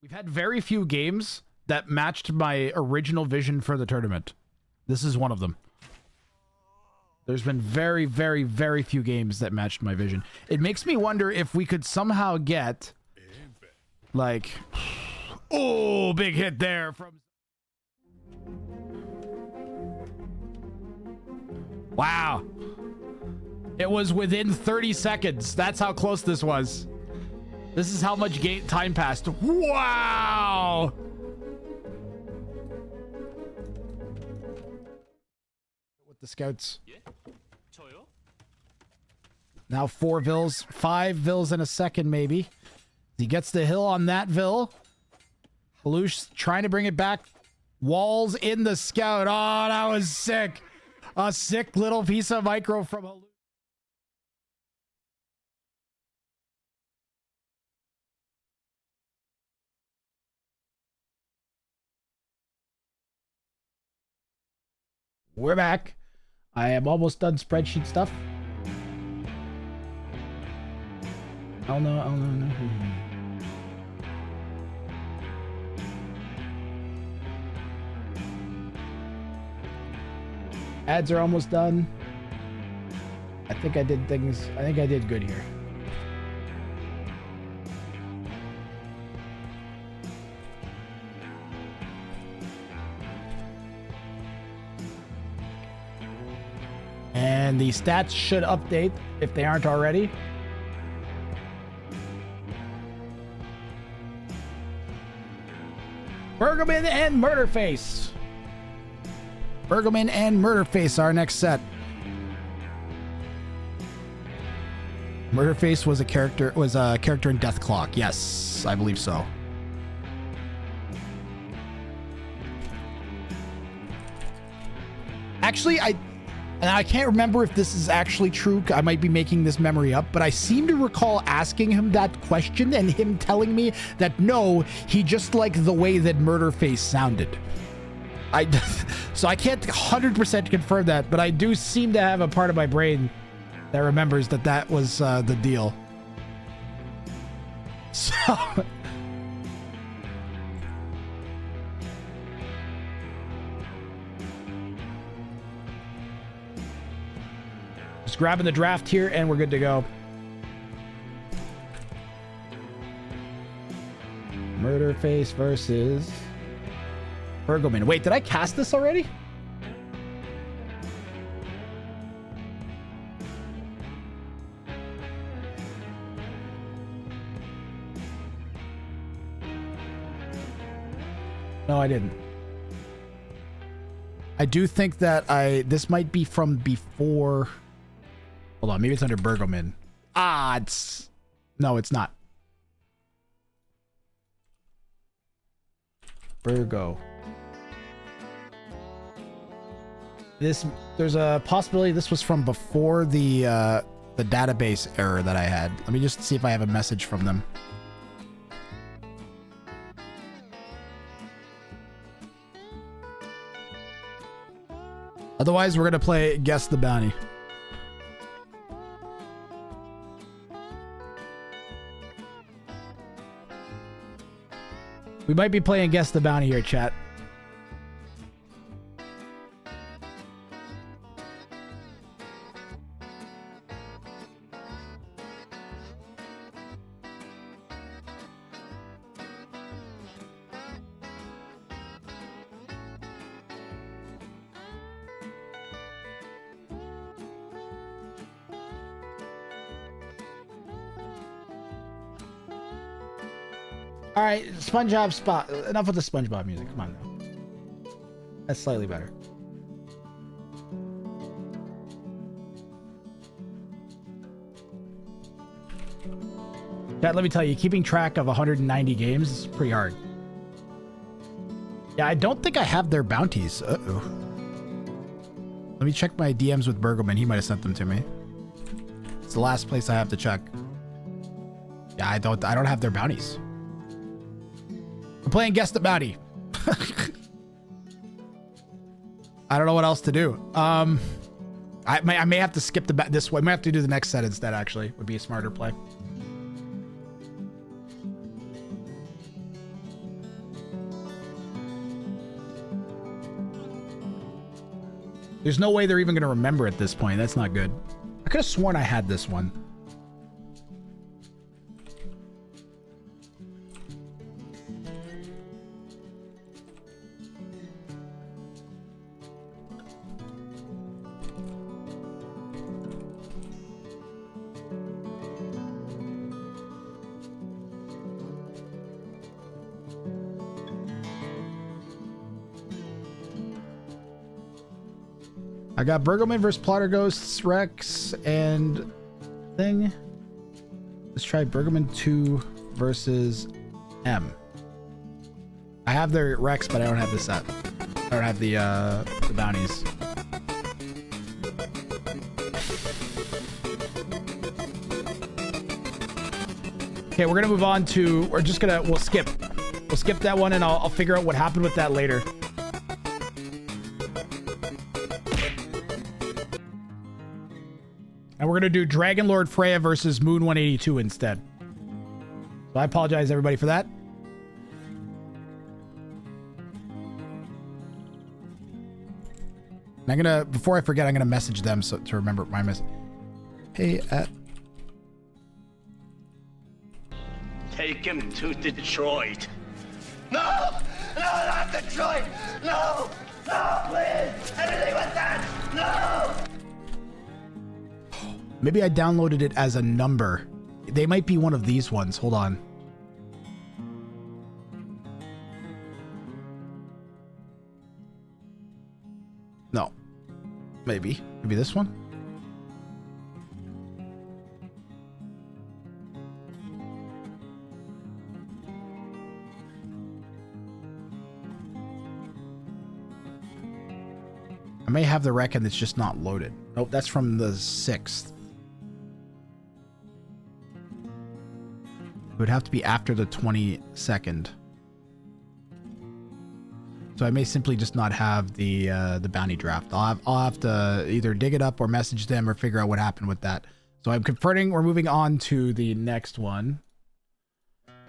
We've had very few games that matched my original vision for the tournament. This is one of them. There's been very, very, very few games that matched my vision. It makes me wonder if we could somehow get... Like... Oh, big hit there from... Wow. It was within 30 seconds. That's how close this was. This is how much time passed. Wow. With the scouts. Now 4 vills. 5 vills in a second, maybe. He gets the hill on that vill. Halouche trying to bring it back. Walls in the scout. Oh, that was sick. A sick little piece of micro from Halouche. We're back. I am almost done spreadsheet stuff. Oh no, oh no, no. Ads are almost done. I think I did good here. And the stats should update if they aren't already. Bergman and Murderface. Bergman and Murderface, our next set. Murderface was a character in Death Clock. Yes, I believe so. Actually, I can't remember if this is actually true. I might be making this memory up, but I seem to recall asking him that question and him telling me that no, he just liked the way that Murderface sounded. So I can't 100% confirm that, but I do seem to have a part of my brain that remembers that was the deal. So... Just grabbing the draft here and we're good to go. Murderface versus Bergman. Wait, did I cast this already? No, I didn't. I do think that this might be from before. Hold on, maybe it's under Bergman. No, it's not. Virgo. There's a possibility this was from before the database error that I had. Let me just see if I have a message from them. Otherwise, we're gonna play Guess the Bounty. We might be playing Guess the Bounty here, chat. All right, SpongeBob spot. Enough with the SpongeBob music. Come on now. That's slightly better. Chat, let me tell you, keeping track of 190 games is pretty hard. Yeah, I don't think I have their bounties. Uh-oh. Let me check my DMs with Bergelman. He might have sent them to me. It's the last place I have to check. Yeah, I don't have their bounties. I'm playing Guess the Bounty. I don't know what else to do. I may have to skip this one. I may have to do the next set instead, actually. Would be a smarter play. There's no way they're even going to remember at this point. That's not good. I could have sworn I had this one. I got Bergelman versus Plotter Ghosts, Rex, and thing. Let's try Bergelman 2 versus M. I have their Rex, but I don't have the set. I don't have the bounties. Okay, we're gonna move on to. We'll skip that one, and I'll figure out what happened with that later. And we're going to do Dragon Lord Freya versus Moon 182 instead. So I apologize, everybody, for that. And I'm going to, before I forget, I'm going to message them to remember my message. Hey, Take him to Detroit. No! No, not Detroit! No! No, please! Anything with that! No! Maybe I downloaded it as a number. They might be one of these ones. Hold on. No. Maybe. Maybe this one? I may have the rec and it's just not loaded. Nope, that's from the 6th. It would have to be after the 22nd. So I may simply just not have the bounty draft. I'll have to either dig it up or message them or figure out what happened with that. So I'm confirming we're moving on to the next one.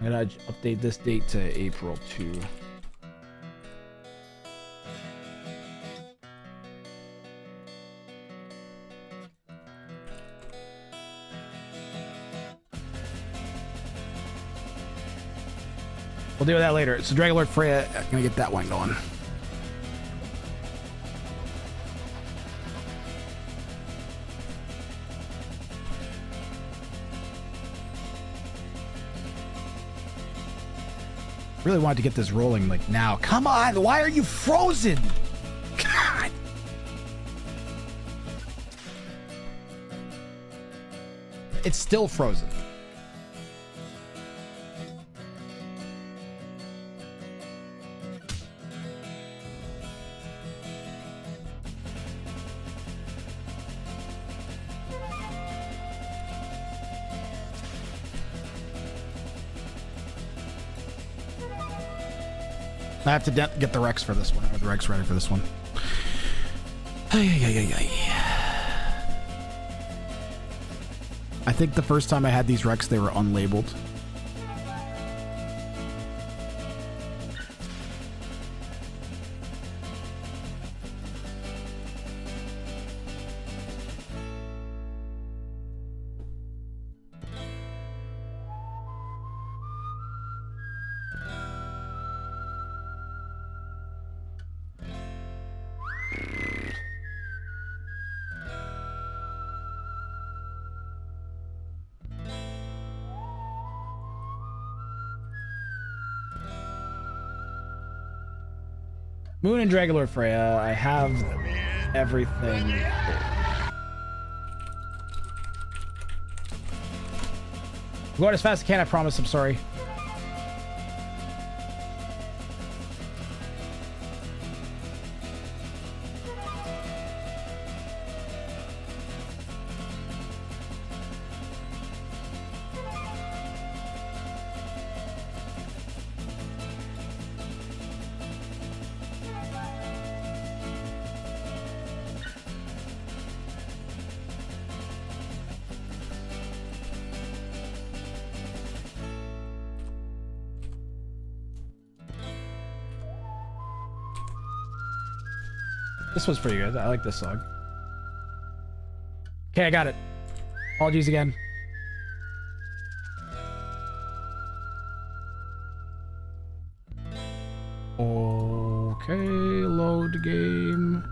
I'm gonna update this date to April 2. We'll deal with that later. So Dragon Lord Freya, I'm gonna get that one going. Really wanted to get this rolling like now. Come on, why are you frozen? God. It's still frozen. I have to get the Rex for this one. I have the Rex ready for this one. I think the first time I had these Rex, they were unlabeled. Moon and Dragonlord Freya. I have everything. I'm going as fast as I can, I promise. I'm sorry. This was pretty good. I like this song. Okay, I got it. Apologies again. Okay, load game.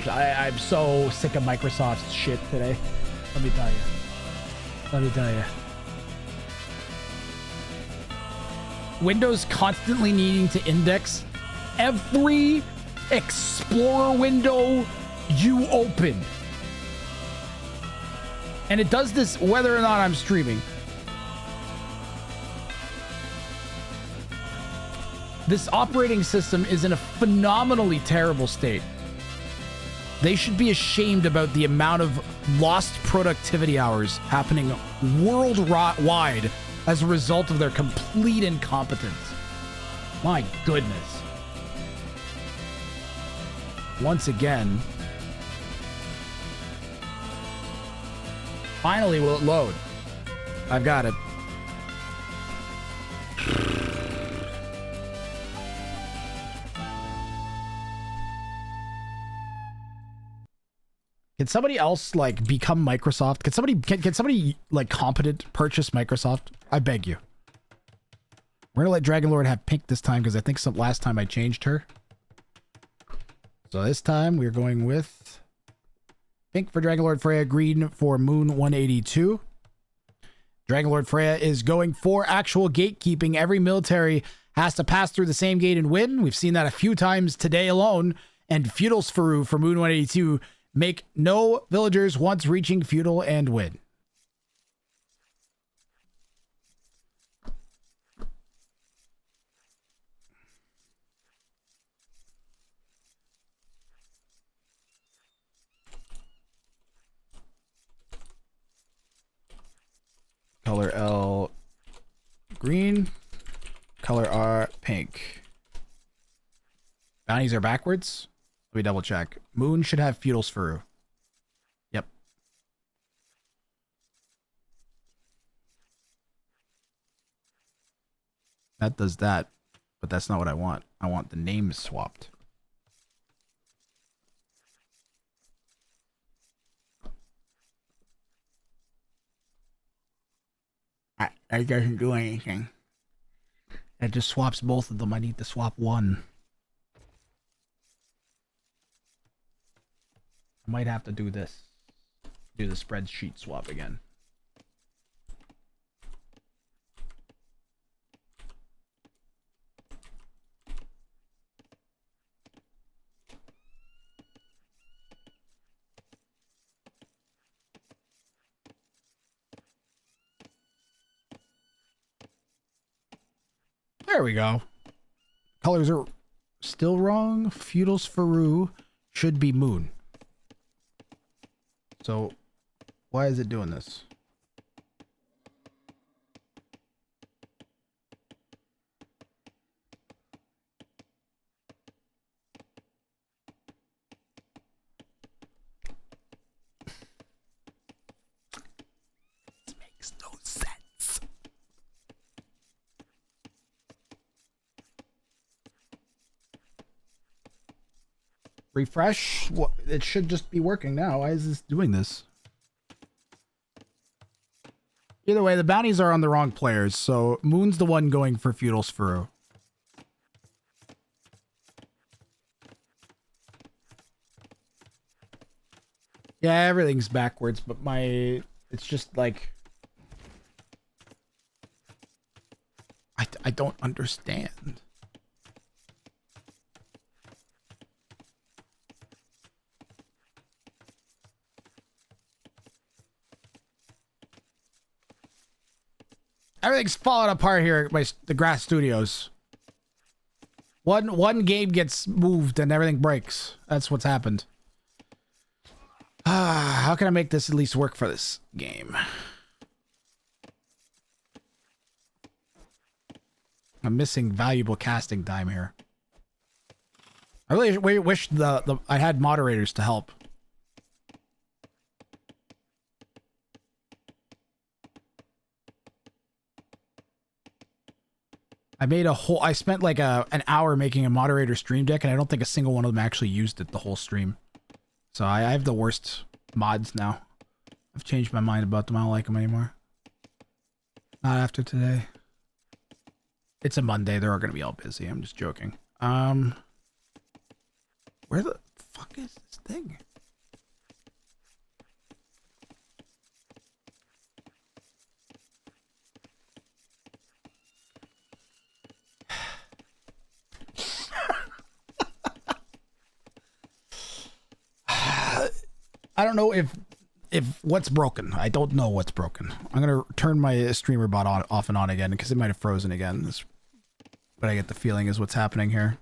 I'm so sick of Microsoft's shit today. Let me tell you. Let me tell you. Windows constantly needing to index every Explorer window you open. And it does this whether or not I'm streaming. This operating system is in a phenomenally terrible state. They should be ashamed about the amount of lost productivity hours happening worldwide as a result of their complete incompetence. My goodness. Once again. Finally, will it load? I've got it. Can somebody else like become Microsoft? Can somebody like competent purchase Microsoft? I beg you. We're gonna let Dragonlord have pink this time because I think last time I changed her. So this time we're going with pink for Dragonlord Freya, green for Moon 182. Dragonlord Freya is going for actual gatekeeping. Every military has to pass through the same gate and win. We've seen that a few times today alone. And Feudal Sfaru for Moon 182. Make no villagers once reaching feudal and win. Color L green. Color R pink. Bounties are backwards. Let me double check. Moon should have Feudal Sfaru. Yep. That does that, but that's not what I want. I want the names swapped. That doesn't do anything. It just swaps both of them. I need to swap one. I might have to do this. Do the spreadsheet swap again. There we go. Colors are still wrong. Feudal Sfaru should be Moon. So, why is it doing this? This makes no sense. Refresh. What? It should just be working now. Why is this doing this? Either way, the bounties are on the wrong players, so Moon's the one going for Feudal Sfaru. Yeah, everything's backwards, but it's just like I don't understand. Everything's falling apart here at the Grass Studios. One game gets moved and everything breaks. That's what's happened. How can I make this at least work for this game? I'm missing valuable casting time here. I really wish I had moderators to help. I spent like an hour making a moderator stream deck, and I don't think a single one of them actually used it the whole stream. So I have the worst mods now. I've changed my mind about them. I don't like them anymore. Not after today. It's a Monday. They're all going to be all busy. I'm just joking. Where the fuck is this thing? I don't know if what's broken. I don't know what's broken. I'm gonna turn my streamer bot off and on again because it might have frozen again. That's what I get the feeling is what's happening here.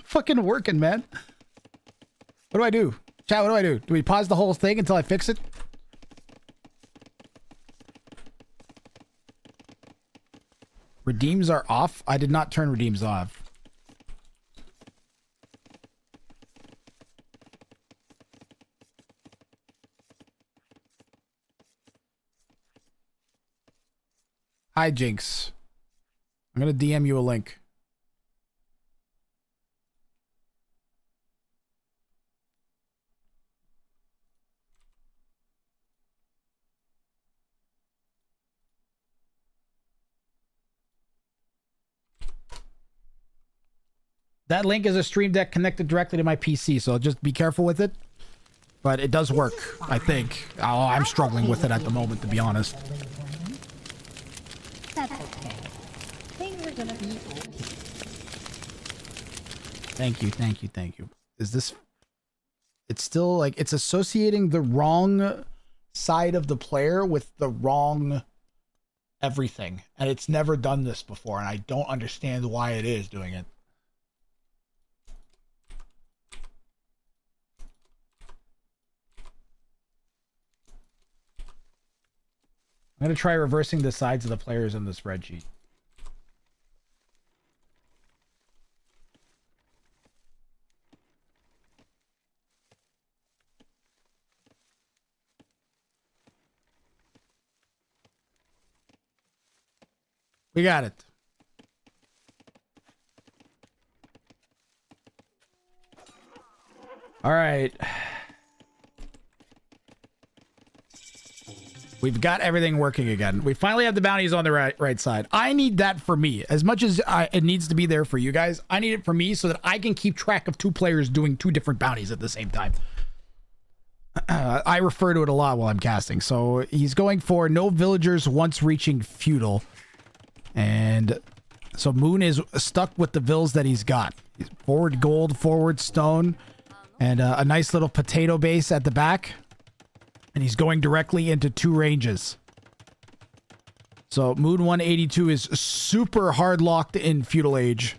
Fucking working, man. What do I do? Chat, what do I do? Do we pause the whole thing until I fix it? Redeems are off? I did not turn redeems off. Hi, Jinx. I'm gonna DM you a link. That link is a stream deck connected directly to my PC, so just be careful with it. But it does work, I think. Oh, I'm struggling with it at the moment, to be honest. That's okay. Things are gonna be okay. Thank you, thank you, thank you. Is this... It's still, like, it's associating the wrong side of the player with the wrong everything. And it's never done this before, and I don't understand why it is doing it. I'm going to try reversing the sides of the players in the spreadsheet. We got it. All right. We've got everything working again. We finally have the bounties on the right side. I need that for me. As much as it needs to be there for you guys, I need it for me so that I can keep track of two players doing two different bounties at the same time. I refer to it a lot while I'm casting. So he's going for no villagers once reaching feudal. And so Moon is stuck with the vills that he's got. Forward gold, forward stone, and a nice little potato base at the back. And he's going directly into two ranges. So Moon 182 is super hard locked in feudal age.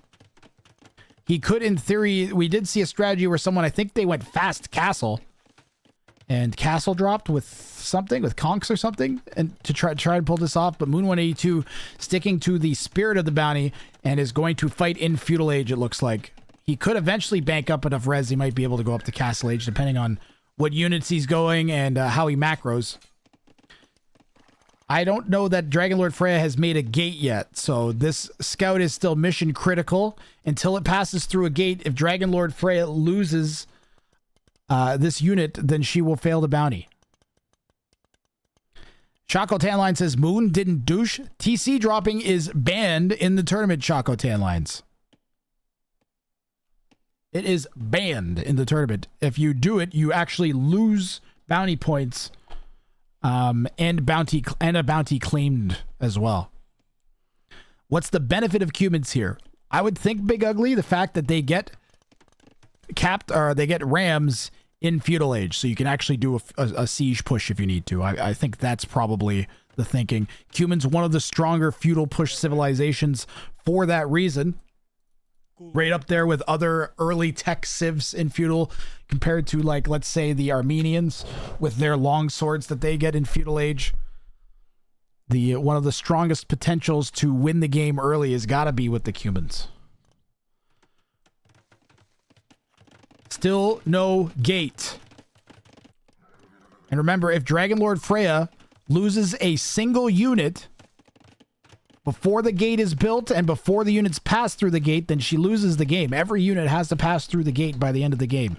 He could, in theory, we did see a strategy where someone, I think they went fast castle. and castle dropped with something, with conks or something, and to try and pull this off. But Moon 182 sticking to the spirit of the bounty and is going to fight in feudal age. It looks like he could eventually bank up enough res. He might be able to go up to castle age depending on what units he's going and how he macros. I don't know that Dragonlord Freya has made a gate yet, so this scout is still mission critical until it passes through a gate. If Dragonlord Freya loses this unit, then she will fail the bounty. Choco Tanline says, Moon didn't douche. TC dropping is banned in the tournament, Choco Tanlines. It is banned in the tournament. If you do it, you actually lose bounty points. And a bounty claimed as well. What's the benefit of Cumans here? I would think Big Ugly, the fact that they get capped or they get rams in feudal age, so you can actually do a siege push if you need to. I think that's probably the thinking. Cuman's one of the stronger feudal push civilizations for that reason. Right up there with other early tech civs in feudal, compared to, like, let's say the Armenians with their long swords that they get in feudal age. One of the strongest potentials to win the game early has got to be with the Cumans. Still no gate. And remember, if Dragonlord Freya loses a single unit before the gate is built and before the units pass through the gate, then she loses the game. Every unit has to pass through the gate by the end of the game,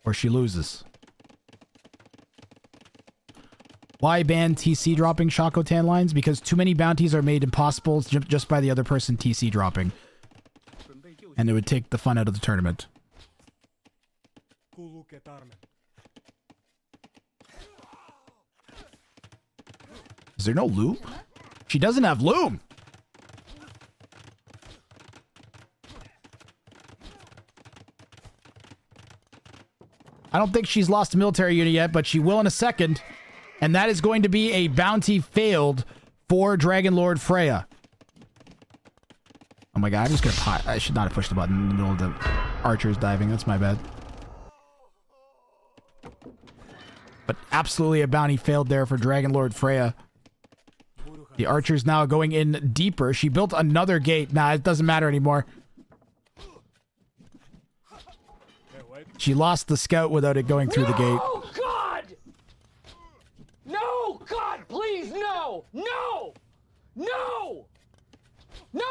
or she loses. Why ban TC dropping, Shaco Tan lines? Because too many bounties are made impossible just by the other person TC dropping. And it would take the fun out of the tournament. Is there no loom? She doesn't have loom. I don't think she's lost a military unit yet, but she will in a second. And that is going to be a bounty failed for Dragonlord Freya. Oh my god, I'm just gonna I should not have pushed the button in the middle of the archers diving. That's my bad. But absolutely a bounty failed there for Dragonlord Freya. The archer's now going in deeper. She built another gate. Nah, it doesn't matter anymore. She lost the scout without it going through the gate. Oh, God! No, God, please, no! No! No! No!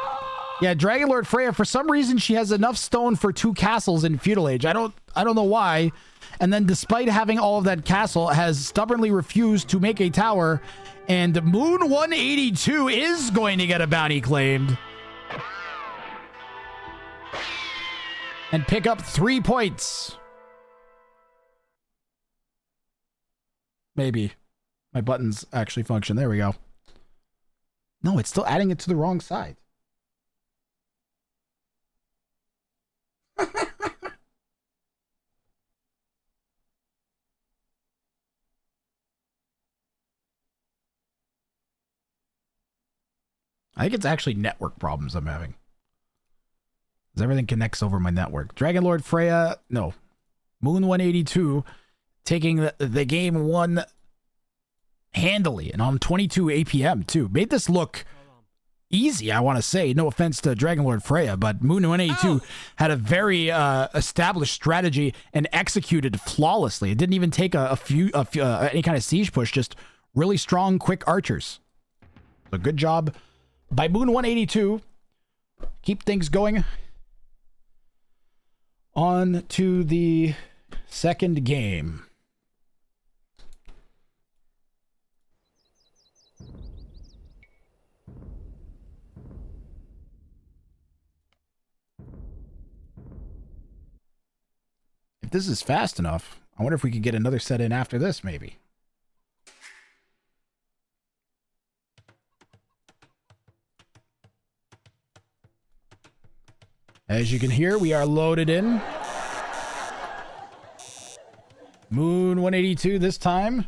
Yeah, Dragonlord Freya, for some reason, she has enough stone for 2 castles in feudal age. I don't know why. And then despite having all of that castle, has stubbornly refused to make a tower. And Moon 182 is going to get a bounty claimed. And pick up 3 points. Maybe. My buttons actually function. There we go. No, it's still adding it to the wrong side. I think it's actually network problems I'm having. Because everything connects over my network. Dragonlord Freya, no. Moon 182 taking the game 1 handily and on 22 APM too. Made this look easy, I want to say. No offense to Dragonlord Freya, but Moon 182 had a very established strategy and executed flawlessly. It didn't even take any kind of siege push, just really strong, quick archers. So good job by Moon 182. Keep things going. On to the second game. If this is fast enough, I wonder if we could get another set in after this, maybe. As you can hear, we are loaded in. Moon 182 this time.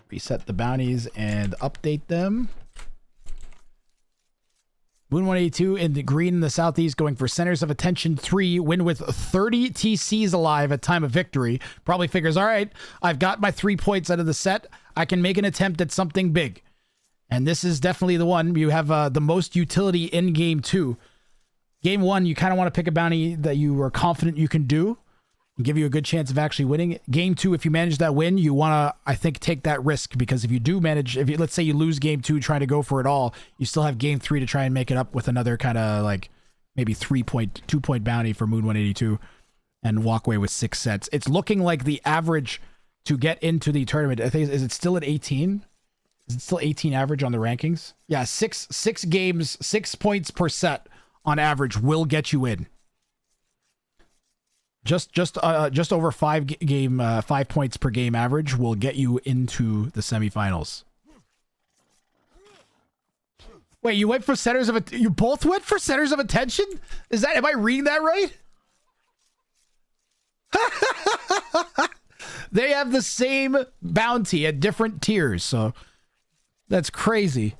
Reset the bounties and update them. Moon 182 in the green in the southeast going for centers of attention 3, win with 30 TCs alive at time of victory. Probably figures, all right, I've got my 3 points out of the set. I can make an attempt at something big. And this is definitely the one. You have the most utility in game 2. Game 1, you kind of want to pick a bounty that you are confident you can do and give you a good chance of actually winning. Game 2, if you manage that win, you want to, I think, take that risk, because if you do manage, if you, let's say you lose game 2 trying to go for it all, you still have game 3 to try and make it up with another kind of like maybe 2-point bounty for Moon 182 and walk away with 6 sets. It's looking like the average to get into the tournament, I think, is it still at 18? Is it still 18 average on the rankings? Yeah, six games, 6 points per set on average will get you in. Just over 5 points per game average will get you into the semifinals. Wait, you went for centers of you both went for centers of attention? Am I reading that right? They have the same bounty at different tiers, so that's crazy.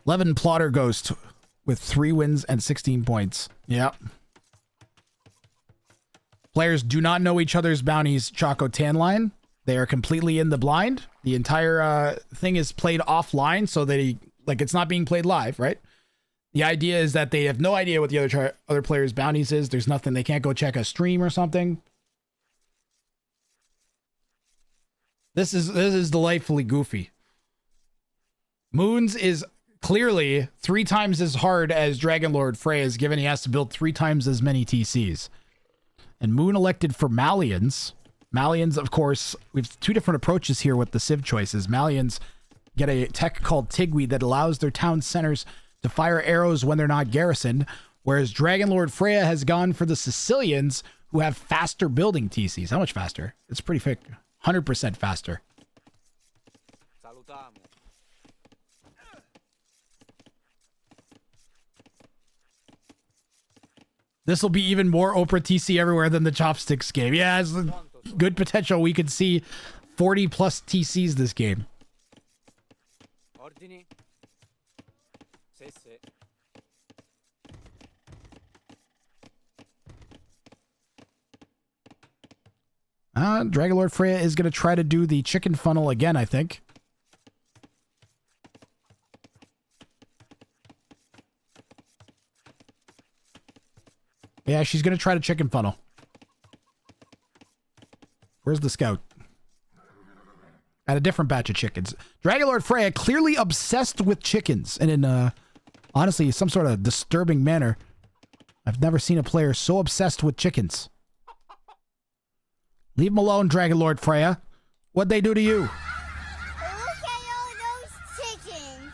Levin Plotter Ghost with 3 wins and 16 points. Yep. Players do not know each other's bounties, Choco Tanline. They are completely in the blind. The entire thing is played offline, so that it's not being played live, right? The idea is that they have no idea what the other player's bounties is. There's nothing. They can't go check a stream or something. This is delightfully goofy. Moon's is clearly 3 times as hard as Dragon Lord Freya's, given he has to build 3 times as many TCs. And Moon elected for Malians. Malians, of course, we have 2 different approaches here with the Civ choices. Malians get a tech called Tigui that allows their town centers to fire arrows when they're not garrisoned, whereas Dragon Lord Freya has gone for the Sicilians, who have faster building TCs. How much faster? It's pretty thick. 100% faster. This will be even more Oprah TC everywhere than the Chopsticks game. Yeah, it's good potential. We could see 40 plus TCs this game. Dragon Lord Freya is going to try to do the chicken funnel again, I think. Yeah, she's going to try to chicken funnel. Where's the scout? At a different batch of chickens. Dragon Lord Freya clearly obsessed with chickens. And in, honestly, some sort of disturbing manner. I've never seen a player so obsessed with chickens. Leave them alone, Dragon Lord Freya. What'd they do to you? Look at all those chickens.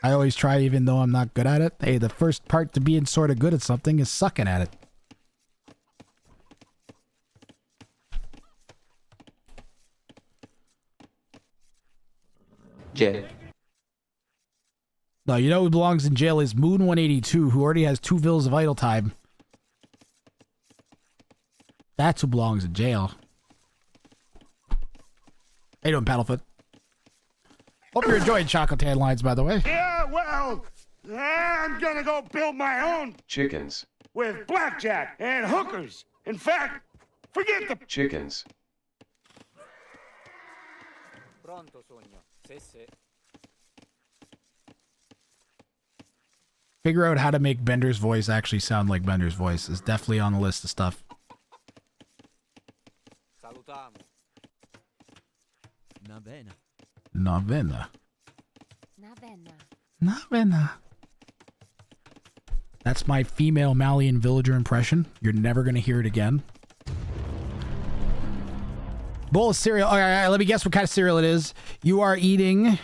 I always try even though I'm not good at it. Hey, the first part to being sort of good at something is sucking at it. Jail. No, you know who belongs in jail is Moon 182, who already has 2 vills of idle time. That's who belongs in jail. How you doing, Paddlefoot? Hope you're enjoying Chocolate Tan Lines, by the way. Yeah, well, I'm gonna go build my own Chickens. with blackjack and hookers. In fact, forget the Chickens. Figure out how to make Bender's voice actually sound like Bender's voice is definitely on the list of stuff. Novena. That's my female Malian villager impression. You're never going to hear it again. Bowl of cereal. All right, let me guess what kind of cereal it is. You are eating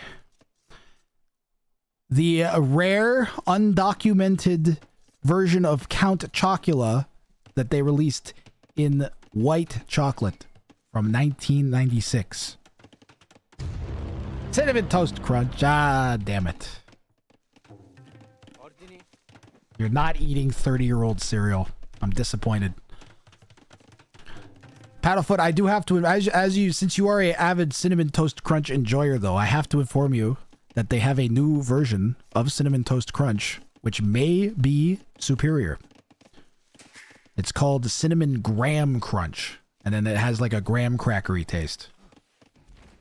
the rare, undocumented version of Count Chocula that they released in white chocolate from 1996. Cinnamon Toast Crunch. Ah, damn it. You're not eating 30-year-old cereal. I'm disappointed. Paddlefoot, I do have to, since you are a avid Cinnamon Toast Crunch enjoyer, though, I have to inform you that they have a new version of Cinnamon Toast Crunch, which may be superior. It's called the Cinnamon Graham Crunch, and then it has like a graham crackery taste.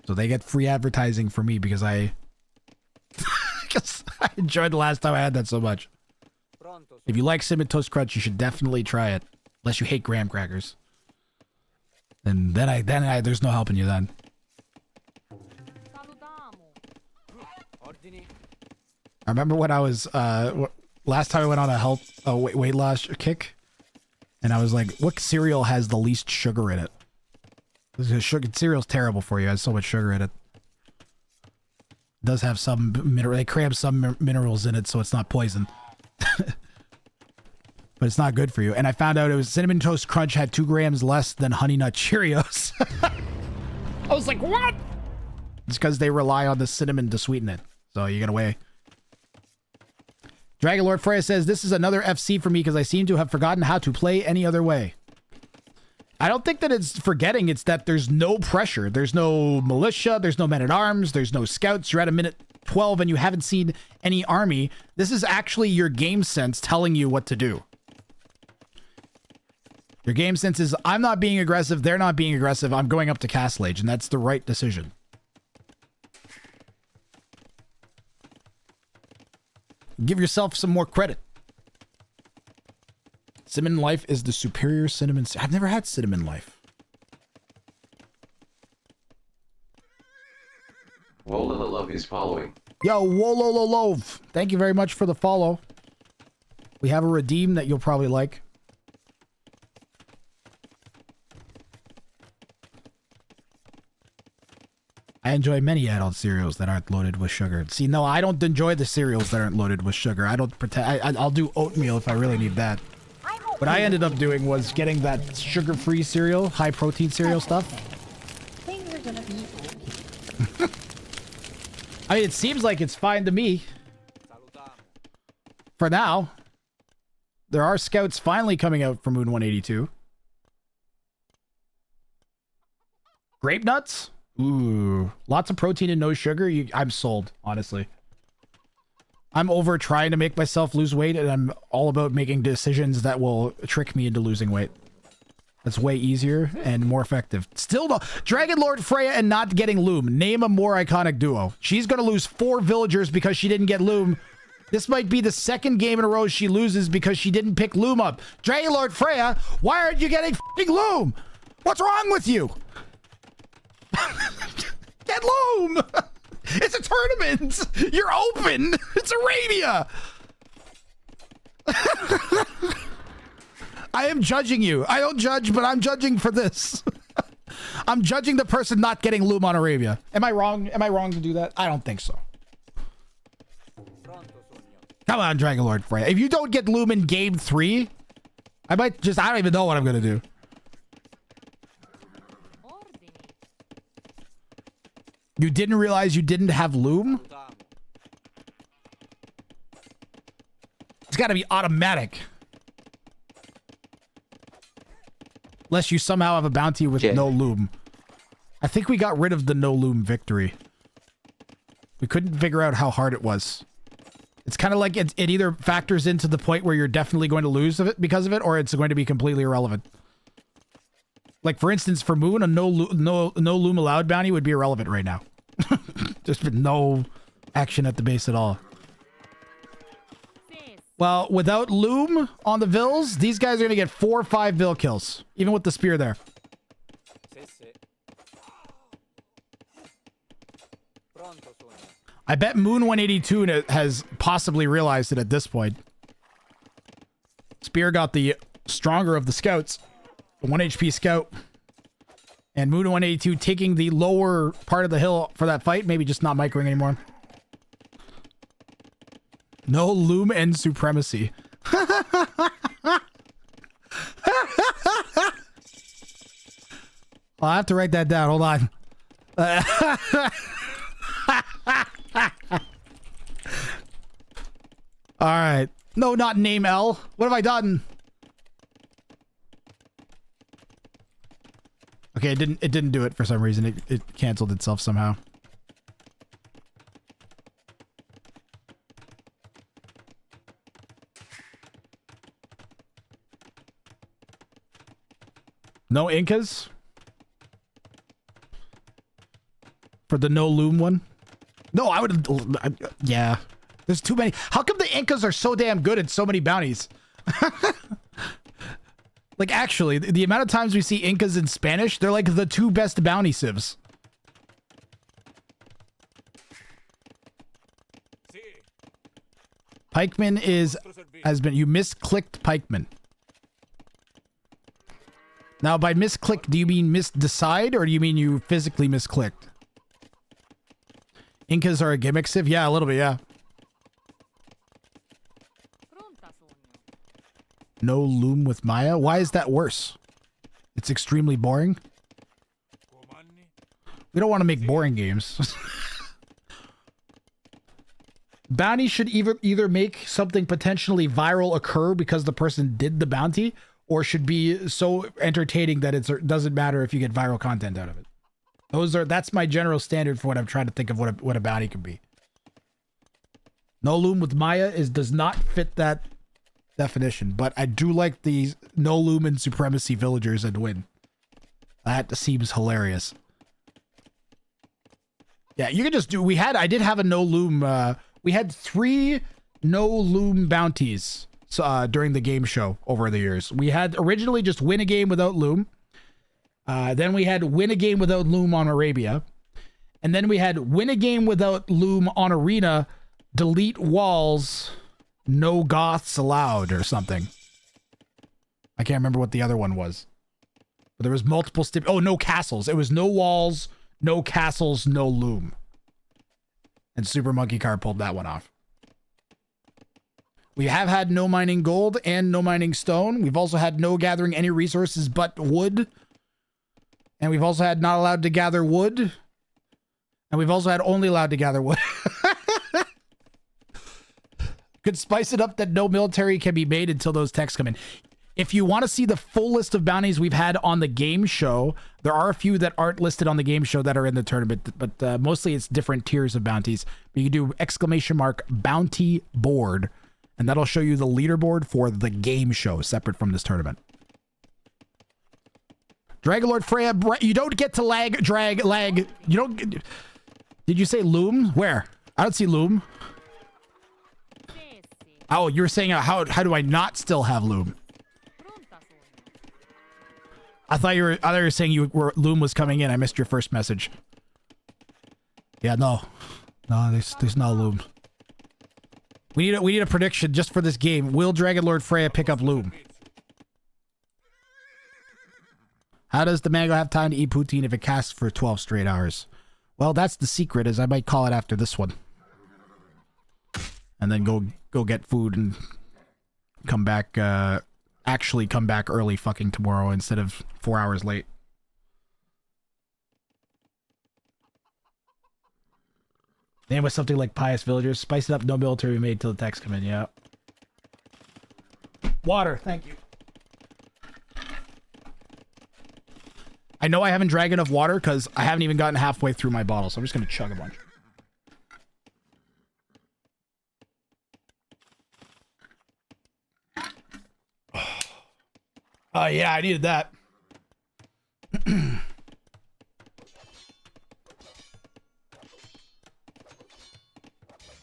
So they get free advertising for me because I enjoyed the last time I had that so much. If you like Cinnamon Toast Crunch, you should definitely try it. Unless you hate graham crackers. And then there's no helping you then. I remember when I was last time I went on a weight loss kick, and I was like, what cereal has the least sugar in it? Cereal's terrible for you. It has so much sugar in it. It does have some mineral. They cram some minerals in it, so it's not poison. But it's not good for you. And I found out it was Cinnamon Toast Crunch had 2 grams less than Honey Nut Cheerios. I was like, what? It's because they rely on the cinnamon to sweeten it. So you gotta weigh. Dragon Lord Freya says, this is another FC for me because I seem to have forgotten how to play any other way. I don't think that it's forgetting. It's that there's no pressure. There's no militia. There's no men-at-arms. There's no scouts. You're at a minute 12 and you haven't seen any army. This is actually your game sense telling you what to do. Your game sense is, I'm not being aggressive, they're not being aggressive, I'm going up to Castle Age, and that's the right decision. Give yourself some more credit. Cinnamon Life is the superior cinnamon. I've never had Cinnamon Life. Wola the Love is following. Yo, Wolololove. Thank you very much for the follow. We have a redeem that you'll probably like. I enjoy many adult cereals that aren't loaded with sugar. See, no, I don't enjoy the cereals that aren't loaded with sugar. I don't pretend. I'll do oatmeal if I really need that. What I ended up doing was getting that sugar-free cereal, high-protein cereal stuff. Things are gonna be I mean, it seems like it's fine to me. For now. There are scouts finally coming out for Moon 182. Grape nuts? Ooh, lots of protein and no sugar. I'm sold, honestly. I'm over trying to make myself lose weight, and I'm all about making decisions that will trick me into losing weight. That's way easier and more effective. Still, no. Dragon Lord Freya and not getting Loom. Name a more iconic duo. She's going to lose 4 villagers because she didn't get Loom. This might be the second game in a row she loses because she didn't pick Loom up. Dragon Lord Freya, why aren't you getting f***ing Loom? What's wrong with you? Get Loom! It's a tournament! You're open! It's Arabia! I am judging you. I don't judge, but I'm judging for this. I'm judging the person not getting Loom on Arabia. Am I wrong? Am I wrong to do that? I don't think so. Come on, Dragon Lord Freya. If you don't get Loom in game 3, I don't even know what I'm gonna do. You didn't realize you didn't have Loom? It's got to be automatic. Unless you somehow have a bounty with no Loom. I think we got rid of the no Loom victory. We couldn't figure out how hard it was. It's kind of like it either factors into the point where you're definitely going to lose of it because of it, or it's going to be completely irrelevant. Like, for instance, for Moon, a no Loom allowed bounty would be irrelevant right now. Just with no action at the base at all. Well, without Loom on the Vills, these guys are going to get 4 or 5 Vill kills. Even with the spear there. I bet Moon 182 has possibly realized it at this point. Spear got the stronger of the scouts. 1 HP scout. And Moon 182 taking the lower part of the hill for that fight. Maybe just not microing anymore. No Loom and supremacy. I'll have to write that down. Hold on. All right. No, not name L. What have I done? Okay, it didn't do it for some reason. It canceled itself somehow. No Incas? For the no loom one? No, I would. Yeah. There's too many. How come the Incas are so damn good at so many bounties? Like, actually, the amount of times we see Incas in Spanish, they're like the 2 best bounty civs. Pikeman you misclicked Pikeman. Now, by misclick, do you mean misdecide, or do you mean you physically misclicked? Incas are a gimmick civ? Yeah, a little bit, yeah. No loom with Maya? Why is that worse? It's extremely boring. We don't want to make boring games. Bounty should either make something potentially viral occur because the person did the bounty, or should be so entertaining that it doesn't matter if you get viral content out of it. That's my general standard for what I'm trying to think of what a bounty could be. No loom with Maya does not fit that definition, but I do like the no loom and supremacy villagers and win. That seems hilarious. Yeah, you can just do. I did have a no loom. We had 3 no loom bounties during the game show over the years. We had originally just win a game without loom. Then we had win a game without loom on Arabia. And then we had win a game without loom on Arena, delete walls, no goths allowed or something. I can't remember what the other one was. But there was multiple no castles. It was no walls, no castles, no loom. And Super Monkey Car pulled that one off. We have had no mining gold and no mining stone. We've also had no gathering any resources but wood. And we've also had not allowed to gather wood. And we've also had only allowed to gather wood. Could spice it up that no military can be made until those texts come in. If you want to see the full list of bounties we've had on the game show, there are a few that aren't listed on the game show that are in the tournament, but mostly it's different tiers of bounties. You can do ! Bounty board, and that'll show you the leaderboard for the game show separate from this tournament. Dragonlord Freya, you don't get to lag. You don't. Did you say loom? Where? I don't see loom. Oh, you were saying how do I not still have loom? I thought you were saying loom was coming in. I missed your first message. Yeah, no, there's no loom. We need a prediction just for this game. Will Dragonlord Freya pick up loom? How does the mango have time to eat poutine if it casts for 12 straight hours? Well, that's the secret, is I might call it after this one. And then go get food and come back, actually come back early fucking tomorrow instead of 4 hours late. And with something like Pious Villagers, spice it up, no military made till the text come in, yeah. Water, thank you. I know I haven't drank enough water because I haven't even gotten halfway through my bottle, so I'm just going to chug a bunch. Oh, yeah, I needed that.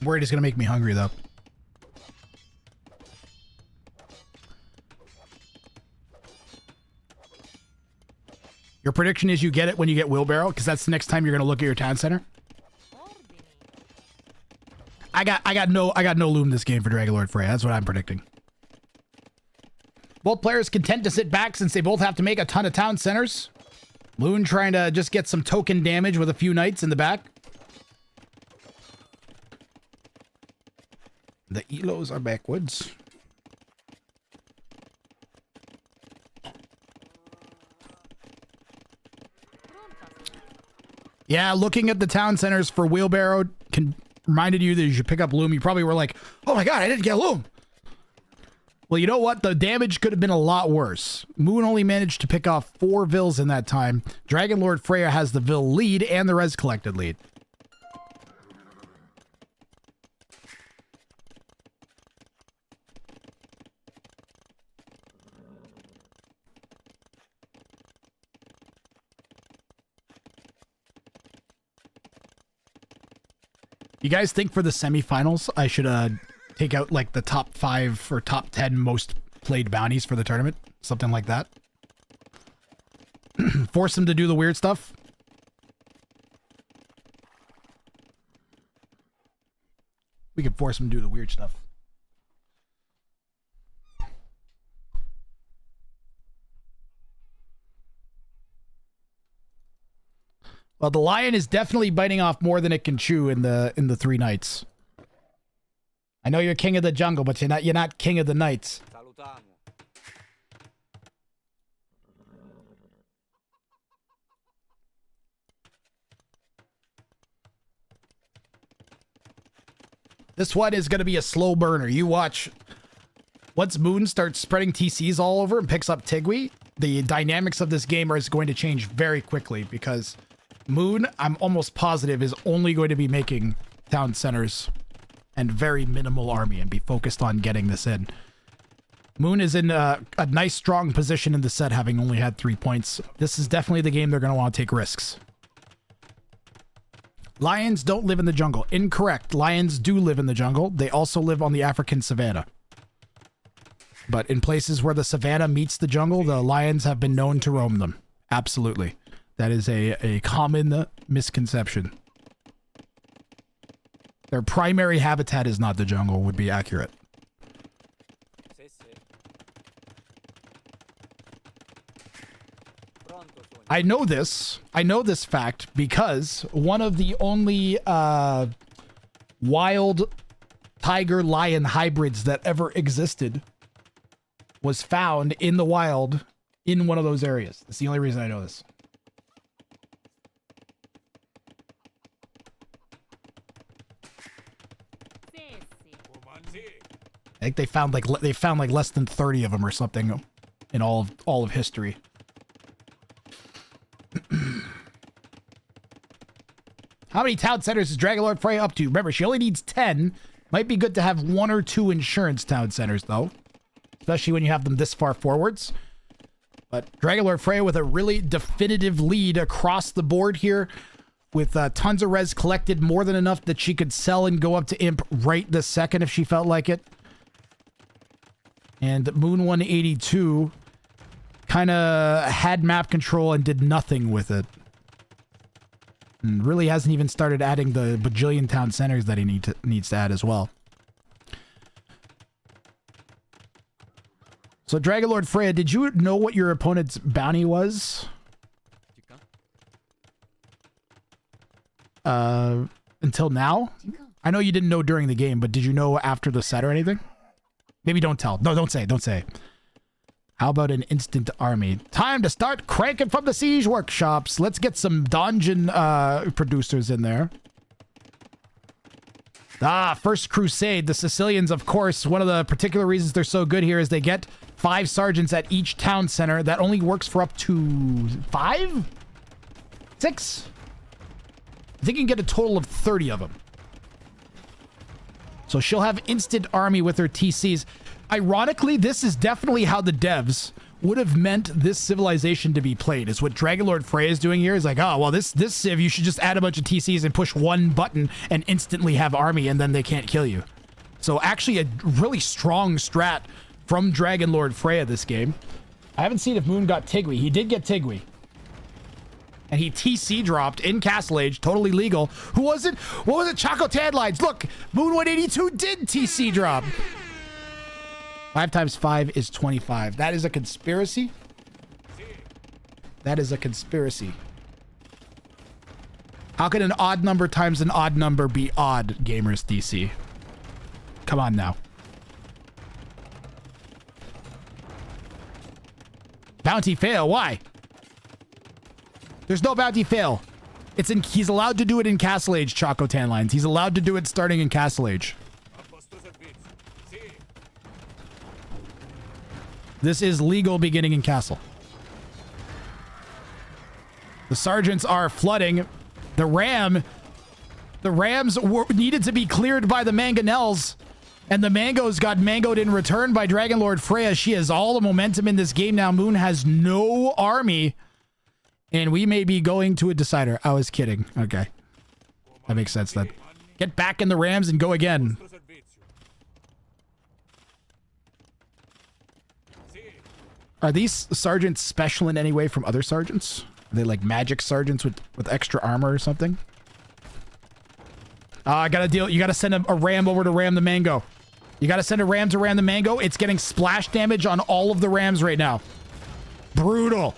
Worried it's going to make me hungry, though. Your prediction is you get it when you get wheelbarrow, because that's the next time you're going to look at your town center. I got no loom this game for Dragonlord Freya. That's what I'm predicting. Both players content to sit back since they both have to make a ton of town centers. Loon trying to just get some token damage with a few knights in the back. The Elos are backwards. Yeah, looking at the town centers for Wheelbarrow reminded you that you should pick up Loom. You probably were like, oh my god, I didn't get Loom. Well, you know what? The damage could have been a lot worse. Moon only managed to pick off 4 vills in that time. Dragon Lord Freya has the vill lead and the res collected lead. You guys think for the semifinals, I should take out like the top 5 or top 10 most played bounties for the tournament? Something like that. Force them to do the weird stuff. We could force them to do the weird stuff. Well, the lion is definitely biting off more than it can chew in the 3 nights. I know you're king of the jungle, but you're not king of the nights. This one is going to be a slow burner. You watch. Once Moon starts spreading TCs all over and picks up Tigui, the dynamics of this game is going to change very quickly because Moon, I'm almost positive, is only going to be making town centers and very minimal army and be focused on getting this in. Moon is in a nice, strong position in the set, having only had 3 points. This is definitely the game they're going to want to take risks. Lions don't live in the jungle. Incorrect. Lions do live in the jungle. They also live on the African savanna. But in places where the savanna meets the jungle, the lions have been known to roam them. Absolutely. That is a common misconception. Their primary habitat is not the jungle, would be accurate. I know this fact because one of the only wild tiger-lion hybrids that ever existed was found in the wild in one of those areas. That's the only reason I know this. I think they found like less than 30 of them or something in all of history. How many town centers is Dragon Lord Freya up to? Remember, she only needs 10. Might be good to have 1 or 2 insurance town centers, though. Especially when you have them this far forwards. But Dragon Lord Freya with a really definitive lead across the board here. With tons of res collected, more than enough that she could sell and go up to Imp right this second if she felt like it. And Moon 182 kind of had map control and did nothing with it. And really hasn't even started adding the bajillion town centers that he needs to add as well. So Dragon Lord Freya, did you know what your opponent's bounty was? Until now? I know you didn't know during the game, but did you know after the set or anything? Maybe don't tell. No, don't say. How about an instant army? Time to start cranking from the siege workshops. Let's get some dungeon producers in there. First Crusade. The Sicilians, of course, one of the particular reasons they're so good here is they get 5 sergeants at each town center. That only works for up to 5? 6? I think you can get a total of 30 of them. So she'll have instant army with her TCs. Ironically, this is definitely how the devs would have meant this civilization to be played. Is what Dragon Lord Freya is doing here is like, oh, well, this civ, you should just add a bunch of TCs and push 1 button and instantly have army, and then they can't kill you. So actually a really strong strat from Dragon Lord Freya this game. I haven't seen if Moon got Tigui. He did get Tigui. And he TC dropped in Castle Age, totally legal. Who was it? What was it? Choco Tadlines. Look, Moon 182 did TC drop. 5 times 5 is 25. That is a conspiracy. That is a conspiracy. How can an odd number times an odd number be odd, gamers DC? Come on now. Bounty fail. Why? There's no bounty fail. He's allowed to do it in Castle Age, Choco Tan Lines. He's allowed to do it starting in Castle Age. This is legal beginning in Castle. The sergeants are flooding. The Rams needed to be cleared by the Mangonels, and the Mangos got mangoed in return by Dragon Lord Freya. She has all the momentum in this game now. Moon has no army, and we may be going to a decider. I was kidding. Okay. That makes sense then. Get back in the Rams and go again. Are these sergeants special in any way from other sergeants? Are they like magic sergeants with extra armor or something? I gotta deal. You gotta send a ram over to ram the mango. You gotta send a ram to ram the mango. It's getting splash damage on all of the rams right now. Brutal.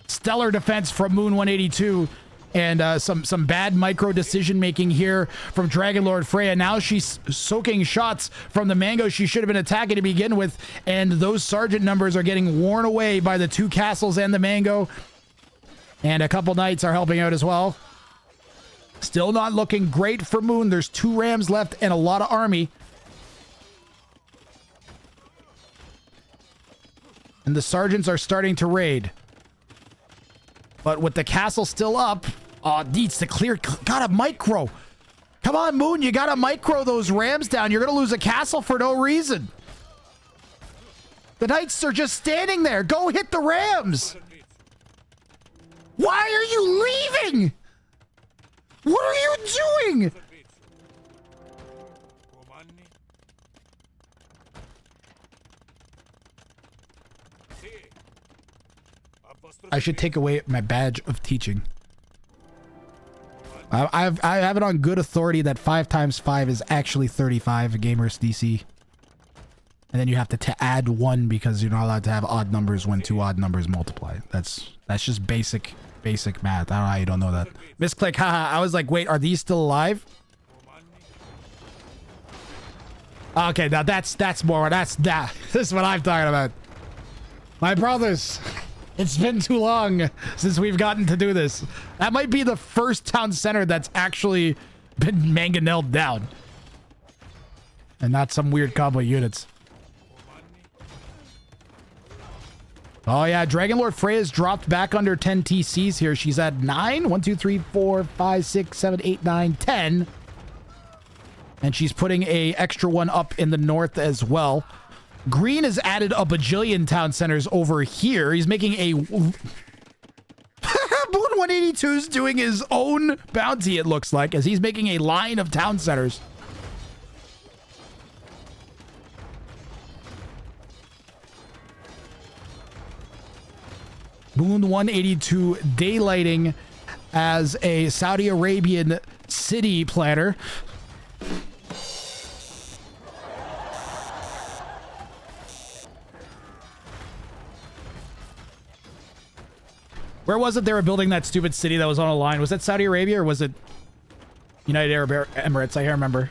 Stellar defense from Moon 182. And some bad micro decision making here from Dragon Lord Freya. Now she's soaking shots from the mango she should have been attacking to begin with. And those sergeant numbers are getting worn away by the two castles and the mango. And a couple knights are helping out as well. Still not looking great for Moon. There's 2 rams left and a lot of army. And the sergeants are starting to raid. But with the castle still up, needs to clear. Got a micro. Come on, Moon. You got to micro those rams down. You're going to lose a castle for no reason. The knights are just standing there. Go hit the rams. Why are you leaving? What are you doing? I should take away my badge of teaching. I have it on good authority that 5 times 5 is actually 35 Gamers DC. And then you have to add 1 because you're not allowed to have odd numbers when 2 odd numbers multiply. That's just basic math. I don't know how you don't know that. Misclick, haha. I was like, wait, are these still alive? Okay, now that's more. This is what I'm talking about. My brothers. It's been too long since we've gotten to do this. That might be the first town center that's actually been mangonelled down. And not some weird combo units. Oh yeah, Dragon Lord Freya's dropped back under 10 TCs here. She's at 9. 1, 2, 3, 4, 5, 6, 7, 8, 9, 10. And she's putting a extra one up in the north as well. Green has added a bajillion town centers over here. He's making a... Moon 182's doing his own bounty, it looks like, as he's making a line of town centers. Moon 182 daylighting as a Saudi Arabian city planner. Where was it they were building that stupid city that was on a line? Was that Saudi Arabia or was it United Arab Emirates? I can't remember.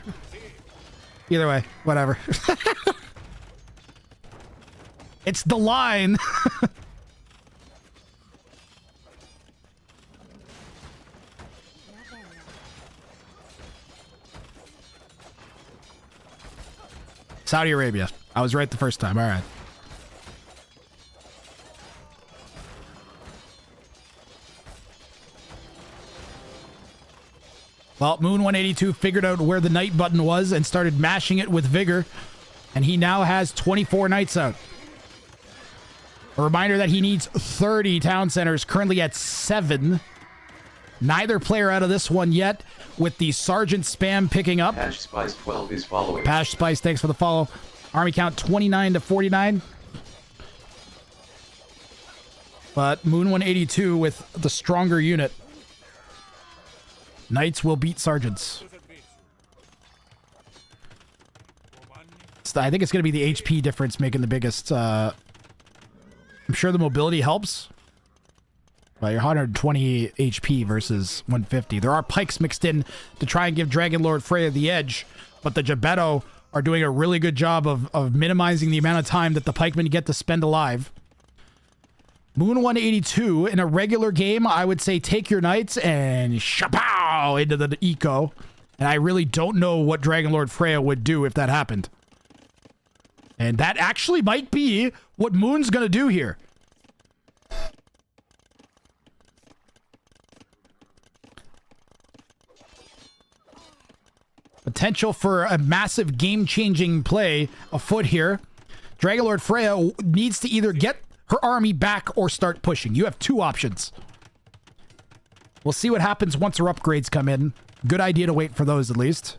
Either way, whatever. It's the line. Saudi Arabia. I was right the first time. All right. Well, Moon 182 figured out where the knight button was and started mashing it with vigor. And he now has 24 knights out. A reminder that he needs 30 town centers, currently at 7. Neither player out of this one yet, with the Sergeant spam picking up. Pash Spice 12 is following. Pash Spice, thanks for the follow. Army count 29 to 49. But Moon 182 with the stronger unit. Knights will beat sergeants. So I think it's going to be the HP difference making the biggest. I'm sure the mobility helps. But you're 120 HP versus 150. There are pikes mixed in to try and give Dragon Lord Freya the edge. But the Gebetto are doing a really good job of minimizing the amount of time that the pikemen get to spend alive. Moon 182 in a regular game, I would say take your knights and shapow into the eco. And I really don't know what Dragon Lord Freya would do if that happened. And that actually might be what Moon's going to do here. Potential for a massive game-changing play afoot here. Dragon Lord Freya needs to either get her army back or start pushing. You have two options. We'll see what happens once her upgrades come in. Good idea to wait for those at least.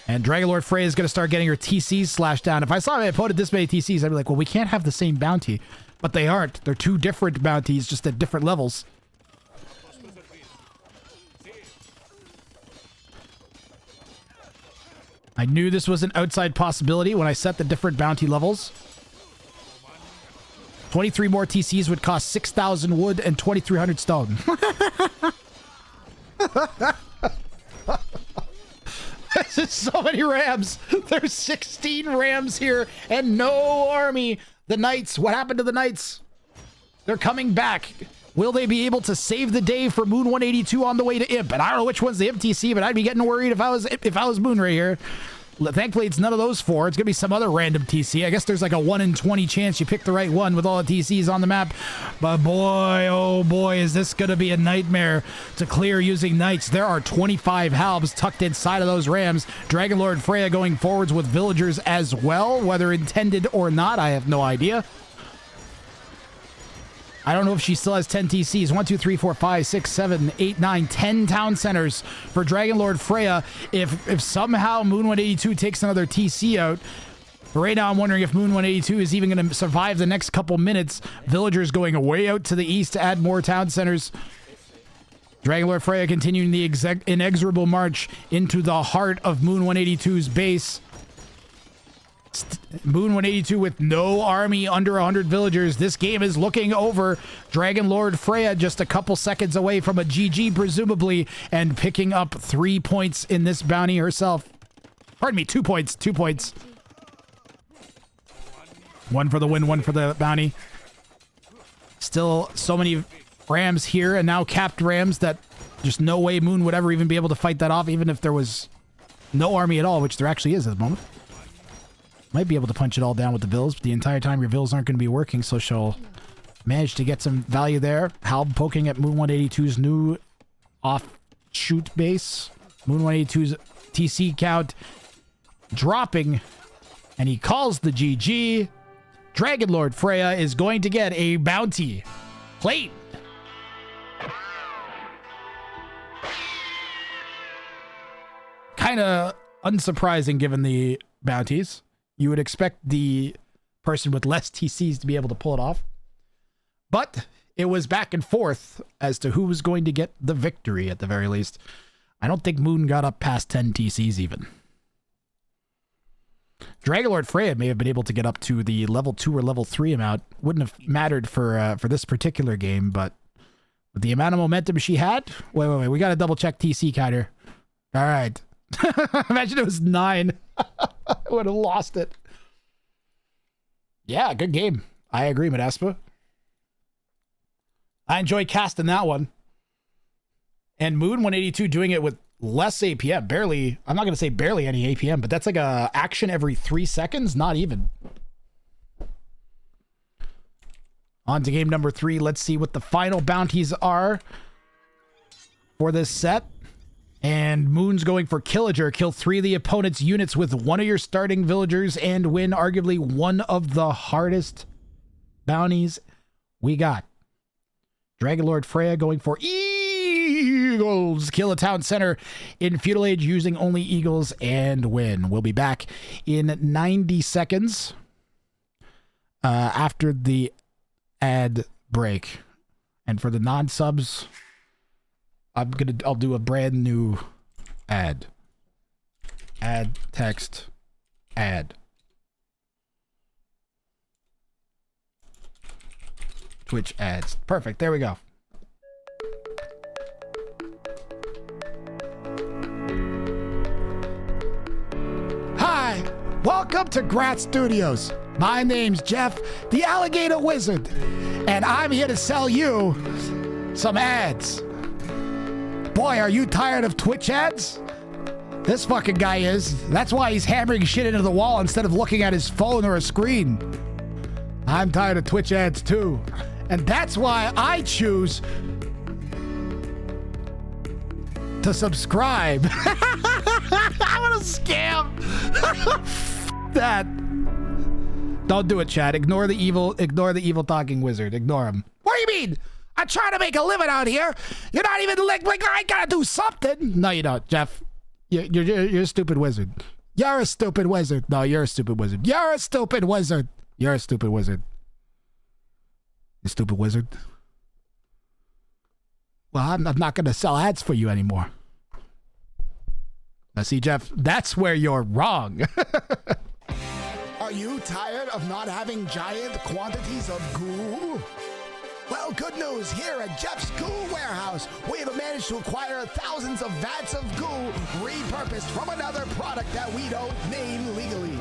And Dragon Lord Freya is going to start getting her TCs slashed down. If I saw my opponent this many TCs, I'd be like, well, we can't have the same bounty. But they aren't. They're two different bounties, just at different levels. I knew this was an outside possibility when I set the different bounty levels. 23 more TCs would cost 6,000 wood and 2,300 stone. There's so many rams. There's 16 rams here and no army. The knights, what happened to the knights? They're coming back. Will they be able to save the day for Moon 182 on the way to Imp? And I don't know which one's the Imp TC, but I'd be getting worried if I was Moon right here. Thankfully, it's none of those four. It's going to be some other random TC. I guess there's like a 1 in 20 chance you pick the right one with all the TCs on the map. But boy, oh boy, is this going to be a nightmare to clear using knights. There are 25 halbs tucked inside of those rams. Dragon Lord Freya going forwards with villagers as well. Whether intended or not, I have no idea. I don't know if she still has 10 TCs. 1, 2, 3, 4, 5, 6, 7, 8, 9, 10 town centers for Dragon Lord Freya. If somehow Moon 182 takes another TC out, right now I'm wondering if Moon 182 is even going to survive the next couple minutes. Villagers going way out to the east to add more town centers. Dragon Lord Freya continuing the inexorable march into the heart of Moon 182's base. Moon 182 with no army, under 100 villagers. This game is looking over. Dragon Lord Freya just a couple seconds away from a GG presumably, and picking up 3 points in this bounty herself. Pardon me, 2 points. 2 points. One for the win, one for the bounty. Still so many rams here, and now capped rams that just no way Moon would ever even be able to fight that off, even if there was no army at all, which there actually is at the moment. Might be able to punch it all down with the vills, but the entire time your vills aren't going to be working, so she'll manage to get some value there. Halb poking at Moon 182's new offshoot base. Moon 182's TC count dropping, and he calls the GG. Dragon Lord Freya is going to get a bounty plate. Kind of unsurprising given the bounties. You would expect the person with less TCs to be able to pull it off. But it was back and forth as to who was going to get the victory at the very least. I don't think Moon got up past 10 TCs even. Dragon Lord Freya may have been able to get up to the level 2 or level 3 amount. Wouldn't have mattered for this particular game, but with the amount of momentum she had... Wait. We got to double check TC counter. All right. Imagine it was 9. I would have lost it. Yeah, good game. I agree, Medaspa. I enjoyed casting that one. And Moon 182 doing it with less APM. Barely, I'm not going to say barely any APM, but that's like a action every 3 seconds. Not even. On to game number 3. Let's see what the final bounties are for this set. And Moon's going for Killager. Kill 3 of the opponent's units with 1 of your starting villagers and win arguably one of the hardest bounties we got. Dragon Lord Freya going for Eagles. Kill a town center in Feudal Age using only Eagles and win. We'll be back in 90 seconds after the ad break. And for the non-subs... I'll do a brand new ad. Add text. Add. Twitch ads. Perfect. There we go. Hi. Welcome to Grat Studios. My name's Jeff, the Alligator Wizard. And I'm here to sell you some ads. Boy, are you tired of Twitch ads? This fucking guy is. That's why he's hammering shit into the wall instead of looking at his phone or a screen. I'm tired of Twitch ads too. And that's why I choose to subscribe. I'm gonna scam. That. Don't do it, Chad. Ignore the evil talking wizard. Ignore him. What do you mean? I'm trying to make a living out here. You're not even like I gotta do something. No, you don't, Jeff. You're a stupid wizard. You're a stupid wizard. No, you're a stupid wizard. You're a stupid wizard. You're a stupid wizard. You stupid wizard. Well, I'm not gonna sell ads for you anymore. Now, see, Jeff, that's where you're wrong. Are you tired of not having giant quantities of goo? Well, good news. Here at Jeff's Goo Warehouse, we have managed to acquire thousands of vats of goo repurposed from another product that we don't name legally.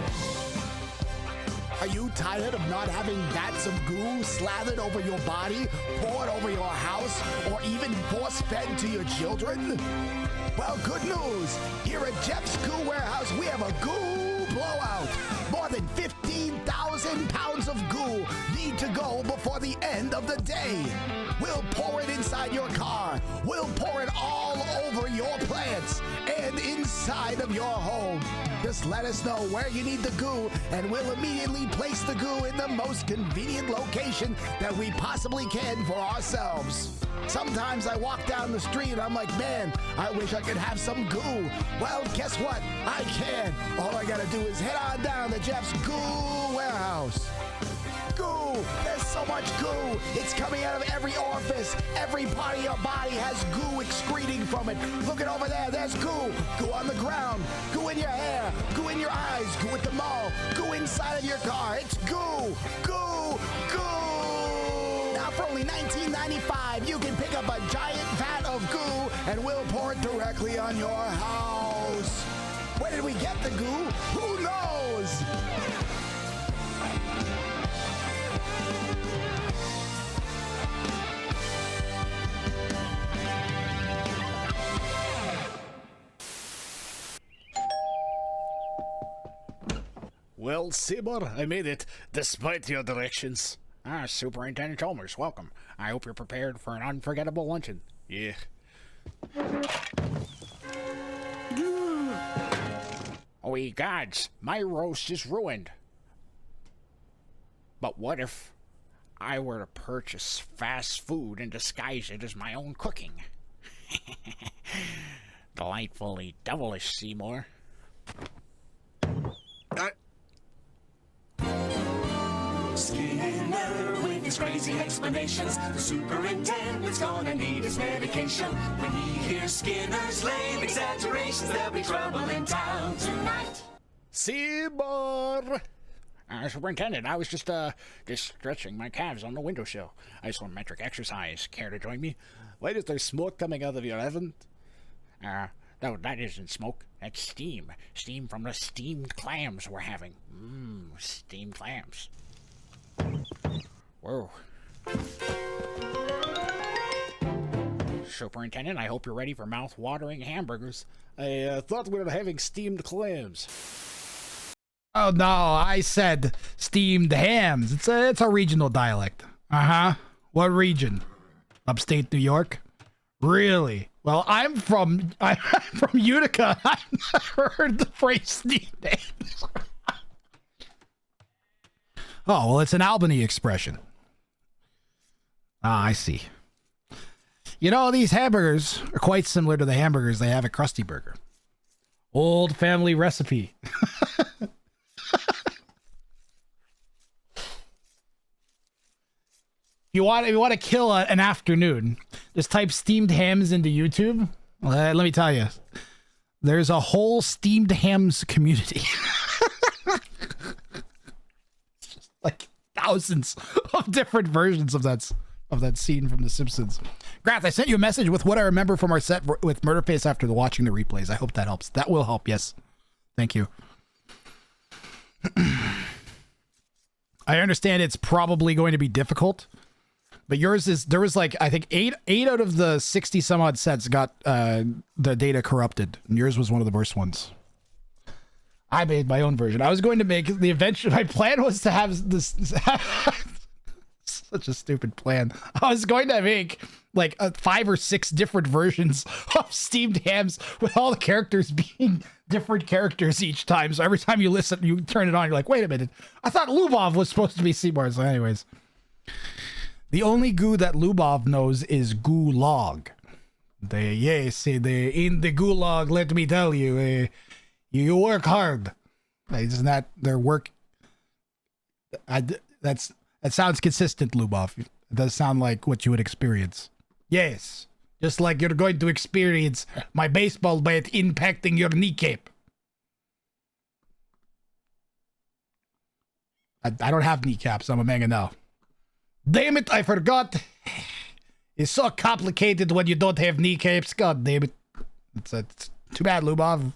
Are you tired of not having vats of goo slathered over your body, poured over your house, or even force-fed to your children? Well, good news. Here at Jeff's Goo Warehouse, we have a goo blowout. More than 15,000 pounds of goo need to go before the end of the day. We'll pour it inside your car. We'll pour it all over your plants and inside of your home. Just let us know where you need the goo, and we'll immediately place the goo in the most convenient location that we possibly can for ourselves. Sometimes I walk down the street and I'm like, man, I wish I could have some goo. Well, guess what? I can. All I gotta do is head on down to Jeff's Goo Warehouse. Goo! There's so much goo! It's coming out of every orifice. Every part of your body has goo excreting from it. Look at over there. There's goo. Goo on the ground. Goo in your hair. Goo in your eyes. Goo at the mall. Goo inside of your car. It's goo! Goo! Goo! Now for only $19.95, you can pick up a giant vat of goo and we'll pour it directly on your house. Where did we get the goo? Who knows? Well, Seymour, I made it, despite your directions. Superintendent Chalmers, welcome. I hope you're prepared for an unforgettable luncheon. Yeah. Oh, ye gods, my roast is ruined. But what if I were to purchase fast food and disguise it as my own cooking? Delightfully devilish, Seymour. Skinner with his crazy explanations. The superintendent's gonna need his medication. When he hears Skinner's lame exaggerations, there'll be trouble in town tonight. Seymour! Superintendent, I was just stretching my calves on the windowsill. Isometric exercise. Care to join me? Why is there smoke coming out of your oven? No, that isn't smoke. That's steam. Steam from the steamed clams we're having. Steamed clams. Whoa. Superintendent, I hope you're ready for mouth-watering hamburgers. I thought we were having steamed clams. Oh no, I said steamed hams. It's a regional dialect. What region? Upstate New York? Really? Well, I'm from Utica. I've never heard the phrase steamed hams. Oh, well, it's an Albany expression. I see. You know, these hamburgers are quite similar to the hamburgers they have at Krusty Burger. Old family recipe. If you want to kill an afternoon, just type steamed hams into YouTube. Let me tell you, there's a whole steamed hams community. Like thousands of different versions of that scene from The Simpsons. Grath, I sent you a message with what I remember from our set with Murderface after watching the replays. I hope that helps. That will help, yes. Thank you. I understand it's probably going to be difficult But yours is, there was like, I think eight out of the 60 some odd sets got the data corrupted. And yours was one of the worst ones. I made my own version. I was going to make the eventual, my plan was to have this, such a stupid plan. I was going to make like 5 or 6 different versions of steamed hams with all the characters being different characters each time. So every time you listen, you turn it on, you're like, wait a minute. I thought Lubov was supposed to be Seymour. So anyways, the only goo that Lubov knows is gulag. In the gulag, let me tell you, you work hard. Isn't that their work? That sounds consistent, Lubov. It does sound like what you would experience. Yes, just like you're going to experience my baseball bat impacting your kneecap. I don't have kneecaps. I'm a manga now. Damn it, I forgot. It's so complicated when you don't have kneecaps. God damn it. It's too bad, Lubov.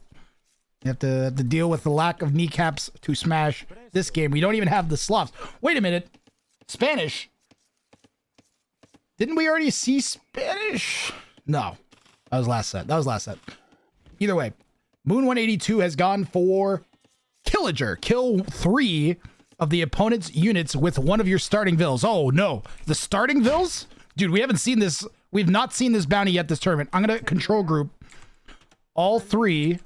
You have to deal with the lack of kneecaps to smash this game. We don't even have the slots. Wait a minute. Spanish? Didn't we already see Spanish? No. That was last set. Either way, Moon 182 has gone for Killager. Kill 3 of the opponent's units with one of your starting vills. Oh, no. The starting vills? Dude, we haven't seen this. We've not seen this bounty yet this tournament. I'm going to control group all 3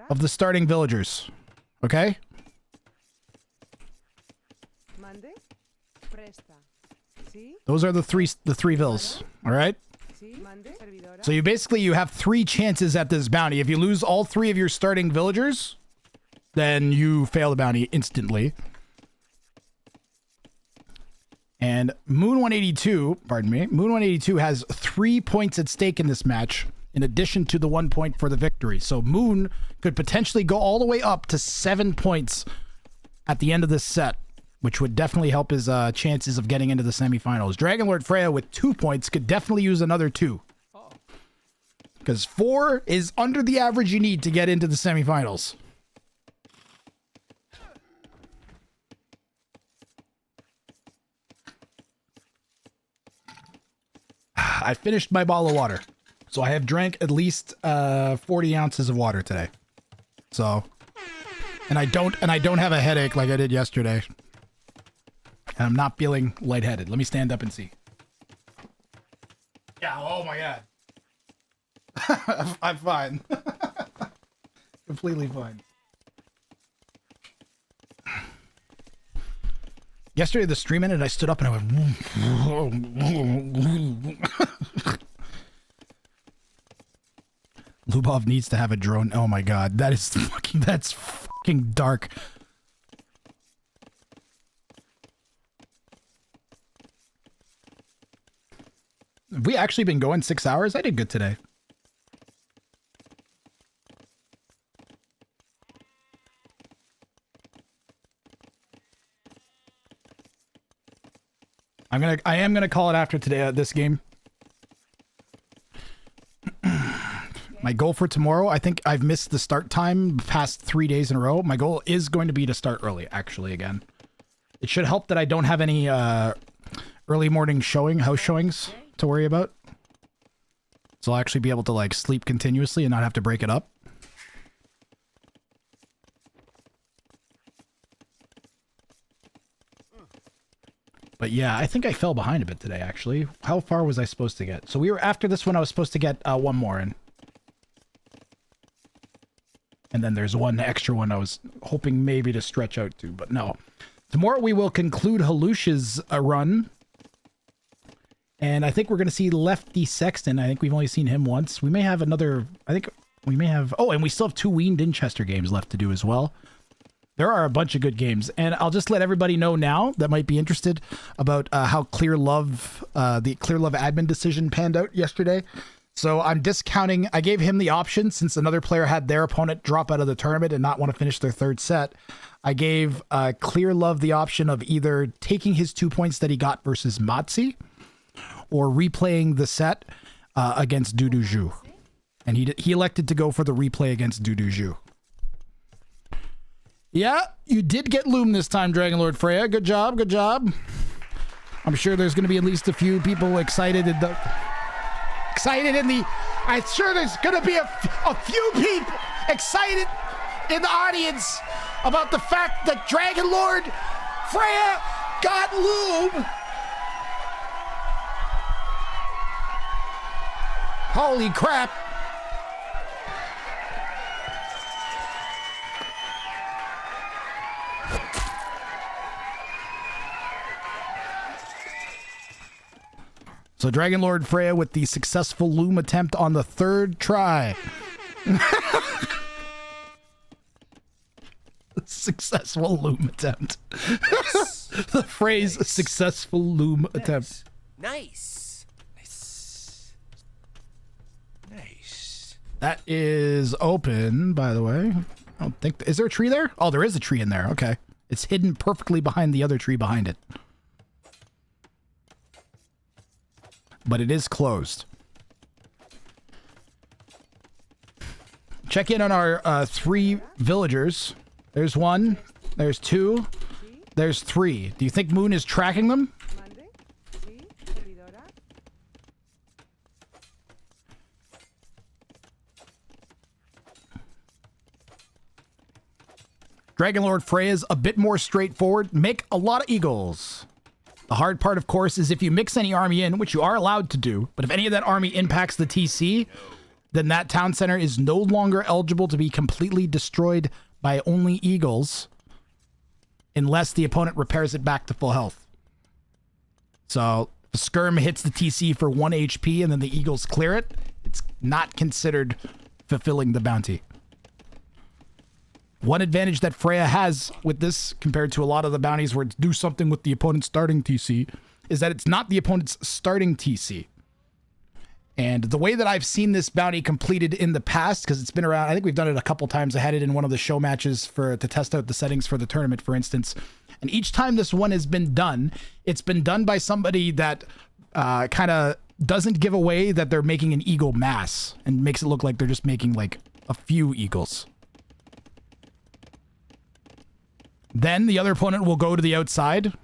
of the starting villagers. Okay? Those are the three vills. All right? So you have 3 chances at this bounty. If you lose all 3 of your starting villagers, then you fail the bounty instantly. And Moon 182 has 3 points at stake in this match, in addition to the 1 point for the victory. So Moon could potentially go all the way up to 7 points at the end of this set, which would definitely help his chances of getting into the semifinals. Dragon Lord Freya with 2 points could definitely use another 2. Because 4 is under the average you need to get into the semifinals. I finished my bottle of water. So I have drank at least 40 ounces of water today. So, and I don't have a headache like I did yesterday. And I'm not feeling lightheaded. Let me stand up and see. Yeah, oh my god. I'm fine. Completely fine. Yesterday the stream ended, I stood up and I went Lubov needs to have a drone. Oh my god, that's fucking dark. Have we actually been going 6 hours? I did good today. I am gonna call it after today, this game. My goal for tomorrow, I think I've missed the start time past 3 days in a row. My goal is going to be to start early, actually, again. It should help that I don't have any early morning house showings to worry about. So I'll actually be able to like sleep continuously and not have to break it up. But yeah, I think I fell behind a bit today, actually. How far was I supposed to get? So we were, after this one, I was supposed to get 1 more in. And then there's 1 extra one I was hoping maybe to stretch out to, but no. Tomorrow we will conclude Halush's run. And I think we're going to see Lefty Sexton. I think we've only seen him once. We may have another, I think we may have, oh, and we still have 2 Ween Dinchester games left to do as well. There are a bunch of good games, and I'll just let everybody know now that might be interested about how Clear Love, the Clear Love admin decision panned out yesterday. So I'm discounting, I gave him the option since another player had their opponent drop out of the tournament and not want to finish their 3rd set. I gave Clear Love the option of either taking his 2 points that he got versus Matzi or replaying the set against Dudu Zhu. And he elected to go for the replay against Dudu Zhu. Yeah, you did get Loom this time, Dragon Lord Freya. Good job, good job. I'm sure there's going to be at least a few people excited in the... I'm sure there's going to be a few people excited in the audience about the fact that Dragon Lord Freya got lube. Holy crap. So Dragon Lord Freya with the successful loom attempt on the third try. Successful loom attempt. The phrase successful loom attempt. Nice. That is open, by the way. I don't think... Is there a tree there? Oh, there is a tree in there. Okay. It's hidden perfectly behind the other tree behind it. But it is closed. Check in on our 3 villagers. There's 1. There's 2. There's 3. Do you think Moon is tracking them? Dragon Lord Freya's a bit more straightforward. Make a lot of eagles. The hard part, of course, is if you mix any army in, which you are allowed to do, but if any of that army impacts the TC, then that town center is no longer eligible to be completely destroyed by only eagles unless the opponent repairs it back to full health. So if Skirm hits the TC for 1 HP and then the eagles clear it, it's not considered fulfilling the bounty. One advantage that Freya has with this, compared to a lot of the bounties where it's do something with the opponent's starting TC, is that it's not the opponent's starting TC. And the way that I've seen this bounty completed in the past, because it's been around, I think we've done it a couple times. I had it in one of the show matches to test out the settings for the tournament, for instance. And each time this one has been done, it's been done by somebody that kind of doesn't give away that they're making an eagle mass and makes it look like they're just making like a few eagles. Then the other opponent will go to the outside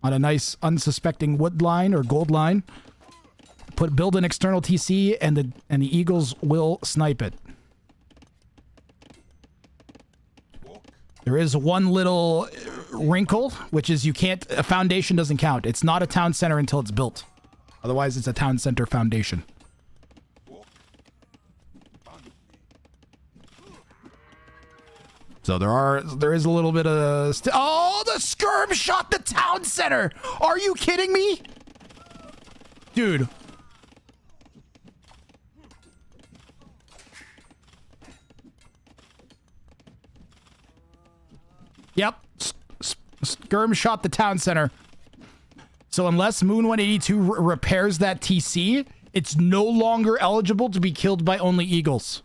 on a nice unsuspecting wood line or gold line, build an external TC, and the eagles will snipe it. There is one little wrinkle, which is a foundation doesn't count. It's not a town center until it's built. Otherwise, it's a town center foundation. So there is a little bit of... Oh, the Skirm shot the town center! Are you kidding me? Dude. Yep. Skirm shot the town center. So unless Moon 182 repairs that TC, it's no longer eligible to be killed by only eagles.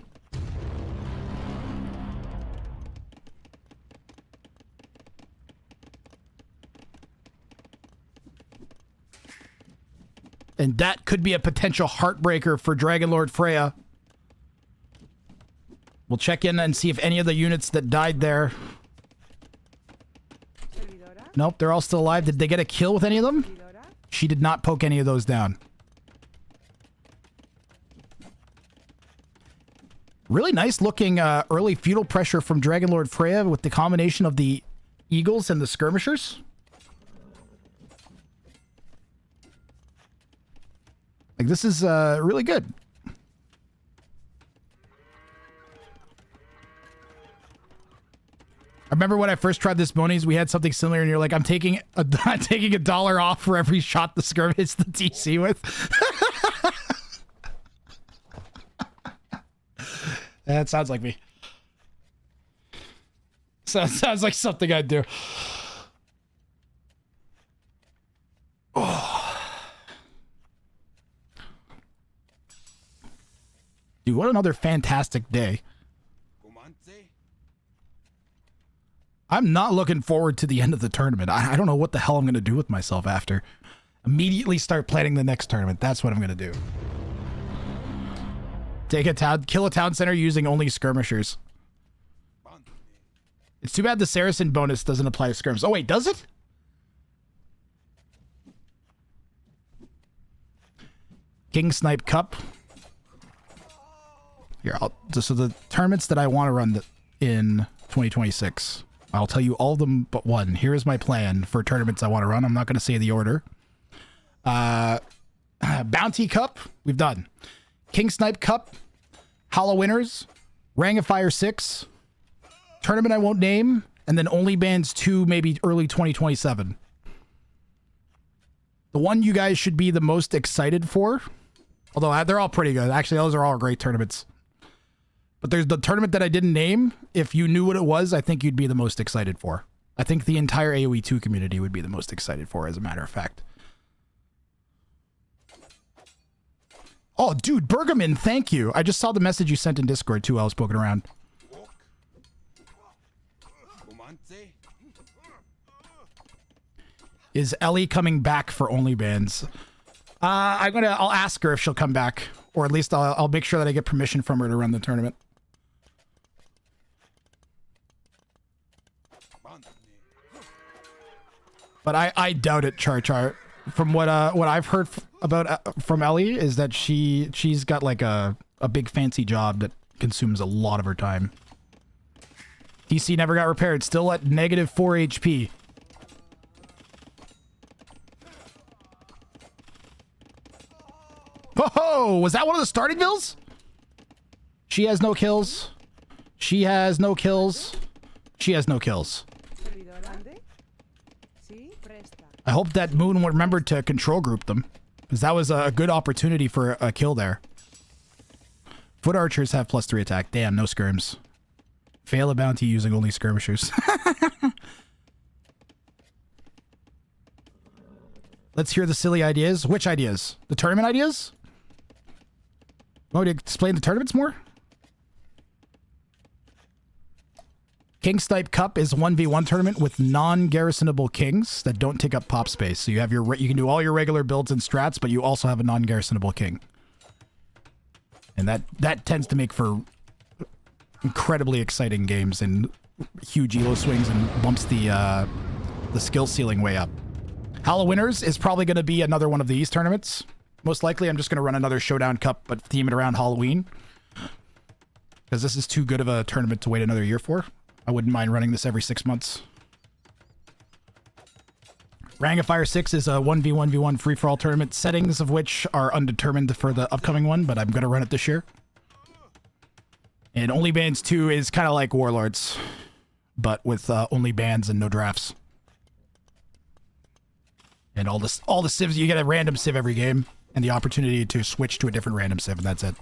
And that could be a potential heartbreaker for Dragon Lord Freya. We'll check in and see if any of the units that died there... Nope, they're all still alive. Did they get a kill with any of them? She did not poke any of those down. Really nice looking early feudal pressure from Dragon Lord Freya with the combination of the eagles and the skirmishers. Like, this is really good. I remember when I first tried this Monies, we had something similar, and you're like, I'm taking $1 off for every shot the Skirm hits the TC with. That sounds like me. Sounds like something I'd do. Oh. Dude, what another fantastic day. I'm not looking forward to the end of the tournament. I don't know what the hell I'm going to do with myself after. Immediately start planning the next tournament. That's what I'm going to do. Kill a town center using only skirmishers. It's too bad the Saracen bonus doesn't apply to skirms. Oh wait, does it? King Snipe Cup. Here, so the tournaments that I want to run in 2026. I'll tell you all of them but one. Here is my plan for tournaments I want to run. I'm not going to say the order. Bounty Cup, we've done. King Snipe Cup, Hollow Winners, Rang of Fire 6, tournament I won't name, and then Only Bands 2, maybe early 2027. The one you guys should be the most excited for, although they're all pretty good. Actually, those are all great tournaments. But there's the tournament that I didn't name. If you knew what it was, I think you'd be the most excited for. I think the entire AoE 2 community would be the most excited for, as a matter of fact. Oh, dude, Bergaman, thank you. I just saw the message you sent in Discord, too. I was poking around. Is Ellie coming back for OnlyBans? I'll ask her if she'll come back, or at least I'll make sure that I get permission from her to run the tournament. But I doubt it, Char. From what I've heard from Ellie is that she's got like a big fancy job that consumes a lot of her time. DC never got repaired, still at -4 HP. Oh, was that one of the starting builds? She has no kills. She has no kills. She has no kills. I hope that Moon remembered to control group them, because that was a good opportunity for a kill there. Foot archers have +3 attack. Damn, no skirms. Fail a bounty using only skirmishers. Let's hear the silly ideas. Which ideas? The tournament ideas? Want me to explain the tournaments more? King Snipe Cup is a 1v1 tournament with non-garrisonable kings that don't take up pop space. So you have you can do all your regular builds and strats, but you also have a non-garrisonable king. And that tends to make for incredibly exciting games and huge elo swings and bumps the skill ceiling way up. Hollow Winners is probably going to be another one of these tournaments. Most likely, I'm just going to run another Showdown Cup, but theme it around Halloween. Because this is too good of a tournament to wait another year for. I wouldn't mind running this every 6 months. Rang of Fire 6 is a 1v1v1 free-for-all tournament, settings of which are undetermined for the upcoming one, but I'm going to run it this year. And Only Bands 2 is kind of like Warlords, but with only bands and no drafts. And all the civs, you get a random civ every game, and the opportunity to switch to a different random civ, and that's it.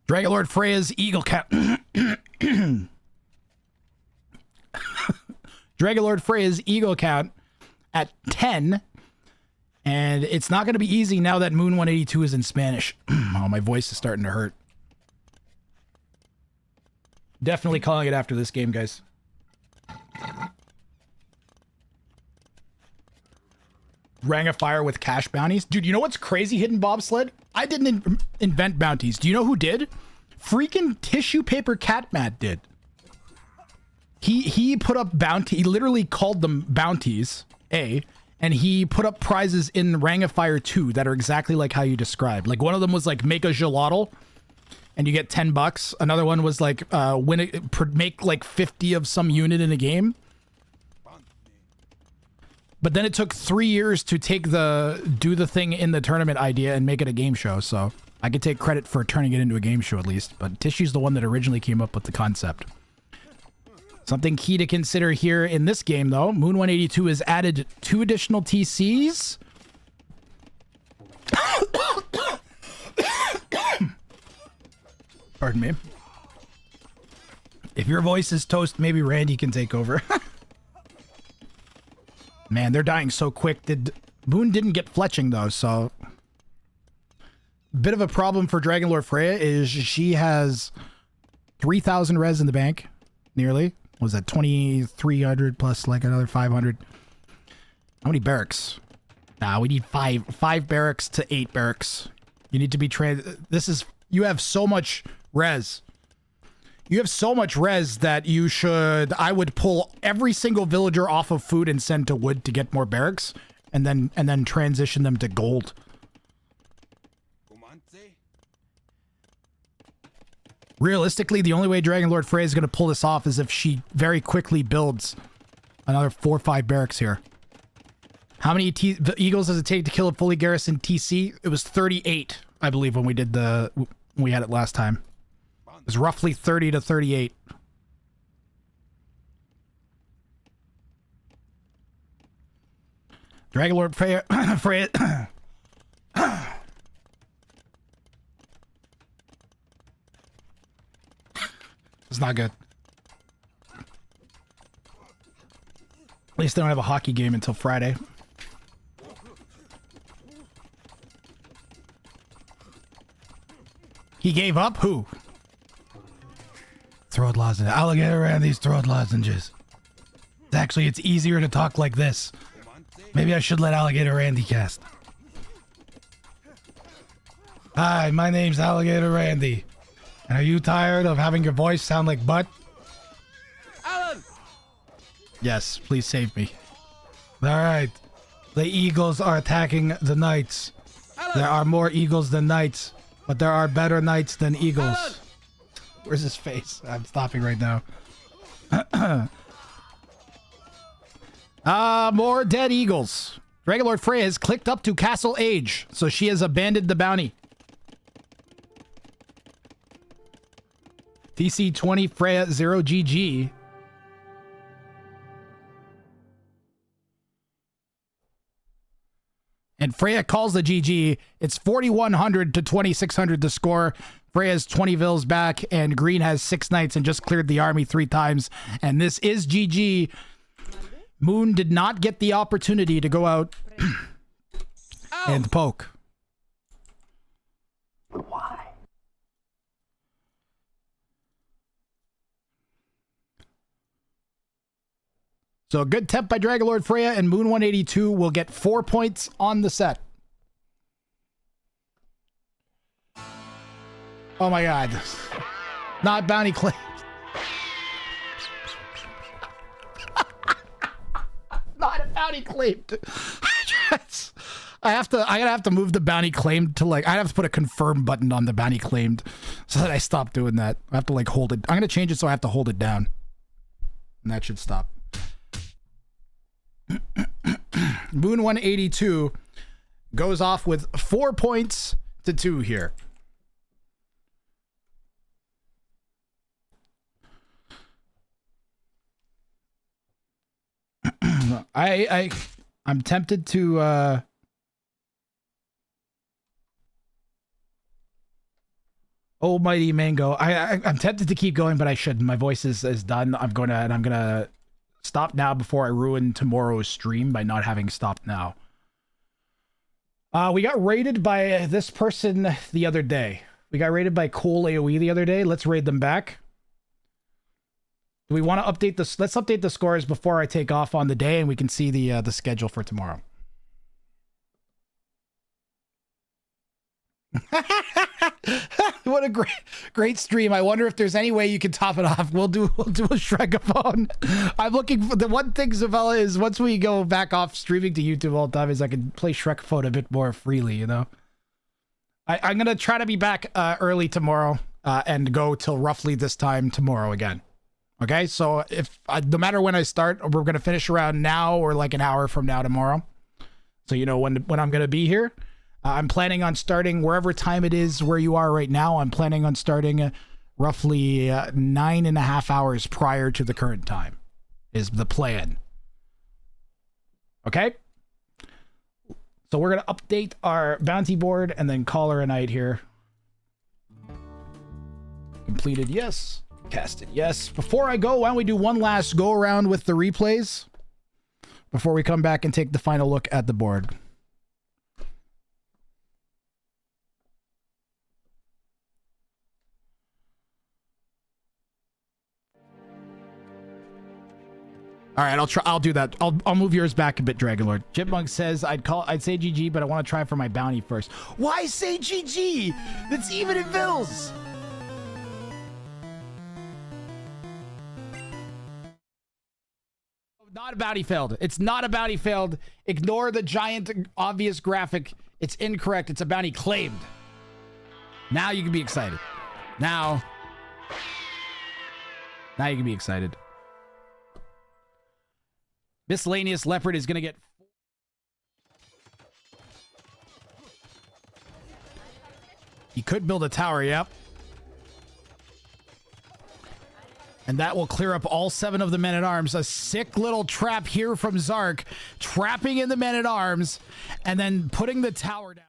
Dragonlord Freya's Eagle Count. Dragonlord Freya's Eagle Count at 10. And it's not going to be easy now that Moon 182 is in Spanish. Oh, my voice is starting to hurt. Definitely calling it after this game, guys. Rang of Fire with cash bounties. Dude, you know what's crazy, Hidden Bobsled? I didn't invent bounties. Do you know who did? Freaking Tissue Paper Catmat did. He put up bounty. He literally called them bounties, and he put up prizes in Rang of Fire 2 that are exactly like how you described. Like one of them was like make a gelato and you get $10. Another one was like make like 50 of some unit in a game. But then it took 3 years to do the thing in the tournament idea and make it a game show. So I could take credit for turning it into a game show at least. But Tissue's the one that originally came up with the concept. Something key to consider here in this game, though. Moon 182 has added 2 additional TCs. Pardon me. If your voice is toast, maybe Randy can take over. Man, they're dying so quick. Moon didn't get fletching, though, so... Bit of a problem for Dragonlord Freya is she has 3,000 res in the bank, nearly. Was that 2,300 plus like another 500? How many barracks? Nah, we need 5 barracks to 8 barracks. You need to be trained. You have so much res. You have so much res that I would pull every single villager off of food and send to wood to get more barracks. and then transition them to gold. Realistically, the only way Dragon Lord Freya is going to pull this off is if she very quickly builds another 4 or 5 barracks here. How many eagles does it take to kill a fully garrisoned TC? It was 38, I believe, when we had it last time. It was roughly 30 to 38. Dragon Lord Freya. Freya. It's not good. At least they don't have a hockey game until Friday. He gave up? Who? Throat lozenge. Alligator Randy's throat lozenges. Actually, it's easier to talk like this. Maybe I should let Alligator Randy cast. Hi, my name's Alligator Randy. And are you tired of having your voice sound like butt? Alan! Yes, please save me. Alright. The eagles are attacking the knights. Alan! There are more eagles than knights, but there are better knights than eagles. Alan! Where's his face? I'm stopping right now. More dead eagles. Dragon Lord Freya has clicked up to Castle Age, so she has abandoned the bounty. TC 20 Freya 0 GG. And Freya calls the GG. It's 4,100 to 2,600 to score. Freya's 20 vills back, and Green has 6 knights and just cleared the army 3 times. And this is GG. Moon did not get the opportunity to go out and poke. Why? So a good temp by Dragon Lord Freya, and Moon 182 will get 4 points on the set. Oh my god. Not bounty claim. Not a bounty claimed. I gotta have to move the bounty claimed to like, I have to put a confirm button on the bounty claimed so that I stop doing that. I have to like hold it. I'm gonna change it so I have to hold it down. And that should stop. Moon 182 goes off with 4 points to 2 here. I'm tempted to Almighty Mango. I'm tempted to keep going, but I shouldn't. My voice is done. I'm gonna stop now before I ruin tomorrow's stream by not having stopped now. We got raided by this person the other day. We got raided by Cole AoE the other day. Let's raid them back. Do we want to update this? Let's update the scores before I take off on the day, and we can see the schedule for tomorrow. What a great stream. I wonder if there's any way you can top it off. We'll do a Shrekaphone. I'm looking for the one thing, Zavella, is once we go back off streaming to YouTube all the time is I can play Shrekaphone a bit more freely, you know? I'm gonna try to be back early tomorrow and go till roughly this time tomorrow again. Okay, so if no matter when I start, we're gonna finish around now or like an hour from now tomorrow. So you know when I'm gonna be here. I'm planning on starting wherever time it is where you are right now. I'm planning on starting roughly 9.5 hours prior to the current time is the plan. Okay? So we're going to update our bounty board and then call her a night here. Completed, yes. Casted, yes. Before I go, why don't we do one last go around with the replays before we come back and take the final look at the board. All right, I'll do that. I'll move yours back a bit, Dragonlord. Chipmunk says I'd say GG, but I want to try for my bounty first. Why say GG? That's even in bills. not a bounty failed. It's not a bounty failed. Ignore the giant obvious graphic. It's incorrect. It's a bounty claimed. Now you can be excited. Now you can be excited. Miscellaneous Leopard is going to get... He could build a tower, yep. And that will clear up all 7 of the men-at-arms. A sick little trap here from Zark. Trapping in the men-at-arms. And then putting the tower down.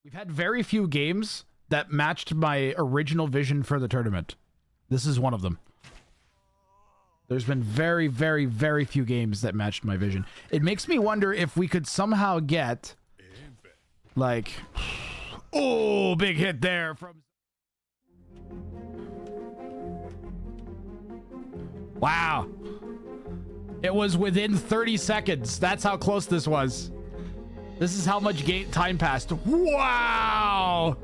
We've had very few games that matched my original vision for the tournament. This is one of them. There's been very, very, very few games that matched my vision. It makes me wonder if we could somehow get... like... Oh, big hit there from... Wow. It was within 30 seconds. That's how close this was. This is how much time passed. Wow.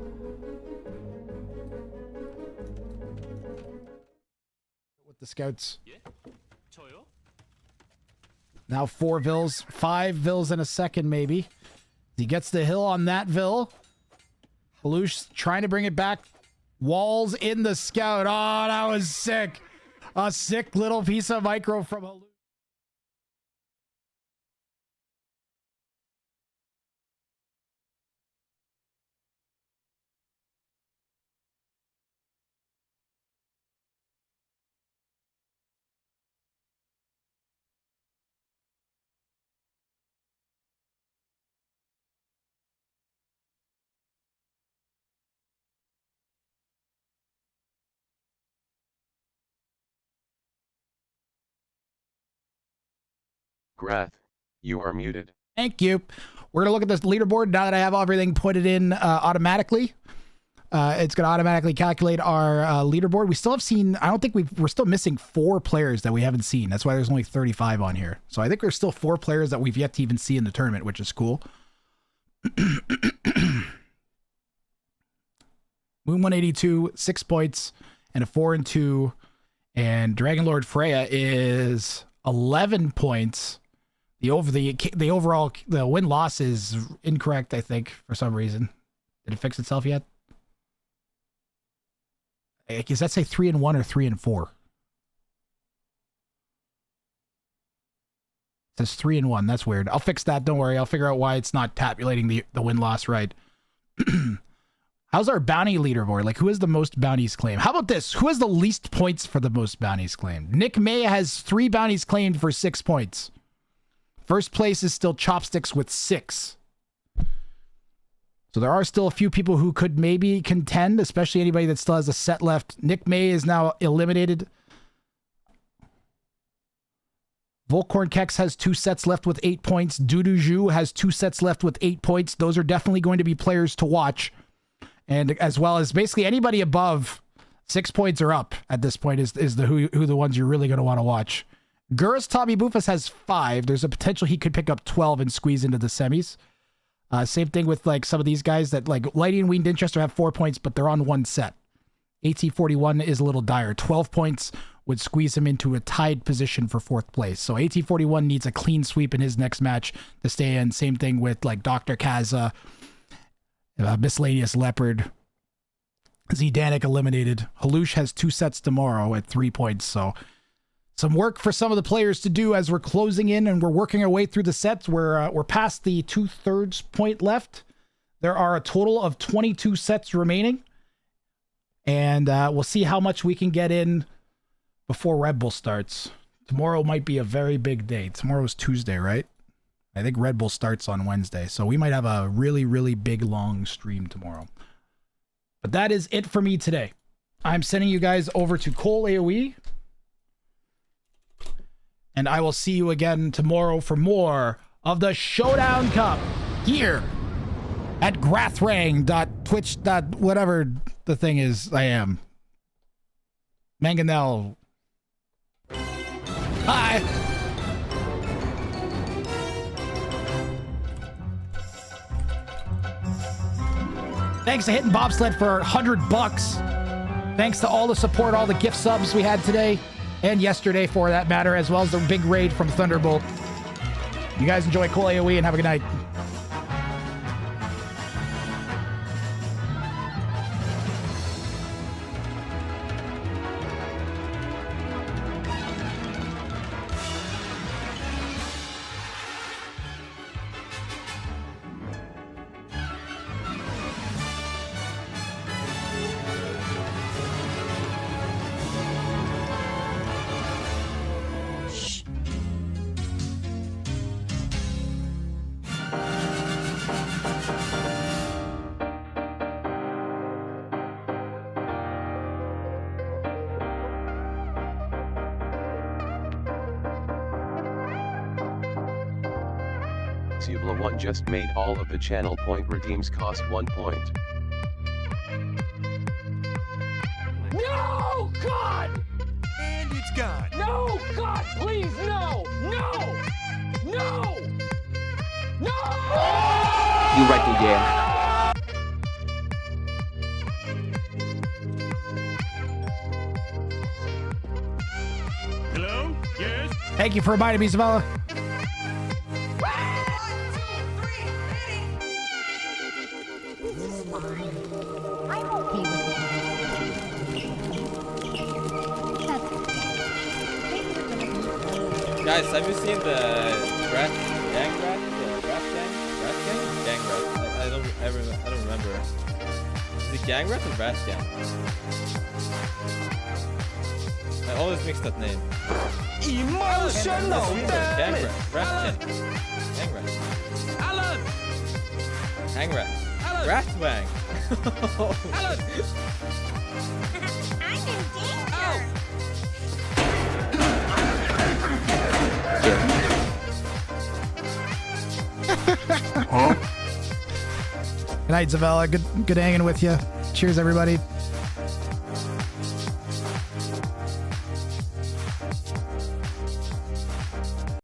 With the scouts. Now 4 vills. 5 vills in a second, maybe. He gets the hill on that vill. Halush trying to bring it back. Walls in the scout. Oh, that was sick. A sick little piece of micro from Halush. Grath, you are muted. Thank you. We're going to look at this leaderboard now that I have everything put it in automatically. It's going to automatically calculate our leaderboard. We still have seen, I don't think we're still missing 4 players that we haven't seen. That's why there's only 35 on here. So I think there's still 4 players that we've yet to even see in the tournament, which is cool. Moon 182, 6 points, and a 4-2. And Dragon Lord Freya is 11 points. The overall win-loss is incorrect, I think, for some reason. Did it fix itself yet? Does that say 3-1 or 3-4? It says 3-1. That's weird. I'll fix that. Don't worry. I'll figure out why it's not tabulating the win-loss right. How's our bounty leaderboard? Like, who has the most bounties claimed? How about this? Who has the least points for the most bounties claimed? Nick May has 3 bounties claimed for 6 points. First place is still Chopsticks with 6. So there are still a few people who could maybe contend, especially anybody that still has a set left. Nick May is now eliminated. Volcorn Kex has 2 sets left with 8 points. Dudu Zhu has 2 sets left with 8 points. Those are definitely going to be players to watch. And as well as basically anybody above 6 points or up at this point is who the ones you're really going to want to watch. Gurus Tommy Bufas has 5. There's a potential he could pick up 12 and squeeze into the semis. Same thing with like some of these guys that like Lighty and Winged Winchester have 4 points, but they're on 1 set. AT41 is a little dire. 12 points would squeeze him into a tied position for 4th place. So AT41 needs a clean sweep in his next match to stay in. Same thing with like Dr. Kaza, Miscellaneous Leopard, Zdanik eliminated. Halush has 2 sets tomorrow at 3 points. So some work for some of the players to do as we're closing in and we're working our way through the sets. We're past the 2/3 point left. There are a total of 22 sets remaining. And we'll see how much we can get in before Red Bull starts. Tomorrow might be a very big day. Tomorrow's Tuesday, right? I think Red Bull starts on Wednesday. So we might have a really, really big, long stream tomorrow. But that is it for me today. I'm sending you guys over to Cole AoE. And I will see you again tomorrow for more of the Showdown Cup here at Grathrang.twitch. Whatever the thing is, I am. Manganel. Hi. Thanks to Hitting Bobsled for $100. Thanks to all the support, all the gift subs we had today. and yesterday for that matter, as well as the big raid from Thunderbolt. You guys enjoy cool AoE and have a good night. Subla 1 just made all of the channel point redeems cost 1 point. No, God! And it's gone. No, God, please, no! No! No! No! You right to jail. Hello? Yes? Thank you for reminding me, Zavala. Guys, have you seen the rat gang rat? The rat gang? Rat gang? Gang rat. I don't remember. Is it gang rat or rat gang? I always mix that name. Emotional Gang rat. Rat gang. Gang rat. Alan! Hang rat. Alan! Rat wang. Alan! I'm in danger. Good night, Zavella. Good hanging with you. Cheers, everybody.